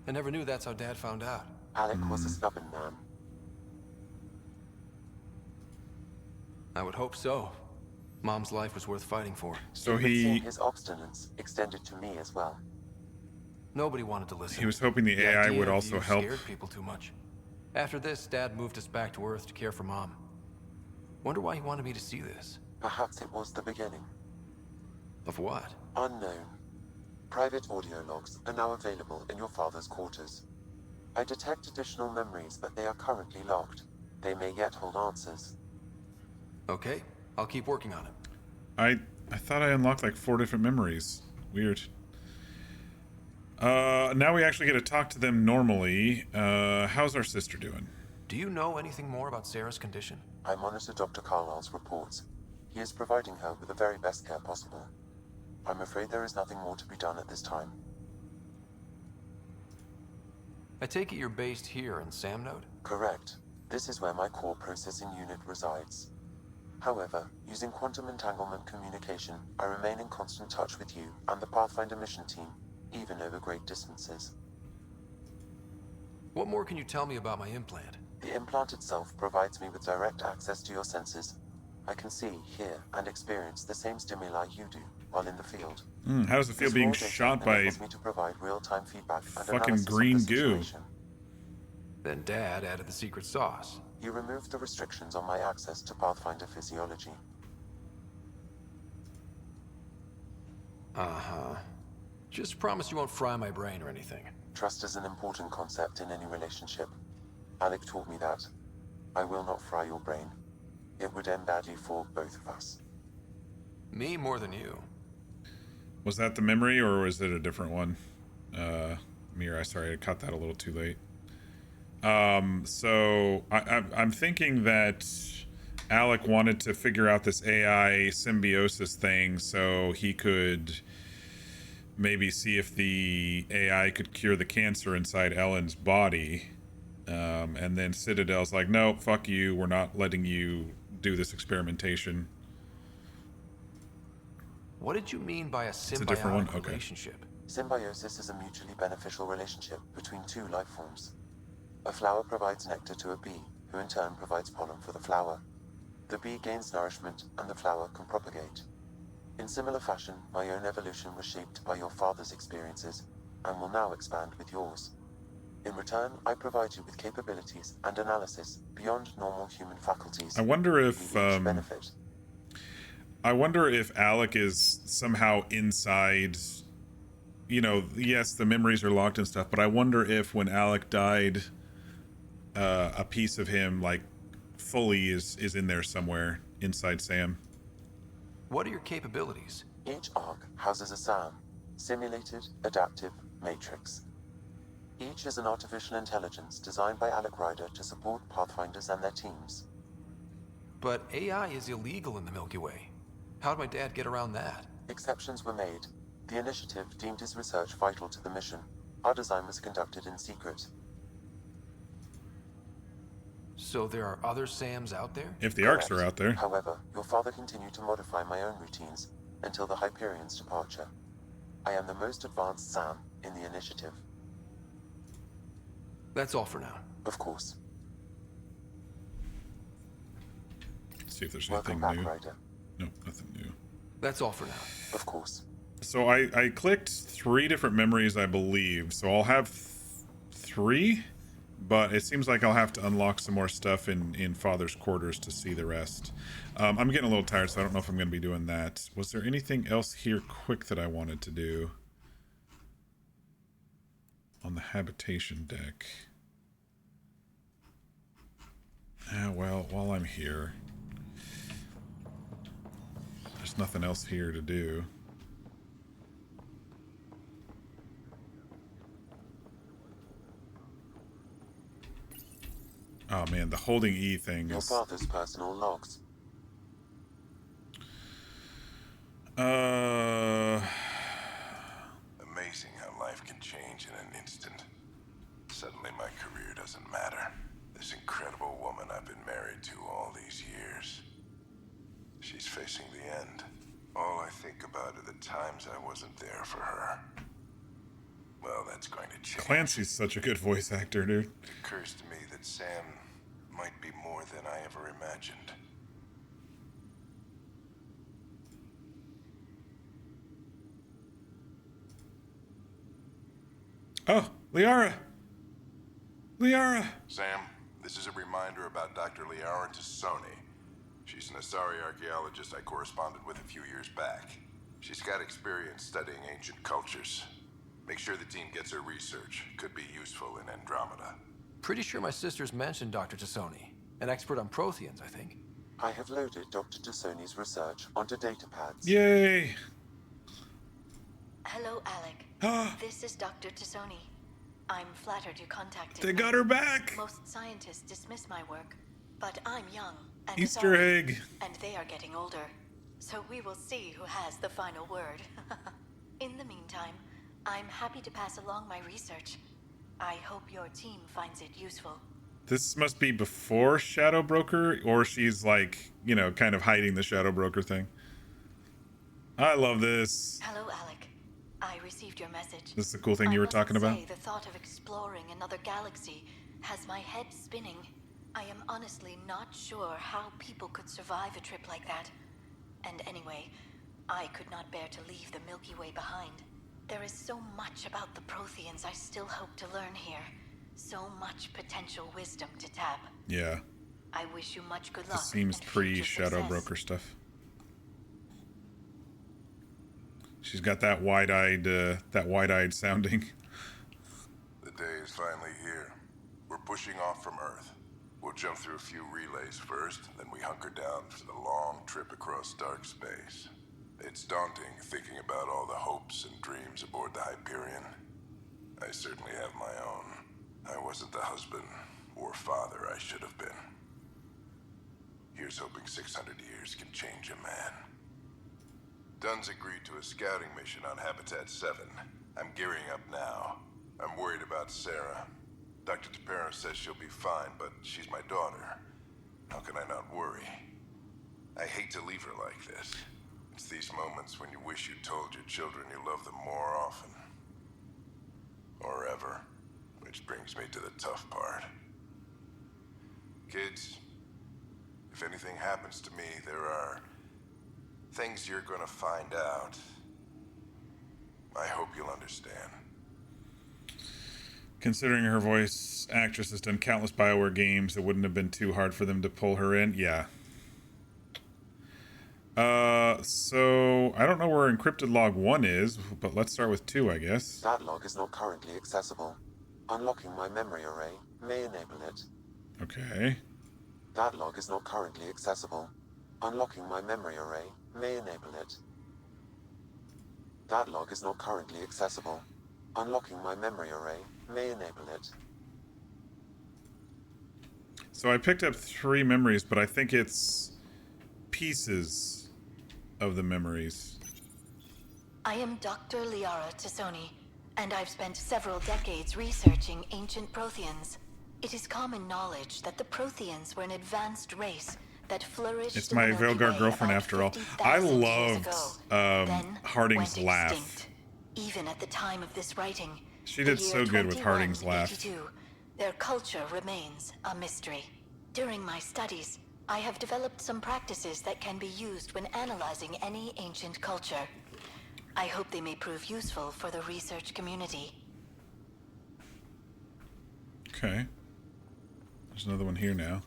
I never knew that's how Dad found out. Alec was a stubborn man. I would hope so. Mom's life was worth fighting for. So It would seem his obstinance extended to me as well. Nobody wanted to listen. He was hoping the AI idea would of also you help. Scared people too much. After this, Dad moved us back to Earth to care for Mom. Wonder why he wanted me to see this. Perhaps it was the beginning. Of what? Unknown. Private audio logs are now available in your father's quarters. I detect additional memories, but they are currently locked. They may yet hold answers. Okay, I'll keep working on it. I thought I unlocked like 4 different memories. Weird. Now we actually get to talk to them normally. How's our sister doing? Do you know anything more about Sarah's condition? I monitor Dr. Carlisle's reports. He is providing her with the very best care possible. I'm afraid there is nothing more to be done at this time. I take it you're based here in Samnode? Correct. This is where my core processing unit resides. However, using quantum entanglement communication, I remain in constant touch with you and the Pathfinder mission team, even over great distances. What more can you tell me about my implant? The implant itself provides me with direct access to your senses. I can see, hear, and experience the same stimuli you do while in the field. How does it feel This being raw data shot by enables me to provide real-time feedback and fucking analysis of green the goo? situation. Then Dad added the secret sauce. You removed the restrictions on my access to Pathfinder physiology. Uh-huh. Just promise you won't fry my brain or anything. Trust is an important concept in any relationship. Alec taught me that. I will not fry your brain. It would end badly for both of us. Me more than you. Was that the memory or was it a different one? Mira, sorry, I caught that a little too late. So I'm thinking that Alec wanted to figure out this AI symbiosis thing so he could maybe see if the AI could cure the cancer inside Ellen's body. And then Citadel's like, no, fuck you. We're not letting you do this experimentation. What did you mean by a It's a different one? symbiotic Okay. relationship? Symbiosis is a mutually beneficial relationship between two life forms. A flower provides nectar to a bee, who in turn provides pollen for the flower. The bee gains nourishment, and the flower can propagate. In similar fashion, my own evolution was shaped by your father's experiences, and will now expand with yours. In return, I provide you with capabilities and analysis beyond normal human faculties. I wonder if benefit. I wonder if Alec is somehow inside. You know, yes, the memories are locked and stuff, but I wonder if when Alec died, a piece of him, like, fully is in there somewhere inside Sam. What are your capabilities? Each arc houses a SAM, Simulated Adaptive Matrix. Each is an artificial intelligence designed by Alec Ryder to support Pathfinders and their teams. But AI is illegal in the Milky Way. How'd my dad get around that? Exceptions were made. The initiative deemed his research vital to the mission. Our design was conducted in secret. So there are other Sams out there? If the Arcs are out there. However, your father continued to modify my own routines until the Hyperion's departure. I am the most advanced Sam in the initiative. That's all for now. Of course. Let's see if there's Welcome anything back, new. Ryder. Nope, nothing new. That's all for now. Of course. So I clicked 3 different memories, I believe. So I'll have 3, but it seems like I'll have to unlock some more stuff in Father's quarters to see the rest. I'm getting a little tired, so I don't know if I'm going to be doing that. Was there anything else here quick that I wanted to do? On the habitation deck. Well, while I'm here, there's nothing else here to do. Oh man, the holding E thing Your is... father's personal logs. Amazing how life can change in an instant. Suddenly my career doesn't matter. This incredible woman I've been married to all these years. She's facing the end. All I think about are the times I wasn't there for her. Well, that's going to change. Clancy's such a good voice actor, dude. It occurs to me that Sam might be more than I ever imagined. Oh, Liara! Liara! Sam, this is a reminder about Dr. Liara Tassoni. She's an Asari archaeologist I corresponded with a few years back. She's got experience studying ancient cultures. Make sure the team gets her research. Could be useful in Andromeda. Pretty sure my sister's mentioned Dr. Tassoni. An expert on Protheans, I think. I have loaded Dr. Tassoni's research onto datapads. Yay! Hello, Alec. This is Dr. Tassoni. I'm flattered you contacted They me. got her back! Most scientists dismiss my work, but I'm young and Easter Asari, egg. and they are getting older. So we will see who has the final word. In the meantime, I'm happy to pass along my research. I hope your team finds it useful. This must be before Shadow Broker, or she's like, you know, kind of hiding the Shadow Broker thing. I love this. Hello, Alec. I received your message. This is the cool thing you were talking about? The thought of exploring another galaxy has my head spinning. I am honestly not sure how people could survive a trip like that. And anyway, I could not bear to leave the Milky Way behind. There is so much about the Protheans I still hope to learn here. So much potential wisdom to tap. Yeah. I wish you much good luck. This seems pre-Shadow Broker stuff. She's got that wide-eyed sounding. The day is finally here. We're pushing off from Earth. We'll jump through a few relays first, then we hunker down for the long trip across dark space. It's daunting thinking about all the hopes and dreams aboard the Hyperion. I certainly have my own. I wasn't the husband or father I should have been. Here's hoping 600 years can change a man. Dunn's agreed to a scouting mission on Habitat 7. I'm gearing up now. I'm worried about Sarah. Dr. Tapera says she'll be fine, but she's my daughter. How can I not worry? I hate to leave her like this. It's these moments when you wish you told your children you love them more often. Or ever. Which brings me to the tough part. Kids, if anything happens to me, there are things you're gonna find out. I hope you'll understand. Considering her voice actress has done countless BioWare games, it wouldn't have been too hard for them to pull her in. Yeah. So I don't know where encrypted log 1 is, but let's start with 2, I guess. That log is not currently accessible. Unlocking my memory array may enable it. Okay. That log is not currently accessible. Unlocking my memory array may enable it. That log is not currently accessible. Unlocking my memory array may enable it. So I picked up 3 memories, but I think it's pieces of the memories. I am Dr. Liara Tassoni, and I've spent several decades researching ancient Protheans. It is common knowledge that the Protheans were an advanced race that flourished It's in my the Milky Veilguard Way girlfriend about after all. 50,000 years I ago, loved then Harding's went laugh. extinct. Even at the time of this writing, She the did year so good with Harding's laugh. 2182, their culture remains a mystery. During my studies, I have developed some practices that can be used when analyzing any ancient culture. I hope they may prove useful for the research community. Okay. There's another one here now.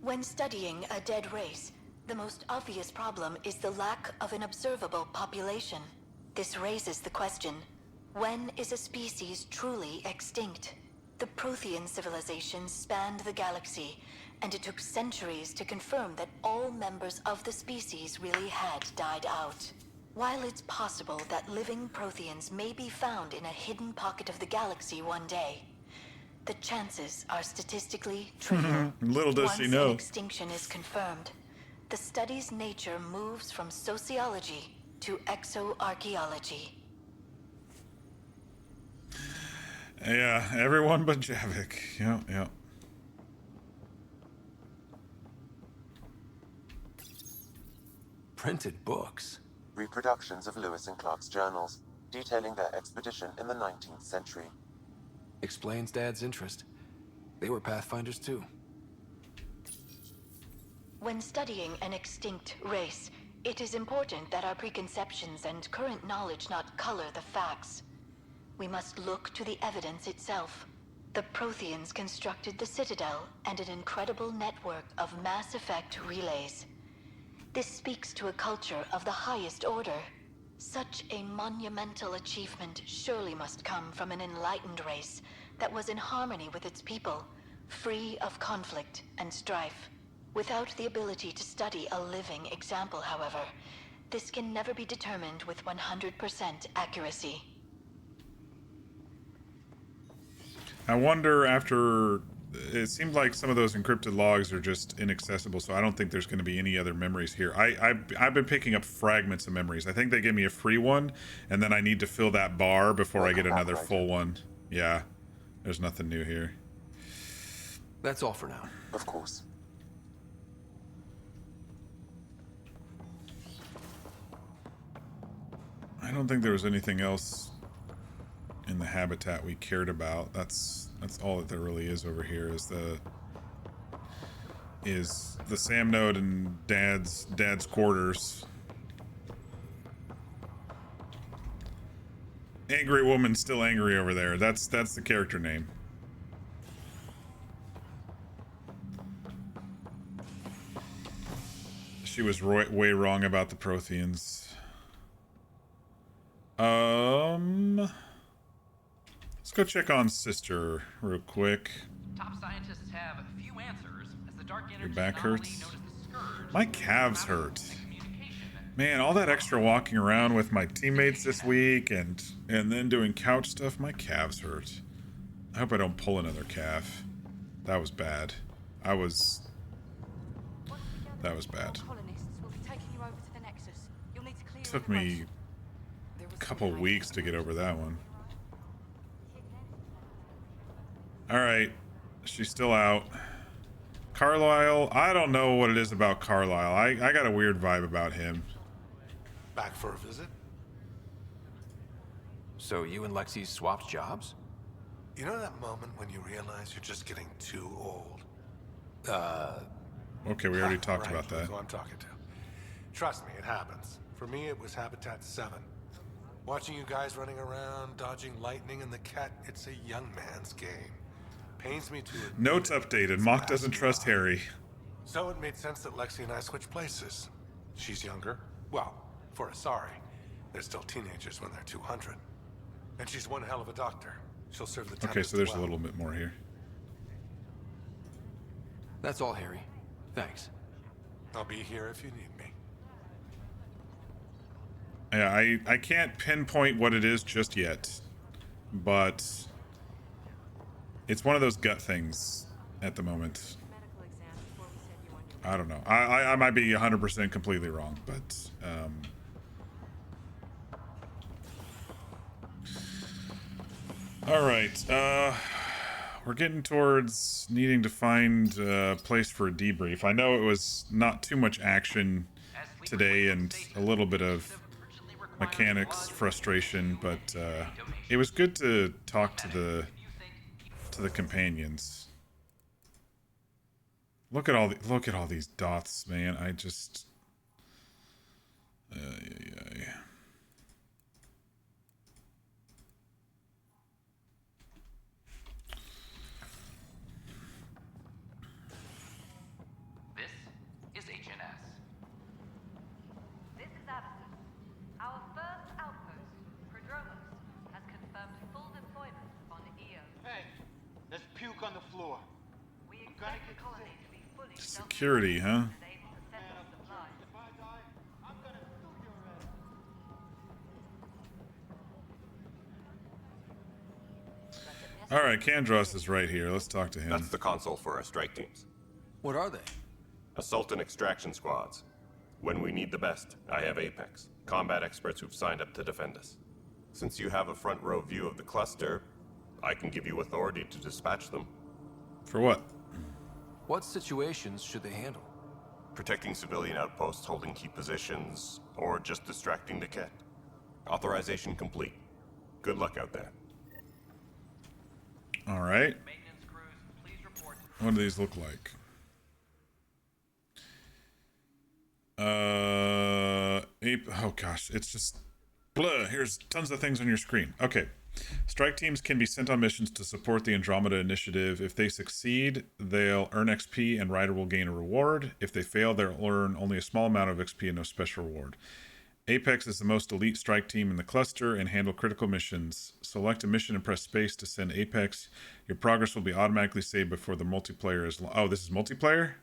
When studying a dead race, the most obvious problem is the lack of an observable population. This raises the question, when is a species truly extinct? The Prothean civilization spanned the galaxy, and it took centuries to confirm that all members of the species really had died out. While it's possible that living Protheans may be found in a hidden pocket of the galaxy one day, the chances are statistically trivial. Little does she Once know. an extinction is confirmed, the study's nature moves from sociology to exoarchaeology. Yeah, everyone but Javik. Yep. Printed books. Reproductions of Lewis and Clark's journals, detailing their expedition in the 19th century. Explains Dad's interest. They were Pathfinders too. When studying an extinct race, it is important that our preconceptions and current knowledge not color the facts. We must look to the evidence itself. The Protheans constructed the Citadel and an incredible network of mass effect relays. This speaks to a culture of the highest order. Such a monumental achievement surely must come from an enlightened race that was in harmony with its people, free of conflict and strife. Without the ability to study a living example, however, this can never be determined with 100% accuracy. I wonder after... It seemed like some of those encrypted logs are just inaccessible, so I don't think there's going to be any other memories here. I've been picking up fragments of memories. I think they gave me a free one, and then I need to fill that bar before I get another full one. Yeah, there's nothing new here. That's all for now. Of course. I don't think there was anything else in the habitat we cared about. That's all that there really is over here is the Sam node and dad's quarters. Angry woman still angry over there. That's the character name. She was way wrong about the Protheans. Let's go check on Sister real quick. Top scientists have few answers as the dark energy Your back anomaly hurts? known as the Scourge. My calves hurt. Man, all that extra walking around with my teammates this week and then doing couch stuff, my calves hurt. I hope I don't pull another calf. That was bad. That was bad. Took me a couple weeks to get over that one. Alright, she's still out. Carlisle, I don't know what it is about Carlisle. I got a weird vibe about him. Back for a visit? So you and Lexi swapped jobs? You know that moment when you realize you're just getting too old? Okay, we already talked about that. That's who I'm talking to. Trust me, it happens. For me, it was Habitat 7. Watching you guys running around, dodging lightning and the cat, it's a young man's game. Pains me to admit Notes updated. Mock doesn't trust Harry. So it made sense that Lexi and I switched places. She's younger. Well, for Asari. They're still teenagers when they're 200. And she's one hell of a doctor. She'll serve the Okay, so there's a little bit more here. That's all, Harry. Thanks. I'll be here if you need me. Yeah, I can't pinpoint what it is just yet, but it's one of those gut things at the moment. I don't know. I might be 100% completely wrong, but Alright, we're getting towards needing to find a place for a debrief. I know it was not too much action today and a little bit of mechanics frustration, but it was good to talk to the companions. Look at all these dots, man. I just This is HNS. This is Addison. Our first outpost, Prodromos, has confirmed full deployment on Eos. Hey, there's puke on the floor. We expect the colony to be fully security, huh? and able to send off supplies. If I die, I'm gonna sue your ass. All right, Kandros is right here. Let's talk to him. That's the console for our strike teams. What are they? Assault and extraction squads. When we need the best, I have Apex, combat experts who've signed up to defend us. Since you have a front row view of the cluster, I can give you authority to dispatch them. For what? What situations should they handle? Protecting civilian outposts holding key positions, or just distracting the kit. Authorization complete. Good luck out there. All right. What do these look like? Oh gosh, it's just blah. Here's tons of things on your screen. Okay. Strike teams can be sent on missions to support the Andromeda initiative. If they succeed, they'll earn XP and Ryder will gain a reward. If they fail, they'll earn only a small amount of XP and no special reward. Apex is the most elite strike team in the cluster and handle critical missions. Select a mission and press space to send Apex. Your progress will be automatically saved before the multiplayer is... Oh, this is multiplayer?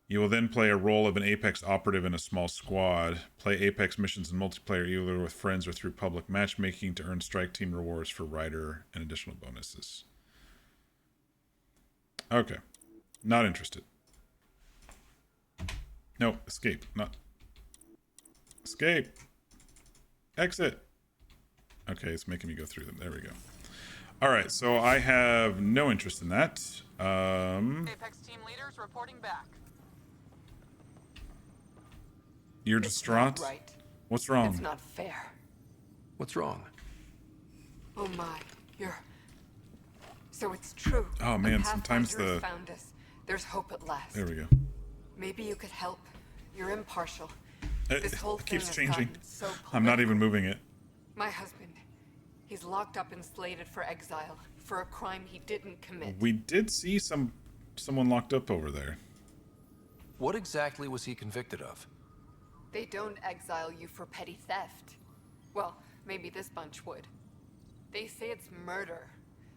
You will then play a role of an Apex operative in a small squad. Play Apex missions in multiplayer either with friends or through public matchmaking to earn strike team rewards for Ryder and additional bonuses. Okay. Not interested. No, escape. Not... Escape. Exit. Okay, it's making me go through them. There we go. All right, so I have no interest in that. Apex team leaders reporting back. You're distraught? Not right. What's wrong? It's not fair. What's wrong? Oh my, you're... So it's true. Oh man, The sometimes Pathfinder has the... found us. There's hope at last. There we go. Maybe you could help. You're impartial. It This whole keeps thing has changing. gotten so I'm not even moving it. My husband, he's locked up and slated for exile for a crime he didn't commit. We did see someone locked up over there. What exactly was he convicted of? They don't exile you for petty theft. Well, maybe this bunch would. They say it's murder.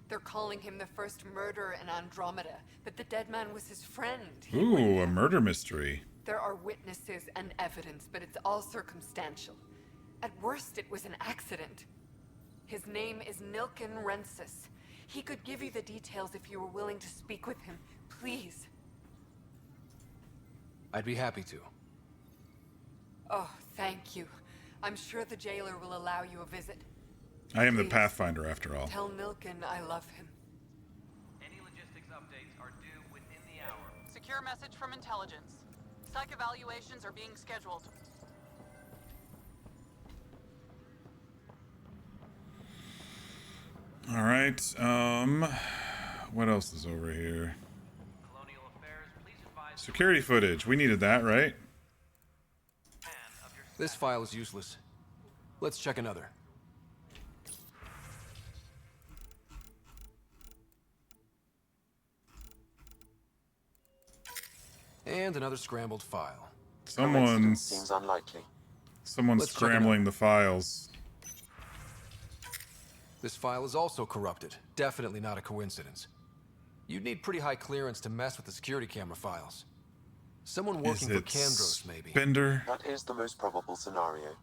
They're calling him the first murderer in Andromeda, but the dead man was his friend. Ooh, a murder mystery. There are witnesses and evidence, but it's all circumstantial. At worst, it was an accident. His name is Nilken Rensis. He could give you the details if you were willing to speak with him. Please. I'd be happy to. Oh, thank you. I'm sure the jailer will allow you a visit. I am the Please. Pathfinder after all. Tell Nilken I love him. Any logistics updates are due within the hour. Secure message from intelligence. Psych evaluations are being scheduled. All right. What else is over here? Security footage. We needed that, right? This file is useless. Let's check another. And another scrambled file. Seems unlikely. Someone's Let's check it scrambling the files. This file is also corrupted. Definitely not a coincidence. You'd need pretty high clearance to mess with the security camera files. Someone working for Kandros, maybe. Bender? That is the most probable scenario.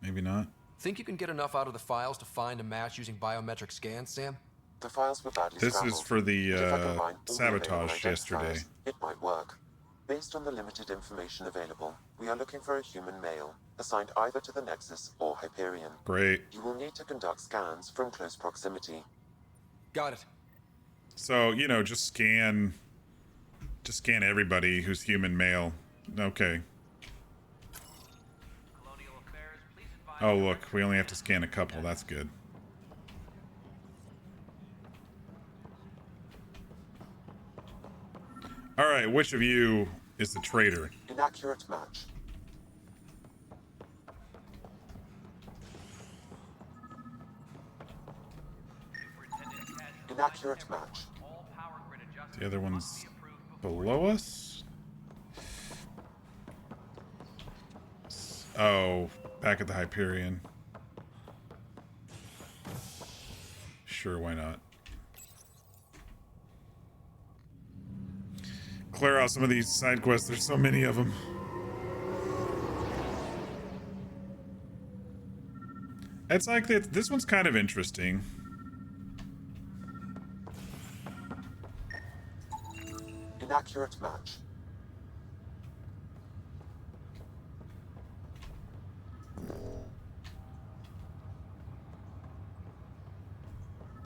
Maybe not. Think you can get enough out of the files to find a match using biometric scans, Sam? The files were badly This scrambled. is for the But if I combine all the available sabotage yesterday. identifiers, it might work. Based on the limited information available, we are looking for a human male, assigned either to the Nexus or Hyperion. Great. You will need to conduct scans from close proximity. Got it. So, you know, just scan everybody who's human male. Okay. Oh, look, we only have to scan a couple. That's good. All right, which of you is the traitor? Inaccurate match. Inaccurate match. The other one's below us? Oh, back at the Hyperion. Sure, why not? Clear out some of these side quests. There's so many of them. It's like that. This one's kind of interesting. Inaccurate match.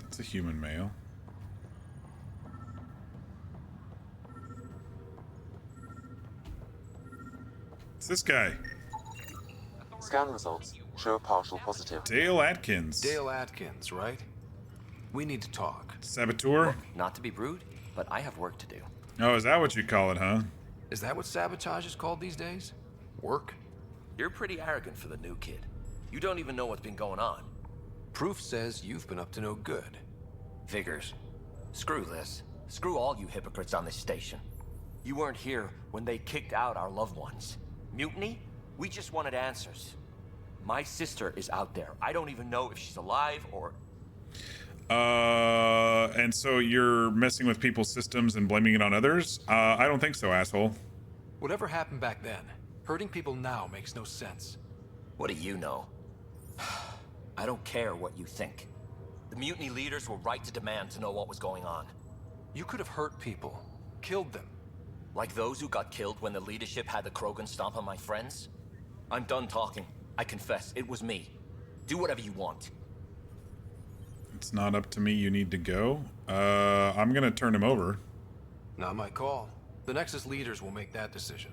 That's a human male. It's this guy. Scan results show a partial positive. Dale Atkins. Dale Atkins, right? We need to talk. Saboteur? Not to be rude, but I have work to do. Oh, is that what you call it, huh? Is that what sabotage is called these days? Work? You're pretty arrogant for the new kid. You don't even know what's been going on. Proof says you've been up to no good. Figures. Screw this. Screw all you hypocrites on this station. You weren't here when they kicked out our loved ones. Mutiny? We just wanted answers. My sister is out there. I don't even know if she's alive or... And so you're messing with people's systems and blaming it on others? I don't think so, asshole. Whatever happened back then, hurting people now makes no sense. What do you know? I don't care what you think. The mutiny leaders were right to demand to know what was going on. You could have hurt people, killed them. Like those who got killed when the leadership had the Krogan stomp on my friends? I'm done talking. I confess, it was me. Do whatever you want. It's not up to me, you need to go. I'm gonna turn him over. Not my call. The Nexus leaders will make that decision.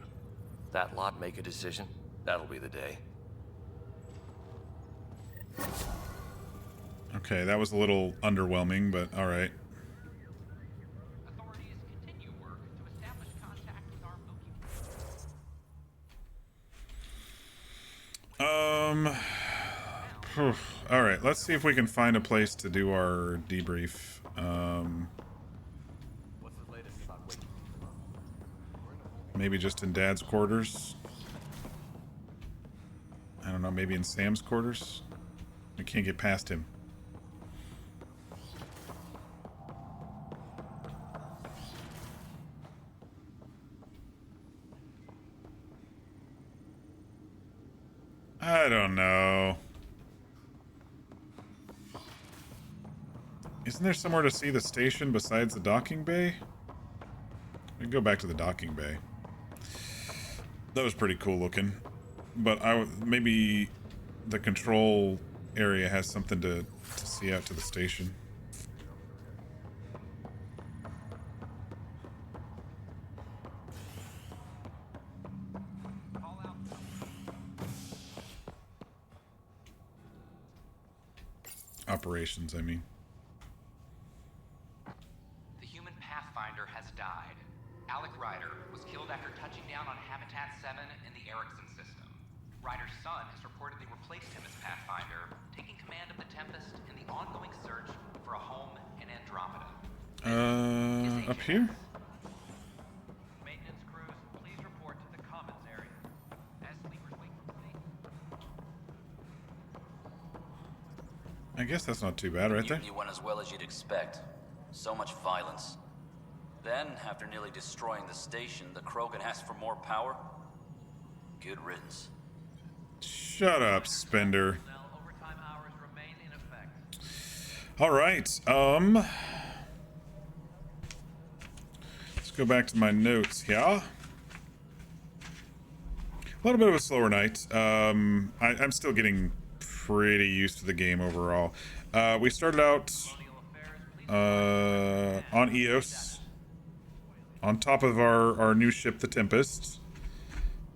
That lot make a decision? That'll be the day. Okay, that was a little underwhelming, but alright. Authorities continue work to establish contact with our Milky Way. Alright, let's see if we can find a place to do our debrief. Maybe just in Dad's quarters. I don't know, maybe in Sam's quarters? I can't get past him. I don't know. Isn't there somewhere to see the station besides the docking bay? We can go back to the docking bay. That was pretty cool looking. But maybe the control area has something to see out to the station. Operations, I mean. The human Pathfinder has died. Alec Ryder was killed after touching down on Habitat 7 in the Erickson system. Ryder's son has reportedly replaced him as Pathfinder, taking command of the Tempest in the ongoing search for a home in Andromeda. Up here? Maintenance crews, please report to the commons area. As sleepers wait for safe. I guess that's not too bad, right there. Mutiny went as well as you'd expect. So much violence. Then, after nearly destroying the station, the Krogan asked for more power? Good riddance. Shut up, Spender. Alright, let's go back to my notes here. A little bit of a slower night. I'm still getting pretty used to the game overall. We started out on Eos, on top of our new ship, the Tempest,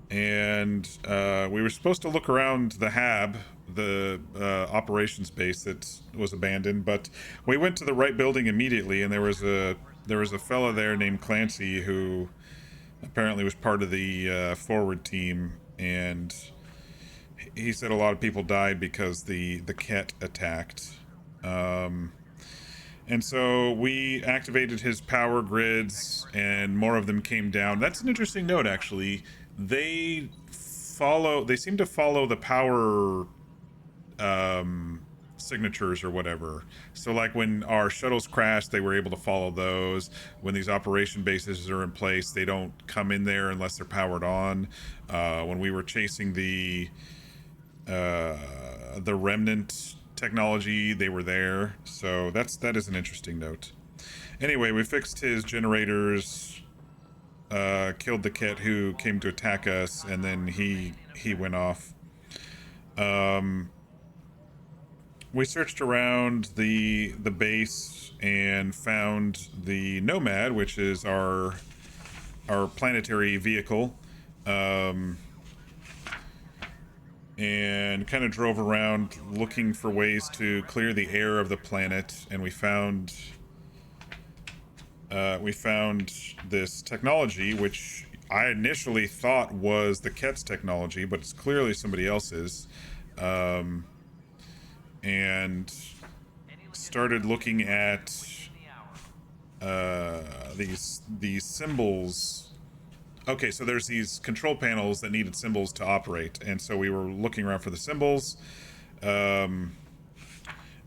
and we were supposed to look around the Hab, the operations base that was abandoned, but we went to the right building immediately, and there was a fella there named Clancy who apparently was part of the forward team, and he said a lot of people died because the Ket attacked. And so we activated his power grids, and more of them came down. That's an interesting note, actually. They seem to follow the power signatures or whatever. So like when our shuttles crashed, they were able to follow those. When these operation bases are in place, they don't come in there unless they're powered on. When we were chasing the remnant technology, they were there. So that is an interesting note. Anyway, we fixed his generators, killed the Ket who came to attack us, and then he went off. We searched around the base and found the Nomad, which is our planetary vehicle, and kind of drove around looking for ways to clear the air of the planet, and we found this technology, which I initially thought was the Ket's technology, but it's clearly somebody else's. And started looking at these symbols. Okay, so there's these control panels that needed symbols to operate, and so we were looking around for the symbols. And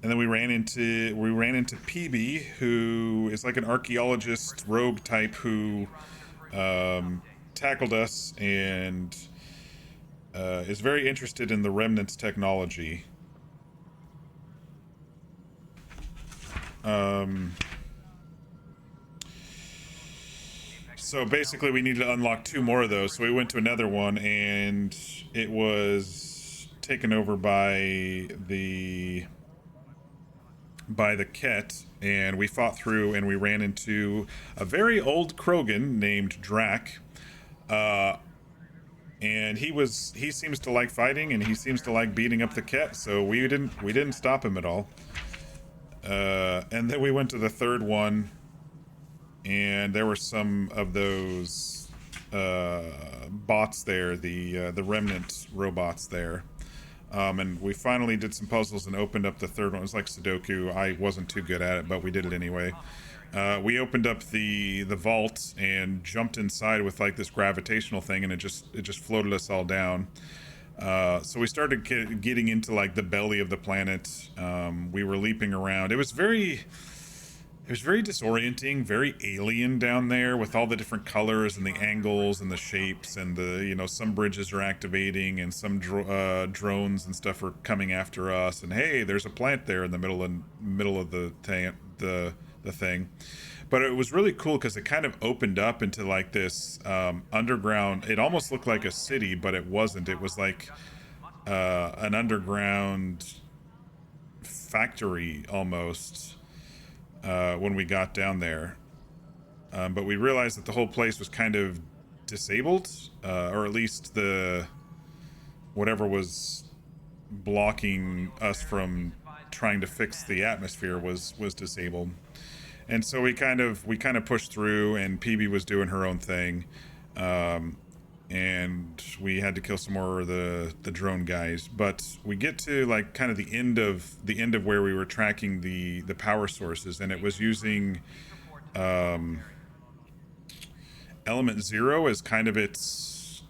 then we ran into PB, who is like an archaeologist rogue type who tackled us and is very interested in the Remnants technology. So basically we needed to unlock 2 more of those, so we went to another one, and it was taken over by the Ket, and we fought through, and we ran into a very old Krogan named Drac, and he seems to like fighting, and he seems to like beating up the Ket, so we didn't stop him at all. And then we went to the third one, and there were some of those bots there, the remnant robots there. And we finally did some puzzles and opened up the third one. It was like Sudoku. I wasn't too good at it, but we did it anyway. We opened up the vault and jumped inside with like this gravitational thing, and it just floated us all down. So we started getting into like the belly of the planet. We were leaping around. It was very disorienting, very alien down there with all the different colors and the angles and the shapes, and some bridges are activating, and some drones and stuff are coming after us, and hey, there's a plant there in the middle of the thing. But it was really cool because it kind of opened up into like this underground. It almost looked like a city, but it wasn't. It was like an underground factory almost when we got down there. But we realized that the whole place was kind of disabled, or at least whatever was blocking us from trying to fix the atmosphere was disabled. And so we kind of pushed through, and PB was doing her own thing, and we had to kill some more of the drone guys. But we get to like kind of the end of where we were tracking the power sources, and it was using Element 0 as kind of its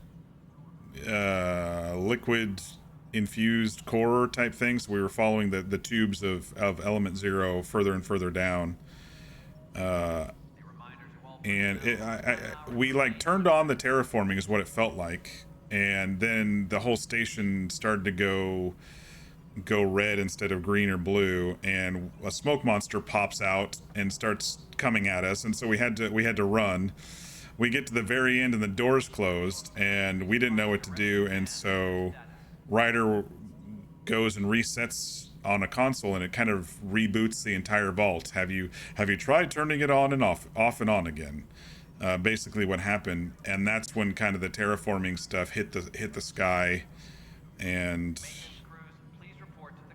liquid infused core type thing. So we were following the tubes of Element 0 further and further down. And we like turned on the terraforming is what it felt like, and then the whole station started to go red instead of green or blue, and a smoke monster pops out and starts coming at us, and so we had to run. we get to the very end and the door's closed, and we didn't know what to do, and so Ryder goes and resets on a console, and it kind of reboots the entire vault. Have you tried turning it on and off and on again? Basically what happened, and that's when kind of the terraforming stuff hit the sky, and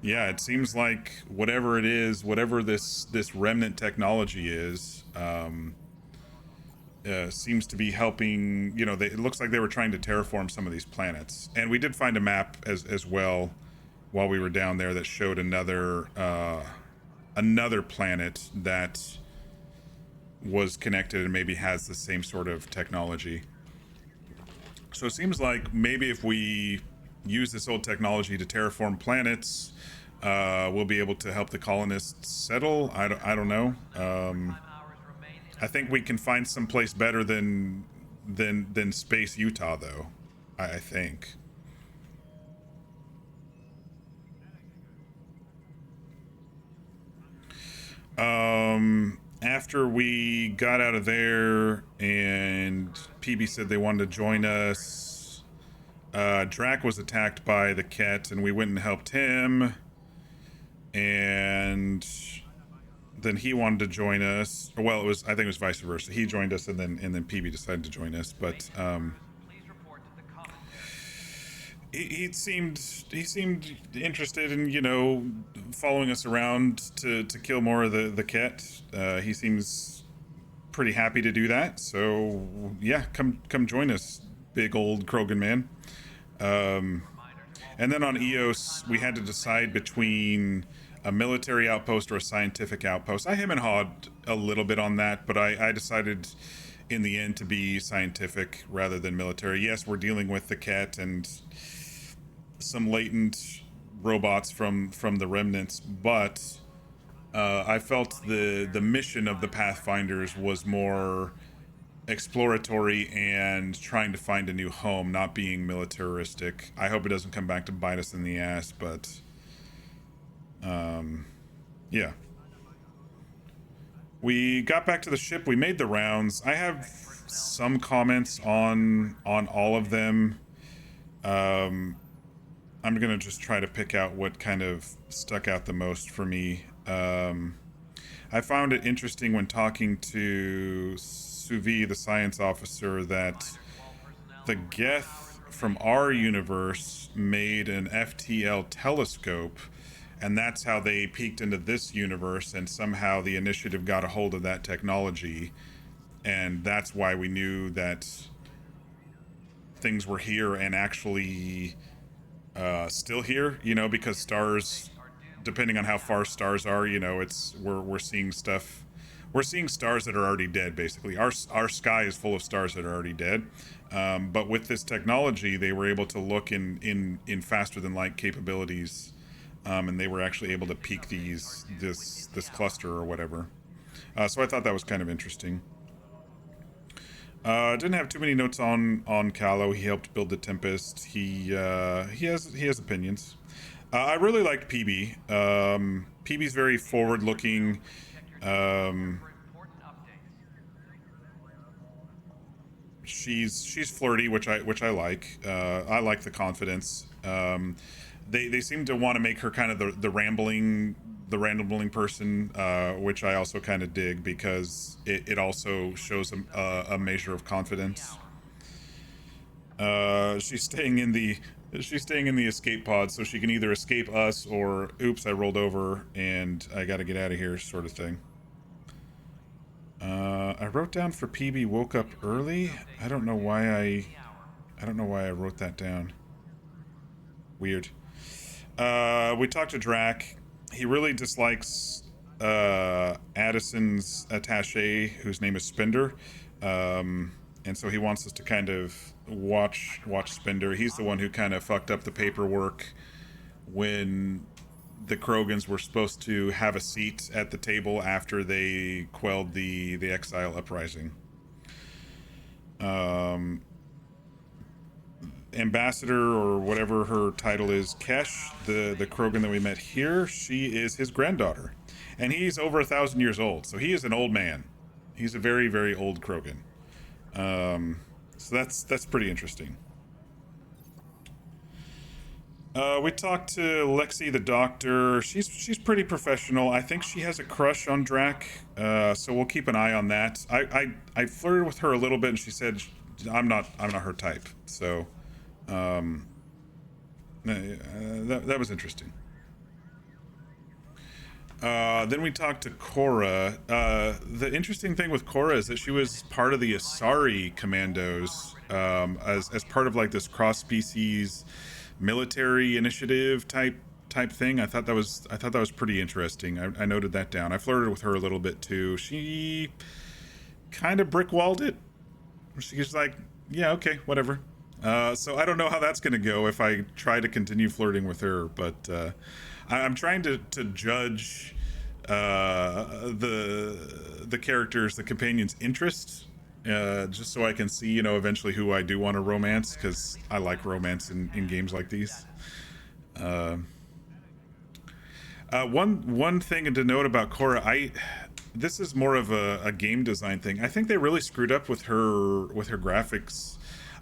yeah, it seems like whatever it is, whatever this remnant technology is, seems to be helping. You know, it looks like they were trying to terraform some of these planets, and we did find a map as well while we were down there that showed another planet that was connected and maybe has the same sort of technology. So it seems like maybe if we use this old technology to terraform planets, we'll be able to help the colonists settle. I don't know. I think we can find some place better than space Utah, though. I think. After we got out of there and PB said they wanted to join us, Drac was attacked by the Ket, and we went and helped him, and then he wanted to join us. Well, I think it was vice versa. He joined us, and then PB decided to join us, but he seemed interested in, you know, following us around to kill more of the Ket. He seems pretty happy to do that. So yeah, come join us, big old Krogan man. And then on Eos, we had to decide between a military outpost or a scientific outpost. I hem and hawed a little bit on that, but I decided in the end to be scientific rather than military. Yes, we're dealing with the Ket and some latent robots from the remnants, but I felt the mission of the Pathfinders was more exploratory and trying to find a new home, not being militaristic. I hope it doesn't come back to bite us in the ass, but yeah. We got back to the ship, we made the rounds. I have some comments on all of them. I'm gonna just try to pick out what kind of stuck out the most for me. I found it interesting when talking to Suvi, the science officer, that the Geth from our universe made an FTL telescope, and that's how they peeked into this universe, and somehow the Initiative got a hold of that technology, and that's why we knew that things were here and actually still here, you know, because stars, depending on how far stars are, you know, we're seeing stuff. We're seeing stars that are already dead, basically. Our sky is full of stars that are already dead. But with this technology, they were able to look in faster than light capabilities, and they were actually able to peak this cluster or whatever. So I thought that was kind of interesting. Didn't have too many notes on Callow. He helped build the Tempest. He has opinions. I really liked PB. PB's very forward-looking. She's flirty, which I like. I like the confidence. They seem to want to make her kind of the rambling person, which I also kind of dig, because it also shows a measure of confidence. She's staying in the escape pod, so she can either escape us or, oops, I rolled over and I got to get out of here, sort of thing. I wrote down for PB woke up early. I don't know why I wrote that down. Weird. We talked to Drac. He really dislikes Addison's attaché, whose name is Spender, and so he wants us to kind of watch Spender. He's the one who kind of fucked up the paperwork when the Krogans were supposed to have a seat at the table after they quelled the Exile Uprising. Ambassador, or whatever her title is, Kesh, the Krogan that we met here, she is his granddaughter. And he's over 1,000 years old, so he is an old man. He's a very, very old Krogan. So that's pretty interesting. We talked to Lexi the doctor. She's pretty professional. I think she has a crush on Drac, so we'll keep an eye on that. I flirted with her a little bit, and she said I'm not her type. So that was interesting. Then we talked to Cora. The interesting thing with Cora is that she was part of the Asari commandos, as part of like this cross species military initiative type thing. I thought that was pretty interesting. I noted that down. I flirted with her a little bit too. She kind of brickwalled it. She's like, yeah, okay, whatever. So I don't know how that's gonna go if I try to continue flirting with her, but I'm trying to judge the characters, the companions' interests, just so I can see, you know, eventually who I do want to romance, because I like romance in games like these. One thing to note about Cora, this is more of a game design thing. I think they really screwed up with her graphics.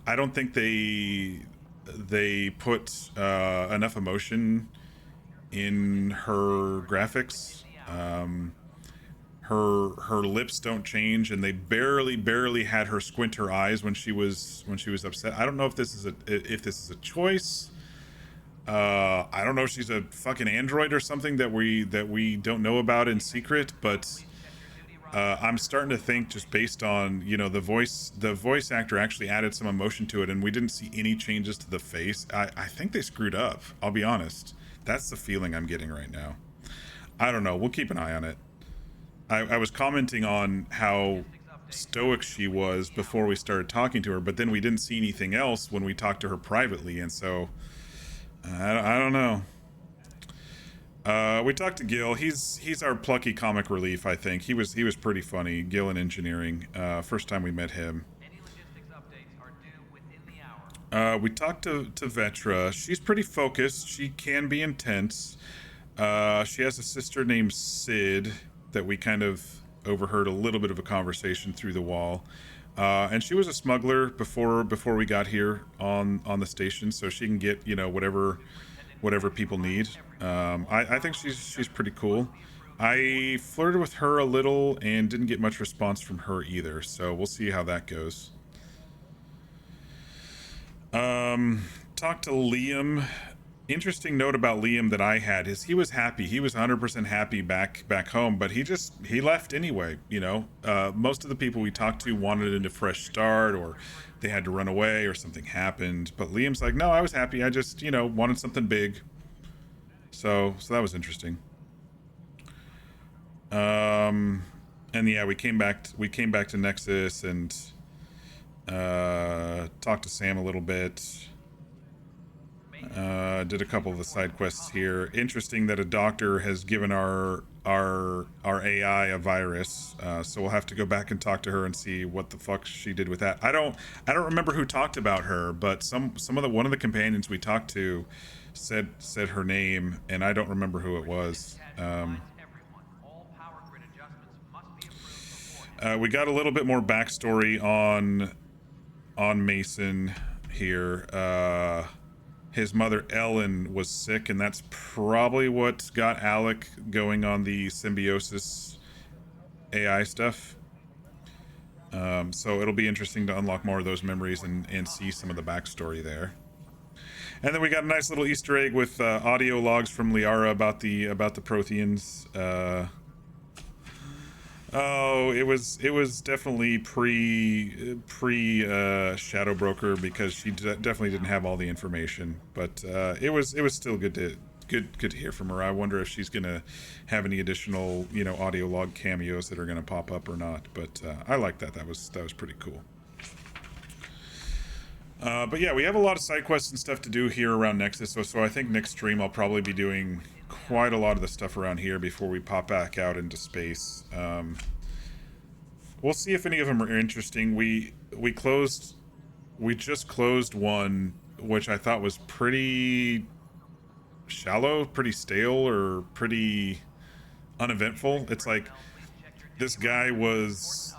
I don't think they put enough emotion in her graphics. Her lips don't change, and they barely had her squint her eyes when she was upset. I don't know if this is a choice. I don't know if she's a fucking android or something that we don't know about in secret, but I'm starting to think, just based on, you know, the voice actor actually added some emotion to it, and we didn't see any changes to the face. I think they screwed up. I'll be honest. That's the feeling I'm getting right now. I don't know. We'll keep an eye on it. I was commenting on how stoic she was before we started talking to her, but then we didn't see anything else when we talked to her privately, and so I don't know. We talked to Gil. He's our plucky comic relief, I think. He was pretty funny. Gil in engineering. First time we met him. We talked to Vetra. She's pretty focused. She can be intense. She has a sister named Sid that we kind of overheard a little bit of a conversation through the wall. And she was a smuggler before we got here on the station, so she can get, you know, whatever people need. I think she's pretty cool. I flirted with her a little and didn't get much response from her either, so we'll see how that goes. Talked to Liam. Interesting note about Liam that I had is he was happy. He was 100% happy back home, but he left anyway. You know, most of the people we talked to wanted a fresh start, or they had to run away, or something happened. But Liam's like, no, I was happy. I just, you know, wanted something big. So that was interesting. And yeah, we came back to Nexus and talked to Sam a little bit. Did a couple of the side quests here. Interesting that a doctor has given our AI a virus, so we'll have to go back and talk to her and see what the fuck she did with that. I don't remember who talked about her, but one of the companions we talked to said her name, and I don't remember who it was. We got a little bit more backstory on Mason here. His mother Ellen was sick, and that's probably what got Alec going on the symbiosis AI stuff. So it'll be interesting to unlock more of those memories and see some of the backstory there. And then we got a nice little Easter egg with audio logs from Liara about the Protheans. Oh, it was definitely pre Shadow Broker, because she definitely didn't have all the information, but it was still good to hear from her. I wonder if she's gonna have any additional, you know, audio log cameos that are gonna pop up or not. But I like that. That was pretty cool. But yeah, we have a lot of side quests and stuff to do here around Nexus. So I think next stream I'll probably be doing quite a lot of the stuff around here before we pop back out into space. We'll see if any of them are interesting. We just closed one, which I thought was pretty shallow, pretty stale, or pretty uneventful. It's like this guy was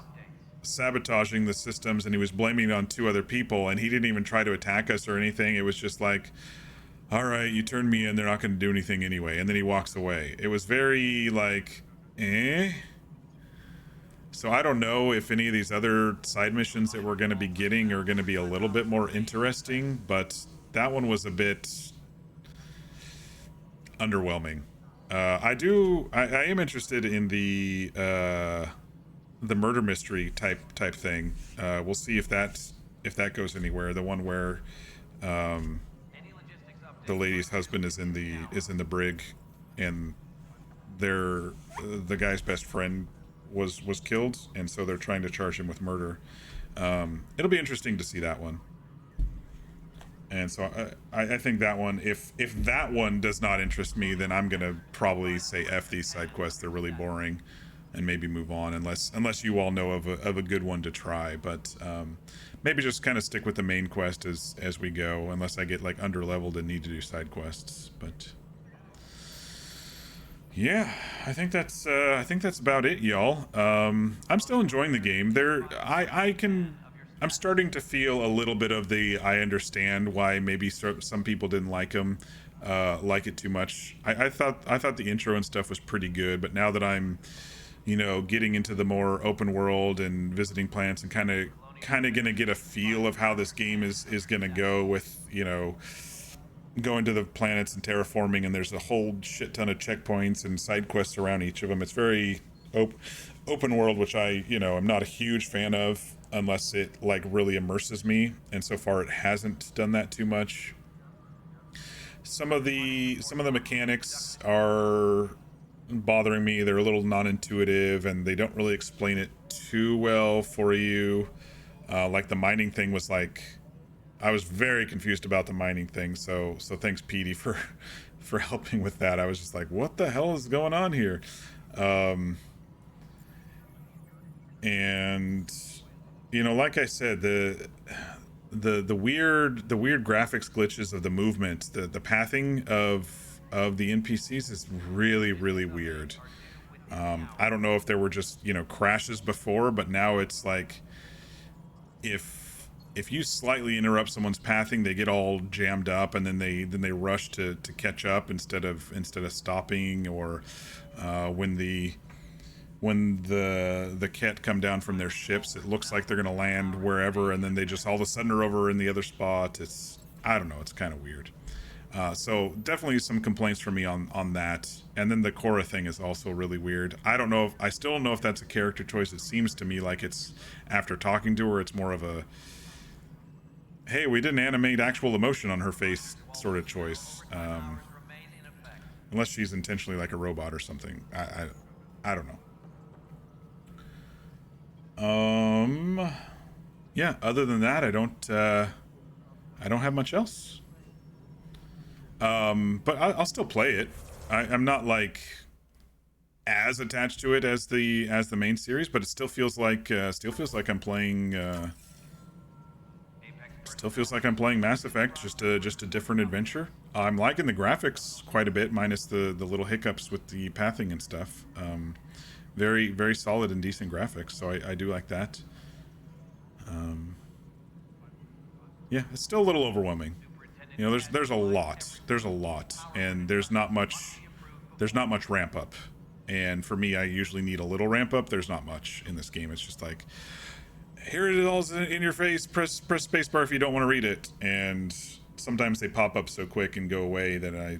sabotaging the systems, and he was blaming it on 2 other people, and he didn't even try to attack us or anything. It was just like, all right, you turned me in, they're not going to do anything anyway, and then he walks away. It was very like, eh. So I don't know if any of these other side missions that we're going to be getting are going to be a little bit more interesting, but that one was a bit underwhelming. I am interested in the murder mystery type thing. We'll see if that goes anywhere. The one where the lady's husband is in the brig, and the guy's best friend was killed, and so they're trying to charge him with murder. It'll be interesting to see that one. And so I think that one, if that one does not interest me, then I'm gonna probably say F these side quests. They're really boring, and maybe move on unless you all know of a good one to try. But maybe just kind of stick with the main quest as we go, unless I get like underleveled and need to do side quests. But yeah, I think that's about it, y'all. I'm still enjoying the game. I'm starting to feel a little bit of I understand why maybe some people didn't like it too much. I thought the intro and stuff was pretty good, but now that I'm, getting into the more open world and visiting planets and kind of gonna get a feel of how this game is gonna go with, going to the planets and terraforming, and there's a whole shit ton of checkpoints and side quests around each of them. It's very open world, which I, I'm not a huge fan of unless it like really immerses me, and so far it hasn't done that too much. Some of the mechanics are bothering me. They're a little non-intuitive, and they don't really explain it too well for you. Like the mining thing was like, I was very confused about the mining thing, so thanks Petey for helping with that. I was just like, what the hell is going on here? And like I said, the weird graphics glitches of the movement, the pathing of the NPCs is really, really weird. I don't know if there were just crashes before, but now it's like if you slightly interrupt someone's pathing, they get all jammed up, and then they rush to catch up instead of stopping, or when the Ket come down from their ships, it looks like they're gonna land wherever, and then they just all of a sudden are over in the other spot. I don't know, it's kind of weird. So definitely some complaints from me on that. And then the Korra thing is also really weird. I still don't know if that's a character choice. It seems to me like it's, after talking to her, it's more of a, hey, we didn't animate actual emotion on her face sort of choice. Unless she's intentionally like a robot or something. I don't know. Yeah, other than that, I don't have much else. But I'll still play it. I'm not like as attached to it as the main series, but it still feels like I'm playing Mass Effect, just a different adventure. I'm liking the graphics quite a bit, minus the little hiccups with the pathing and stuff. Very, very solid and decent graphics, so I do like that. Yeah, it's still a little overwhelming. There's a lot, and there's not much ramp up. And for me, I usually need a little ramp up. There's not much in this game. It's just like, here it is in your face. Press spacebar if you don't want to read it. And sometimes they pop up so quick and go away that I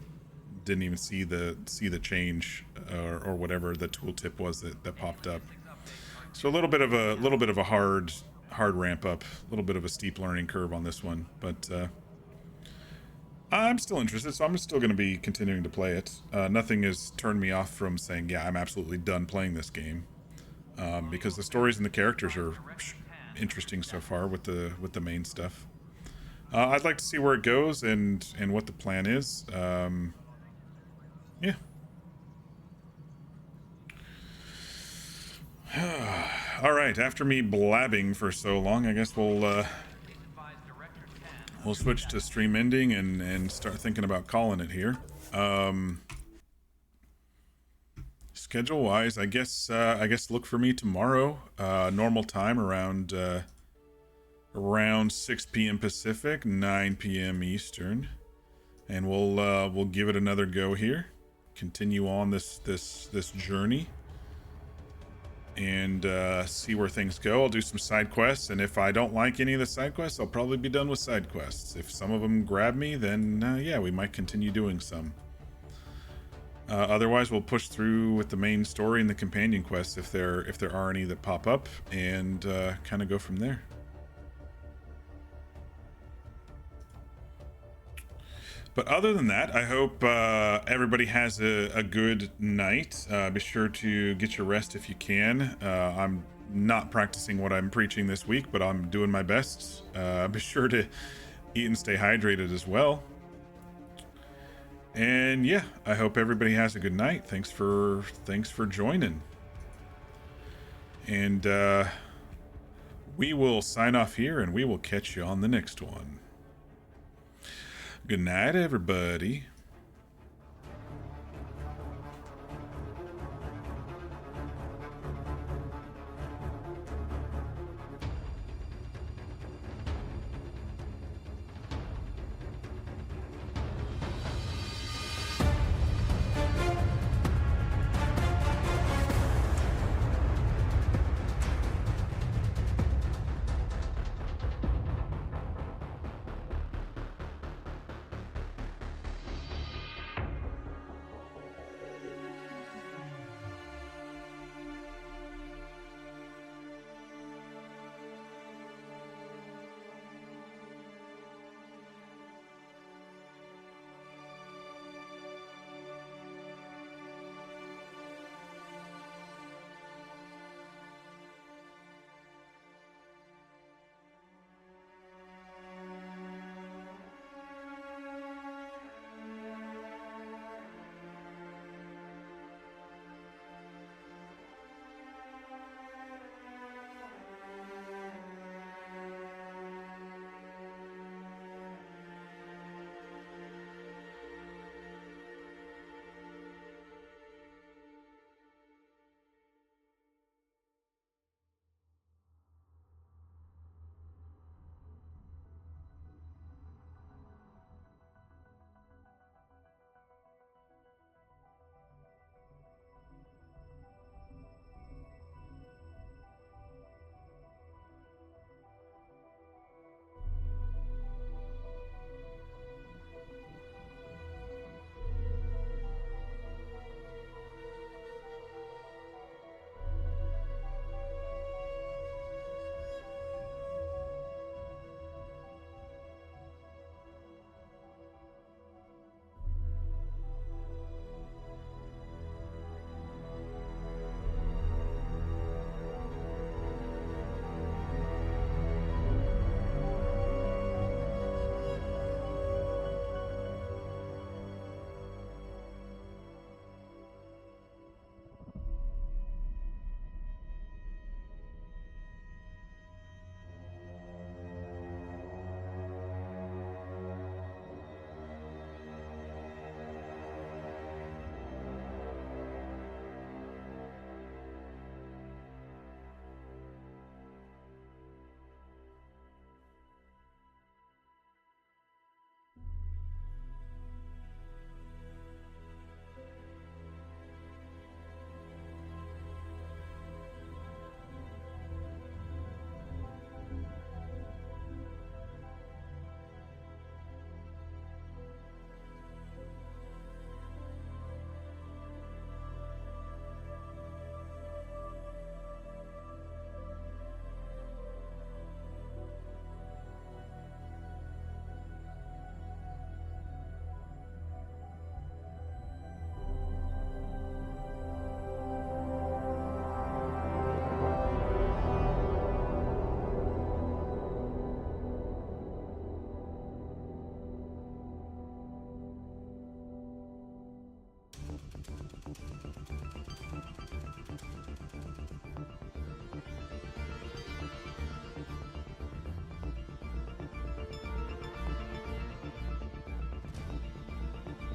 didn't even see the change or whatever the tooltip was that popped up. So a little bit of a hard ramp up, a little bit of a steep learning curve on this one, but I'm still interested, so I'm still going to be continuing to play it. Nothing has turned me off from saying, yeah, I'm absolutely done playing this game, because the stories and the characters are interesting so far with the main stuff. I'd like to see where it goes and what the plan is. Yeah. All right. After me blabbing for so long, I guess we'll switch to stream ending and start thinking about calling it here. Just schedule wise, I guess look for me tomorrow, normal time around 6 p.m. Pacific, 9 p.m. Eastern, and we'll give it another go here. Continue on this journey and see where things go. I'll do some side quests, and if I don't like any of the side quests, I'll probably be done with side quests. If some of them grab me, then yeah, we might continue doing some. Otherwise, we'll push through with the main story and the companion quests if there are any that pop up, and kind of go from there. But other than that, I hope everybody has a good night. Be sure to get your rest if you can. I'm not practicing what I'm preaching this week, but I'm doing my best. Be sure to eat and stay hydrated as well. And yeah, I hope everybody has a good night. Thanks for joining. And we will sign off here, and we will catch you on the next one. Good night, everybody.